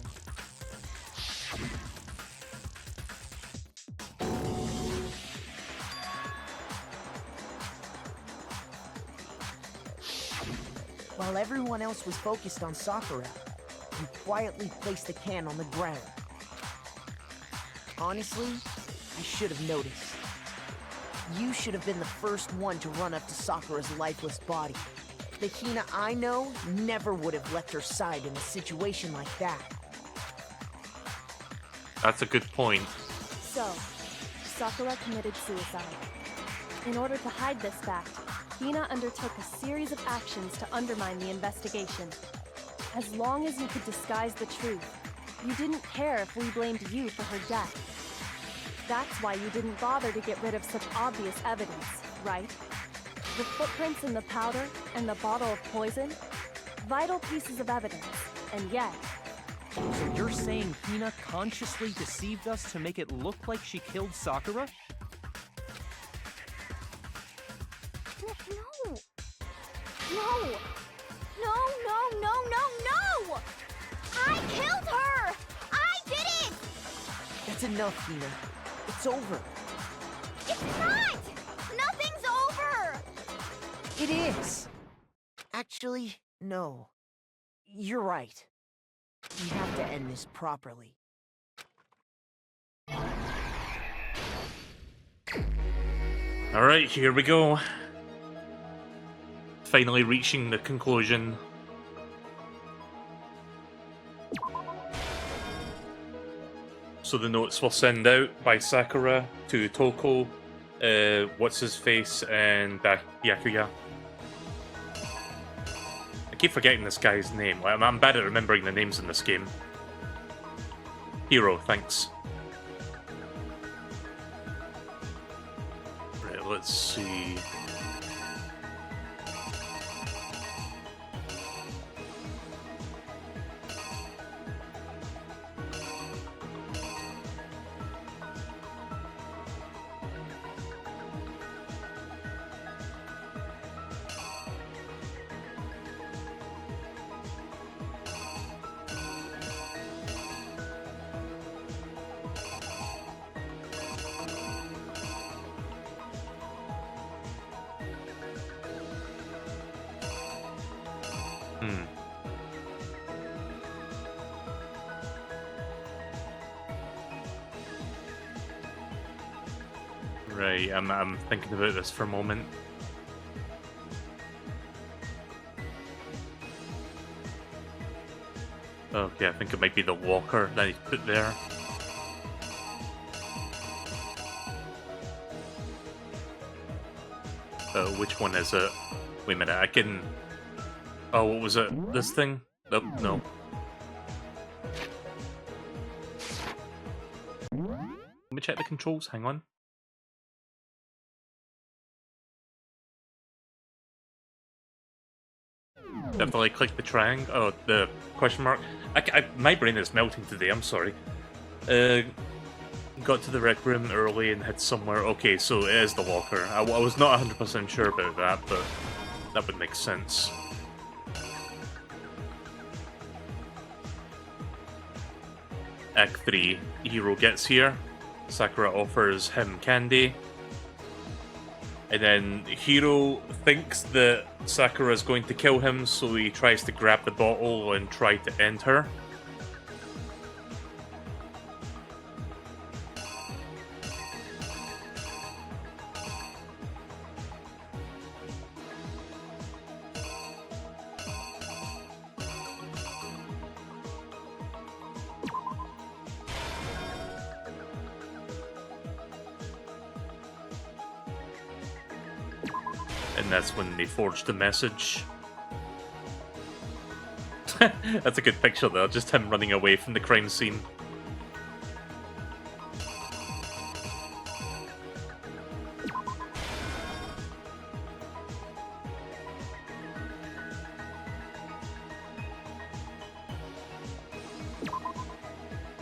While everyone else was focused on Sakura, you quietly placed the can on the ground. Honestly, I should have noticed. You should have been the first one to run up to Sakura's lifeless body. The Hina I know never would have left her side in a situation like that. That's a good point. So, Sakura committed suicide. In order to hide this fact, Hina undertook a series of actions to undermine the investigation. As long as you could disguise the truth, you didn't care if we blamed you for her death. That's why you didn't bother to get rid of such obvious evidence, right? The footprints in the powder and the bottle of poison? Vital pieces of evidence, and yet... So you're saying Hina consciously deceived us to make it look like she killed Sakura? No! No! No, no, no, no, no! I killed her! I did it! That's enough, Hina. It's over. It's not! Nothing's over! It is! Actually, no. You're right. We have to end this properly. Alright, here we go. Finally reaching the conclusion. So the notes were sent out by Sakura to Toko, What's-His-Face, and Byakuya. I keep forgetting this guy's name. I'm bad at remembering the names in this game. Hero, thanks. Right, let's see. Right, I'm thinking about this for a moment. Okay, I think it might be the walker that he's put there. Which one is it? Wait a minute, I can... Oh, what was it? This thing? Nope, no. Let me check the controls, hang on. Definitely click the triangle. Oh, the question mark. My brain is melting today, I'm sorry. Got to the rec room early and hid somewhere. Okay, so it is the walker. I was not 100% sure about that, but that would make sense. Act 3. Hero gets here. Sakura offers him candy. And then Hiro thinks that Sakura is going to kill him, so he tries to grab the bottle and try to end her. And that's when they forged the message. That's a good picture though, just him running away from the crime scene.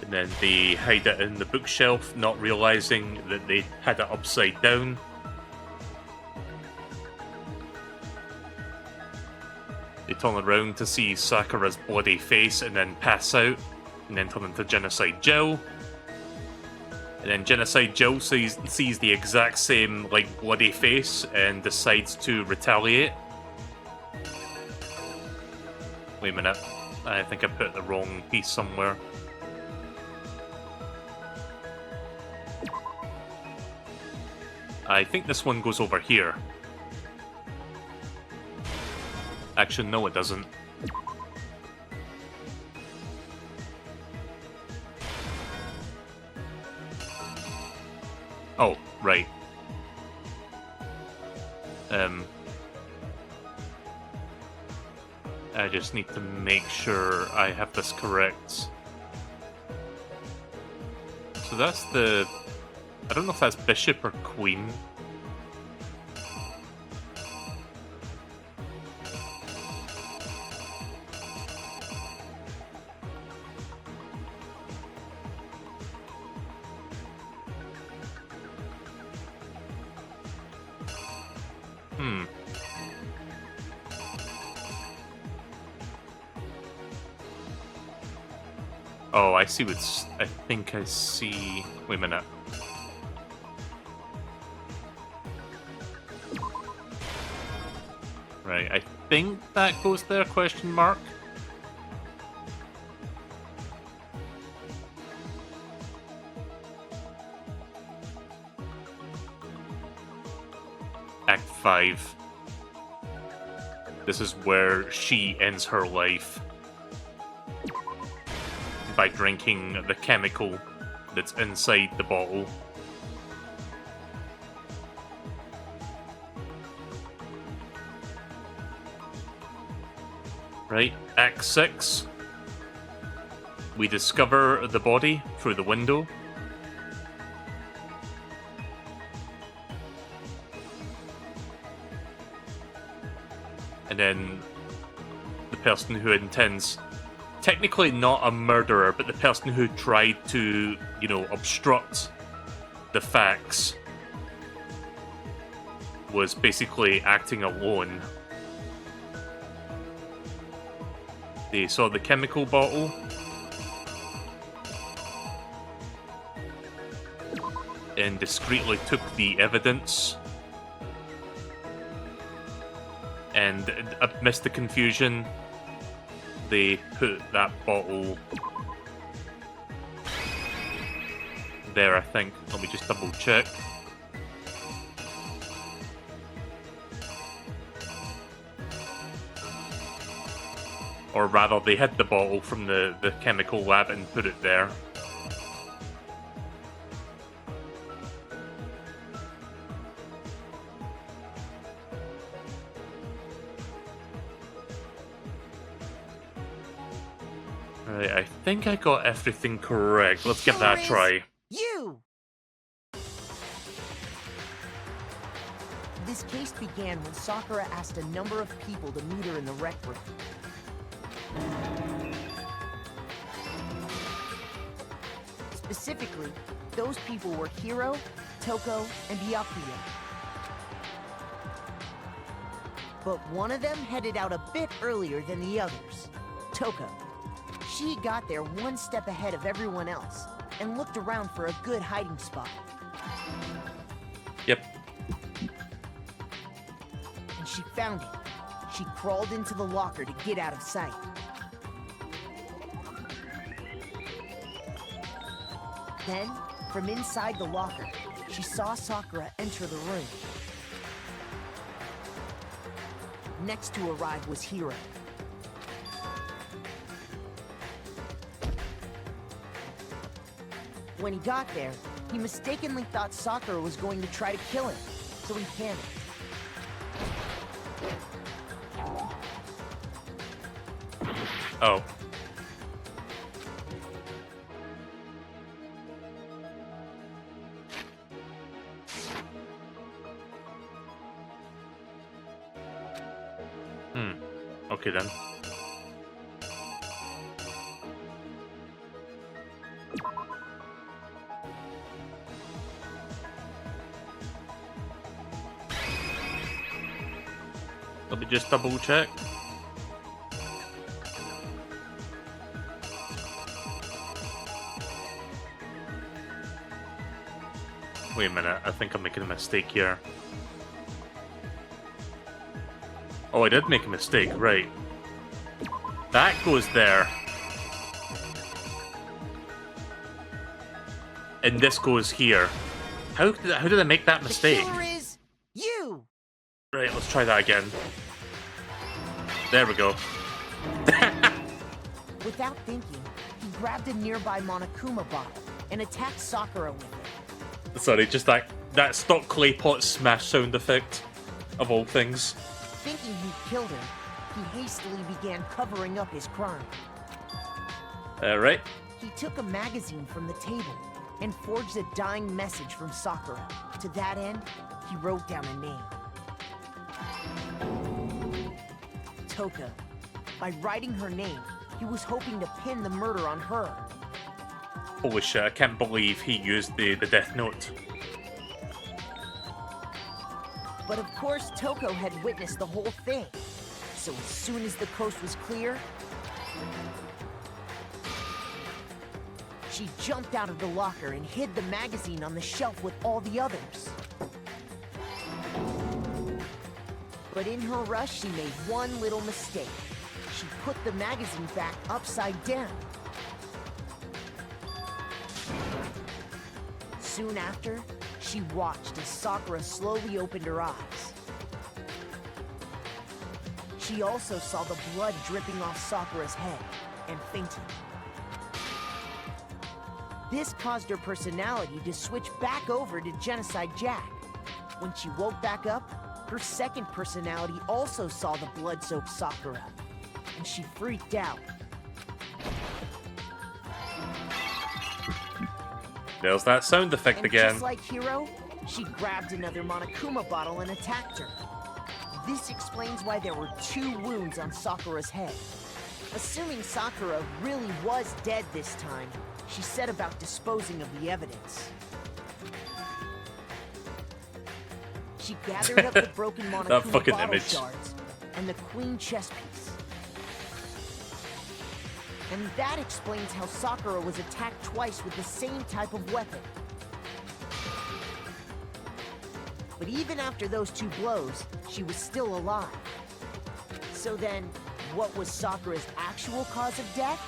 And then they hide it in the bookshelf, not realizing that they had it upside down. They turn around to see Sakura's bloody face and then pass out, and then turn into Genocide Jill. And then Genocide Jill sees the exact same, like, bloody face and decides to retaliate. Wait a minute, I think I put the wrong piece somewhere. I think this one goes over here. Actually, no, it doesn't. Oh, right. I just need to make sure I have this correct. So that's the... I don't know if that's bishop or queen. Oh, I see what's... I think I see... Wait a minute. Right, I think that goes there, question mark. Act 5. This is where she ends her life. By drinking the chemical that's inside the bottle. Right, Act 6. We discover the body through the window. And then the person who intends... Technically not a murderer, but the person who tried to, you know, obstruct the facts was basically acting alone. They saw the chemical bottle. And discreetly took the evidence. And amidst the confusion, they put that bottle there, I think. Let me just double check. Or rather, they hid the bottle from the chemical lab and put it there. Right, I think I got everything correct. Let's give that a try. You! This case began when Sakura asked a number of people to meet her in the rec room. Specifically, those people were Hiro, Toko, and Byakuya. But one of them headed out a bit earlier than the others, Toko. She got there one step ahead of everyone else and looked around for a good hiding spot. Yep. And she found it. She crawled into the locker to get out of sight. Then, from inside the locker, she saw Sakura enter the room. Next to arrive was Hiro. When he got there, he mistakenly thought Sakura was going to try to kill him, so he panicked. Oh. Okay then. Let me just double check. Wait a minute, I think I'm making a mistake here. Oh, I did make a mistake, right. That goes there. And this goes here. How did I make that mistake? The killer is you! Right, let's try that again. There we go. Without thinking, he grabbed a nearby Monokuma bottle and attacked Sakura with it. Sorry, just that stock clay pot smash sound effect, of all things. Thinking he'd killed her, he hastily began covering up his crime. Right. He took a magazine from the table and forged a dying message from Sakura. To that end, he wrote down a name. Toko. By writing her name, he was hoping to pin the murder on her. Holy shit, I can't believe he used the death note. But of course, Toko had witnessed the whole thing. So as soon as the coast was clear, she jumped out of the locker and hid the magazine on the shelf with all the others. But in her rush, she made one little mistake. She put the magazine back upside down. Soon after, she watched as Sakura slowly opened her eyes. She also saw the blood dripping off Sakura's head and fainted. This caused her personality to switch back over to Genocide Jack. When she woke back up, her second personality also saw the blood-soaked Sakura, and she freaked out. There's that sound effect And again. just like Hiro, she grabbed another Monokuma bottle and attacked her. This explains why there were 2 wounds on Sakura's head. Assuming Sakura really was dead this time, she set about disposing of the evidence. She gathered up the broken Monokuma fucking bottle image. shards and the queen chess piece. And that explains how Sakura was attacked twice with the same type of weapon. But even after those 2 blows, she was still alive. So then, what was Sakura's actual cause of death?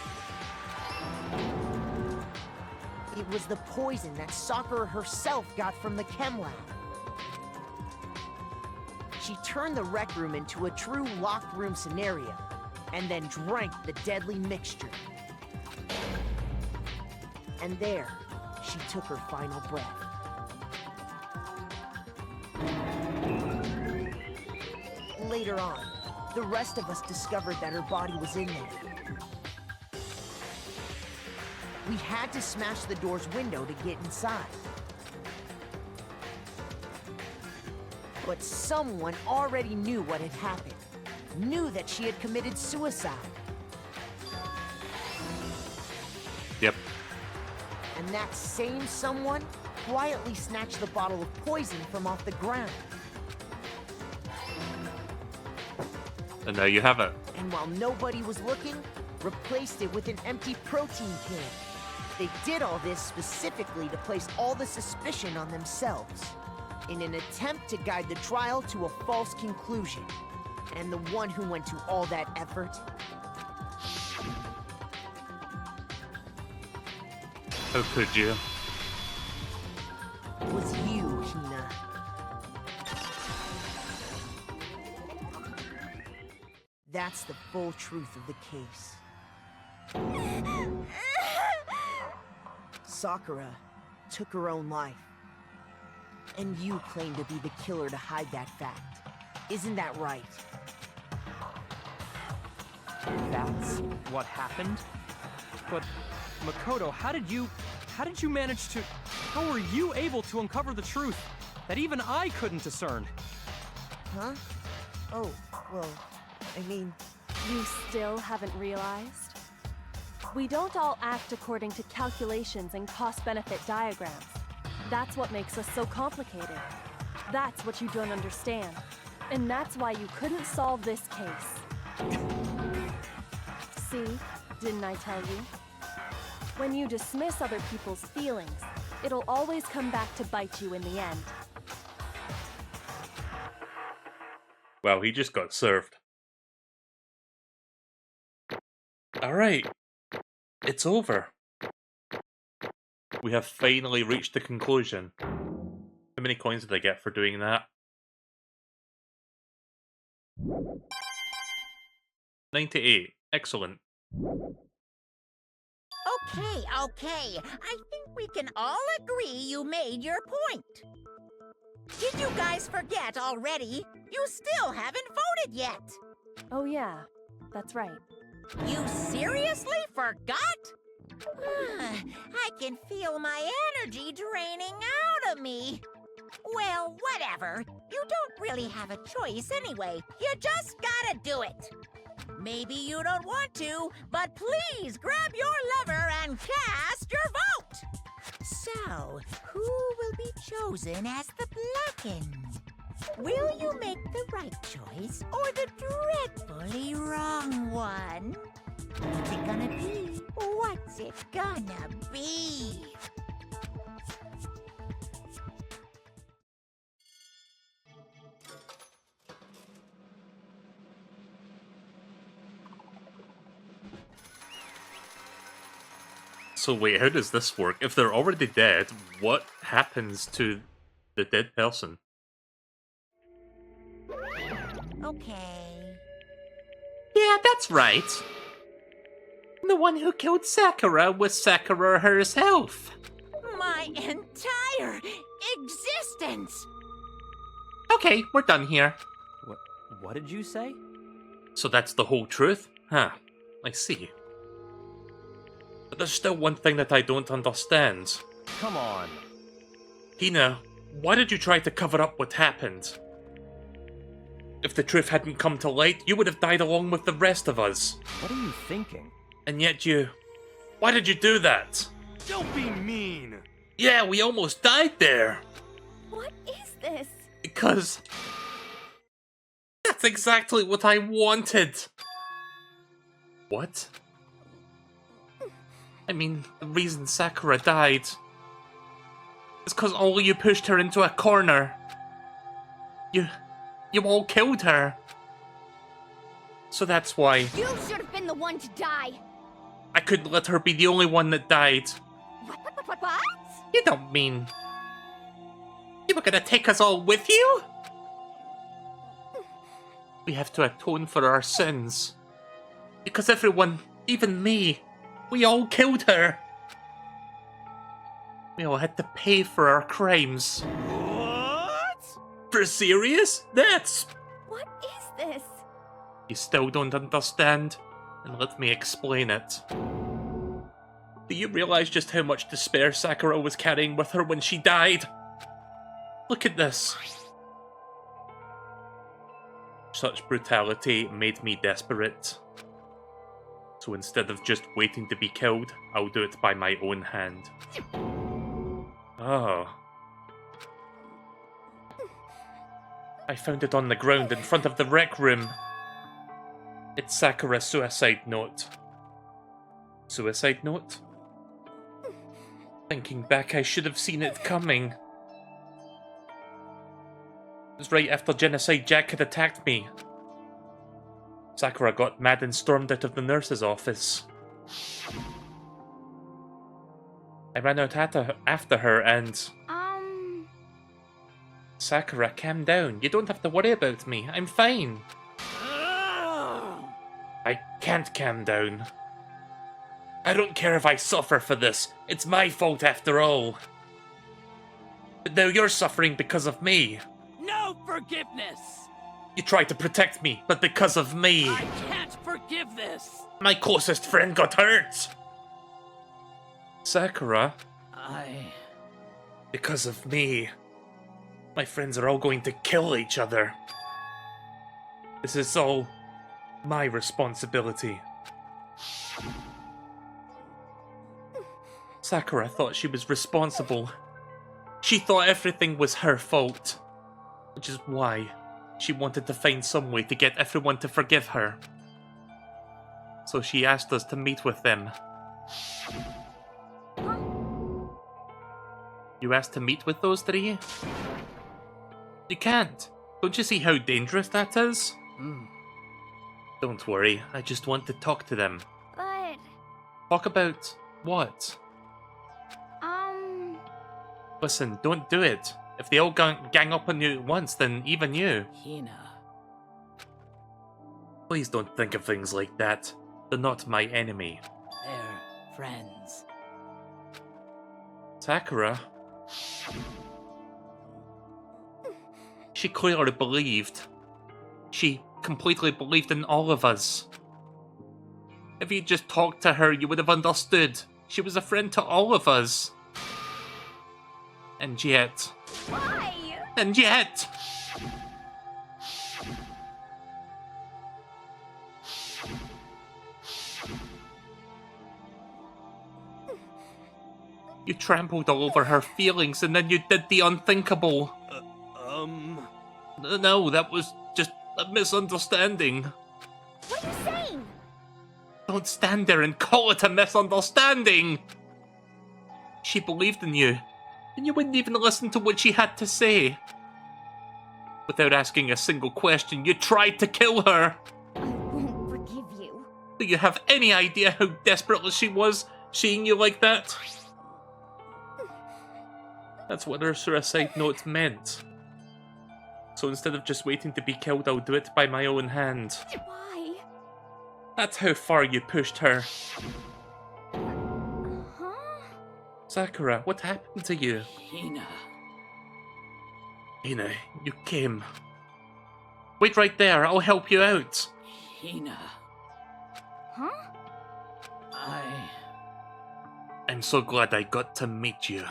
It was the poison that Sakura herself got from the chem lab. She turned the rec room into a true locked room scenario. and then drank the deadly mixture. And there, she took her final breath. Later on, the rest of us discovered that her body was in there. We had to smash the door's window to get inside. But someone already knew what had happened. Knew that she had committed suicide. Yep. And that same someone quietly snatched the bottle of poison from off the ground. And there you have it. And while nobody was looking, replaced it with an empty protein can. They did all this specifically to place all the suspicion on themselves, in an attempt to guide the trial to a false conclusion. And the one who went to all that effort? How could you? Was you, Hina. That's the full truth of the case. Sakura took her own life. And you claim to be the killer to hide that fact. Isn't that right? That's what happened? But, Makoto, how did you manage to... How were you able to uncover the truth that even I couldn't discern? Huh? Oh, well, I mean... You still haven't realized? We don't all act according to calculations and cost-benefit diagrams. That's what makes us so complicated. That's what you don't understand. And that's why you couldn't solve this case. See? Didn't I tell you? When you dismiss other people's feelings, it'll always come back to bite you in the end. Well, he just got served. Alright. It's over. We have finally reached the conclusion. How many coins did I get for doing that? 98. Excellent. Okay. I think we can all agree you made your point. Did you guys forget already? You still haven't voted yet. Oh yeah, that's right. You seriously forgot? I can feel my energy draining out of me. Well, whatever. You don't really have a choice anyway. You just gotta do it. Maybe you don't want to, but please grab your lever and cast your vote. So, who will be chosen as the Blackened? Will you make the right choice or the dreadfully wrong one? What's it gonna be? What's it gonna be? So wait, how does this work? If they're already dead, what happens to the dead person? Okay. Yeah, that's right. The one who killed Sakura was Sakura herself. My entire existence! Okay, we're done here. What did you say? So that's the whole truth? Huh, I see. But there's still one thing that I don't understand. Come on. Hina, why did you try to cover up what happened? If the truth hadn't come to light, you would have died along with the rest of us. What are you thinking? And yet you... Why did you do that? Don't be mean! Yeah, we almost died there. What is this? Because... That's exactly what I wanted. What? I mean, the reason Sakura died is because all of you pushed her into a corner. You all killed her. So that's why. You should have been the one to die. I couldn't let her be the only one that died. What? You don't mean... You were gonna take us all with you? We have to atone for our sins. Because everyone, even me, we all killed her. We all had to pay for our crimes. What? For serious? That's... What is this? You still don't understand? And let me explain it. Do you realize just how much despair Sakura was carrying with her when she died? Look at this. Such brutality made me desperate. So instead of just waiting to be killed, I'll do it by my own hand. Oh. I found it on the ground in front of the rec room. It's Sakura's suicide note. Suicide note? Thinking back, I should have seen it coming. It was right after Genocide Jack had attacked me. Sakura got mad and stormed out of the nurse's office. I ran out after her and... Sakura, calm down. You don't have to worry about me. I'm fine. I can't calm down. I don't care if I suffer for this. It's my fault after all. But now you're suffering because of me. No forgiveness! You tried to protect me, but because of me. I can't forgive this! My closest friend got hurt. Sakura. Because of me. My friends are all going to kill each other. This is all my responsibility. Sakura thought she was responsible. She thought everything was her fault. Which is why she wanted to find some way to get everyone to forgive her. So she asked us to meet with them. You asked to meet with those three? You can't. Don't you see how dangerous that is? Don't worry, I just want to talk to them. But... Talk about what? Listen, don't do it. If they all gang up on you at once, then even you. Hina. Please don't think of things like that. They're not my enemy. They're friends. Sakura? She clearly believed. She completely believed in all of us. If you just talked to her, you would have understood. She was a friend to all of us. And yet... Why? And yet... You trampled all over her feelings and then you did the unthinkable. No, that was just a misunderstanding. What are you saying? Don't stand there and call it a misunderstanding! She believed in you, and you wouldn't even listen to what she had to say. Without asking a single question, you tried to kill her! I won't forgive you. Do you have any idea how desperate she was, seeing you like that? That's what her suicide note meant. So instead of just waiting to be killed, I'll do it by my own hand. Why? That's how far you pushed her. Huh? Sakura, what happened to you? Hina. Hina, you came. Wait right there, I'll help you out. Hina. Huh? I'm so glad I got to meet you.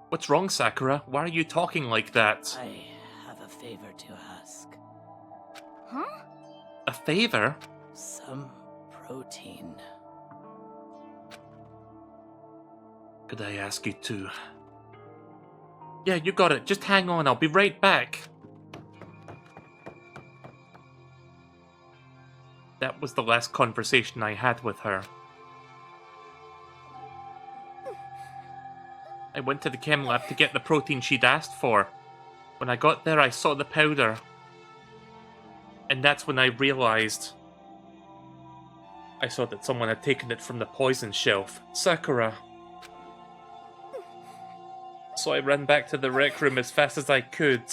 What's wrong, Sakura? Why are you talking like that? I have a favor to ask. Huh? A favor? Some protein. Could I ask you to? Yeah, you got it. Just hang on, I'll be right back. That was the last conversation I had with her. I went to the chem lab to get the protein she'd asked for. When I got there, I saw the powder. And that's when I realized. I saw that someone had taken it from the poison shelf. Sakura. So I ran back to the rec room as fast as I could.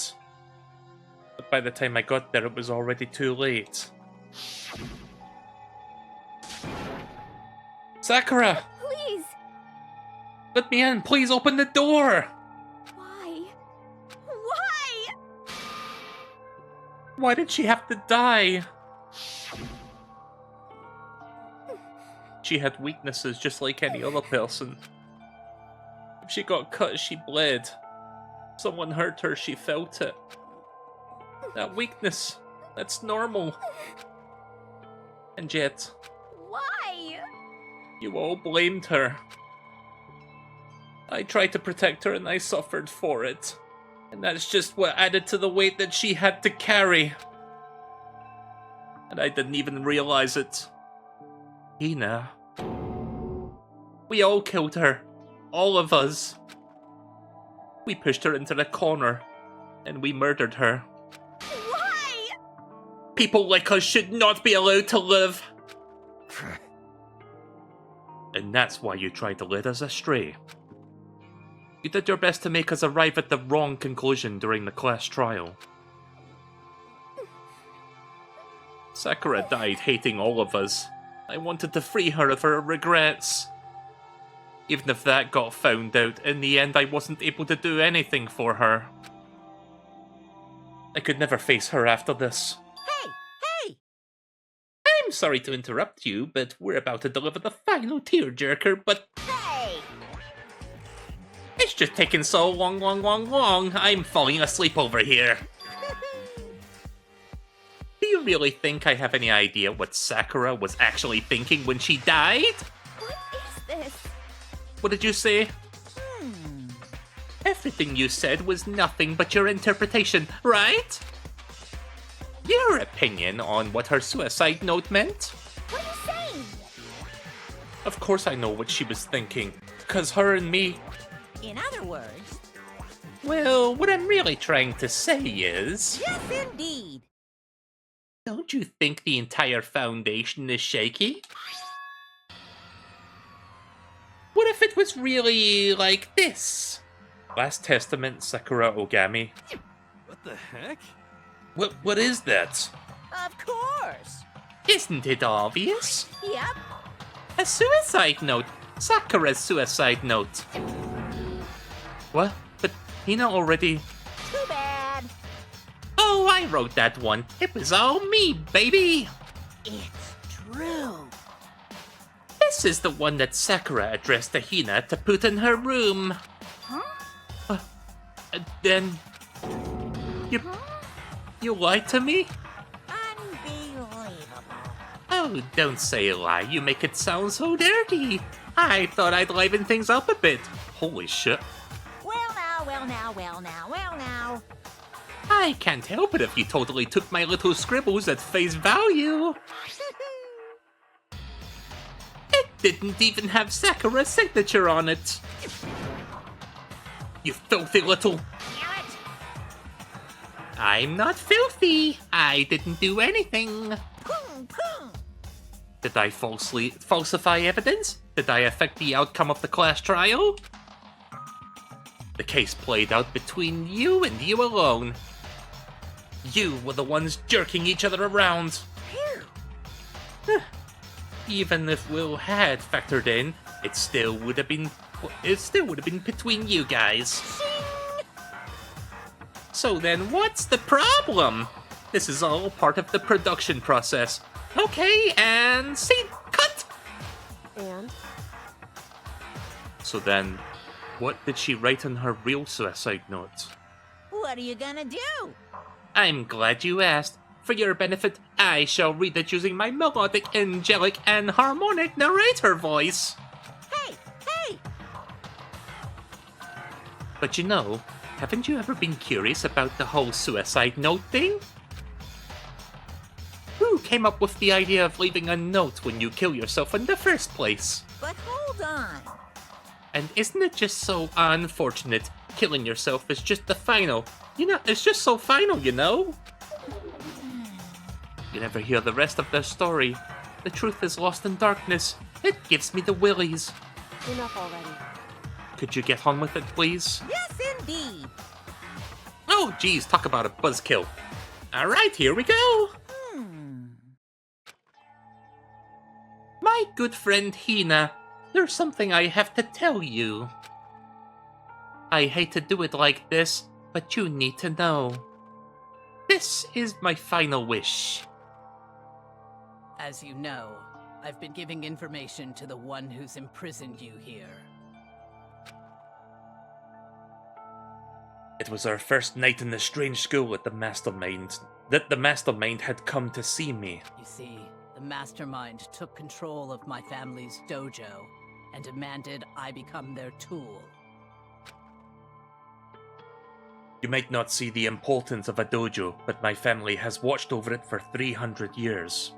But by the time I got there, it was already too late. Sakura! Please! Let me in! Please open the door! Why? Why? Why did she have to die? She had weaknesses just like any other person. If she got cut, she bled. Someone hurt her, she felt it. That weakness, that's normal. And yet, Why? you all blamed her. I tried to protect her and I suffered for it. And that's just what added to the weight that she had to carry. And I didn't even realize it. Hina. We all killed her. All of us. We pushed her into the corner. And we murdered her. Why? People like us should not be allowed to live. And that's why you tried to lead us astray. You did your best to make us arrive at the wrong conclusion during the class trial. Sakura died hating all of us. I wanted to free her of her regrets. Even if that got found out, in the end I wasn't able to do anything for her. I could never face her after this. Hey! I'm sorry to interrupt you, but we're about to deliver the final tearjerker, but Hey! it's just taking so long. I'm falling asleep over here. Do you really think I have any idea what Sakura was actually thinking when she died? What is this? What did you say? Everything you said was nothing but your interpretation, right? Your opinion on what her suicide note meant? What are you saying? Of course I know what she was thinking, 'cause her and me... In other words... Well, what I'm really trying to say is... Yes, indeed. Don't you think the entire foundation is shaky? What if it was really like this? Last Testament, Sakura Ogami. What the heck? What is that? Of course. Isn't it obvious? Yep. A suicide note! Sakura's suicide note! What? But Hina already... Too bad. Oh, I wrote that one. It was all me, baby! It's true. This is the one that Sakura addressed to Hina to put in her room. Huh? Then... You lied to me? Unbelievable. Oh, don't say a lie. You make it sound so dirty. I thought I'd liven things up a bit. Holy shit. Well now. I can't help it if you totally took my little scribbles at face value. It didn't even have Sakura's signature on it. You filthy little... Damn it. I'm not filthy. I didn't do anything. Did I falsify evidence? Did I affect the outcome of the class trial? The case played out between you and you alone. You were the ones jerking each other around. Even if Will had factored in, it still would have been between you guys. So then what's the problem? This is all part of the production process. Okay, and scene cut! And? So then, what did she write on her real suicide note? What are you gonna do? I'm glad you asked. For your benefit, I shall read it using my melodic, angelic, and harmonic narrator voice. Hey! But you know, haven't you ever been curious about the whole suicide note thing? Who came up with the idea of leaving a note when you kill yourself in the first place? But hold on. And isn't it just so unfortunate? Killing yourself is just the final. It's just so final, you know? You never hear the rest of their story. The truth is lost in darkness. It gives me the willies. Enough already. Could you get on with it, please? Yes, indeed. Oh, geez, talk about a buzzkill. Alright, here we go. Hmm. My good friend Hina, there's something I have to tell you. I hate to do it like this, but you need to know. This is my final wish. As you know, I've been giving information to the one who's imprisoned you here. It was our first night in the strange school at the Mastermind that the Mastermind had come to see me. You see, the Mastermind took control of my family's dojo and demanded I become their tool. You might not see the importance of a dojo, but my family has watched over it for 300 years.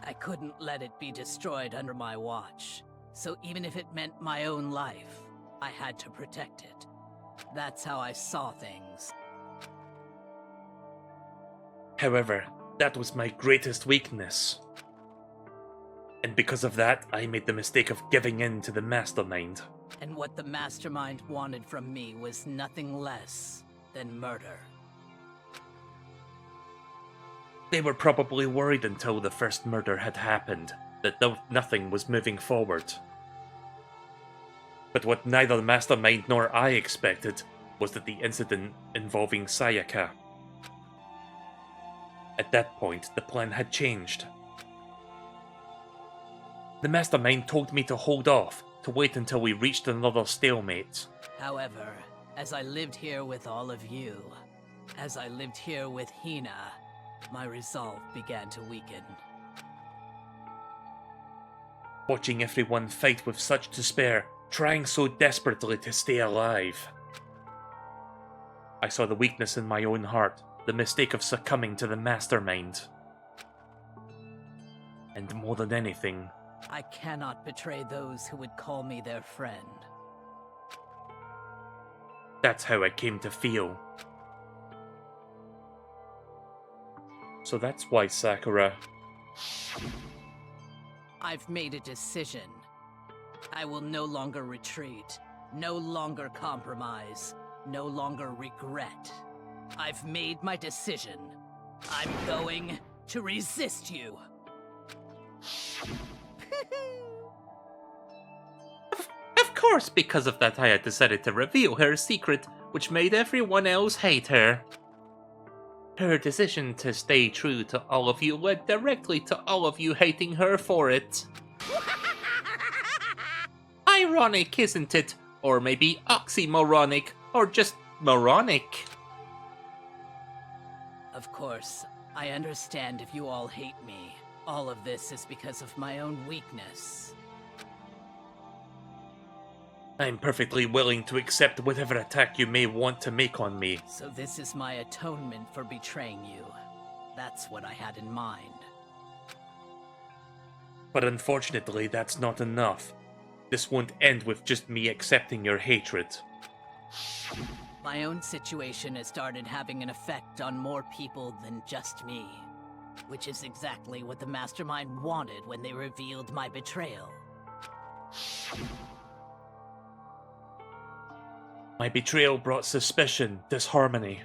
I couldn't let it be destroyed under my watch, so even if it meant my own life, I had to protect it. That's how I saw things. However, that was my greatest weakness. And because of that, I made the mistake of giving in to the Mastermind. And what the Mastermind wanted from me was nothing less than murder. They were probably worried until the first murder had happened, that nothing was moving forward. But what neither the Mastermind nor I expected was that the incident involving Sayaka. At that point, the plan had changed. The Mastermind told me to hold off, to wait until we reached another stalemate. However, as I lived here with all of you, as I lived here with Hina, my resolve began to weaken. Watching everyone fight with such despair, trying so desperately to stay alive. I saw the weakness in my own heart, the mistake of succumbing to the Mastermind. And more than anything, I cannot betray those who would call me their friend. that's how I came to feel. So that's why, Sakura. I've made a decision. I will no longer retreat, no longer compromise, no longer regret. I've made my decision. I'm going to resist you. Of course, because of that I had decided to reveal her secret, which made everyone else hate her. Her decision to stay true to all of you led directly to all of you hating her for it. Ironic, isn't it? Or maybe oxymoronic, or just moronic. Of course, I understand if you all hate me. All of this is because of my own weakness. I'm perfectly willing to accept whatever attack you may want to make on me. So this is my atonement for betraying you. That's what I had in mind. But unfortunately, that's not enough. This won't end with just me accepting your hatred. My own situation has started having an effect on more people than just me. Which is exactly what the Mastermind wanted when they revealed my betrayal. My betrayal brought suspicion, disharmony.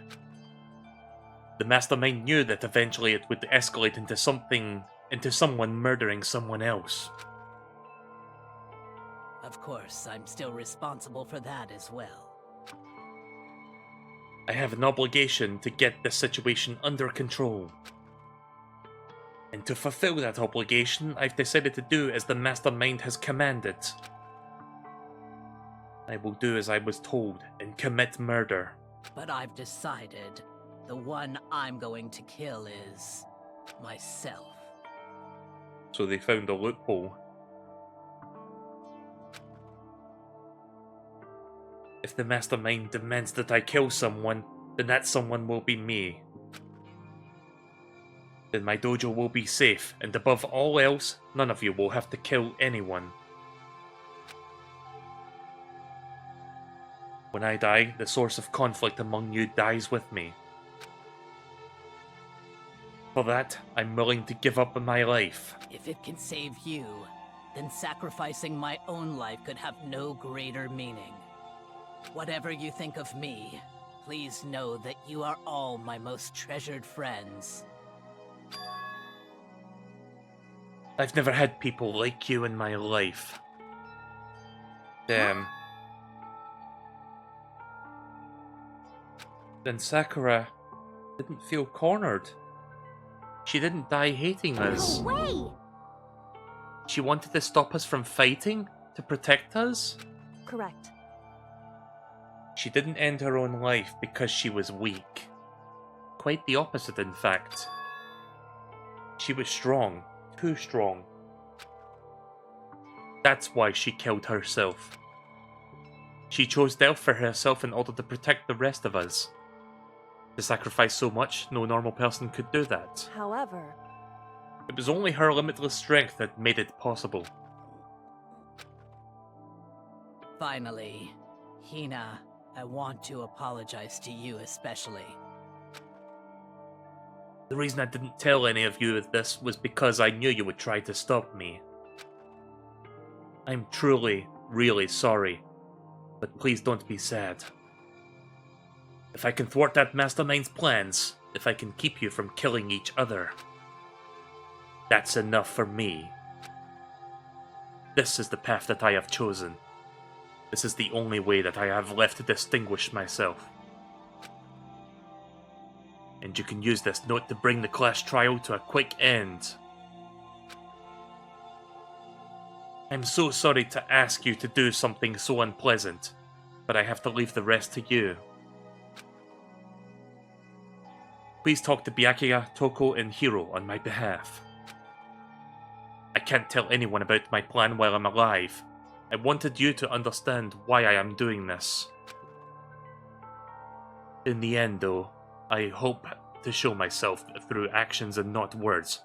The Mastermind knew that eventually it would escalate into someone murdering someone else. Of course, I'm still responsible for that as well. I have an obligation to get the situation under control. And to fulfill that obligation, I've decided to do as the Mastermind has commanded. I will do as I was told and commit murder. But I've decided the one I'm going to kill is myself. So they found a loophole. If the Mastermind demands that I kill someone, then that someone will be me. Then my dojo will be safe, and above all else, none of you will have to kill anyone. When I die, the source of conflict among you dies with me. For that, I'm willing to give up my life. If it can save you, then sacrificing my own life could have no greater meaning. Whatever you think of me, please know that you are all my most treasured friends. I've never had people like you in my life. Damn. Then Sakura didn't feel cornered. She didn't die hating us. No way! She wanted to stop us from fighting, to protect us. Correct. She didn't end her own life because she was weak. Quite the opposite, in fact. She was strong. Too strong. That's why she killed herself. She chose death for herself in order to protect the rest of us. To sacrifice so much, no normal person could do that. However, it was only her limitless strength that made it possible. Finally, Hina, I want to apologize to you especially. The reason I didn't tell any of you this was because I knew you would try to stop me. I'm truly, really sorry, but please don't be sad. If I can thwart that mastermind's plans, if I can keep you from killing each other, that's enough for me. This is the path that I have chosen. This is the only way that I have left to distinguish myself. And you can use this note to bring the class trial to a quick end. I'm so sorry to ask you to do something so unpleasant, but I have to leave the rest to you. Please talk to Byakuya, Toko, and Hiro on my behalf. I can't tell anyone about my plan while I'm alive. I wanted you to understand why I am doing this. In the end, though, I hope to show myself through actions and not words.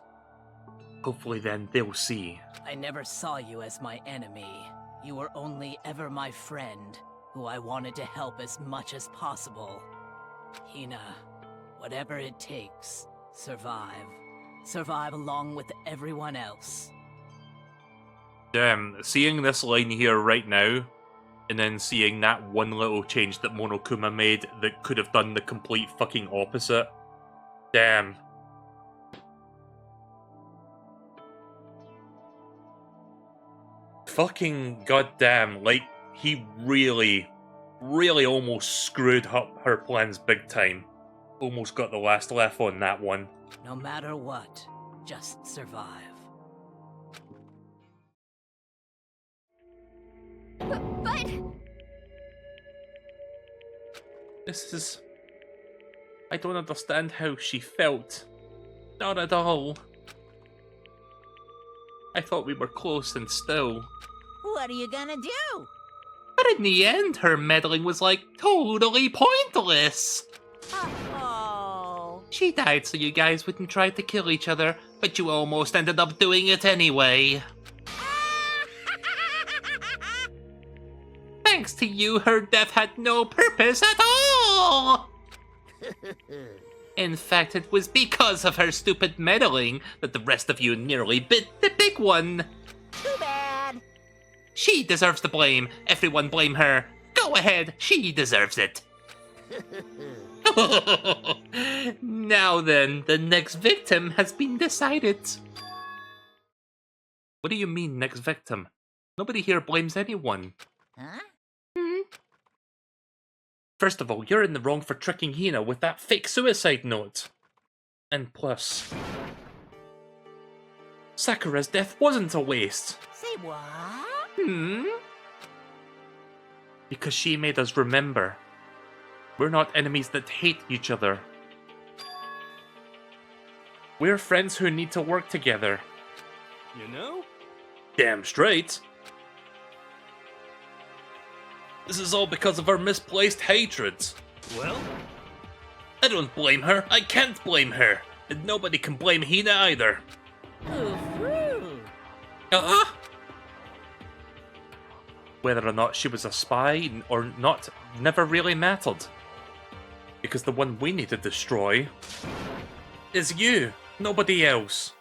Hopefully then they'll see. I never saw you as my enemy. You were only ever my friend, who I wanted to help as much as possible. Hina, whatever it takes, survive. Survive along with everyone else. Damn, seeing this line here right now, and then seeing that one little change that Monokuma made that could have done the complete fucking opposite. Damn. Fucking goddamn, like, he really, really almost screwed up her plans big time. Almost got the last laugh on that one. No matter what, just survive. But... This is... I don't understand how she felt. Not at all. I thought we were close and still. What are you gonna do? But in the end, her meddling was like totally pointless. Oh. She died so you guys wouldn't try to kill each other, but you almost ended up doing it anyway. Thanks to you, her death had no purpose at all! In fact, it was because of her stupid meddling that the rest of you nearly bit the big one. Too bad. She deserves the blame. Everyone blame her. Go ahead, she deserves it. Now then, the next victim has been decided. What do you mean, next victim? Nobody here blames anyone. Huh? First of all, you're in the wrong for tricking Hina with that fake suicide note. And plus, Sakura's death wasn't a waste. Say what? Because she made us remember. We're not enemies that hate each other. We're friends who need to work together. You know? Damn straight. This is all because of her misplaced hatred. Well? I don't blame her. I can't blame her. And nobody can blame Hina either. Whether or not she was a spy or not never really mattered. Because the one we need to destroy is you, nobody else.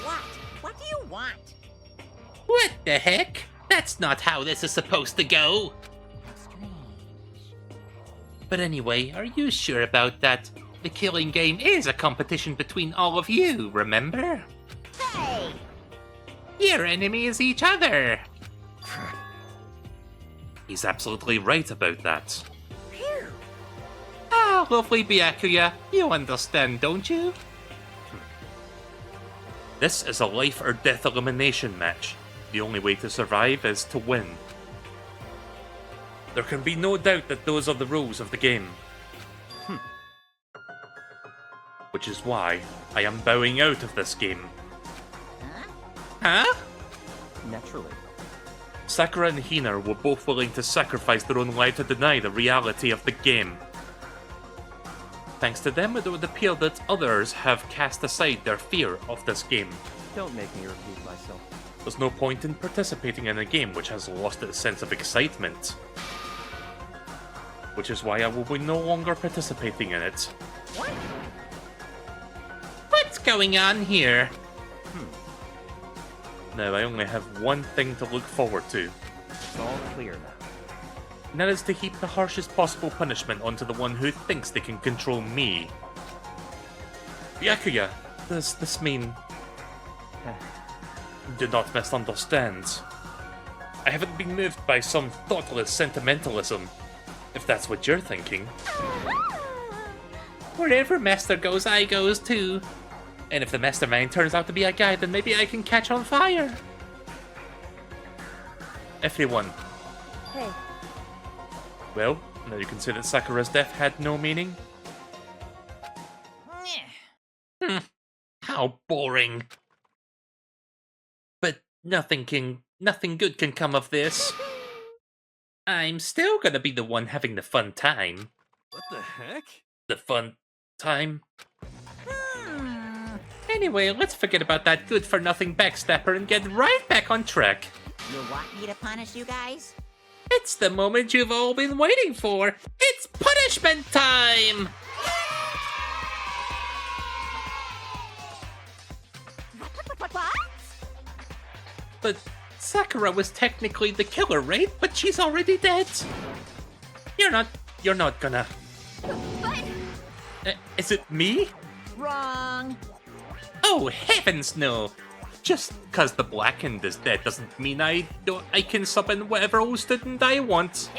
What? What do you want? What the heck? That's not how this is supposed to go. But anyway, are you sure about that? The killing game is a competition between all of you, remember? Hey! Your enemy is each other. He's absolutely right about that. Ah, lovely Byakuya. You understand, don't you? This is a life or death elimination match. The only way to survive is to win. There can be no doubt that those are the rules of the game. Which is why I am bowing out of this game. Huh? Naturally. Sakura and Hina were both willing to sacrifice their own life to deny the reality of the game. Thanks to them, it would appear that others have cast aside their fear of this game. Don't make me repeat myself. There's no point in participating in a game which has lost its sense of excitement. Which is why I will be no longer participating in it. What? What's going on here? Now I only have one thing to look forward to. It's all clear now. And that is to heap the harshest possible punishment onto the one who thinks they can control me. Byakuya, does this mean... Do not misunderstand. I haven't been moved by some thoughtless sentimentalism, if that's what you're thinking. Wherever Master goes, I goes too. And if the mastermind turns out to be a guy, then maybe I can catch on fire. Everyone. Hey. Well, now you can say that Sakura's death had no meaning. How boring. But nothing good can come of this. I'm still gonna be the one having the fun time. What the heck? The fun time? Anyway, let's forget about that good-for-nothing backstabber and get right back on track. You want me to punish you guys? It's the moment you've all been waiting for. It's punishment time! What? But Sakura was technically the killer, right? But she's already dead. You're not gonna... But... is it me? Wrong. Oh, heavens no! Just cause the Blackened is dead doesn't mean I can summon whatever old student I want.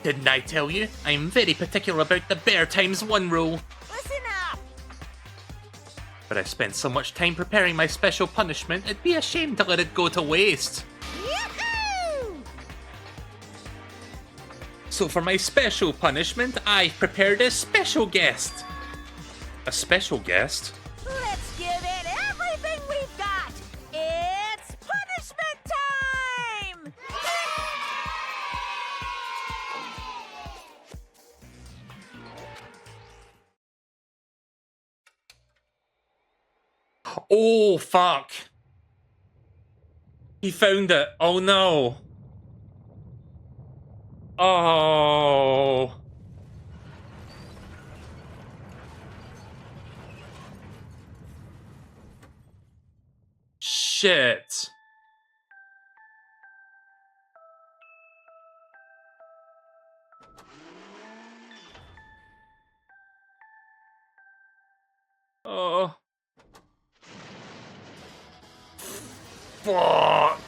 Didn't I tell you? I'm very particular about the bear times one rule. Listen up. But I spent so much time preparing my special punishment, it'd be a shame to let it go to waste. Yahoo! So for my special punishment, I've prepared a special guest. A special guest? Let's give it everything we've got. It's punishment time! Oh, fuck. He found it. Oh, no. Oh. Shit. Oh. Fuck.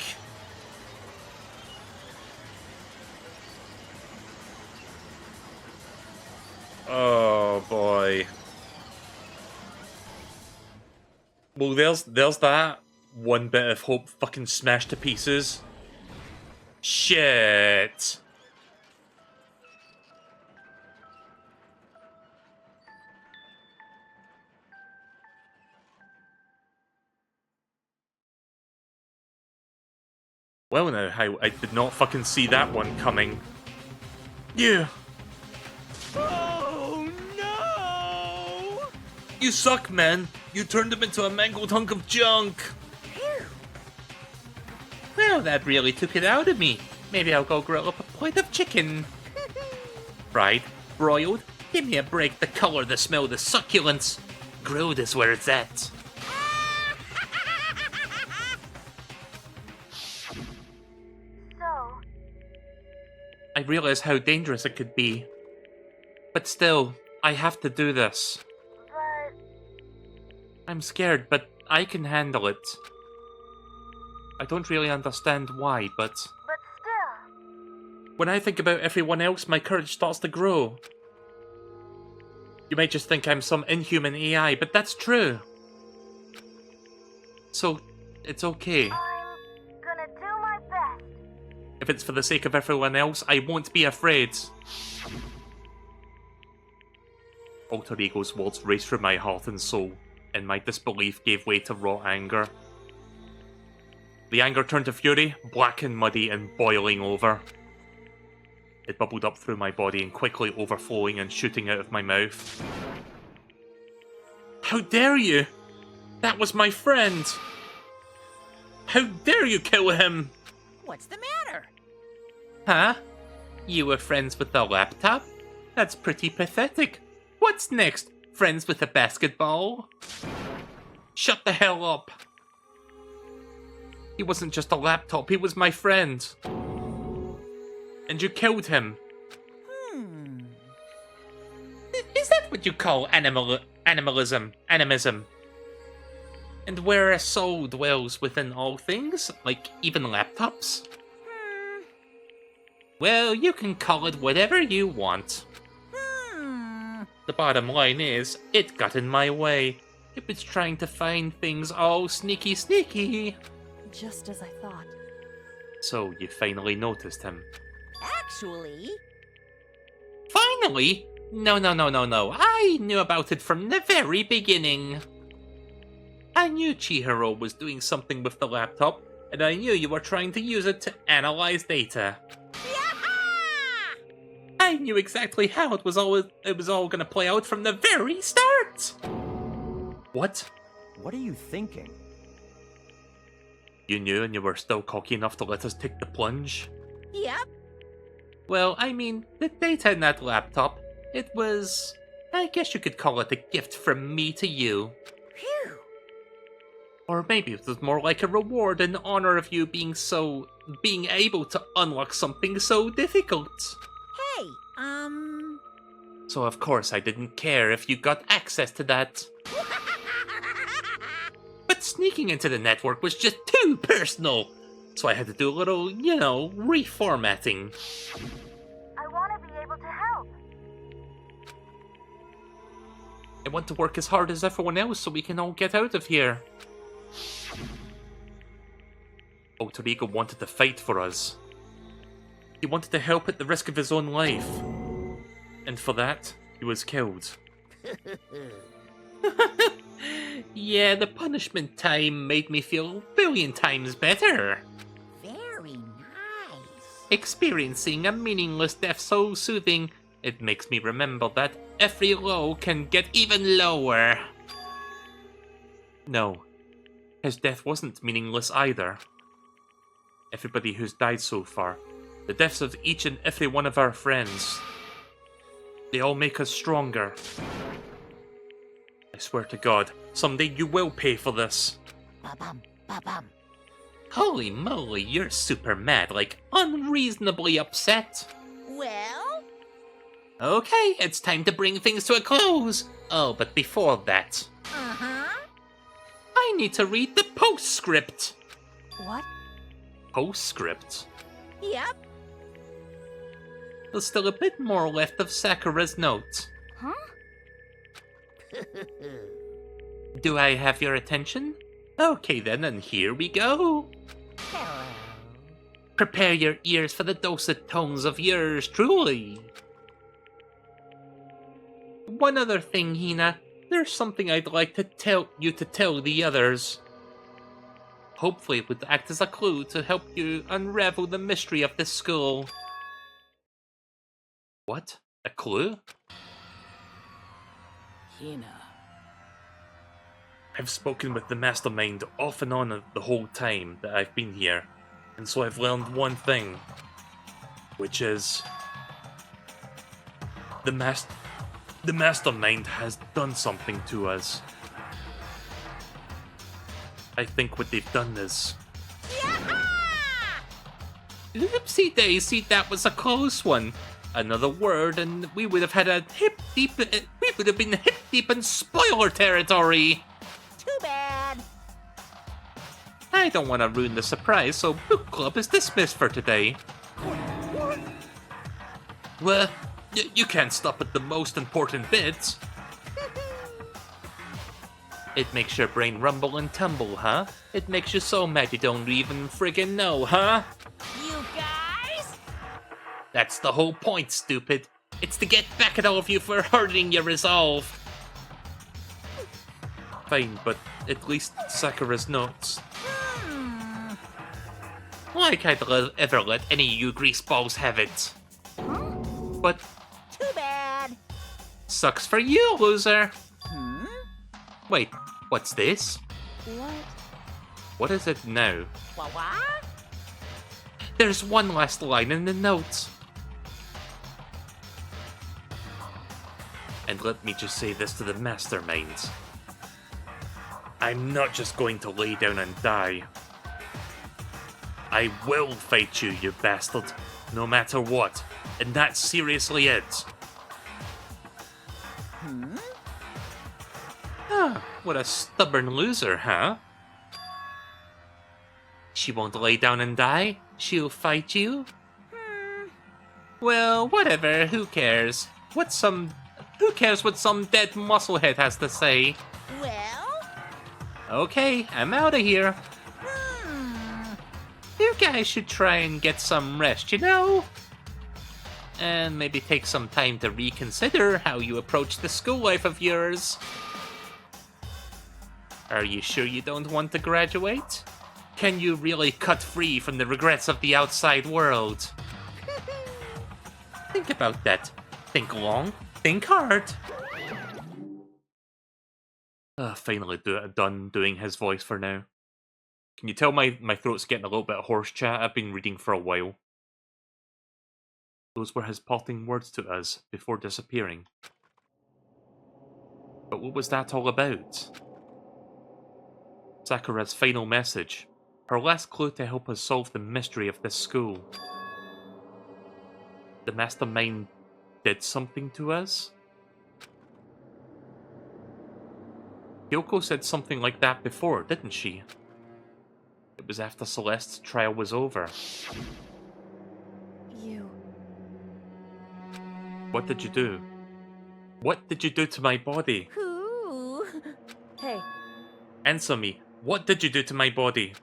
Oh boy. Well, there's that one bit of hope fucking smashed to pieces. Shit. Well now, I did not fucking see that one coming. You! Oh no! You suck, man! You turned him into a mangled hunk of junk! Well, that really took it out of me. Maybe I'll go grill up a plate of chicken. Fried, broiled, give me a break. The color, the smell, the succulence. Grilled is where it's at. I realize how dangerous it could be. But still, I have to do this. I'm scared, but I can handle it. I don't really understand why, but But still. when I think about everyone else, my courage starts to grow. You might just think I'm some inhuman AI, but that's true. So, it's okay. I'm gonna do my best. If it's for the sake of everyone else, I won't be afraid. Alter Ego's words raced through my heart and soul, and my disbelief gave way to raw anger. The anger turned to fury, black and muddy and boiling over. It bubbled up through my body and quickly overflowing and shooting out of my mouth. How dare you! That was my friend! How dare you kill him! What's the matter? Huh? You were friends with the laptop? That's pretty pathetic. What's next? Friends with a basketball? Shut the hell up. He wasn't just a laptop, he was my friend. And you killed him. Is that what you call animism? And where a soul dwells within all things, like even laptops? Well, you can call it whatever you want. The bottom line is, it got in my way. It was trying to find things all sneaky. Just as I thought. So, you finally noticed him. Actually... Finally? No. I knew about it from the very beginning. I knew Chihiro was doing something with the laptop, and I knew you were trying to use it to analyze data. I knew exactly how it was all going to play out from the very start. What? What are you thinking? You knew and you were still cocky enough to let us take the plunge? Yep. Well, I mean, the data in that laptop, it was... I guess you could call it a gift from me to you. Phew. Or maybe it was more like a reward in honor of you being able to unlock something so difficult. Hey, So of course I didn't care if you got access to that. But sneaking into the network was just too personal. So I had to do a little, reformatting. I want to be able to help. I want to work as hard as everyone else so we can all get out of here. Alter Ego wanted to fight for us. He wanted to help at the risk of his own life. And for that, he was killed. Yeah, the punishment time made me feel a billion times better. Very nice. Experiencing a meaningless death so soothing, it makes me remember that every low can get even lower. No, his death wasn't meaningless either. Everybody who's died so far, the deaths of each and every one of our friends, they all make us stronger. I swear to God, someday you will pay for this. Ba-bum, ba-bum. Holy moly, you're super mad, like unreasonably upset. Well? Okay, it's time to bring things to a close. Oh, but before that, Uh-huh. I need to read the postscript. What? Postscript? Yep. There's still a bit more left of Sakura's note. Huh? Do I have your attention? Okay then, and here we go. Hello. Prepare your ears for the dulcet tones of yours truly. One other thing, Hina. There's something I'd like to tell the others. Hopefully it would act as a clue to help you unravel the mystery of this school. What? A clue? Hina. I've spoken with the mastermind off and on the whole time that I've been here, and so I've learned one thing, which is the mastermind has done something to us. I think what they've done is... Oopsie daisy, that was a close one. Another word and we would have had a we would have been hip deep in spoiler territory. Too bad. I don't want to ruin the surprise, so book club is dismissed for today. What? Well, you can't stop at the most important bits. It makes your brain rumble and tumble, huh? It makes you so mad you don't even friggin' know, huh? You guys? That's the whole point, stupid. It's to get back at all of you for hurting your resolve. Fine, but at least Sakura's notes. Why can't I ever let any of you greaseballs have it? But Too bad. sucks for you, loser. Wait, what's this? What? What is it now? What? There's one last line in the notes. And let me just say this to the masterminds. I'm not just going to lay down and die. I will fight you, you bastard, no matter what. And that's seriously it. What a stubborn loser, huh? She won't lay down and die. She'll fight you. Well, whatever. Who cares? Who cares what some dead musclehead has to say? Well? Okay, I'm out of here. You guys should try and get some rest, you know? And maybe take some time to reconsider how you approach the school life of yours. Are you sure you don't want to graduate? Can you really cut free from the regrets of the outside world? Think about that. Think long. Think hard. Finally done doing his voice for now. Can you tell my throat's getting a little bit hoarse, chat? I've been reading for a while. Those were his parting words to us before disappearing. But what was that all about? Sakura's final message. Her last clue to help us solve the mystery of this school. The mastermind did something to us? Kyoko said something like that before, didn't she? It was after Celeste's trial was over. You. What did you do? What did you do to my body? Who? Hey, Answer me. What did you do to my body?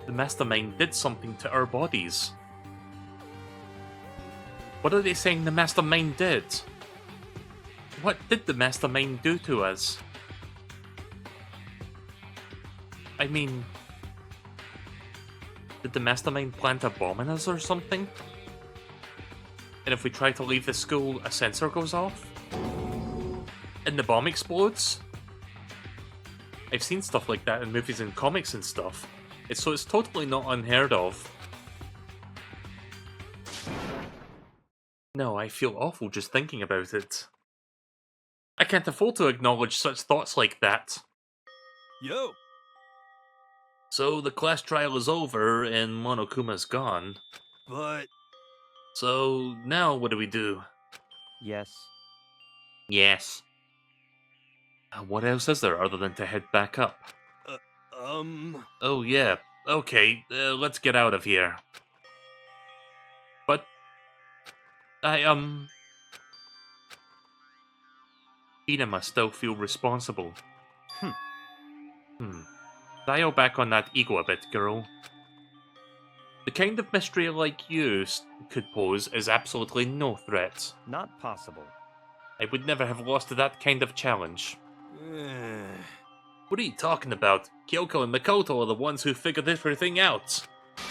The mastermind did something to our bodies. What are they saying the mastermind did? What did the mastermind do to us? I mean, did the mastermind plant a bomb in us or something? And if we try to leave the school, a sensor goes off? And the bomb explodes? I've seen stuff like that in movies and comics and stuff. So it's totally not unheard of. No, I feel awful just thinking about it. I can't afford to acknowledge such thoughts like that. Yo! So the class trial is over and Monokuma's gone. But... So now what do we do? Yes. Yes. What else is there other than to head back up? Oh yeah, okay, let's get out of here. But... Ina must still feel responsible. Dial back on that ego a bit, girl. The kind of mystery like you could pose is absolutely no threat. Not possible. I would never have lost to that kind of challenge. What are you talking about? Kyoko and Makoto are the ones who figured everything out.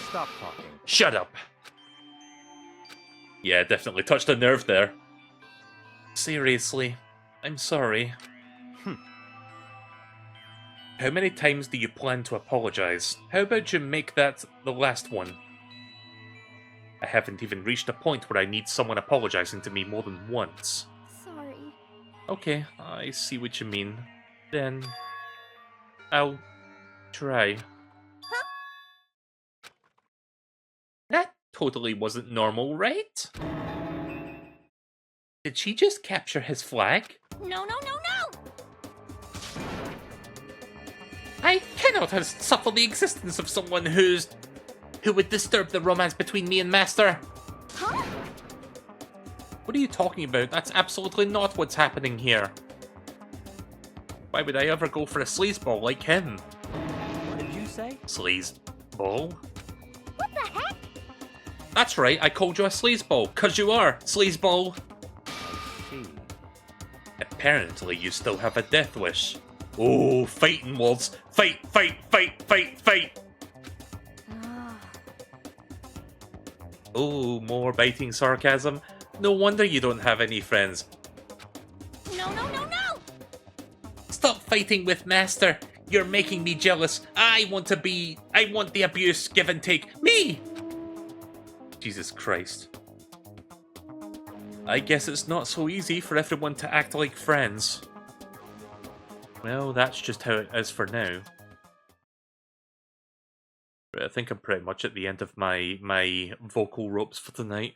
Stop talking. Shut up. Yeah, definitely touched a nerve there. Seriously, I'm sorry. How many times do you plan to apologize? How about you make that the last one? I haven't even reached a point where I need someone apologizing to me more than once. Sorry. Okay, I see what you mean. Then... I'll... try. Huh? That totally wasn't normal, right? Did she just capture his flag? No, no, no, no! I cannot suffer the existence of someone who would disturb the romance between me and Master. Huh? What are you talking about? That's absolutely not what's happening here. Why would I ever go for a sleazeball like him? What did you say? Sleazeball? What the heck? That's right, I called you a sleazeball, 'cause you are, sleazeball. I see. Apparently you still have a death wish. Oh, fighting words. Fight, fight, fight, fight, fight. Oh, more biting sarcasm. No wonder you don't have any friends. No, no, no, no! Stop fighting with Master. You're making me jealous. I want the abuse, give and take. Me! Jesus Christ. I guess it's not so easy for everyone to act like friends. Well, that's just how it is for now. But I think I'm pretty much at the end of my vocal ropes for tonight.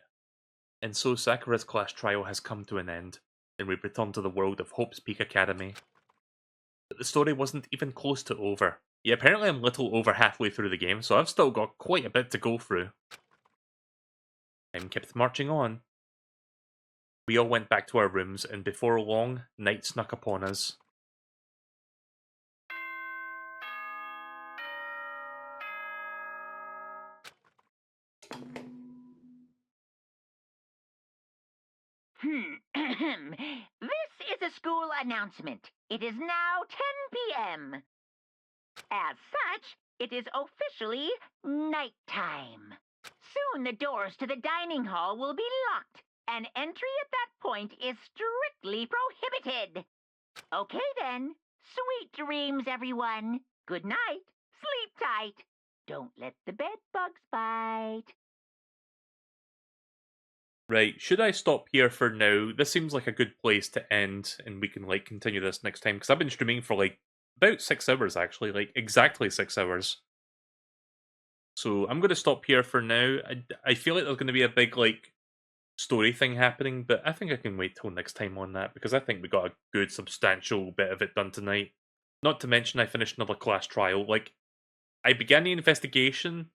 And so Sakura's class trial has come to an end, and we've returned to the world of Hope's Peak Academy. But the story wasn't even close to over. Yeah, apparently I'm a little over halfway through the game, so I've still got quite a bit to go through. Time kept marching on. We all went back to our rooms, and before long, night snuck upon us. This is a school announcement. It is now 10 p.m. As such, it is officially nighttime. Soon the doors to the dining hall will be locked, and entry at that point is strictly prohibited. Okay then. Sweet dreams, everyone. Good night. Sleep tight. Don't let the bed bugs bite. Right, should I stop here for now? This seems like a good place to end, and we can, like, continue this next time, because I've been streaming for, like, about 6 hours, actually, like, exactly 6 hours. So, I'm going to stop here for now. I feel like there's going to be a big, like, story thing happening, but I think I can wait till next time on that, because I think we got a good, substantial bit of it done tonight. Not to mention I finished another class trial. Like, I began the investigation,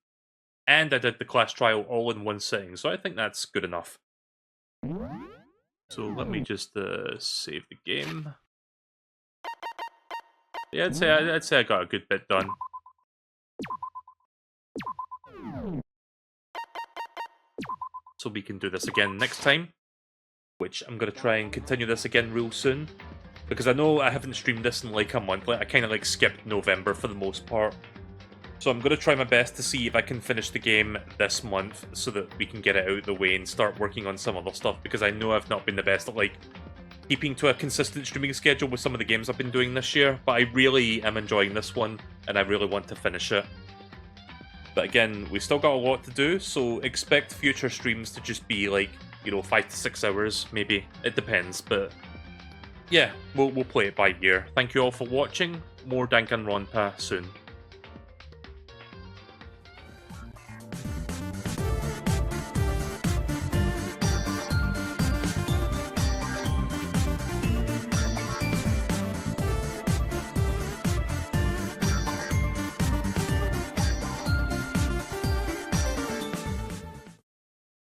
and I did the class trial all in one sitting, so I think that's good enough. So let me just save the game. Yeah, I'd say I got a good bit done. So we can do this again next time, which I'm going to try and continue this again real soon, because I know I haven't streamed this in like a month. Like, I kind of like skipped November for the most part. So I'm going to try my best to see if I can finish the game this month so that we can get it out of the way and start working on some other stuff, because I know I've not been the best at like keeping to a consistent streaming schedule with some of the games I've been doing this year, but I really am enjoying this one and I really want to finish it. But again, we still got a lot to do, so expect future streams to just be like, you know, 5 to 6 hours, maybe. It depends, but yeah, we'll play it by ear. Thank you all for watching. More Danganronpa soon.